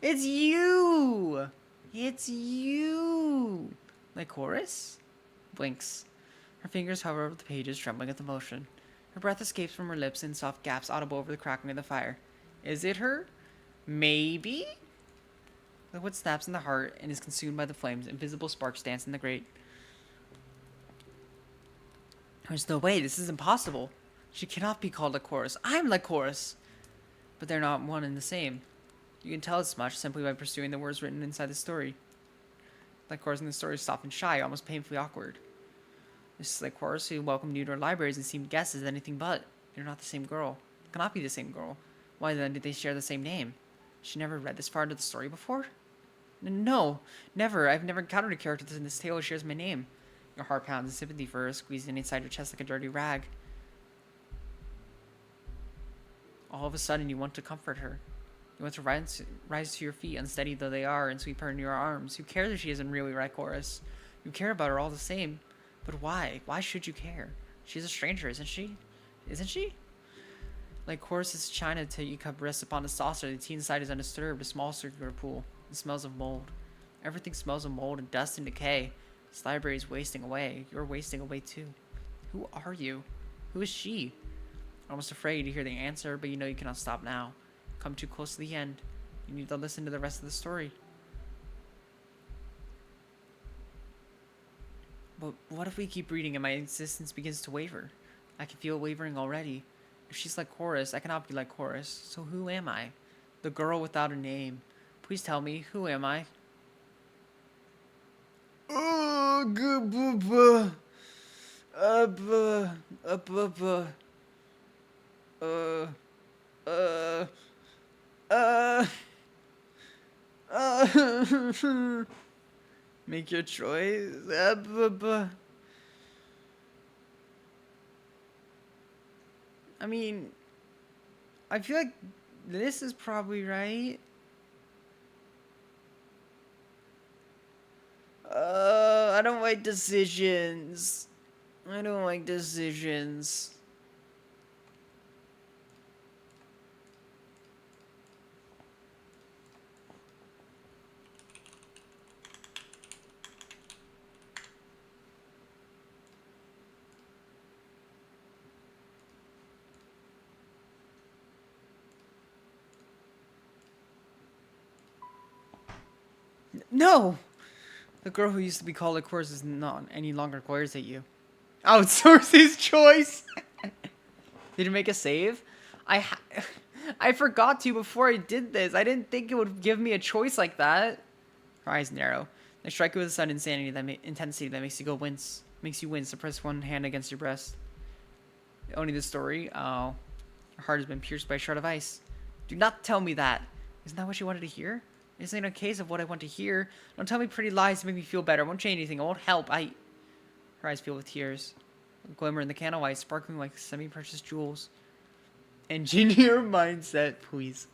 It's you! It's you! Like Horace? Blinks. Her fingers hover over the pages, trembling at the motion. Her breath escapes from her lips in soft gasps audible over the crackling of the fire. Is it her? Maybe? The wood snaps in the heart and is consumed by the flames. Invisible sparks dance in the grate. There's no way. This is impossible. She cannot be called Lycoris. I'm Lycoris! But they're not one and the same. You can tell as much simply by pursuing the words written inside the story. Lycoris in the story is soft and shy, almost painfully awkward. This is Lycoris who welcomed you to our libraries and seemed guessed as anything but. You're not the same girl. Cannot be the same girl. Why then did they share the same name? She never read this far into the story before? No, never. I've never encountered a character in this tale who shares my name. Your heart pounds in sympathy for her, squeezing inside your chest like a dirty rag. All of a sudden, you want to comfort her. You want to rise to your feet, unsteady though they are, and sweep her into your arms. Who cares if she isn't really Lycoris? You care about her all the same. But why? Why should you care? She's a stranger, isn't she? Isn't she? Lycoris' china teacup rests upon the saucer. The tea inside is undisturbed, a small circular pool. It smells of mold. Everything smells of mold and dust and decay. This library is wasting away. You're wasting away too. Who are you? Who is she? Almost afraid to hear the answer, but you know you cannot stop now. Come too close to the end. You need to listen to the rest of the story. But what if we keep reading and my insistence begins to waver? I can feel it wavering already. If she's like Chorus, I cannot be like Chorus. So who am I? The girl without a name. Please tell me, who am I? Oh, good, uh, uh, uh, make your choice. I mean, I feel like this is probably right. I don't like decisions. I don't like decisions. No! The girl who used to be called a course is not any longer glares at you. Outsource his choice! Did you make a save? I I forgot to before I did this. I didn't think it would give me a choice like that. Her eyes narrow. They strike you with a sudden intensity that makes you wince. Makes you wince to press one hand against your breast. Only the story? Oh. Your heart has been pierced by a shard of ice. Do not tell me that. Isn't that what you wanted to hear? This ain't a case of what I want to hear. Don't tell me pretty lies to make me feel better. It won't change anything. It won't help. Her eyes fill with tears. A glimmer in the candlelight, sparkling like semi-precious jewels. Engineer mindset, please.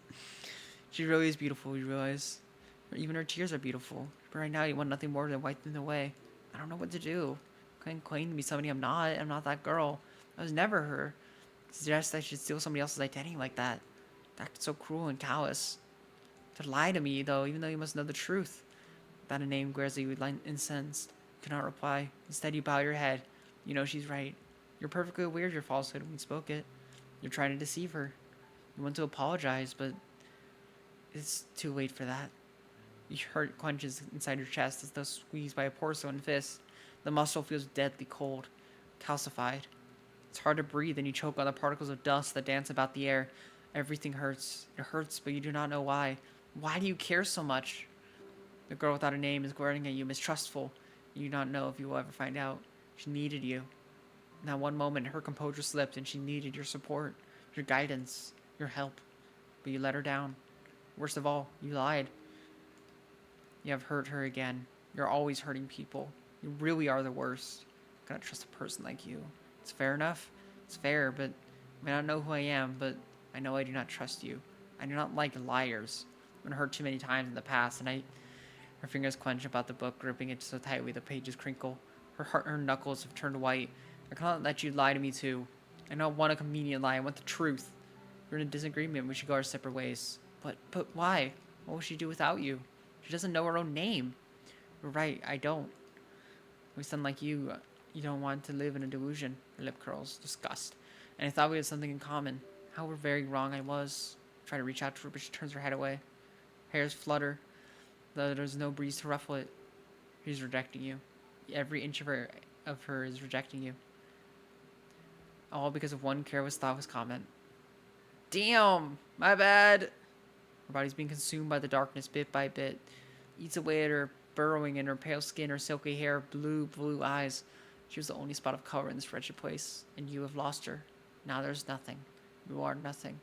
She really is beautiful, you realize. Even her tears are beautiful. But right now, you want nothing more than wipe them away. I don't know what to do. I can't claim to be somebody I'm not. I'm not that girl. I was never her. Suggest I should steal somebody else's identity like that. That's so cruel and callous. To lie to me, though, even though you must know the truth. Without a name, glares at you incensed. You cannot reply. Instead, you bow your head. You know she's right. You're perfectly aware of your falsehood when you spoke it. You're trying to deceive her. You want to apologize, but it's too late for that. Your heart clenches inside your chest as though squeezed by a porcelain fist. The muscle feels deadly cold, calcified. It's hard to breathe, and you choke on the particles of dust that dance about the air. Everything hurts. It hurts, but you do not know why. Why do you care so much? The girl without a name is glaring at you, mistrustful. You do not know if you will ever find out. She needed you. In that one moment, her composure slipped, and she needed your support, your guidance, your help. But you let her down. Worst of all, you lied. You have hurt her again. You're always hurting people. You really are the worst. I cannot trust a person like you. It's fair enough. It's fair, but I may not know who I am, but I know I do not trust you. I do not like liars. I've been hurt too many times in the past, and her fingers clench about the book, gripping it so tightly the pages crinkle. Her knuckles have turned white. I cannot let you lie to me too. I don't want a convenient lie. I want the truth. We're in a disagreement. We should go our separate ways. But why? What will she do without you? She doesn't know her own name. You're right, I don't. We sound like you don't want to live in a delusion. Her lip curls, disgust. And I thought we had something in common. How very wrong I was. I try to reach out to her, but she turns her head away. Hairs flutter, though there's no breeze to ruffle it. She's rejecting you. Every inch of her is rejecting you. All because of one careless, thoughtless comment. Damn! My bad! Her body's being consumed by the darkness bit by bit. Eats away at her, burrowing in her pale skin, her silky hair, blue eyes. She was the only spot of color in this wretched place, and you have lost her. Now there's nothing. You are nothing.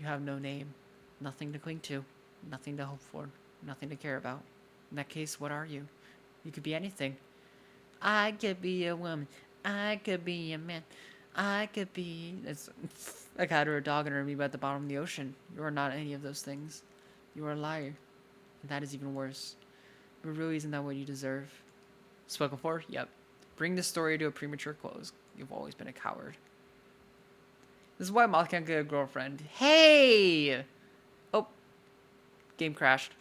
You have no name. Nothing to cling to. Nothing to hope for. Nothing to care about. In that case, what are you? You could be anything. I could be a woman. I could be a man. I could be... It's a cat or a dog and a amoeba at the bottom of the ocean. You are not any of those things. You are a liar. And that is even worse. But really, isn't that what you deserve? Spoken for? Yep. Bring the story to a premature close. You've always been a coward. This is why Moth can't get a girlfriend. Hey! Oh. Game crashed.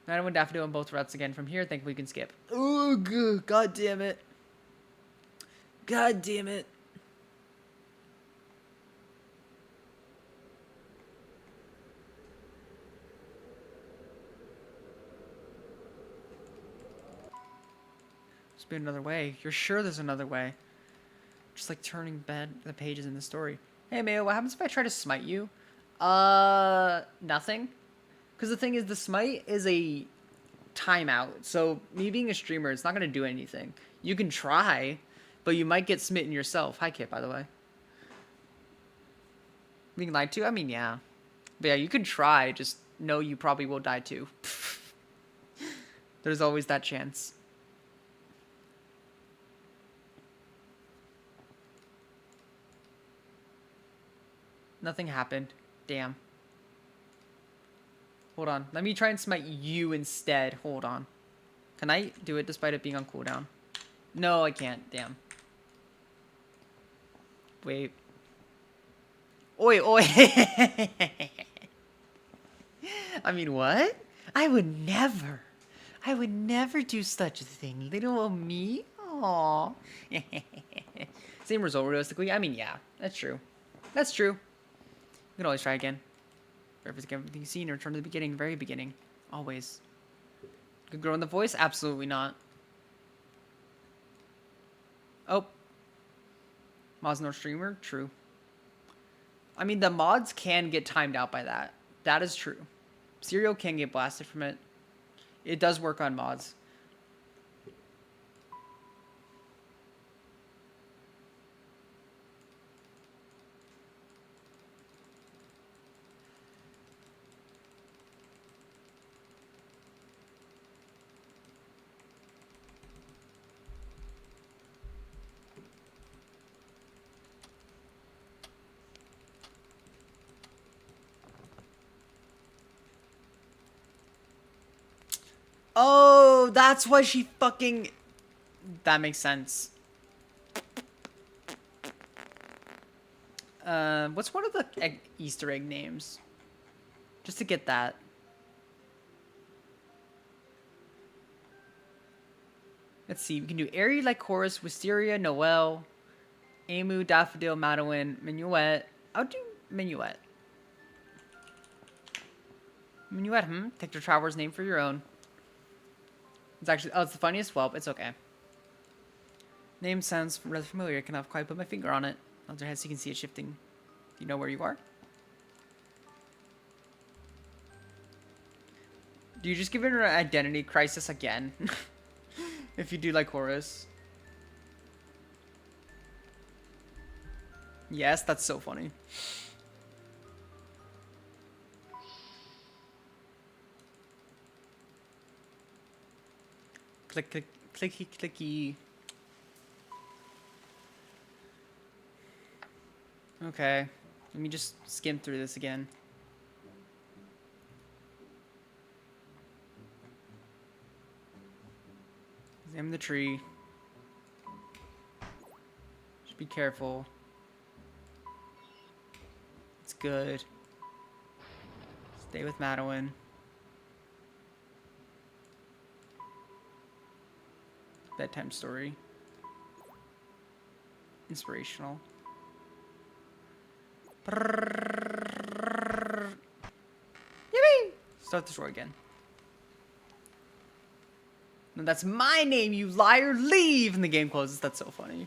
I went Daffodil on both routes again. From here, I think we can skip. Oh, god damn it. God damn it. Must be another way. You're sure there's another way? Just like turning the pages in the story. Hey, Mayo, what happens if I try to smite you? Nothing. Because the thing is, the smite is a timeout. So me being a streamer, it's not going to do anything. You can try, but you might get smitten yourself. Hi, Kit, by the way. Being lied to? I mean, yeah. But yeah, you can try. Just know you probably will die too. There's always that chance. Nothing happened. Damn. Hold on. Let me try and smite you instead. Hold on. Can I do it despite it being on cooldown? No, I can't. Damn. Wait. Oi, oi. I mean, what? I would never. I would never do such a thing. Little me? Aww. Same result, realistically. I mean, yeah. That's true. That's true. You can always try again. Everything seen, return to the beginning, very beginning. Always. Could grow in the voice? Absolutely not. Oh. Mods no streamer? True. I mean, the mods can get timed out by that. That is true. Serial can get blasted from it. It does work on mods. Oh, that's why she fucking... That makes sense. What's one of the Easter egg names? Just to get that. Let's see. We can do Airy, Lycoris, Wisteria, Noel, Amu, Daffodil, Madeline, Minuet. I'll do Minuet. Minuet, Take the traveler's name for your own. It's actually... Oh, it's the funniest? Well, it's okay. Name sounds rather familiar. I cannot quite put my finger on it. On their head so you can see it shifting. Do you know where you are? Do you just give it an identity crisis again? If you do like Horus. Yes, that's so funny. Click, click, clicky, clicky. Okay. Let me just skim through this again. Examine the tree. Just be careful. It's good. Stay with Madeline. Bedtime story. Inspirational. Yippee! Start the story again. No, that's my name, you liar! Leave! And the game closes. That's so funny.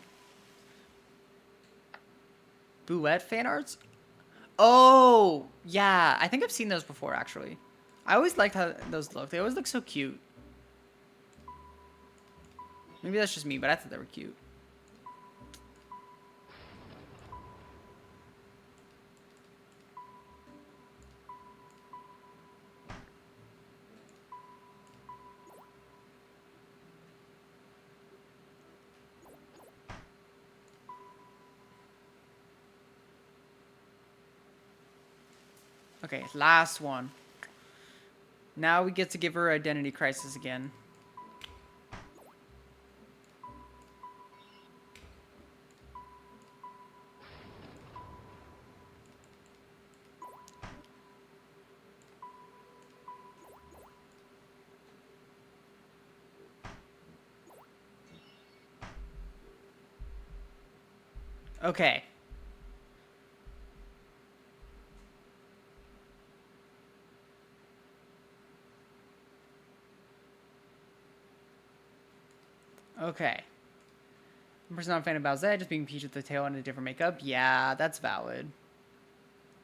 Bouette fan arts? Oh! Yeah, I think I've seen those before, actually. I always liked how those look. They always look so cute. Maybe that's just me, but I thought they were cute. Okay, last one. Now we get to give her identity crisis again. Okay. Okay. The person not a fan of Bowsette just being Peach with the tail and a different makeup. Yeah, that's valid.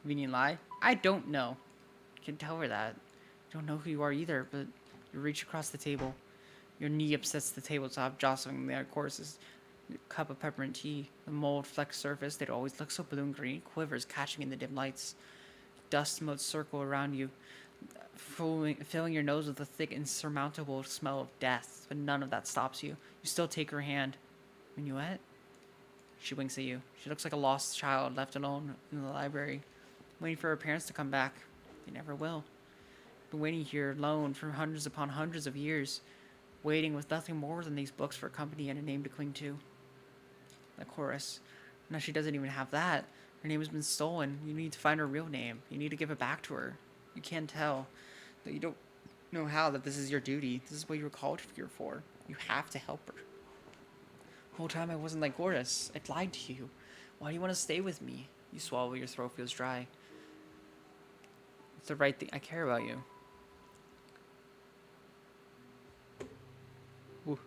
Convenient lie. I don't know. You can tell her that. You don't know who you are either, but you reach across the table. Your knee upsets the tabletop, jostling the course's cup of peppermint tea. The mold flecked surface that always looks so blue and green quivers, catching in the dim lights. Dust motes circle around you, filling your nose with a thick, insurmountable smell of death. But none of that stops you. You still take her hand. Minuet? She winks at you. She looks like a lost child left alone in the library, waiting for her parents to come back. They never will. Been waiting here alone for hundreds upon hundreds of years, waiting with nothing more than these books for company and a name to cling to. The chorus. Now she doesn't even have that. Her name has been stolen. You need to find her real name. You need to give it back to her. You can't tell that you don't know how that this is your duty. This is what you were called here for. You have to help her. The whole time I wasn't like Gordas. I lied to you. Why do you want to stay with me? You swallow, your throat feels dry. It's the right thing. I care about you. Ooh.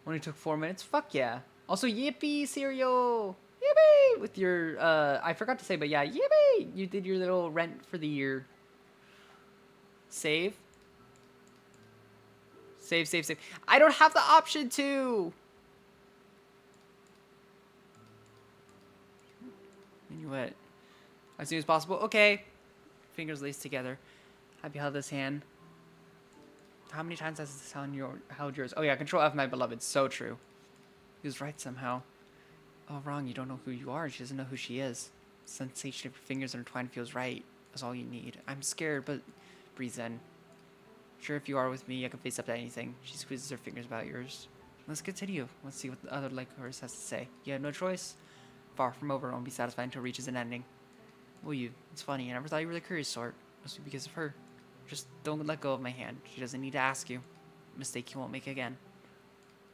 Only took 4 minutes? Fuck yeah. Also, yippee, cereal! Yippee! With your, I forgot to say, but yeah, yippee! You did your little rent for the year. Save. Save, save, save. I don't have the option to! Minuet. As soon as possible. Okay. Fingers laced together. Have you held this hand? How many times has this hand held yours? Oh yeah, control F, my beloved. So true. He was right somehow. Oh, wrong. You don't know who you are. She doesn't know who she is. Sensation of your fingers intertwined feels right. That's all you need. I'm scared, but breathe in. Sure, if you are with me, I can face up to anything. She squeezes her fingers about yours. Let's continue. Let's see what the other Lycoris has to say. You have no choice. Far from over, won't be satisfied until it reaches an ending. Will you? It's funny. I never thought you were the curious sort. Must be because of her. Just don't let go of my hand. She doesn't need to ask you. Mistake you won't make again.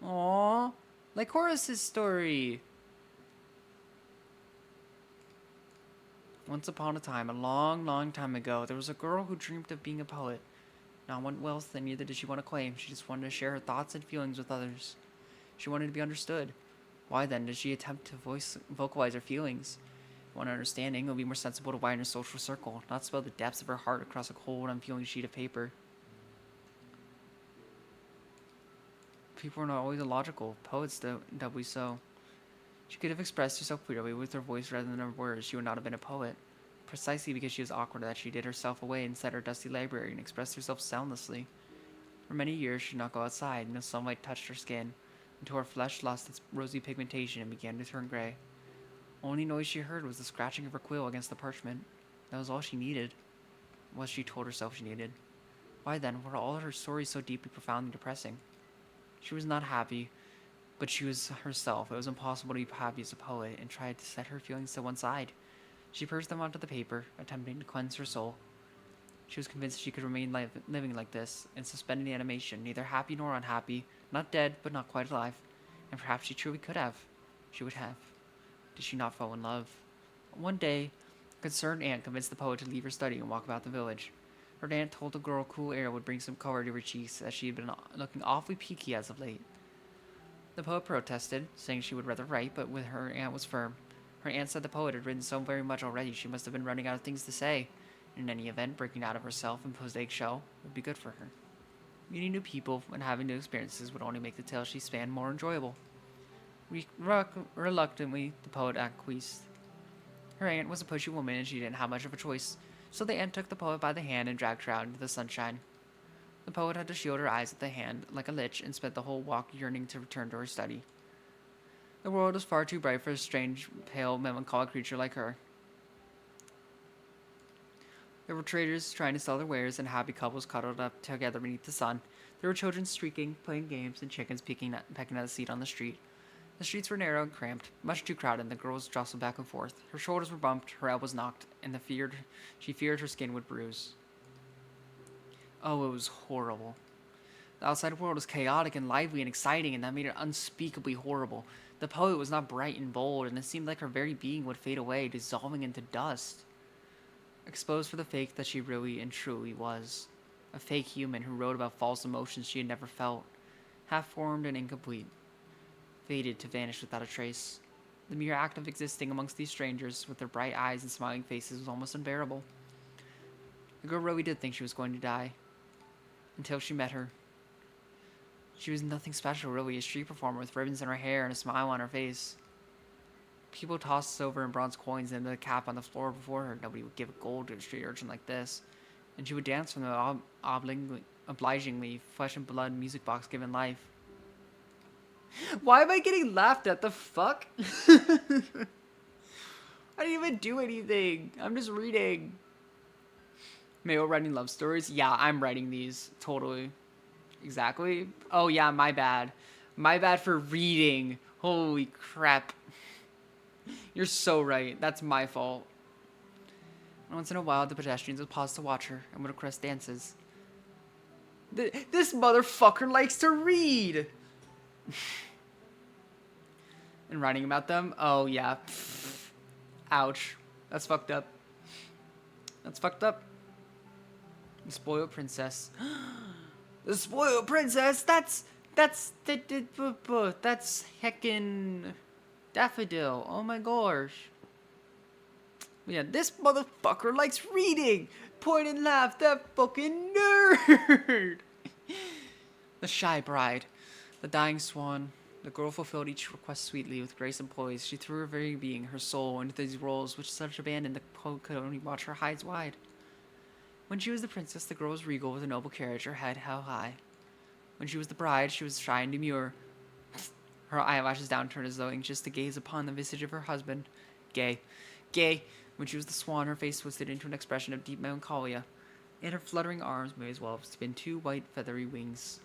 Aww. Lycoris' story. Once upon a time, a long, long time ago, there was a girl who dreamed of being a poet. Not want wealth, and neither did she want to claim. She just wanted to share her thoughts and feelings with others. She wanted to be understood. Why then did she attempt to vocalize her feelings? Want understanding, it would be more sensible to widen her social circle, not spill the depths of her heart across a cold, unfeeling sheet of paper. People are not always illogical. Poets doubly so. She could have expressed herself clearly with her voice rather than her words. She would not have been a poet. Precisely because she was awkward that she did herself away inside her dusty library and expressed herself soundlessly. For many years she did not go outside. No sunlight touched her skin, until her flesh lost its rosy pigmentation and began to turn gray. Only noise she heard was the scratching of her quill against the parchment. That was all she needed. What she told herself she needed. Why then were all her stories so deeply profound and depressing? She was not happy, but she was herself. It was impossible to be happy as a poet, and tried to set her feelings to one side. She purged them onto the paper, attempting to cleanse her soul. She was convinced she could remain living like this, in suspended animation, neither happy nor unhappy, not dead, but not quite alive. And perhaps she truly could have. She would have. Did she not fall in love? One day, a concerned aunt convinced the poet to leave her study and walk about the village. Her aunt told the girl cool air would bring some color to her cheeks, as she had been looking awfully peaky as of late. The poet protested, saying she would rather write, but her aunt was firm. Her aunt said the poet had written so very much already she must have been running out of things to say. In any event, breaking out of her self-imposed eggshell would be good for her. Meeting new people and having new experiences would only make the tale she spanned more enjoyable. Reluctantly, the poet acquiesced. Her aunt was a pushy woman and she didn't have much of a choice, so the aunt took the poet by the hand and dragged her out into the sunshine. The poet had to shield her eyes with the hand like a lich and spent the whole walk yearning to return to her study. The world was far too bright for a strange, pale, melancholic creature like her. There were traders trying to sell their wares and happy couples cuddled up together beneath the sun. There were children streaking, playing games, and chickens pecking at a seat on the street. The streets were narrow and cramped, much too crowded, and the girls jostled back and forth. Her shoulders were bumped, her elbows knocked, and she feared her skin would bruise. Oh, it was horrible. The outside world was chaotic and lively and exciting, and that made it unspeakably horrible. The poet was not bright and bold, and it seemed like her very being would fade away, dissolving into dust. Exposed for the fake that she really and truly was. A fake human who wrote about false emotions she had never felt, half-formed and incomplete, faded to vanish without a trace. The mere act of existing amongst these strangers, with their bright eyes and smiling faces, was almost unbearable. The girl really did think she was going to die, until she met her. She was nothing special, really, a street performer with ribbons in her hair and a smile on her face. People tossed silver and bronze coins into the cap on the floor before her. Nobody would give gold to a street urchin like this. And she would dance from the obligingly flesh and blood music box given life. Why am I getting laughed at? The fuck? I didn't even do anything. I'm just reading. Male writing love stories? Yeah, I'm writing these. Totally. Exactly. Oh yeah, my bad. My bad for reading. Holy crap. You're so right. That's my fault. Once in a while, the pedestrians would pause to watch her and would request dances. This motherfucker likes to read! And writing about them? Oh, yeah. Ouch. That's fucked up. That's fucked up. The spoiled princess. The spoiled princess? That's heckin' Daffodil. Oh my gosh. Yeah, this motherfucker likes reading. Point and laugh, that fucking nerd. The shy bride. The dying swan. The girl fulfilled each request sweetly with grace and poise. She threw her very being, her soul, into these roles with such abandon the poet could only watch her eyes wide. When she was the princess, the girl was regal with a noble carriage, her head held high. When she was the bride, she was shy and demure, her eyelashes downturned as though anxious to gaze upon the visage of her husband. Gay. Gay. When she was the swan, her face twisted into an expression of deep melancholia, and her fluttering arms may as well have been two white feathery wings.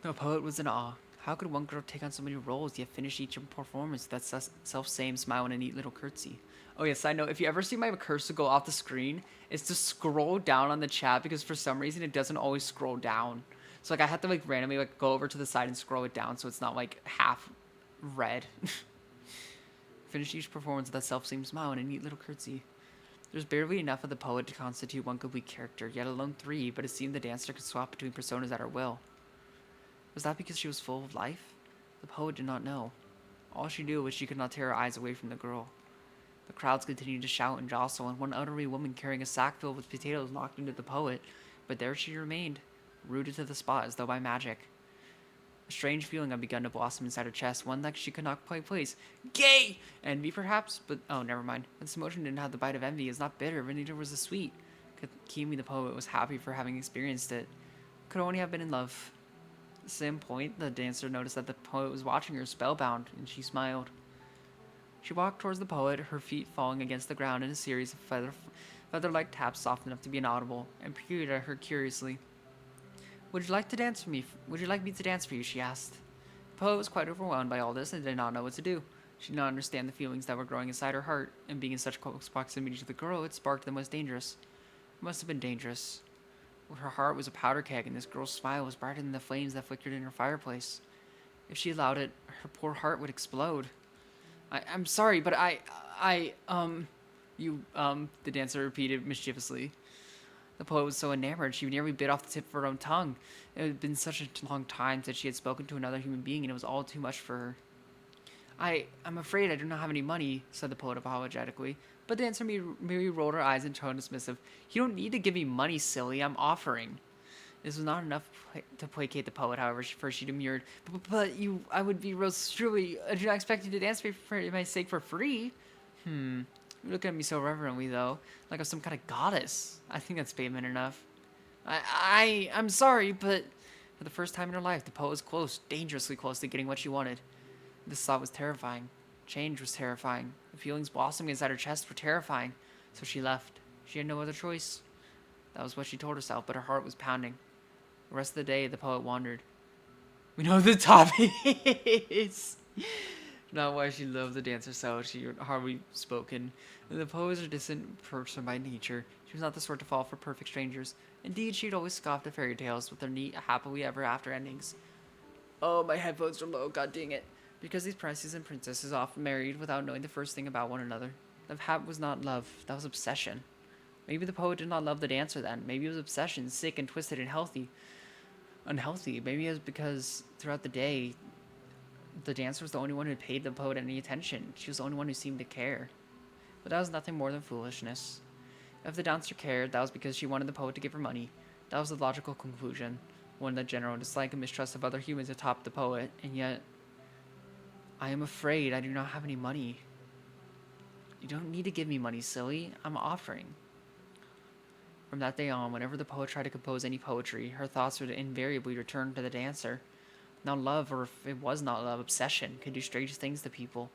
The poet was in awe. How could one girl take on so many roles, yet finish each performance with that self-same smile and a neat little curtsy? Oh yeah, side note, if you ever see my cursor go off the screen, it's to scroll down on the chat because for some reason it doesn't always scroll down. So like I have to like randomly like go over to the side and scroll it down so it's not like half red. Finish each performance with that self-same smile and a neat little curtsy. There's barely enough of the poet to constitute one complete character, yet alone three, but it seemed the dancer could swap between personas at her will. Was that because she was full of life? The poet did not know. All she knew was she could not tear her eyes away from the girl. The crowds continued to shout and jostle, and one elderly woman carrying a sack filled with potatoes knocked into the poet, but there she remained, rooted to the spot as though by magic. A strange feeling had begun to blossom inside her chest, one that she could not quite place. Gay! Envy, perhaps? But, oh, never mind. This emotion didn't have the bite of envy. It was not bitter, but neither was it sweet. Gamee the poet was happy for having experienced it. Could only have been in love. At the same point, the dancer noticed that the poet was watching her spellbound, and she smiled. She walked towards the poet, her feet falling against the ground in a series of feather-like taps soft enough to be inaudible, and peered at her curiously. Would you like to dance for me? Would you like me to dance for you? She asked. The poet was quite overwhelmed by all this and did not know what to do. She did not understand the feelings that were growing inside her heart, and being in such close proximity to the girl, it sparked them was dangerous. It must have been dangerous. Her heart was a powder keg, and this girl's smile was brighter than the flames that flickered in her fireplace. If she allowed it, her poor heart would explode. I'm sorry, but the dancer repeated mischievously. The poet was so enamored, she nearly bit off the tip of her own tongue. It had been such a long time since she had spoken to another human being, and it was all too much for her. I'm afraid I do not have any money, said the poet apologetically. But the dancer merely rolled her eyes and tone dismissive. You don't need to give me money, silly. I'm offering. This was not enough to placate the poet, however, first she demurred. But I would be real truly. I do not expect you to dance for my sake for free. You look at me so reverently, though, like I'm some kind of goddess. I think that's payment enough. I'm sorry, but for the first time in her life, the poet was close, dangerously close to getting what she wanted. This thought was terrifying. Change was terrifying. The feelings blossoming inside her chest were terrifying. So she left. She had no other choice. That was what she told herself, but her heart was pounding. The rest of the day, the poet wandered. We know who the topic is. Not why she loved the dancer so, she hardly spoken. The poet was a distant person by nature. She was not the sort to fall for perfect strangers. Indeed, she had always scoffed at fairy tales with their neat, happily ever after endings. Oh, my headphones are low, god dang it. Because these princes and princesses often married without knowing the first thing about one another. That was not love, that was obsession. Maybe the poet did not love the dancer then. Maybe it was obsession, sick and twisted and unhealthy. Maybe it was because throughout the day, the dancer was the only one who paid the poet any attention. She was the only one who seemed to care. But that was nothing more than foolishness. If the dancer cared, that was because she wanted the poet to give her money. That was the logical conclusion. When the general dislike and mistrust of other humans atop the poet, and yet, I am afraid I do not have any money. You don't need to give me money, silly. I'm offering. From that day on, whenever the poet tried to compose any poetry, her thoughts would invariably return to the dancer. Now love, or if it was not love, obsession, could do strange things to people.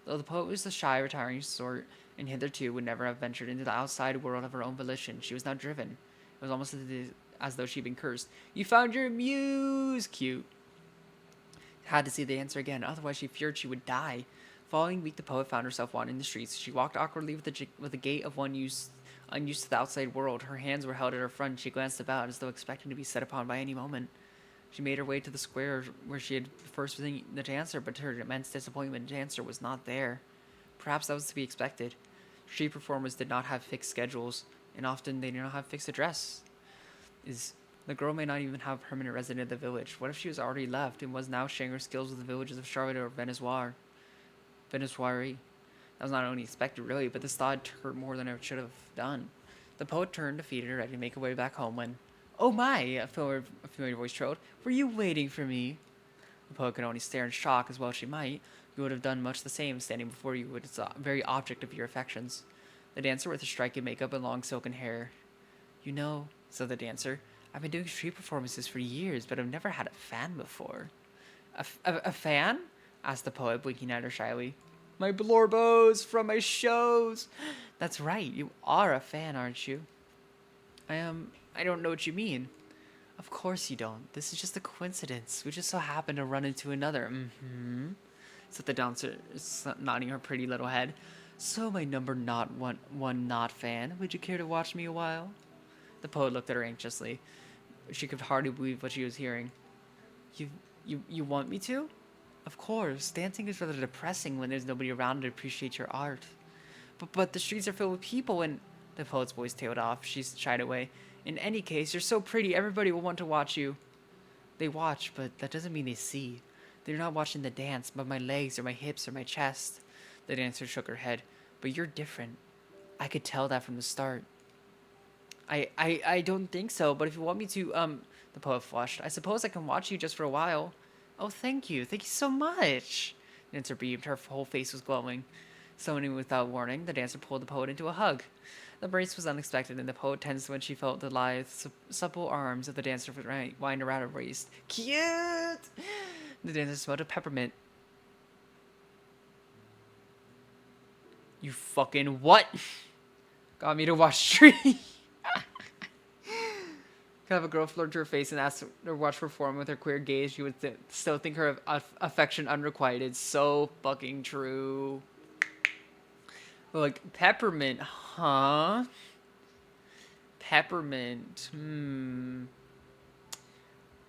Though the poet was the shy, retiring sort, and hitherto would never have ventured into the outside world of her own volition, she was now driven. It was almost as though she had been cursed. You found your muse! Cute. Had to see the dancer again, otherwise she feared she would die. Following week, the poet found herself wandering the streets. She walked awkwardly with the gait of one unused to the outside world. Her hands were held at her front. She glanced about as though expecting to be set upon by any moment. She made her way to the square where she had first seen the dancer, but to her immense disappointment, the dancer was not there. Perhaps that was to be expected. Street performers did not have fixed schedules, and often they did not have fixed address. The girl may not even have a permanent resident of the village. What if she was already left and was now sharing her skills with the villages of Charlotte or Venezuela? That was not only expected, really, but this thought hurt more than it should have done. The poet turned, defeated, ready to make her way back home when, "Oh my!" a familiar voice trilled. "Were you waiting for me?" The poet could only stare in shock, as well she might. You would have done much the same, standing before you with the very object of your affections. The dancer with her striking makeup and long silken hair. "You know," said the dancer, "I've been doing street performances for years, but I've never had a fan before." A fan?" asked the poet, blinking at her shyly. "My blorbos from my shows." "That's right, you are a fan, aren't you?" I don't know what you mean." "Of course you don't. This is just a coincidence. We just so happened to run into another." "Mm-hmm," said the dancer, nodding her pretty little head. "So my number not one not fan. Would you care to watch me a while?" The poet looked at her anxiously. She could hardly believe what she was hearing. You want me to?" "Of course. Dancing is rather depressing when there's nobody around to appreciate your art." But the streets are filled with people and..." The poet's voice tailed off. She shied away. "In any case, you're so pretty, everybody will want to watch you." "They watch, but that doesn't mean they see. They're not watching the dance, but my legs or my hips or my chest." The dancer shook her head. "But you're different. I could tell that from the start." I don't think so, but if you want me to, the poet flushed. "I suppose I can watch you just for a while." "Oh, thank you. Thank you so much." The dancer beamed. Her whole face was glowing. Summoning without warning, the dancer pulled the poet into a hug. The embrace was unexpected, and the poet tensed when she felt the lithe, supple arms of the dancer wind around her waist. "Cute!" The dancer smelled of peppermint. "You fucking what?" "Got me to watch Tree." Could have a girl flirt to her face and ask her to watch perform with her queer gaze, she would still think her affection unrequited. So fucking true. But like, peppermint, huh? Peppermint,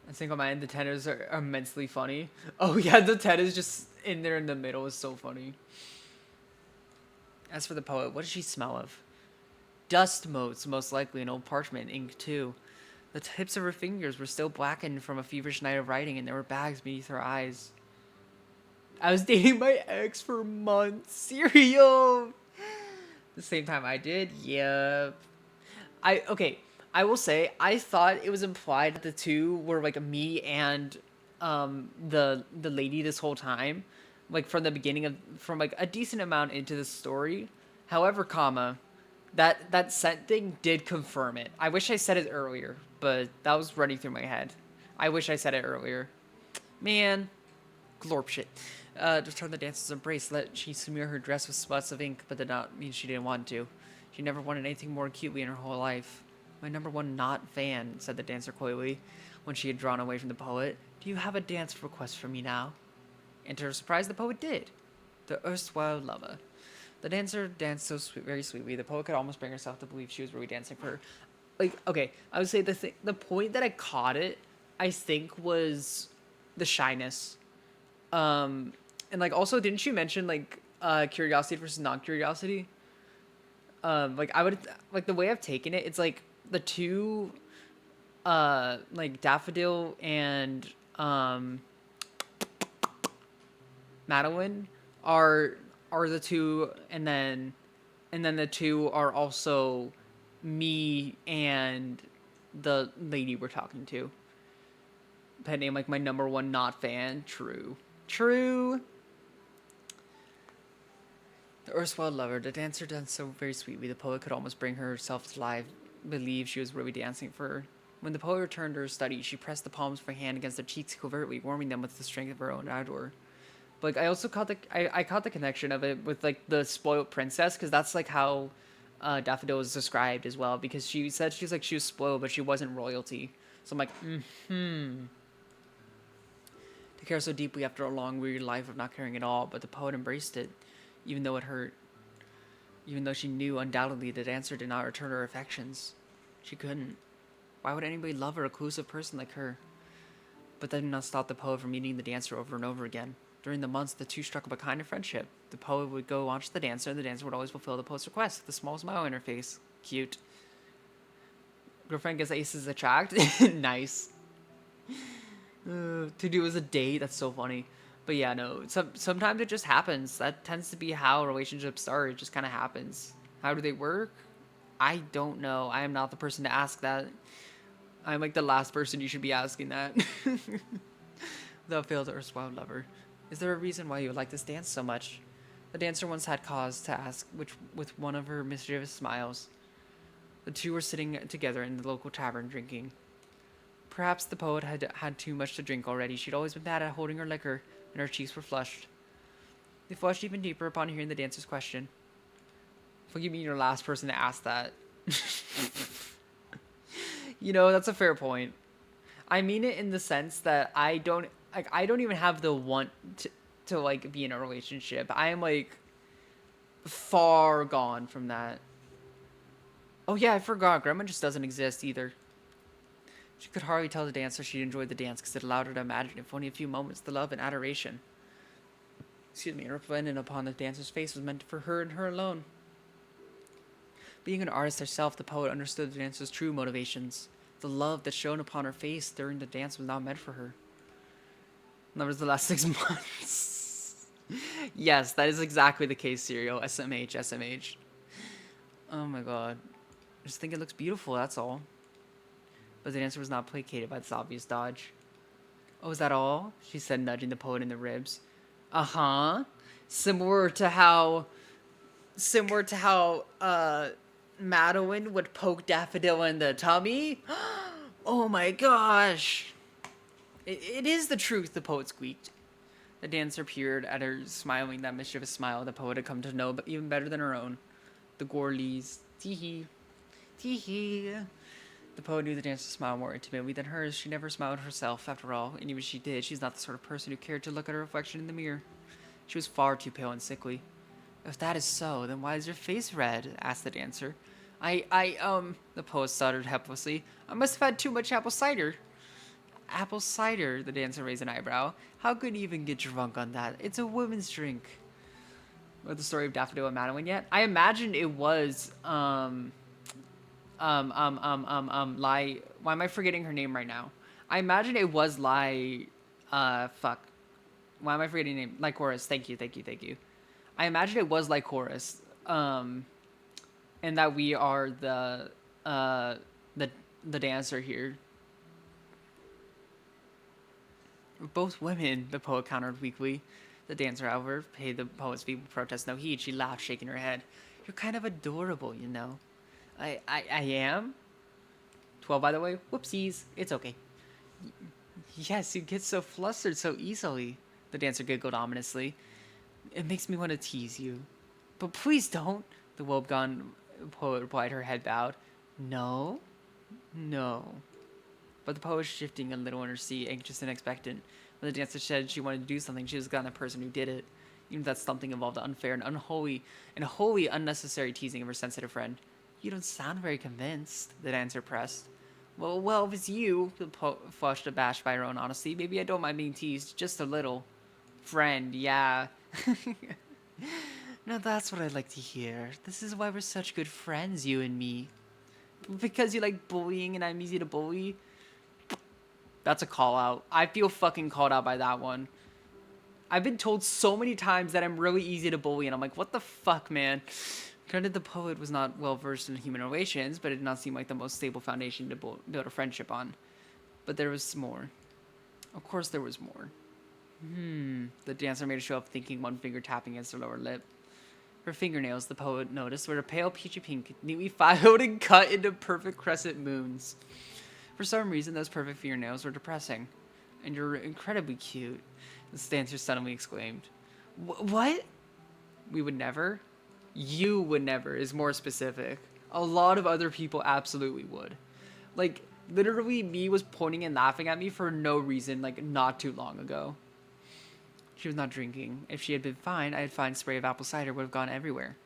I think on my end, the tenors are immensely funny. Oh yeah, the tenors just in there in the middle is so funny. As for the poet, what did she smell of? Dust motes, most likely, and old parchment ink too. The tips of her fingers were still blackened from a feverish night of writing, and there were bags beneath her eyes. "I was dating my ex for months." Cereal. The same time I did. Yep. Okay. I will say I thought it was implied that the two were like me and the lady this whole time, like from the beginning of from like a decent amount into the story. However, that scent thing did confirm it. I wish I said it earlier, but that was running through my head. I wish I said it earlier. Man, glorp shit. Return the dancer's embrace. Let she smear her dress with spots of ink, but did not mean she didn't want to. She never wanted anything more acutely in her whole life. "My number one not fan," said the dancer coyly, when she had drawn away from the poet. "Do you have a dance request for me now?" And to her surprise, the poet did. The erstwhile lover. The dancer danced so very sweetly, the poet could almost bring herself to believe she was really dancing for her. Like, okay, I would say the point that I caught it, I think, was the shyness. Um, and like also, didn't you mention like curiosity versus non curiosity? Like I would like the way I've taken it. It's like the two, like Daffodil and Madeline are the two, and then the two are also me and the lady we're talking to. That name like my number one not fan. True. True. The erstwhile lover, the dancer danced so very sweetly, the poet could almost bring herself to life, believe she was really dancing for her. When the poet returned to her study, she pressed the palms of her hand against her cheeks covertly, warming them with the strength of her own ardor. But like, I also caught I caught the connection of it with like the spoiled princess, because that's like how Daffodil was described as well. Because she said she was spoiled, but she wasn't royalty. So I'm like, to care so deeply after a long, weary life of not caring at all. But the poet embraced it, even though it hurt. Even though she knew undoubtedly the dancer did not return her affections, she couldn't. Why would anybody love a reclusive person like her? But that did not stop the poet from meeting the dancer over and over again. During the months, the two struck up a kind of friendship. The poet would go watch the dancer, and the dancer would always fulfill the poet's request with a small smile on her face. Cute. Girlfriend gets aces attract. Nice. To do as a date, that's so funny. But yeah, no. Sometimes it just happens. That tends to be how relationships start. It just kind of happens. How do they work? I don't know. I am not the person to ask that. I'm like the last person you should be asking that. The failed erstwhile lover. Is there a reason why you like this dance so much? The dancer once had cause to ask, which with one of her mischievous smiles. The two were sitting together in the local tavern drinking. Perhaps the poet had had too much to drink already. She'd always been bad at holding her liquor, and her cheeks were flushed. They flushed even deeper upon hearing the dancer's question. What do you mean you're the last person to ask that? You know, that's a fair point. I mean it in the sense that I don't even have the want to like be in a relationship. I am like far gone from that. Oh yeah, I forgot. Grandma just doesn't exist either. She could hardly tell the dancer she enjoyed the dance because it allowed her to imagine, if only a few moments, the love and adoration. Excuse me, resplendent upon the dancer's face was meant for her and her alone. Being an artist herself, the poet understood the dancer's true motivations. The love that shone upon her face during the dance was not meant for her. And that was the last 6 months. Yes, that is exactly the case, Serial. SMH, SMH. Oh my god. I just think it looks beautiful, that's all. But the dancer was not placated by this obvious dodge. Oh, is that all? She said, nudging the poet in the ribs. Uh-huh. Similar to how Madeline would poke Daffodil in the tummy. Oh my gosh. It is the truth, the poet squeaked. The dancer peered at her, smiling that mischievous smile the poet had come to know even better than her own. The Gorleys. Tee-hee. Tee-hee. The poet knew the dancer smiled more intimately than hers. She never smiled herself, after all, and even if she did, she's not the sort of person who cared to look at her reflection in the mirror. She was far too pale and sickly. If that is so, then why is your face red? Asked the dancer. The poet stuttered helplessly. I must have had too much apple cider. Apple cider? The dancer raised an eyebrow. How could you even get drunk on that? It's a woman's drink. Or the story of Daffodil and Madeline yet? I imagined it was, Lai. Why am I forgetting her name right now? I imagine it was Lai. Fuck. Why am I forgetting her name? Lycoris. Thank you. I imagine it was Lycoris. And that we are the dancer here. We're both women, the poet countered weakly. The dancer, however, paid the poet's feeble protest no heed. She laughed, shaking her head. You're kind of adorable, you know. I am? 12, by the way. Whoopsies. It's okay. Yes, you get so flustered so easily. The dancer giggled ominously. It makes me want to tease you. But please don't. The woebegone poet replied, her head bowed. No? No. But the poet was shifting a little in her seat, anxious and expectant. When the dancer said she wanted to do something, she was the kind of person who did it. Even if that something involved the unfair and unholy and wholly unnecessary teasing of her sensitive friend. You don't sound very convinced, the dancer pressed. Well, if it's you, the poet flushed, abashed by her own honesty, maybe I don't mind being teased, just a little. Friend, yeah. Now that's what I'd like to hear. This is why we're such good friends, you and me. Because you like bullying and I'm easy to bully? That's a call out. I feel fucking called out by that one. I've been told so many times that I'm really easy to bully, and I'm like, what the fuck, man? Granted, the poet was not well versed in human relations, but it did not seem like the most stable foundation to build a friendship on. But there was more. Of course, there was more. The dancer made a show of thinking, one finger tapping against her lower lip. Her fingernails, the poet noticed, were a pale peachy pink, neatly filed and cut into perfect crescent moons. For some reason, those perfect fingernails were depressing. And you're incredibly cute, the dancer suddenly exclaimed. What? We would never? You would never is more specific. A lot of other people absolutely would. Like, literally, me was pointing and laughing at me for no reason, like, not too long ago. She was not drinking. If she had been fine, I'd find spray of apple cider would have gone everywhere.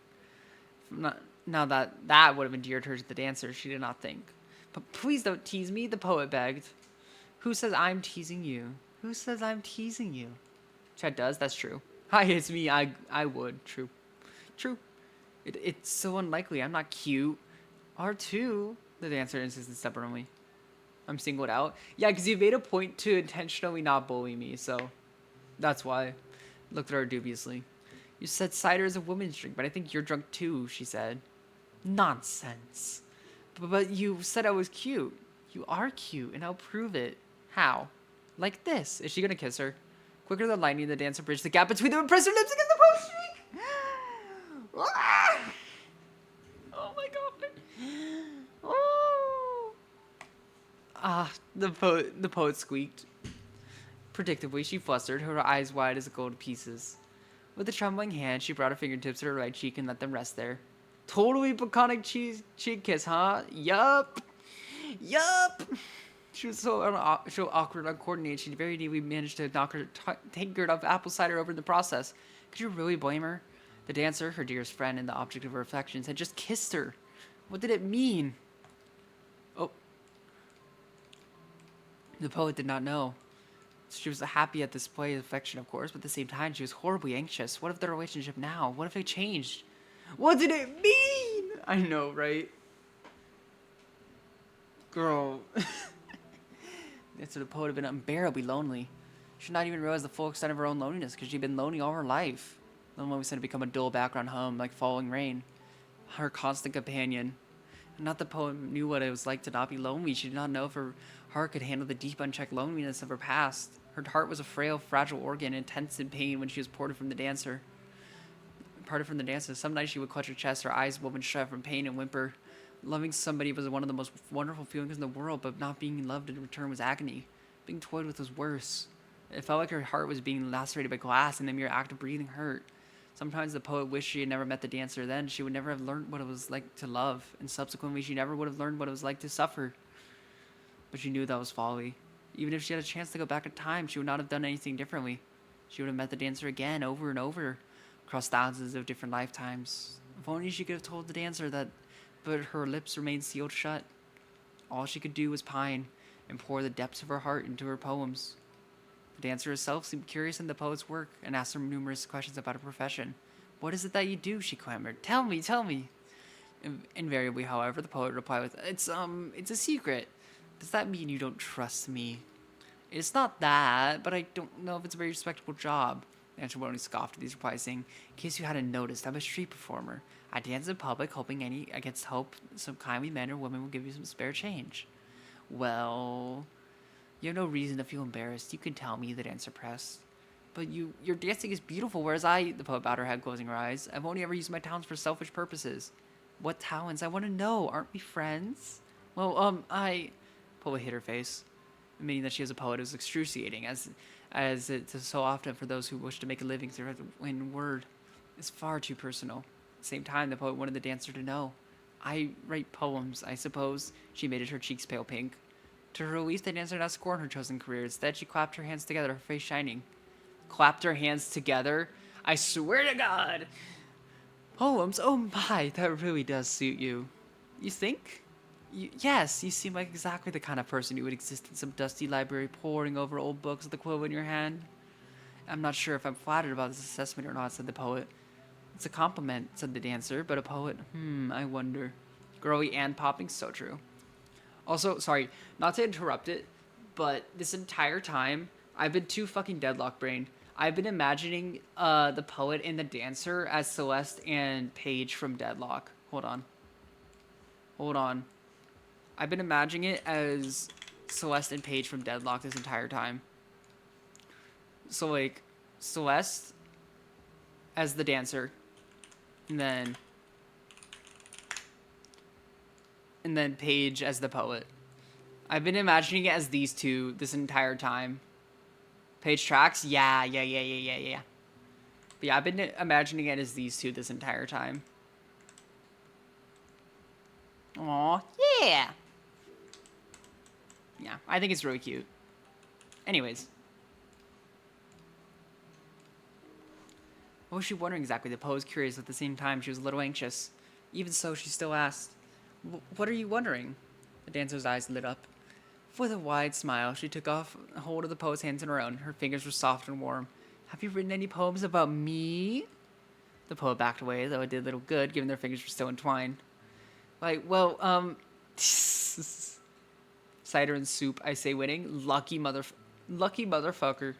Now that would have endeared her to the dancer, she did not think. But please don't tease me, the poet begged. Who says I'm teasing you? Who says I'm teasing you? Chet does, that's true. Hi, it's me, I would. True. True. It's so unlikely, I'm not cute. R2, the dancer insisted stubbornly. I'm singled out? Yeah, because you made a point to intentionally not bully me, so that's why. Looked at her dubiously. You said cider is a woman's drink, but I think you're drunk too, she said. Nonsense. But you said I was cute. You are cute, and I'll prove it. How? Like this. Is she gonna kiss her? Quicker than lightning, the dancer bridged the gap between them and pressed her lips against the post streak. Oh my god. Oh. The poet squeaked. Predictably, she flustered, her eyes wide as gold pieces. With a trembling hand, she brought her fingertips to her right cheek and let them rest there. Totally platonic cheek kiss, huh? Yup. She was so awkward, uncoordinated, she very neatly managed to knock her tankard of apple cider over in the process. Could you really blame her? The dancer, her dearest friend and the object of her affections, had just kissed her. What did it mean? Oh. The poet did not know. She was happy at this display of affection, of course, but at the same time, she was horribly anxious. What if their relationship now? What if it changed? What did it mean? I know, right? Girl. So the poet had been unbearably lonely. She did not even realize the full extent of her own loneliness because she'd been lonely all her life. Loneliness had become a dull background hum like falling rain. Her constant companion. And not the poet knew what it was like to not be lonely. She did not know if her heart could handle the deep, unchecked loneliness of her past. Her heart was a frail, fragile organ, intense in pain when she was parted from the dancer. Some nights she would clutch her chest, her eyes woven shut from pain and whimper. Loving somebody was one of the most wonderful feelings in the world, but not being loved in return was agony. Being toyed with was worse. It felt like her heart was being lacerated by glass, and the mere act of breathing hurt. Sometimes the poet wished she had never met the dancer. Then she would never have learned what it was like to love, and subsequently she never would have learned what it was like to suffer. But she knew that was folly. Even if she had a chance to go back in time, she would not have done anything differently. She would have met the dancer again, over and over, across thousands of different lifetimes. If only she could have told the dancer that, but her lips remained sealed shut. All she could do was pine and pour the depths of her heart into her poems. The dancer herself seemed curious in the poet's work and asked her numerous questions about her profession. What is it that you do? She clamored. Tell me. Invariably, however, the poet replied with, it's a secret. Does that mean you don't trust me? It's not that, but I don't know if it's a very respectable job. The dancer only scoffed at these replies, saying, in case you hadn't noticed, I'm a street performer. I dance in public, hoping against hope some kindly men or women will give you some spare change. Well, you have no reason to feel embarrassed. You can tell me, the dancer pressed. But your dancing is beautiful, whereas the poet bowed her head, closing her eyes. I've only ever used my talents for selfish purposes. What talents? I want to know. Aren't we friends? Well, poet hid her face, admitting that she was a poet. It was excruciating, as it is so often for those who wish to make a living through written word. It's far too personal. At the same time, the poet wanted the dancer to know. I write poems, I suppose. She made her cheeks pale pink. To her relief, the dancer did not scorn her chosen career. Instead, she clapped her hands together, her face shining. Clapped her hands together? I swear to God. Poems? Oh my, that really does suit you. You think? Yes, you seem like exactly the kind of person who would exist in some dusty library poring over old books with a quill in your hand. I'm not sure if I'm flattered about this assessment or not, said the poet. It's a compliment, said the dancer, but a poet, I wonder. Girly and popping, so true. Also, sorry, not to interrupt it, but this entire time, I've been too fucking deadlock brained. I've been imagining the poet and the dancer as Celeste and Paige from Deadlock. Hold on. Hold on. I've been imagining it as Celeste and Paige from Deadlock this entire time. So, like, Celeste as the dancer, and then Paige as the poet. I've been imagining it as these two this entire time. Paige tracks? Yeah. But yeah, I've been imagining it as these two this entire time. Aw, yeah. Yeah, I think it's really cute. Anyways. What was she wondering exactly? The poet was curious. At the same time, she was a little anxious. Even so, she still asked, What are you wondering? The dancer's eyes lit up. With a wide smile, she took off hold of the poet's hands in her own. Her fingers were soft and warm. Have you written any poems about me? The poet backed away, though it did little good, given their fingers were still entwined. Like, well, cider and soup, I say winning. Lucky motherfucker.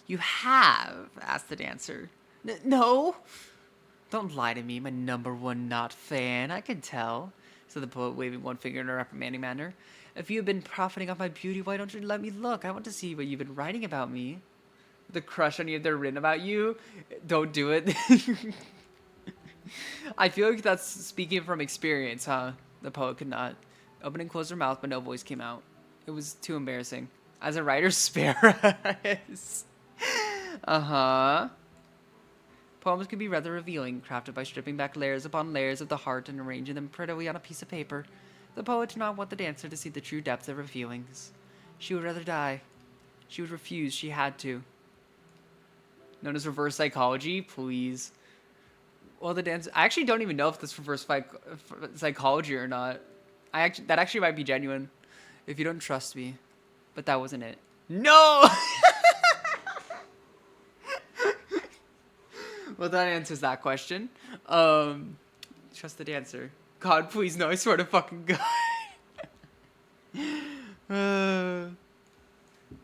You have? Asked the dancer. No? Don't lie to me, my number one not fan. I can tell, said the poet, waving one finger in a reprimanding manner. If you have been profiting off my beauty, why don't you let me look? I want to see what you've been writing about me. The crush on you that written about you? Don't do it. I feel like that's speaking from experience, huh? The poet could not. Open and close her mouth, but no voice came out. It was too embarrassing. As a writer, spare us. Uh-huh. Poems can be rather revealing, crafted by stripping back layers upon layers of the heart and arranging them prettily on a piece of paper. The poet did not want the dancer to see the true depth of her feelings. She would rather die. She would refuse. She had to. Known as reverse psychology, please. Well, the dancer... I actually don't even know if this reverse psychology or not. That actually might be genuine. If you don't trust me. But that wasn't it. No! Well, that answers that question. Trust the dancer. God, please, no, I swear to fucking God.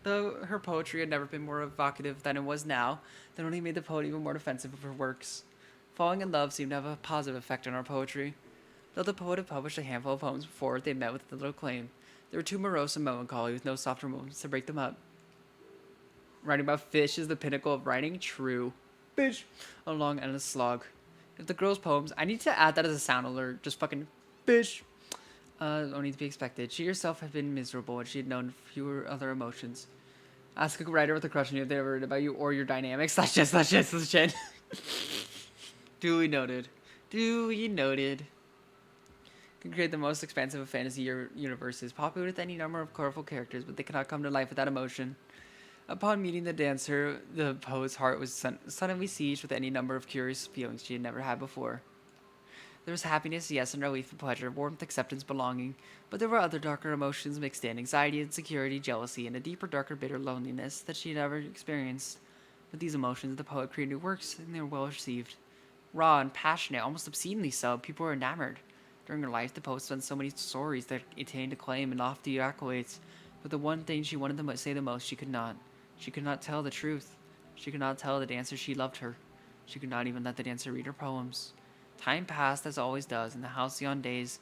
Though her poetry had never been more evocative than it was now, that only made the poet even more defensive of her works. Falling in love seemed to have a positive effect on her poetry. Though the poet had published a handful of poems before, they met with little acclaim. They were too morose and melancholy, with no softer moments to break them up. Writing about fish is the pinnacle of writing? True. Fish. A long endless slog. If the girl's poems... I need to add that as a sound alert. Just fucking fish. Only to be expected. She herself had been miserable, and she had known fewer other emotions. Ask a writer with a crush on you if they ever written about you or your dynamics. // Duly noted. Duly noted. Can create the most expansive of fantasy universes, popular with any number of colorful characters, but they cannot come to life without emotion. Upon meeting the dancer, the poet's heart was suddenly seized with any number of curious feelings she had never had before. There was happiness, yes, and relief and pleasure, warmth, acceptance, belonging, but there were other darker emotions mixed in, anxiety, insecurity, jealousy, and a deeper, darker, bitter loneliness that she had never experienced. With these emotions, the poet created new works, and they were well received. Raw and passionate, almost obscenely so, people were enamored. During her life, the poet spent so many stories that attained acclaim and lofty accolades, but the one thing she wanted to say the most, she could not. She could not tell the truth. She could not tell the dancer she loved her. She could not even let the dancer read her poems. Time passed, as always does, and the halcyon days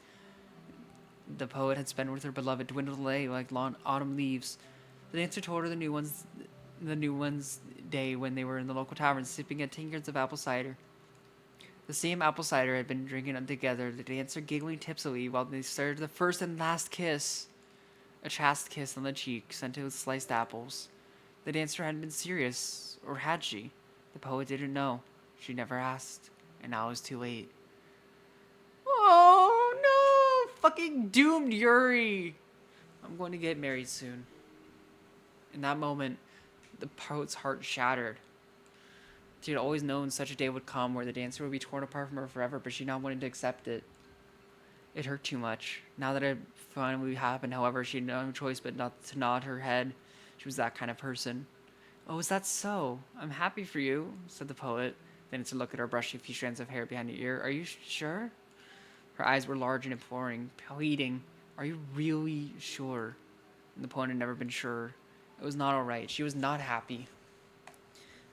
the poet had spent with her beloved dwindled away like long autumn leaves. The dancer told her the new one's day when they were in the local tavern sipping at tankards of apple cider. The same apple cider had been drinking together, the dancer giggling tipsily while they served the first and last kiss. A chaste kiss on the cheek, scented with sliced apples. The dancer hadn't been serious, or had she? The poet didn't know. She never asked, and now it was too late. Oh no! Fucking doomed Yuri! I'm going to get married soon. In that moment, the poet's heart shattered. She had always known such a day would come where the dancer would be torn apart from her forever, but she not wanted to accept it. It hurt too much. Now that it finally happened, however, she had no choice but not to nod her head. She was that kind of person. Oh, is that so? I'm happy for you, said the poet. Then to look at her, brushing a few strands of hair behind her ear. Are you sure? Her eyes were large and imploring, pleading. Are you really sure? And the poet had never been sure. It was not all right. She was not happy.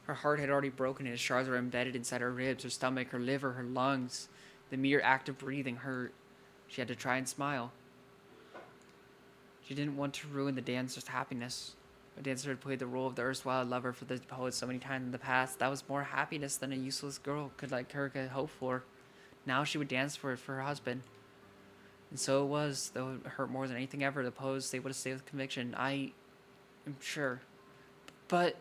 Her heart had already broken and its shards were embedded inside her ribs, her stomach, her liver, her lungs. The mere act of breathing hurt. She had to try and smile. She didn't want to ruin the dancer's happiness. A dancer had played the role of the erstwhile lover for the poet so many times in the past. That was more happiness than a useless girl could hope for. Now she would dance for it for her husband. And so it was, though it hurt more than anything ever. The poet was able to say with conviction, I am sure. But,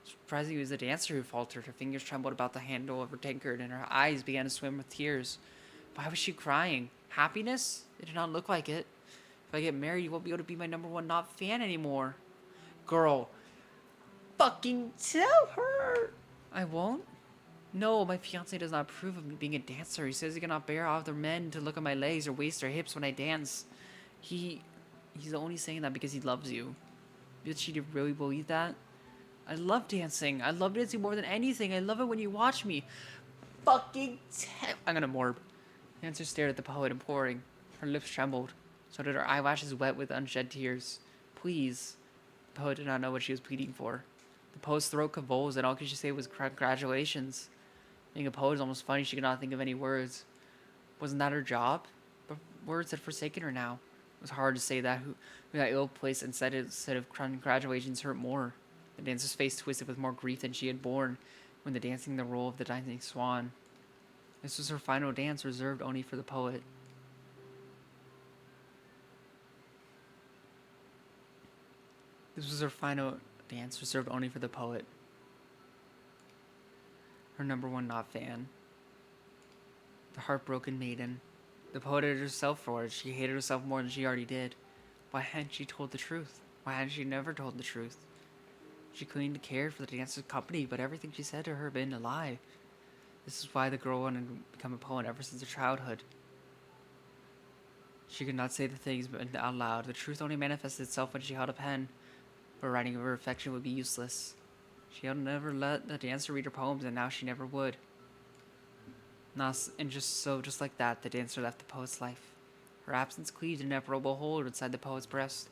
surprisingly, it was the dancer who faltered. Her fingers trembled about the handle of her tankard, and her eyes began to swim with tears. Why was she crying? Happiness? It did not look like it. If I get married, you won't be able to be my number one not fan anymore. Girl, fucking tell her. I won't? No, my fiance does not approve of me being a dancer. He says he cannot bear other men to look at my legs or waist or hips when I dance. He's only saying that because he loves you. Did she really believe that? I love dancing. I love dancing more than anything. I love it when you watch me. Fucking I'm gonna morb. The dancer stared at the poet, imploring. Her lips trembled. So did her eyelashes wet with unshed tears. Please. The poet did not know what she was pleading for. The poet's throat convulsed, and all she could say was congratulations. Being a poet is almost funny. She could not think of any words. Wasn't that her job? But words had forsaken her now. It was hard to say that who that ill place instead of congratulations hurt more. The dancer's face twisted with more grief than she had borne when dancing the role of the dancing swan. This was her final dance, reserved only for the poet. This was her final dance, reserved only for the poet. Her number one not fan. The heartbroken maiden. The poet hated herself for it. She hated herself more than she already did. Why hadn't she told the truth? Why hadn't she never told the truth? She claimed to care for the dancer's company, but everything she said to her had been a lie. This is why the girl wanted to become a poet ever since her childhood. She could not say the things out loud. The truth only manifested itself when she held a pen, but writing of her affection would be useless. She had never let the dancer read her poems, and now she never would. And just like that, the dancer left the poet's life. Her absence cleaved an ineffable hole inside the poet's breast,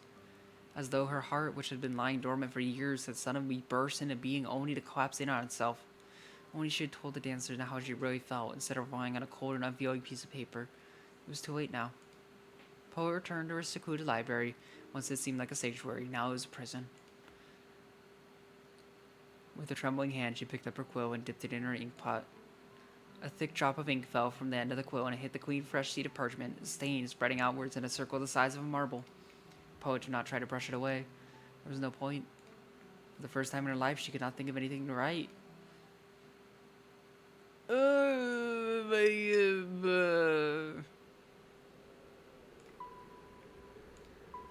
as though her heart, which had been lying dormant for years, had suddenly burst into being only to collapse in on itself. Only she had told the dancer now how she really felt, instead of relying on a cold and unfeeling piece of paper. It was too late now. The poet returned to her secluded library. Once it seemed like a sanctuary, now it was a prison. With a trembling hand, she picked up her quill and dipped it in her ink pot. A thick drop of ink fell from the end of the quill, and it hit the clean, fresh sheet of parchment, stained, spreading outwards in a circle the size of a marble. The poet did not try to brush it away. There was no point. For the first time in her life, she could not think of anything to write.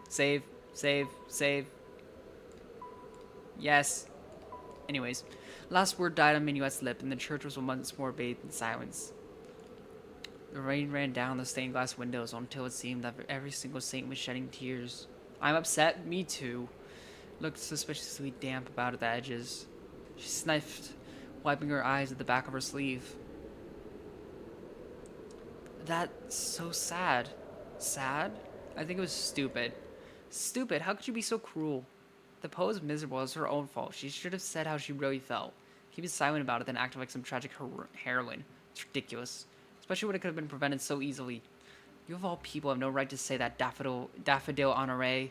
Save, save, save. Yes. Anyways, last word died on Minuet's lip, and the church was once more bathed in silence. The rain ran down the stained glass windows until it seemed that every single saint was shedding tears. I'm upset. Me too. Looked suspiciously damp about at the edges. She sniffed, wiping her eyes at the back of her sleeve. That's so sad. Sad? I think it was stupid. Stupid? How could you be so cruel? The poet was miserable. It was her own fault. She should have said how she really felt. Keeping silent about it, then acting like some tragic heroine. It's ridiculous. Especially when it could have been prevented so easily. You of all people have no right to say that, daffodil honoré.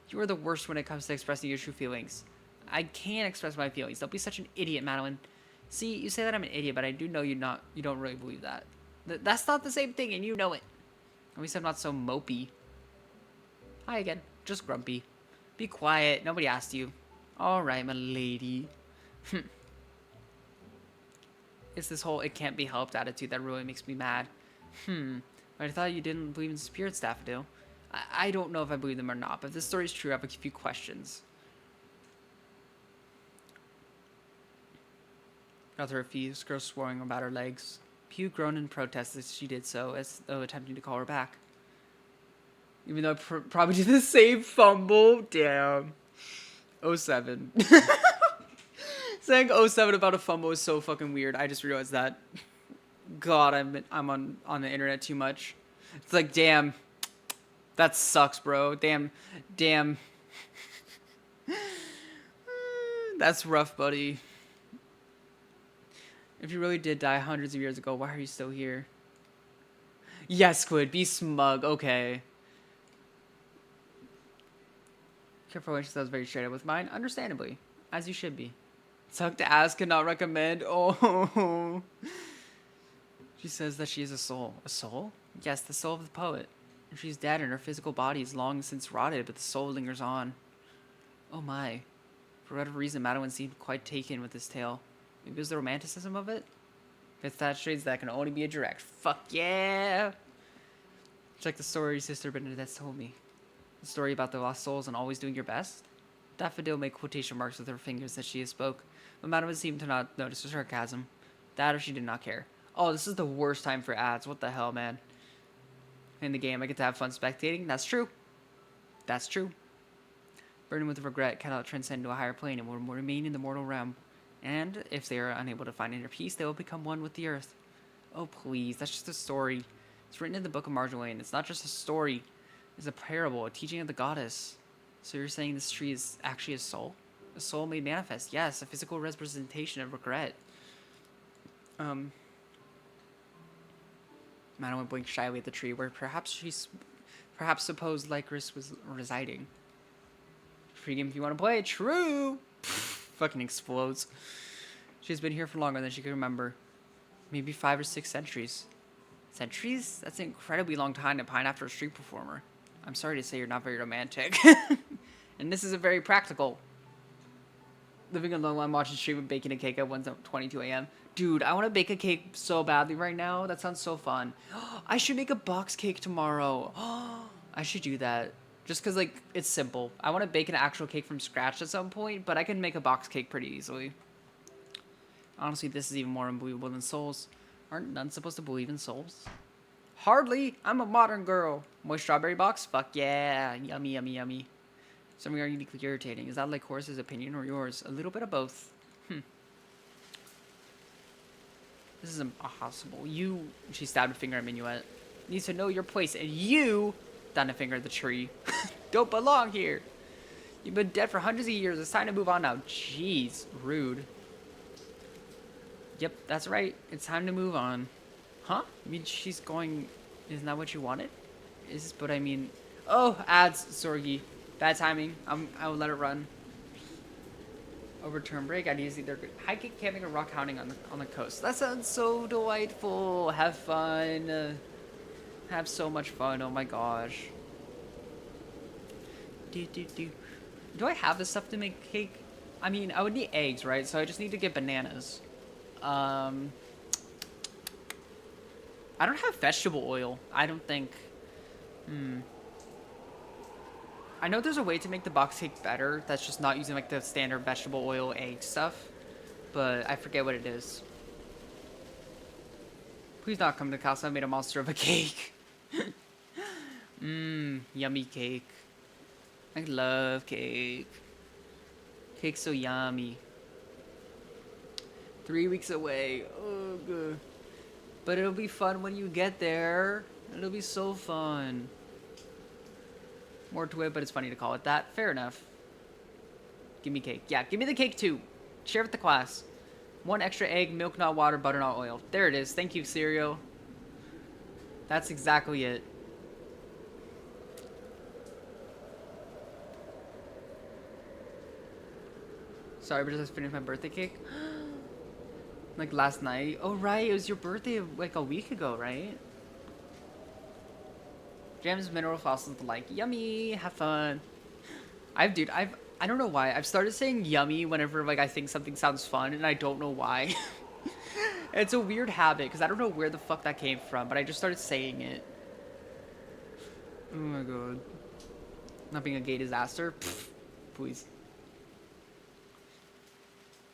You are the worst when it comes to expressing your true feelings. I can't express my feelings. Don't be such an idiot, Madeline. See, you say that I'm an idiot, but I do know you don't really believe that. That's not the same thing, and you know it. At least I'm not so mopey. Hi again. Just grumpy. Be quiet. Nobody asked you. Alright, my lady. It's this whole it can't be helped attitude that really makes me mad. I thought you didn't believe in spirits, Daffodil. I don't know if I believe them or not, but if this story's true, I have a few questions. got to her feet, skirts swirling about her legs. Pew groaned in protest as she did so, as though attempting to call her back. Even though I probably did the same fumble. Damn. Oh 07. Saying 07 about a fumble is so fucking weird. I just realized that. God, I'm on the internet too much. It's like, damn. That sucks, bro. Damn. That's rough, buddy. If you really did die hundreds of years ago, why are you still here? Yes, Squid, be smug. Okay. Careful when she says very straight up with mine. Understandably. As you should be. Suck to ass, cannot recommend. Oh. She says that she is a soul. A soul? Yes, the soul of the poet. And she's dead and her physical body is long since rotted, but the soul lingers on. Oh my. For whatever reason, Madeline seemed quite taken with this tale. Maybe it was the romanticism of it? If it's that shades, that can only be a direct. Fuck yeah! Check the story Sister Bernadette told me. The story about the lost souls and always doing your best? Daffodil made quotation marks with her fingers as she spoke, but Madeline seemed to not notice the sarcasm. That or she did not care. Oh, this is the worst time for ads. What the hell, man? In the game, I get to have fun spectating. That's true. That's true. Burdened with regret, cannot transcend to a higher plane and will remain in the mortal realm. And if they are unable to find inner peace, they will become one with the earth. Oh, please. That's just a story. It's written in the Book of Marjolaine. It's not just a story. It's a parable, a teaching of the goddess. So you're saying this tree is actually a soul? A soul made manifest. Yes, a physical representation of regret. Madeline blinked shyly at the tree where perhaps supposed Lycris was residing. Free game if you want to play. True! Fucking explodes. She's been here for longer than she could remember. Maybe 5 or 6 centuries. Centuries? That's an incredibly long time to pine after a street performer. I'm sorry to say you're not very romantic. And this isn't very practical. Living alone while I'm watching stream and baking a cake at 1:22 a.m. Dude, I want to bake a cake so badly right now. That sounds so fun. I should make a box cake tomorrow. I should do that. Just because, like, it's simple. I want to bake an actual cake from scratch at some point, but I can make a box cake pretty easily. Honestly, this is even more unbelievable than souls. Aren't nuns supposed to believe in souls? Hardly. I'm a modern girl. Moist strawberry box? Fuck yeah. Yummy, yummy, yummy. Something are uniquely irritating. Is that like Horace's opinion or yours? A little bit of both. This is impossible. You, she stabbed a finger at Minuet, needs to know your place, and you, down a finger at the tree, don't belong here. You've been dead for hundreds of years. It's time to move on now. Jeez, rude. Yep, that's right. It's time to move on. Huh? I mean, she's going... Isn't that what you wanted? But I mean... Oh, ads, Sorgi. Bad timing. I will let it run. Overturn break. I'd use either hiking, camping, or rock hounding on the coast. That sounds so delightful. Have fun. Have so much fun. Oh my gosh. Do I have the stuff to make cake? I mean, I would need eggs, right? So I just need to get bananas. I don't have vegetable oil. I don't think. I know there's a way to make the box cake better that's just not using like the standard vegetable oil egg stuff, but I forget what it is. Please not come to the house. I made a monster of a cake. Yummy cake. I love cake. Cake's so yummy. 3 weeks away. Oh, good. But it'll be fun when you get there. It'll be so fun. More to it, but it's funny to call it that. Fair enough. Give me cake. Yeah, give me the cake too. Share with the class. 1 extra egg, milk, not water, butter, not oil. There it is. Thank you, cereal. That's exactly it. Sorry, but I just finished my birthday cake. Like last night. Oh, right. It was your birthday like a week ago, right? Jams, mineral fossils, the like. Yummy. Have fun. I don't know why. I've started saying yummy whenever like I think something sounds fun, and I don't know why. It's a weird habit because I don't know where the fuck that came from, but I just started saying it. Oh my god. Not being a gay disaster. Pfft, please.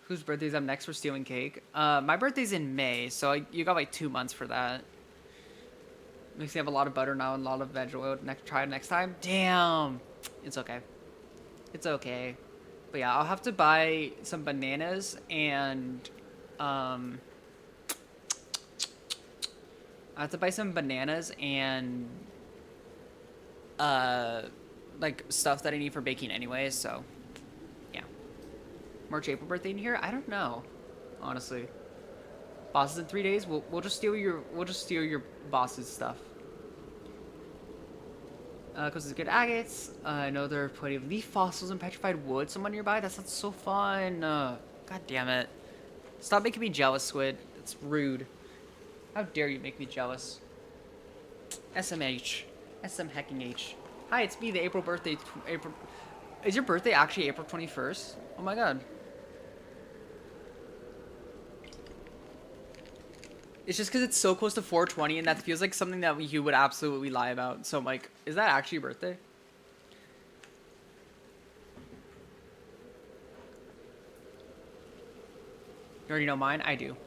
Whose birthday's up next for stealing cake? My birthday's in May, so you got like 2 months for that. Makes me have a lot of butter now and a lot of veg oil. Try it next time. Damn. It's okay. It's okay. But yeah, I'll have to buy some bananas and I have to buy some bananas and uh like stuff that I need for baking anyways, so yeah. March April birthday in here? I don't know. Honestly. Bosses in 3 days? We'll just steal your boss's stuff. Because it's good agates. I know there are plenty of leaf fossils and petrified wood somewhere nearby. That sounds so fun. God damn it. Stop making me jealous, Squid. That's rude. How dare you make me jealous? SMH. SM hecking H. Hi, it's me, the April birthday. April. Is your birthday actually April 21st? Oh my god. It's just because it's so close to 420 and that feels like something that you would absolutely lie about. So I'm like, is that actually your birthday? You already know mine? I do.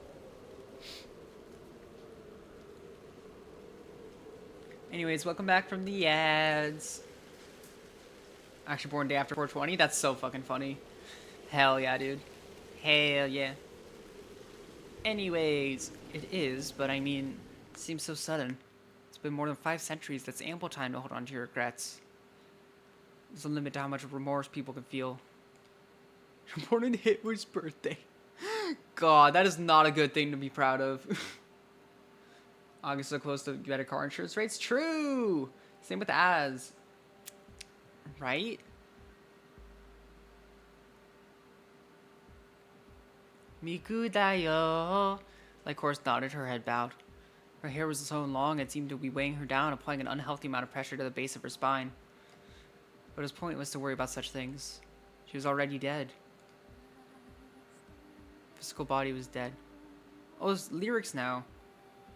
Anyways, welcome back from the ads. Actually born day after 420? That's so fucking funny. Hell yeah, dude. Hell yeah. Anyways, it is, but I mean, it seems so sudden. It's been more than 5 centuries. That's ample time to hold on to your regrets. There's a limit to how much remorse people can feel. You're born on Hitler's birthday. God, that is not a good thing to be proud of. August so close to better car insurance rates? True! Same with Az. Right? Miku dayo. Like horse nodded, her head bowed. Her hair was so long it seemed to be weighing her down, applying an unhealthy amount of pressure to the base of her spine. But it was pointless to worry about such things. She was already dead. Physical body was dead. Oh, those lyrics now.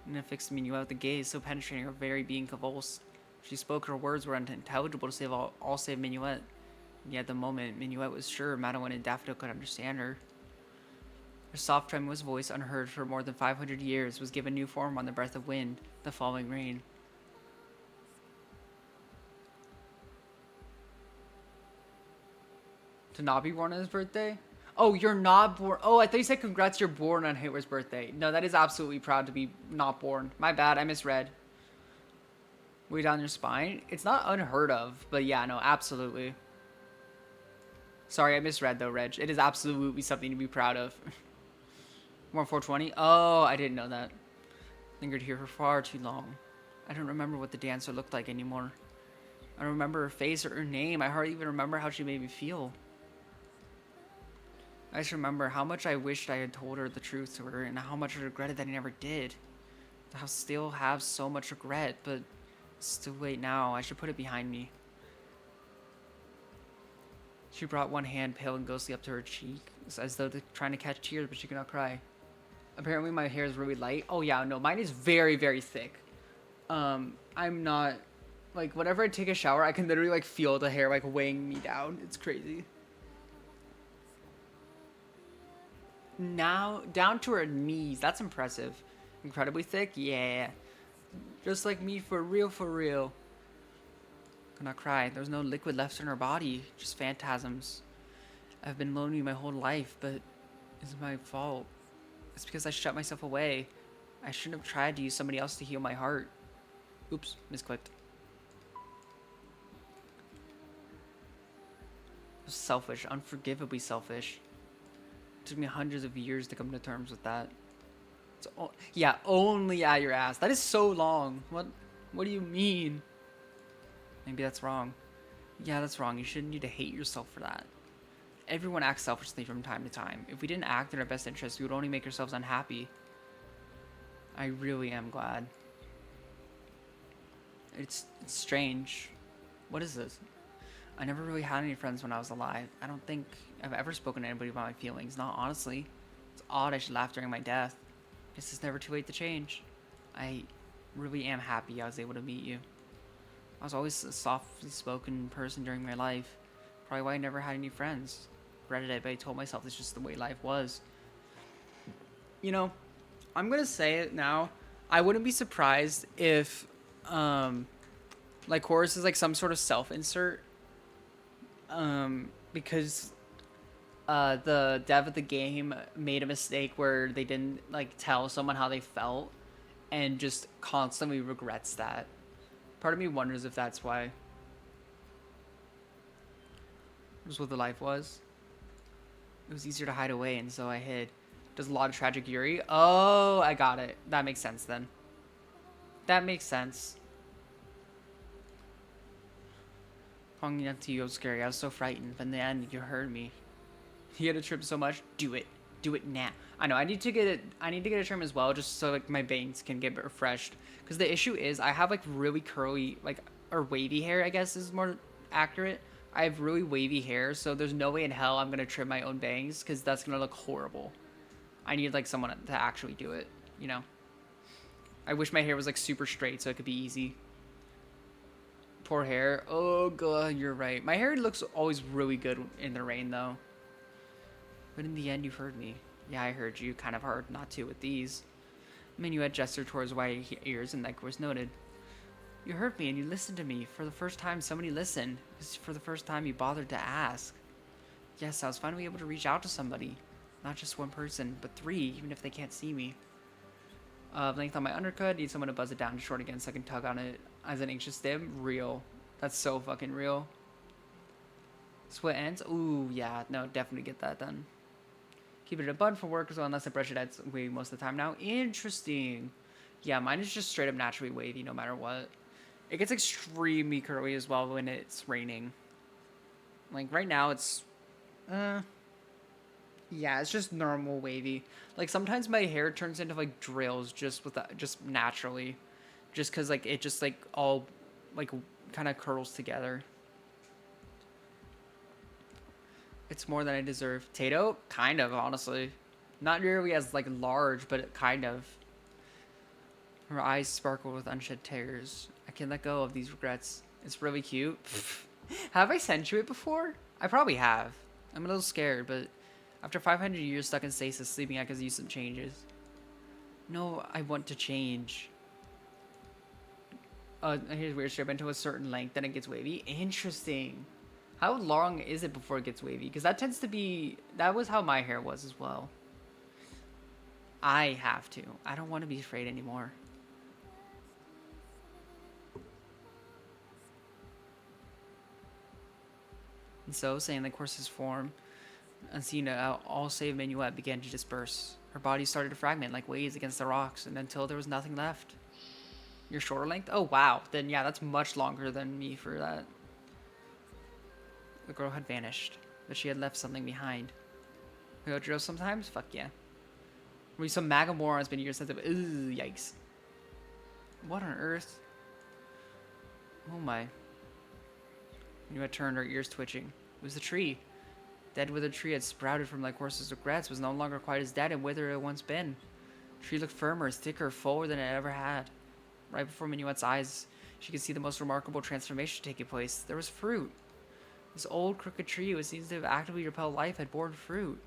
Nina fixed Minuet with a gaze so penetrating her very being convulsed. She spoke, her words were unintelligible to save all save Minuet. And yet at the moment, Minuet was sure Madeline and Daffodil could understand her. Her soft, tremulous voice, unheard for more than 500 years, was given new form on the breath of wind, the falling rain. To not be born on his birthday? Oh, you're not born. Oh, I thought you said congrats, you're born on Hitler's birthday. No, that is absolutely proud to be not born. My bad, I misread. Way down your spine? It's not unheard of, but yeah, no, absolutely. Sorry, I misread though, Reg. It is absolutely something to be proud of. More 420? Oh, I didn't know that. Lingered here for far too long. I don't remember what the dancer looked like anymore. I don't remember her face or her name. I hardly even remember how she made me feel. I just remember how much I wished I had told her the truth to her and how much I regretted that I never did. I still have so much regret, but it's too late now. I should put it behind me. She brought one hand pale and ghostly up to her cheek, as though trying to catch tears, but she could not cry. Apparently my hair is really light. Oh yeah, no, mine is very, very thick. I'm not, like, whenever I take a shower, I can literally, like, feel the hair, like, weighing me down. It's crazy. Now, down to her knees. That's impressive. Incredibly thick? Yeah. Just like me, for real, for real. Could not cry. There was no liquid left in her body. Just phantasms. I've been lonely my whole life, but it's my fault. It's because I shut myself away. I shouldn't have tried to use somebody else to heal my heart. Oops, misclicked. Selfish, unforgivably selfish. It took me hundreds of years to come to terms with that. Yeah, only at your ass. That is so long. What do you mean? Maybe that's wrong. Yeah, that's wrong. You shouldn't need to hate yourself for that. Everyone acts selfishly from time to time. If we didn't act in our best interest, we would only make ourselves unhappy. I really am glad. It's strange. What is this? I never really had any friends when I was alive. I don't think I've ever spoken to anybody about my feelings. Not honestly. It's odd I should laugh during my death. Guess it's never too late to change. I really am happy I was able to meet you. I was always a softly spoken person during my life. Probably why I never had any friends. regretted it, but I told myself it's just the way life was. You know, I'm gonna say it now. I wouldn't be surprised if, like, Horus is like some sort of self-insert, because the dev of the game made a mistake where they didn't like tell someone how they felt, and just constantly regrets that. Part of me wonders if that's why. Just what the life was. It was easier to hide away, and so I hid. Does a lot of tragic Yuri? Oh, I got it. That makes sense then. That makes sense. Hung up to you, I was scary. I was so frightened, but in the end, you heard me. You had a trim so much. Do it. Do it now. I know. I need to get it. I need to get a trim as well, just so like my bangs can get refreshed. Because the issue is, I have like really curly, like, or wavy hair. I guess is more accurate. I have really wavy hair, so there's no way in hell I'm gonna trim my own bangs, because that's gonna look horrible. I need like someone to actually do it. You know. I wish my hair was like super straight so it could be easy. Poor hair. Oh god, you're right. My hair looks always really good in the rain though. But in the end, you've heard me. Yeah, I heard you. Kind of hard not to with these. Minuet gestured towards wide ears, and that was noted. You heard me, and you listened to me. For the first time, somebody listened. For the first time, you bothered to ask. Yes, I was finally able to reach out to somebody. Not just one person, but three, even if they can't see me. Length on my undercut. Need someone to buzz it down to short again so I can tug on it as an anxious stim. Real. That's so fucking real. Split ends? Ooh, yeah. No, definitely get that done. Keep it in a bun for work as well, unless I brush it out wavy most of the time now. Interesting. Yeah, mine is just straight up naturally wavy no matter what. It gets extremely curly as well when it's raining. Like, right now it's... yeah, it's just normal wavy. Like, sometimes my hair turns into, like, drills just with that, just naturally. Just because, like, it just, like, all, like, kind of curls together. It's more than I deserve. Tato? Kind of, honestly. Not nearly as, like, large, but kind of. Her eyes sparkle with unshed tears. I can let go of these regrets. It's really cute. Have I sent you it before? I probably have. I'm a little scared, but after 500 years stuck in stasis, sleeping, I could use some changes. No, I want to change. Here's weird strip into a certain length, then it gets wavy. Interesting. How long is it before it gets wavy? Because that tends to be... That was how my hair was as well. I have to. I don't want to be afraid anymore. And so, saying the course's form, Unseen, all save Minuet began to disperse. Her body started to fragment like waves against the rocks, and until there was nothing left. Your shoulder length? Oh, wow. Then, yeah, that's much longer than me for that. The girl had vanished, but she had left something behind. We go drill sometimes? Fuck yeah. We some MAGA morons been years since of yikes. What on earth? Oh my. Minuet turned, her ears twitching. It was the tree. Dead withered tree had sprouted from like horses' regrets, was no longer quite as dead and withered it had once been. The tree looked firmer, thicker, fuller than it ever had. Right before Minuet's eyes, she could see the most remarkable transformation taking place. There was fruit. This old, crooked tree, which seems to have actively repelled life, had borne fruit.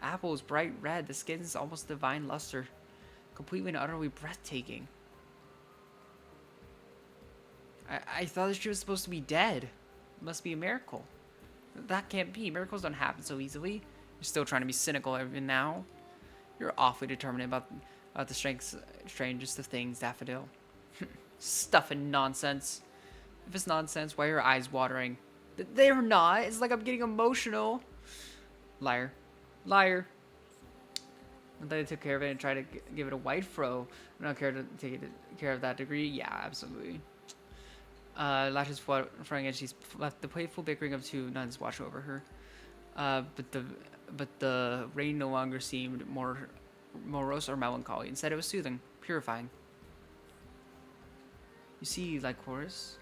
Apples, bright red, the skin's almost divine luster. Completely and utterly breathtaking. I thought this tree was supposed to be dead. It must be a miracle. That can't be. Miracles don't happen so easily. You're still trying to be cynical even now. You're awfully determined about the strangest of things, Daffodil. Stuff and nonsense. If it's nonsense, why are your eyes watering? They're not. It's like I'm getting emotional. Liar. Liar. I thought I took care of it and tried to give it a white fro. I don't care to take care of that degree. Yeah, absolutely. Lashes fronting as she's left the playful bickering of two nuns watch over her. But the rain no longer seemed more morose or melancholy. Instead, it was soothing, purifying. You see, like Horus,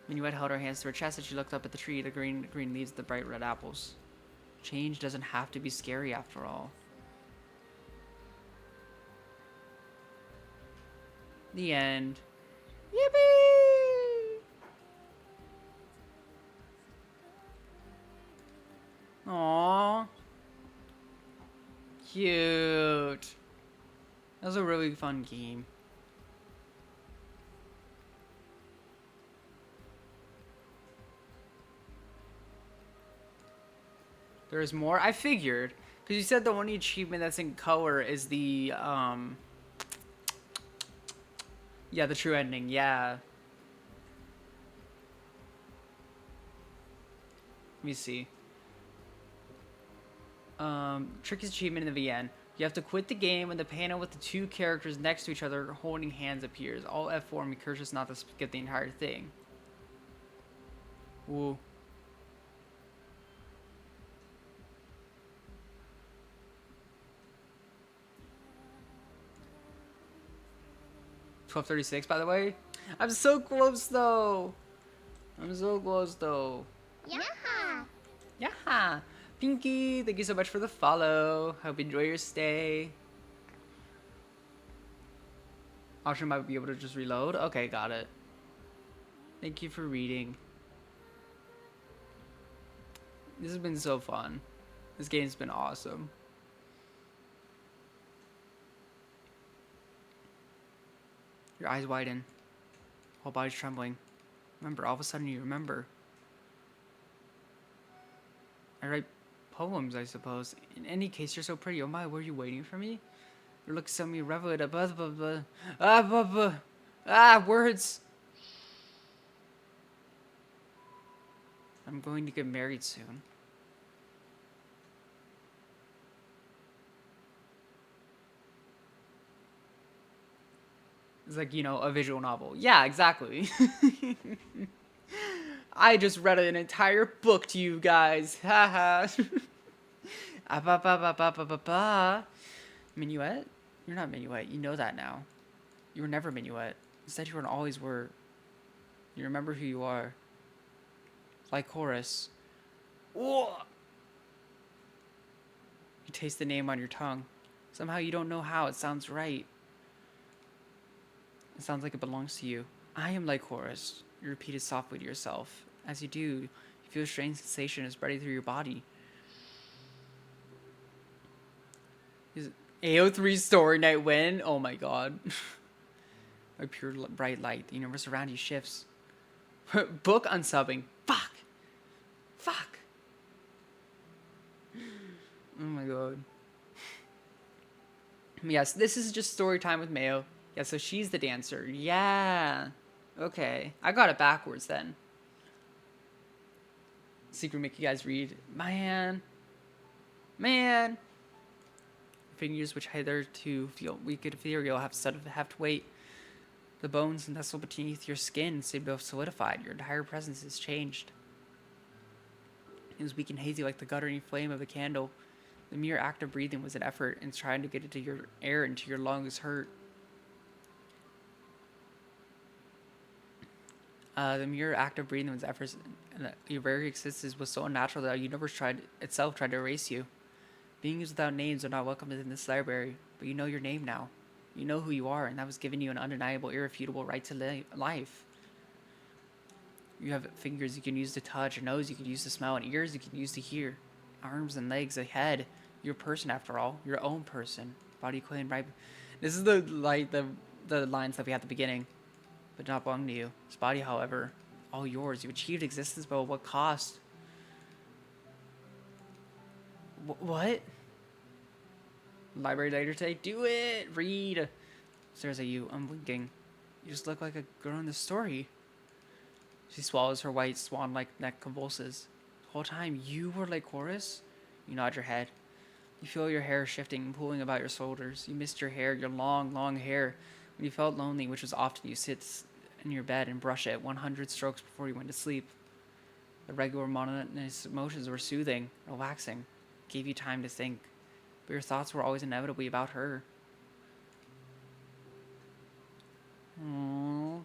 Minuet held her hands to her chest as she looked up at the tree, the green leaves, the bright red apples. Change doesn't have to be scary after all. The end. Yippee! Aww. Cute. That was a really fun game. There's more? I figured. Because you said the only achievement that's in color is the, yeah, the true ending. Yeah. Let me see. Trickiest achievement in the VN. You have to quit the game when the panel with the two characters next to each other holding hands appears. All F4 and be cautious not to skip the entire thing. Ooh. 12:36, by the way. I'm so close though. I'm so close though. Yeah. Yeah. Pinky, thank you so much for the follow. Hope you enjoy your stay. Option might be able to just reload. Okay, got it. Thank you for reading. This has been so fun. This game's been awesome. Your eyes widen. Whole body's trembling. Remember, all of a sudden you remember. I write poems, I suppose. In any case, you're so pretty. Oh my, were you waiting for me? You look so irreverent. Blah, blah, blah. Ah, blah, blah. Ah, words. I'm going to get married soon. It's like, you know, a visual novel. Yeah, exactly. I just read an entire book to you guys. Haha. Minuet? You're not Minuet. You know that now. You were never Minuet. Instead, you were and always were. You remember who you are. Like chorus. Ooh. You taste the name on your tongue. Somehow you don't know how. It sounds right. It sounds like it belongs to you. I am like chorus. You repeat it softly to yourself. As you do, you feel a strange sensation spreading through your body. Is AO3 story night win? Oh my god. A pure bright light. The universe around you shifts. Book unsubbing. Fuck. Fuck. Oh my god. Yes, this is just story time with Mayo. Yeah, so she's the dancer. Yeah. Okay. I got it backwards then. Secret make you guys read. Man. Fingers which hitherto feel weak and ethereal have to wait. The bones nestled beneath your skin seem to have solidified. Your entire presence has changed. It was weak and hazy like the guttering flame of a candle. The mere act of breathing was an effort, and trying to get into your air into your lungs hurt. The mere act of breathing was effort, and your very existence was so unnatural that the universe tried to erase you. Beings without names are not welcome in this library, but you know your name now. You know who you are, and that was given you an undeniable, irrefutable right to life. You have fingers you can use to touch, a nose you can use to smell, and ears you can use to hear. Arms and legs, a head. You're a person after all. Your own person. Body claimed right. This is the lines that we had at the beginning, but not belong to you. This body, however, all yours. You've achieved existence, but at what cost? What? Library later today. Do it. Read. Stares at you, unblinking. You just look like a girl in the story. She swallows her white swan-like neck, convulses. The whole time you were like chorus. You nod your head. You feel your hair shifting and pulling about your shoulders. You missed your hair, your long, long hair. When you felt lonely, which was often, you sit in your bed and brush it 100 strokes before you went to sleep. The regular monotonous motions were soothing, relaxing, gave you time to think. But your thoughts were always inevitably about her. Aww.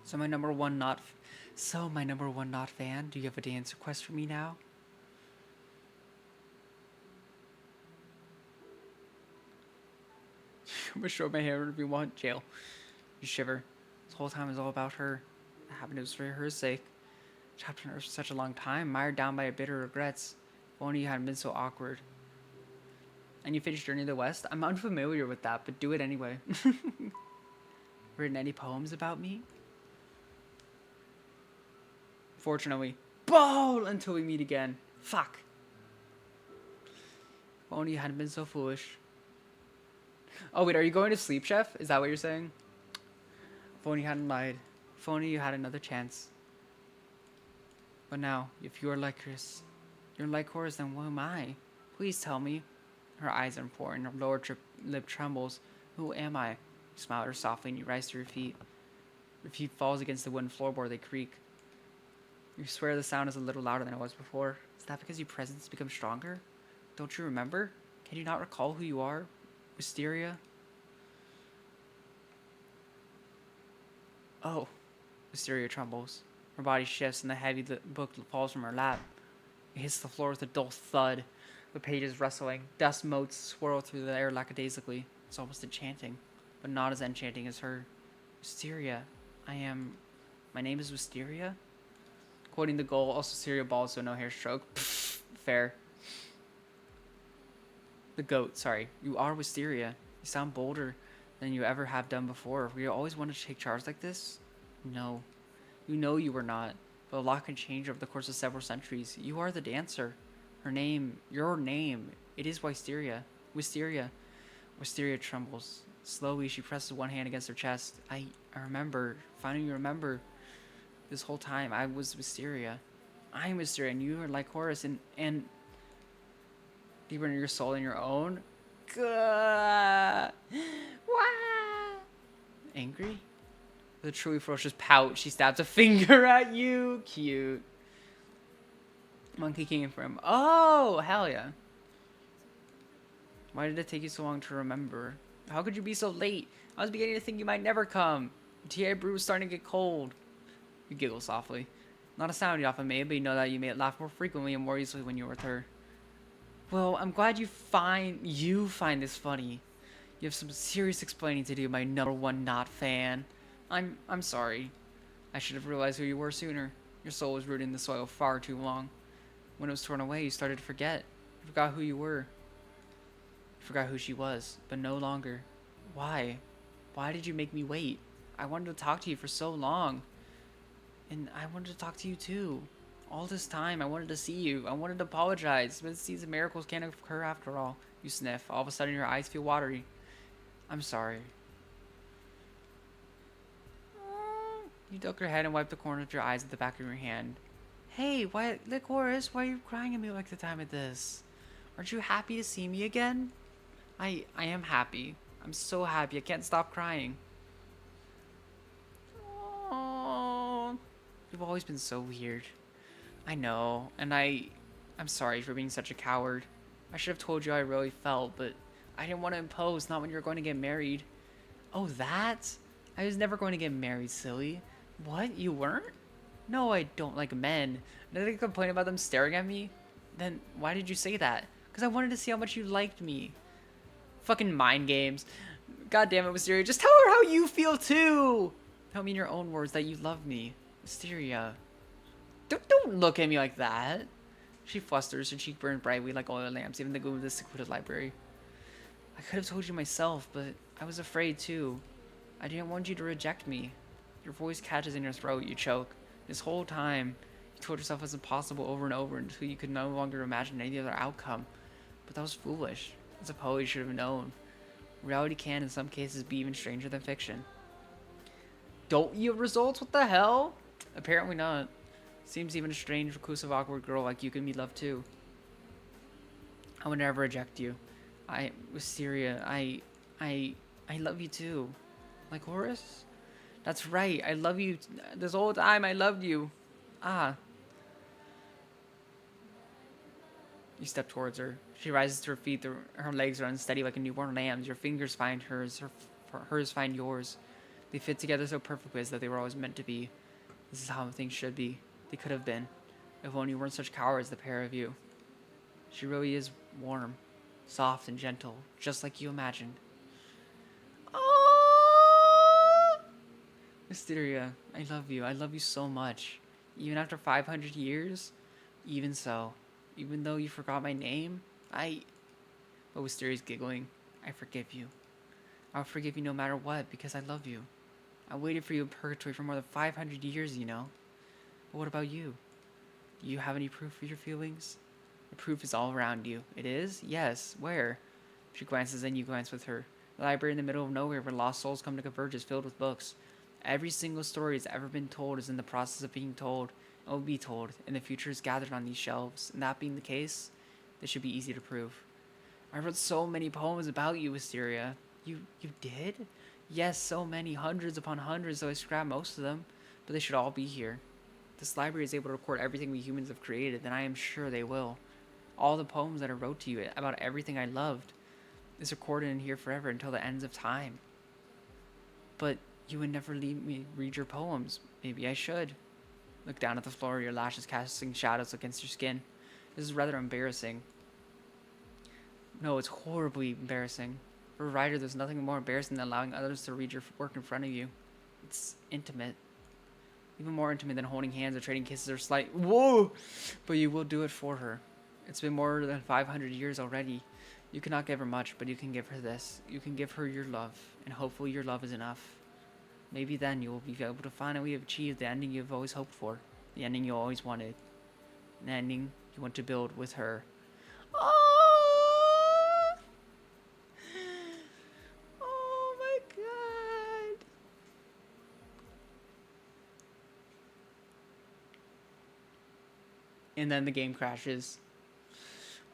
So my number one not fan. Do you have a dance request for me now? I'm gonna show my hair if you want. Jail. You shiver. This whole time is all about her. It happened to us for her sake. Trapped in her for such a long time, mired down by bitter regrets. If only you hadn't been so awkward. And you finished Journey to the West? I'm unfamiliar with that, but do it anyway. Written any poems about me? Fortunately. Ball until we meet again. Fuck. If only you hadn't been so foolish. Oh wait, are you going to sleep, Chef? Is that what you're saying? If only you hadn't lied. If only you had another chance. But now, if you are like Chris, you're like Horace, then what am I? Please tell me. Her eyes implore and her lower lip trembles. Who am I? You smile at her softly and you rise to your feet. Your feet falls against the wooden floorboard, they creak. You swear the sound is a little louder than it was before. Is that because your presence has become stronger? Don't you remember? Can you not recall who you are? Wisteria? Oh. Wisteria trembles. Her body shifts and the heavy book falls from her lap. It hits the floor with a dull thud. The pages rustling. Dust motes swirl through the air lackadaisically. It's almost enchanting, but not as enchanting as her. Wisteria. My name is Wisteria? Quoting the goal, also cereal balls, so no hair stroke. Fair. The goat, sorry. You are Wisteria. You sound bolder than you ever have done before. Were you always wanted to take charge like this? No. You know you were not, but a lot can change over the course of several centuries. You are the dancer. Her name, your name, it is Wisteria. Wisteria. Wisteria trembles. Slowly, she presses one hand against her chest. I remember. Finally remember. This whole time, I was Wisteria. I'm Wisteria, and you are like Horus, and deeper into your soul and your own. Gah! Wah! Angry? With a truly ferocious pout, she stabs a finger at you. Cute. Monkey came from. Oh, hell yeah. Why did it take you so long to remember? How could you be so late? I was beginning to think you might never come. The tea I brewed was starting to get cold. You giggle softly. Not a sound you often made, but you know that you made it laugh more frequently and more easily when you were with her. Well, I'm glad you find this funny. You have some serious explaining to do, my #1 not fan. I'm sorry. I should have realized who you were sooner. Your soul was rooted in the soil far too long. When it was torn away, you started to forget. You forgot who you were. You forgot who she was, but no longer. Why? Why did you make me wait? I wanted to talk to you for so long. And I wanted to talk to you too. All this time, I wanted to see you. I wanted to apologize, but it seems that miracles can't occur after all. You sniff. All of a sudden, your eyes feel watery. I'm sorry. You duck your head and wipe the corner of your eyes at the back of your hand. Hey, why, Horace, why are you crying at me like the time of this? Aren't you happy to see me again? I am happy. I'm so happy. I can't stop crying. Aww. You've always been so weird. I know, and I'm sorry for being such a coward. I should have told you how I really felt, but I didn't want to impose, not when you were going to get married. Oh, that? I was never going to get married, silly. What? You weren't? No, I don't like men. Did I complain about them staring at me? Then why did you say that? Because I wanted to see how much you liked me. Fucking mind games. God damn it, Wisteria. Just tell her how you feel too. Tell me in your own words that you love me. Wisteria. Don't look at me like that. She flusters, her cheek burned brightly like oil lamps, even the gloom of this secluded library. I could have told you myself, but I was afraid too. I didn't want you to reject me. Your voice catches in your throat, you choke. This whole time, you told yourself it was impossible over and over until you could no longer imagine any other outcome. But that was foolish. As a poet, you should have known. Reality can, in some cases, be even stranger than fiction. Don't yield results? What the hell? Apparently not. Seems even a strange, reclusive, awkward girl like you can be loved too. I would never reject you. Wisteria, I love you too. Like Horace? That's right, I love you. This whole time I loved you. Ah. You step towards her. She rises to her feet. Her legs are unsteady like a newborn lamb's. Your fingers find hers. Hers find yours. They fit together so perfectly as though they were always meant to be. This is how things should be. They could have been. If only you weren't such cowards, the pair of you. She really is warm, soft, and gentle, just like you imagined. Oh! Wisteria, I love you. I love you so much. Even after 500 years? Even so, Even though you forgot my name, But Wisteria's giggling. I forgive you. I'll forgive you no matter what because I love you. I waited for you in purgatory for more than 500 years, you know. But what about you? Do you have any proof of your feelings? The proof is all around you. It is? Yes. Where? She glances and you glance with her. The library in the middle of nowhere where lost souls come to converge is filled with books. Every single story that's ever been told is in the process of being told and will be told, and the future is gathered on these shelves. And that being the case, this should be easy to prove. I wrote so many poems about you, Wisteria. You did? Yes, so many, hundreds upon hundreds, though I scrapped most of them. But they should all be here. If this library is able to record everything we humans have created, then I am sure they will. All the poems that I wrote to you about everything I loved is recorded in here forever until the ends of time. But you would never leave me read your poems. Maybe I should. Look down at the floor, your lashes casting shadows against your skin. This is rather embarrassing. No, it's horribly embarrassing. For a writer, there's nothing more embarrassing than allowing others to read your work in front of you. It's intimate. Even more intimate than holding hands or trading kisses or slight. Whoa! But you will do it for her. It's been more than 500 years already. You cannot give her much, but you can give her this. You can give her your love, and hopefully your love is enough. Maybe then you will be able to finally achieve the ending you've always hoped for. The ending you always wanted. An ending you want to build with her. Oh! Oh my god! And then the game crashes.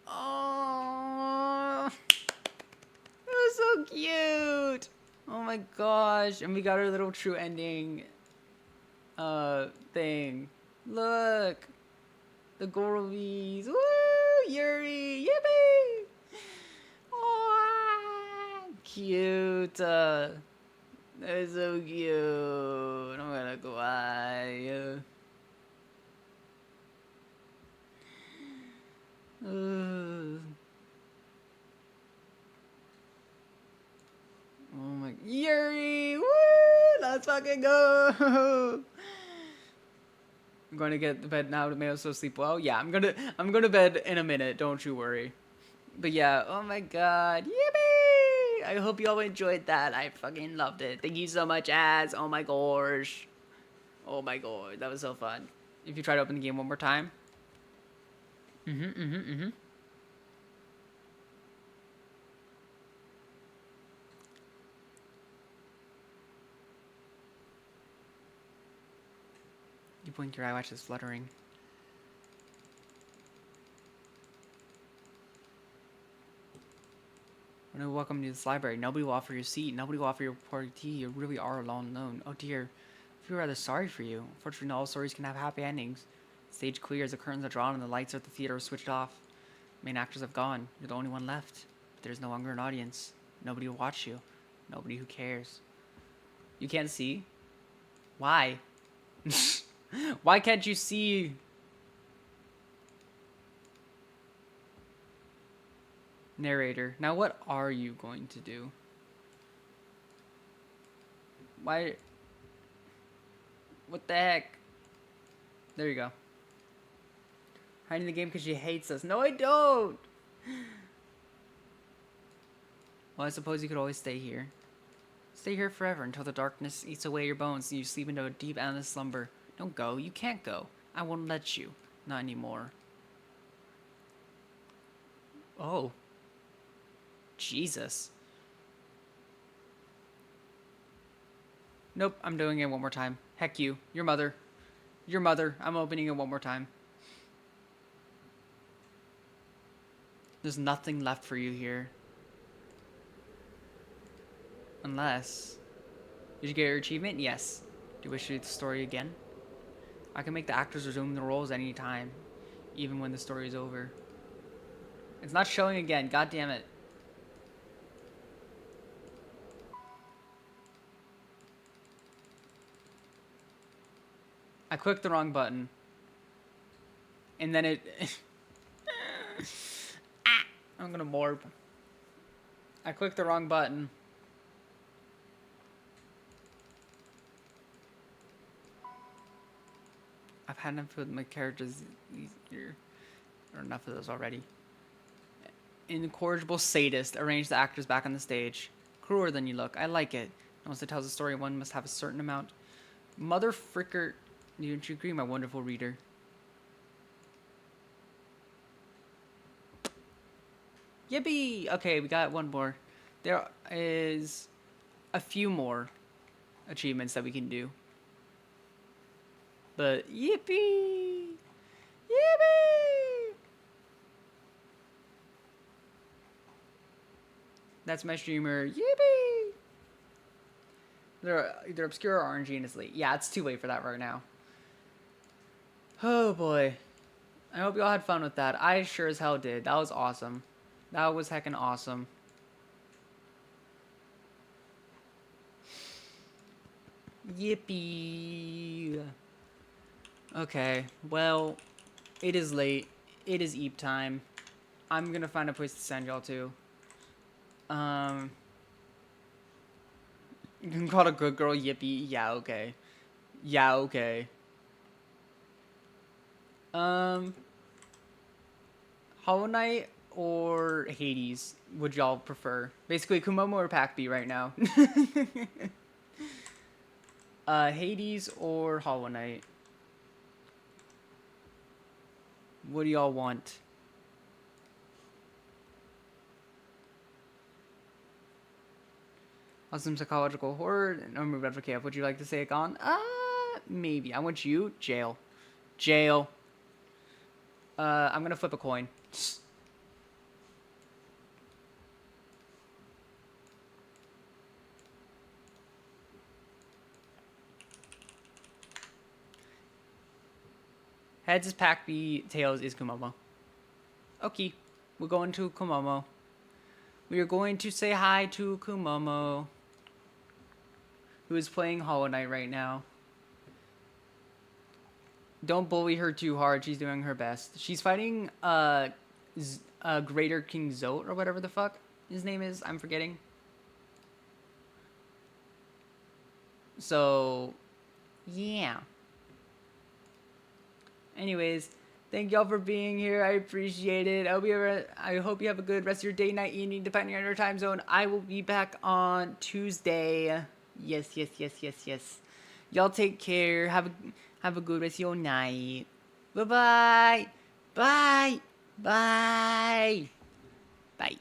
Oh, it was so cute. Oh my gosh. And we got our little true ending thing. Look. The Gorleys. Woo! Yuri. Yippee! Oh, cute. That is so cute. I'm gonna cry. Uh, oh my Yuri! Woo! Let's fucking go! I'm going to get to bed now to make us sleep well. Yeah, I'm gonna bed in a minute. Don't you worry. But yeah, oh my god, yippee! I hope you all enjoyed that. I fucking loved it. Thank you so much, Az. Oh my gosh. Oh my god, that was so fun. If you try to open the game one more time. You blink your eyelashes fluttering. When welcome to this library, nobody will offer you a seat. Nobody will offer you a party tea. You really are alone. Oh dear. I feel rather sorry for you. Unfortunately, not all stories can have happy endings. The stage clears, the curtains are drawn, and the lights at the theater are switched off. Main actors have gone. You're the only one left. There's no longer an audience. Nobody will watch you. Nobody who cares. You can't see? Why? Why can't you see? Narrator. Now what are you going to do? Why? What the heck? There you go. Hiding the game because she hates us. No, I don't! Well, I suppose you could always stay here. Stay here forever until the darkness eats away your bones and you sleep into a deep, endless slumber. Don't go. You can't go. I won't let you. Not anymore. Oh. Jesus. Nope, I'm doing it one more time. Heck you. Your mother. Your mother. I'm opening it one more time. There's nothing left for you here. Unless... Did you get your achievement? Yes. Do you wish to read the story again? I can make the actors resume their roles at any time, even when the story is over. It's not showing again. God damn it. I clicked the wrong button. And then it... I'm gonna morb. I clicked the wrong button. I've had enough with my characters easier. enough of those already. Incorrigible sadist. Arrange the actors back on the stage. Crueler than you look. I like it. Once it tells a story, one must have a certain amount. Mother fricker. Don't you agree, my wonderful reader? Yippee! Okay, we got one more. There is a few more achievements that we can do. But yippee! Yippee! That's my streamer. Yippee! They're either obscure or RNG and it's late. Yeah, it's too late for that right now. Oh boy. I hope you all had fun with that. I sure as hell did. That was awesome. That was heckin' awesome. Yippee. Okay, well, it is late. It is eep time. I'm gonna find a place to send y'all to. You can call it a good girl yippee. Yeah, okay. Yeah, okay. Hollow Knight or Hades would y'all prefer? Basically, Kumomo or Pac B right now. Hades or Hollow Knight? What do y'all want? Awesome psychological horror. No move advocate. Would you like to say it gone? Maybe. I want you. Jail. Jail. I'm gonna flip a coin. Heads is Pac B, tails is Kumomo. Okay, we're going to Kumomo. We are going to say hi to Kumomo, who is playing Hollow Knight right now. Don't bully her too hard. She's doing her best. She's fighting Greater King Zote or whatever the fuck his name is. I'm forgetting. So, yeah. Anyways, thank y'all for being here. I appreciate it. I hope you have a good rest of your day, night, evening, depending on your time zone. I will be back on Tuesday. Yes. Y'all take care. Have a good rest of your night. Bye-bye. Bye. Bye. Bye.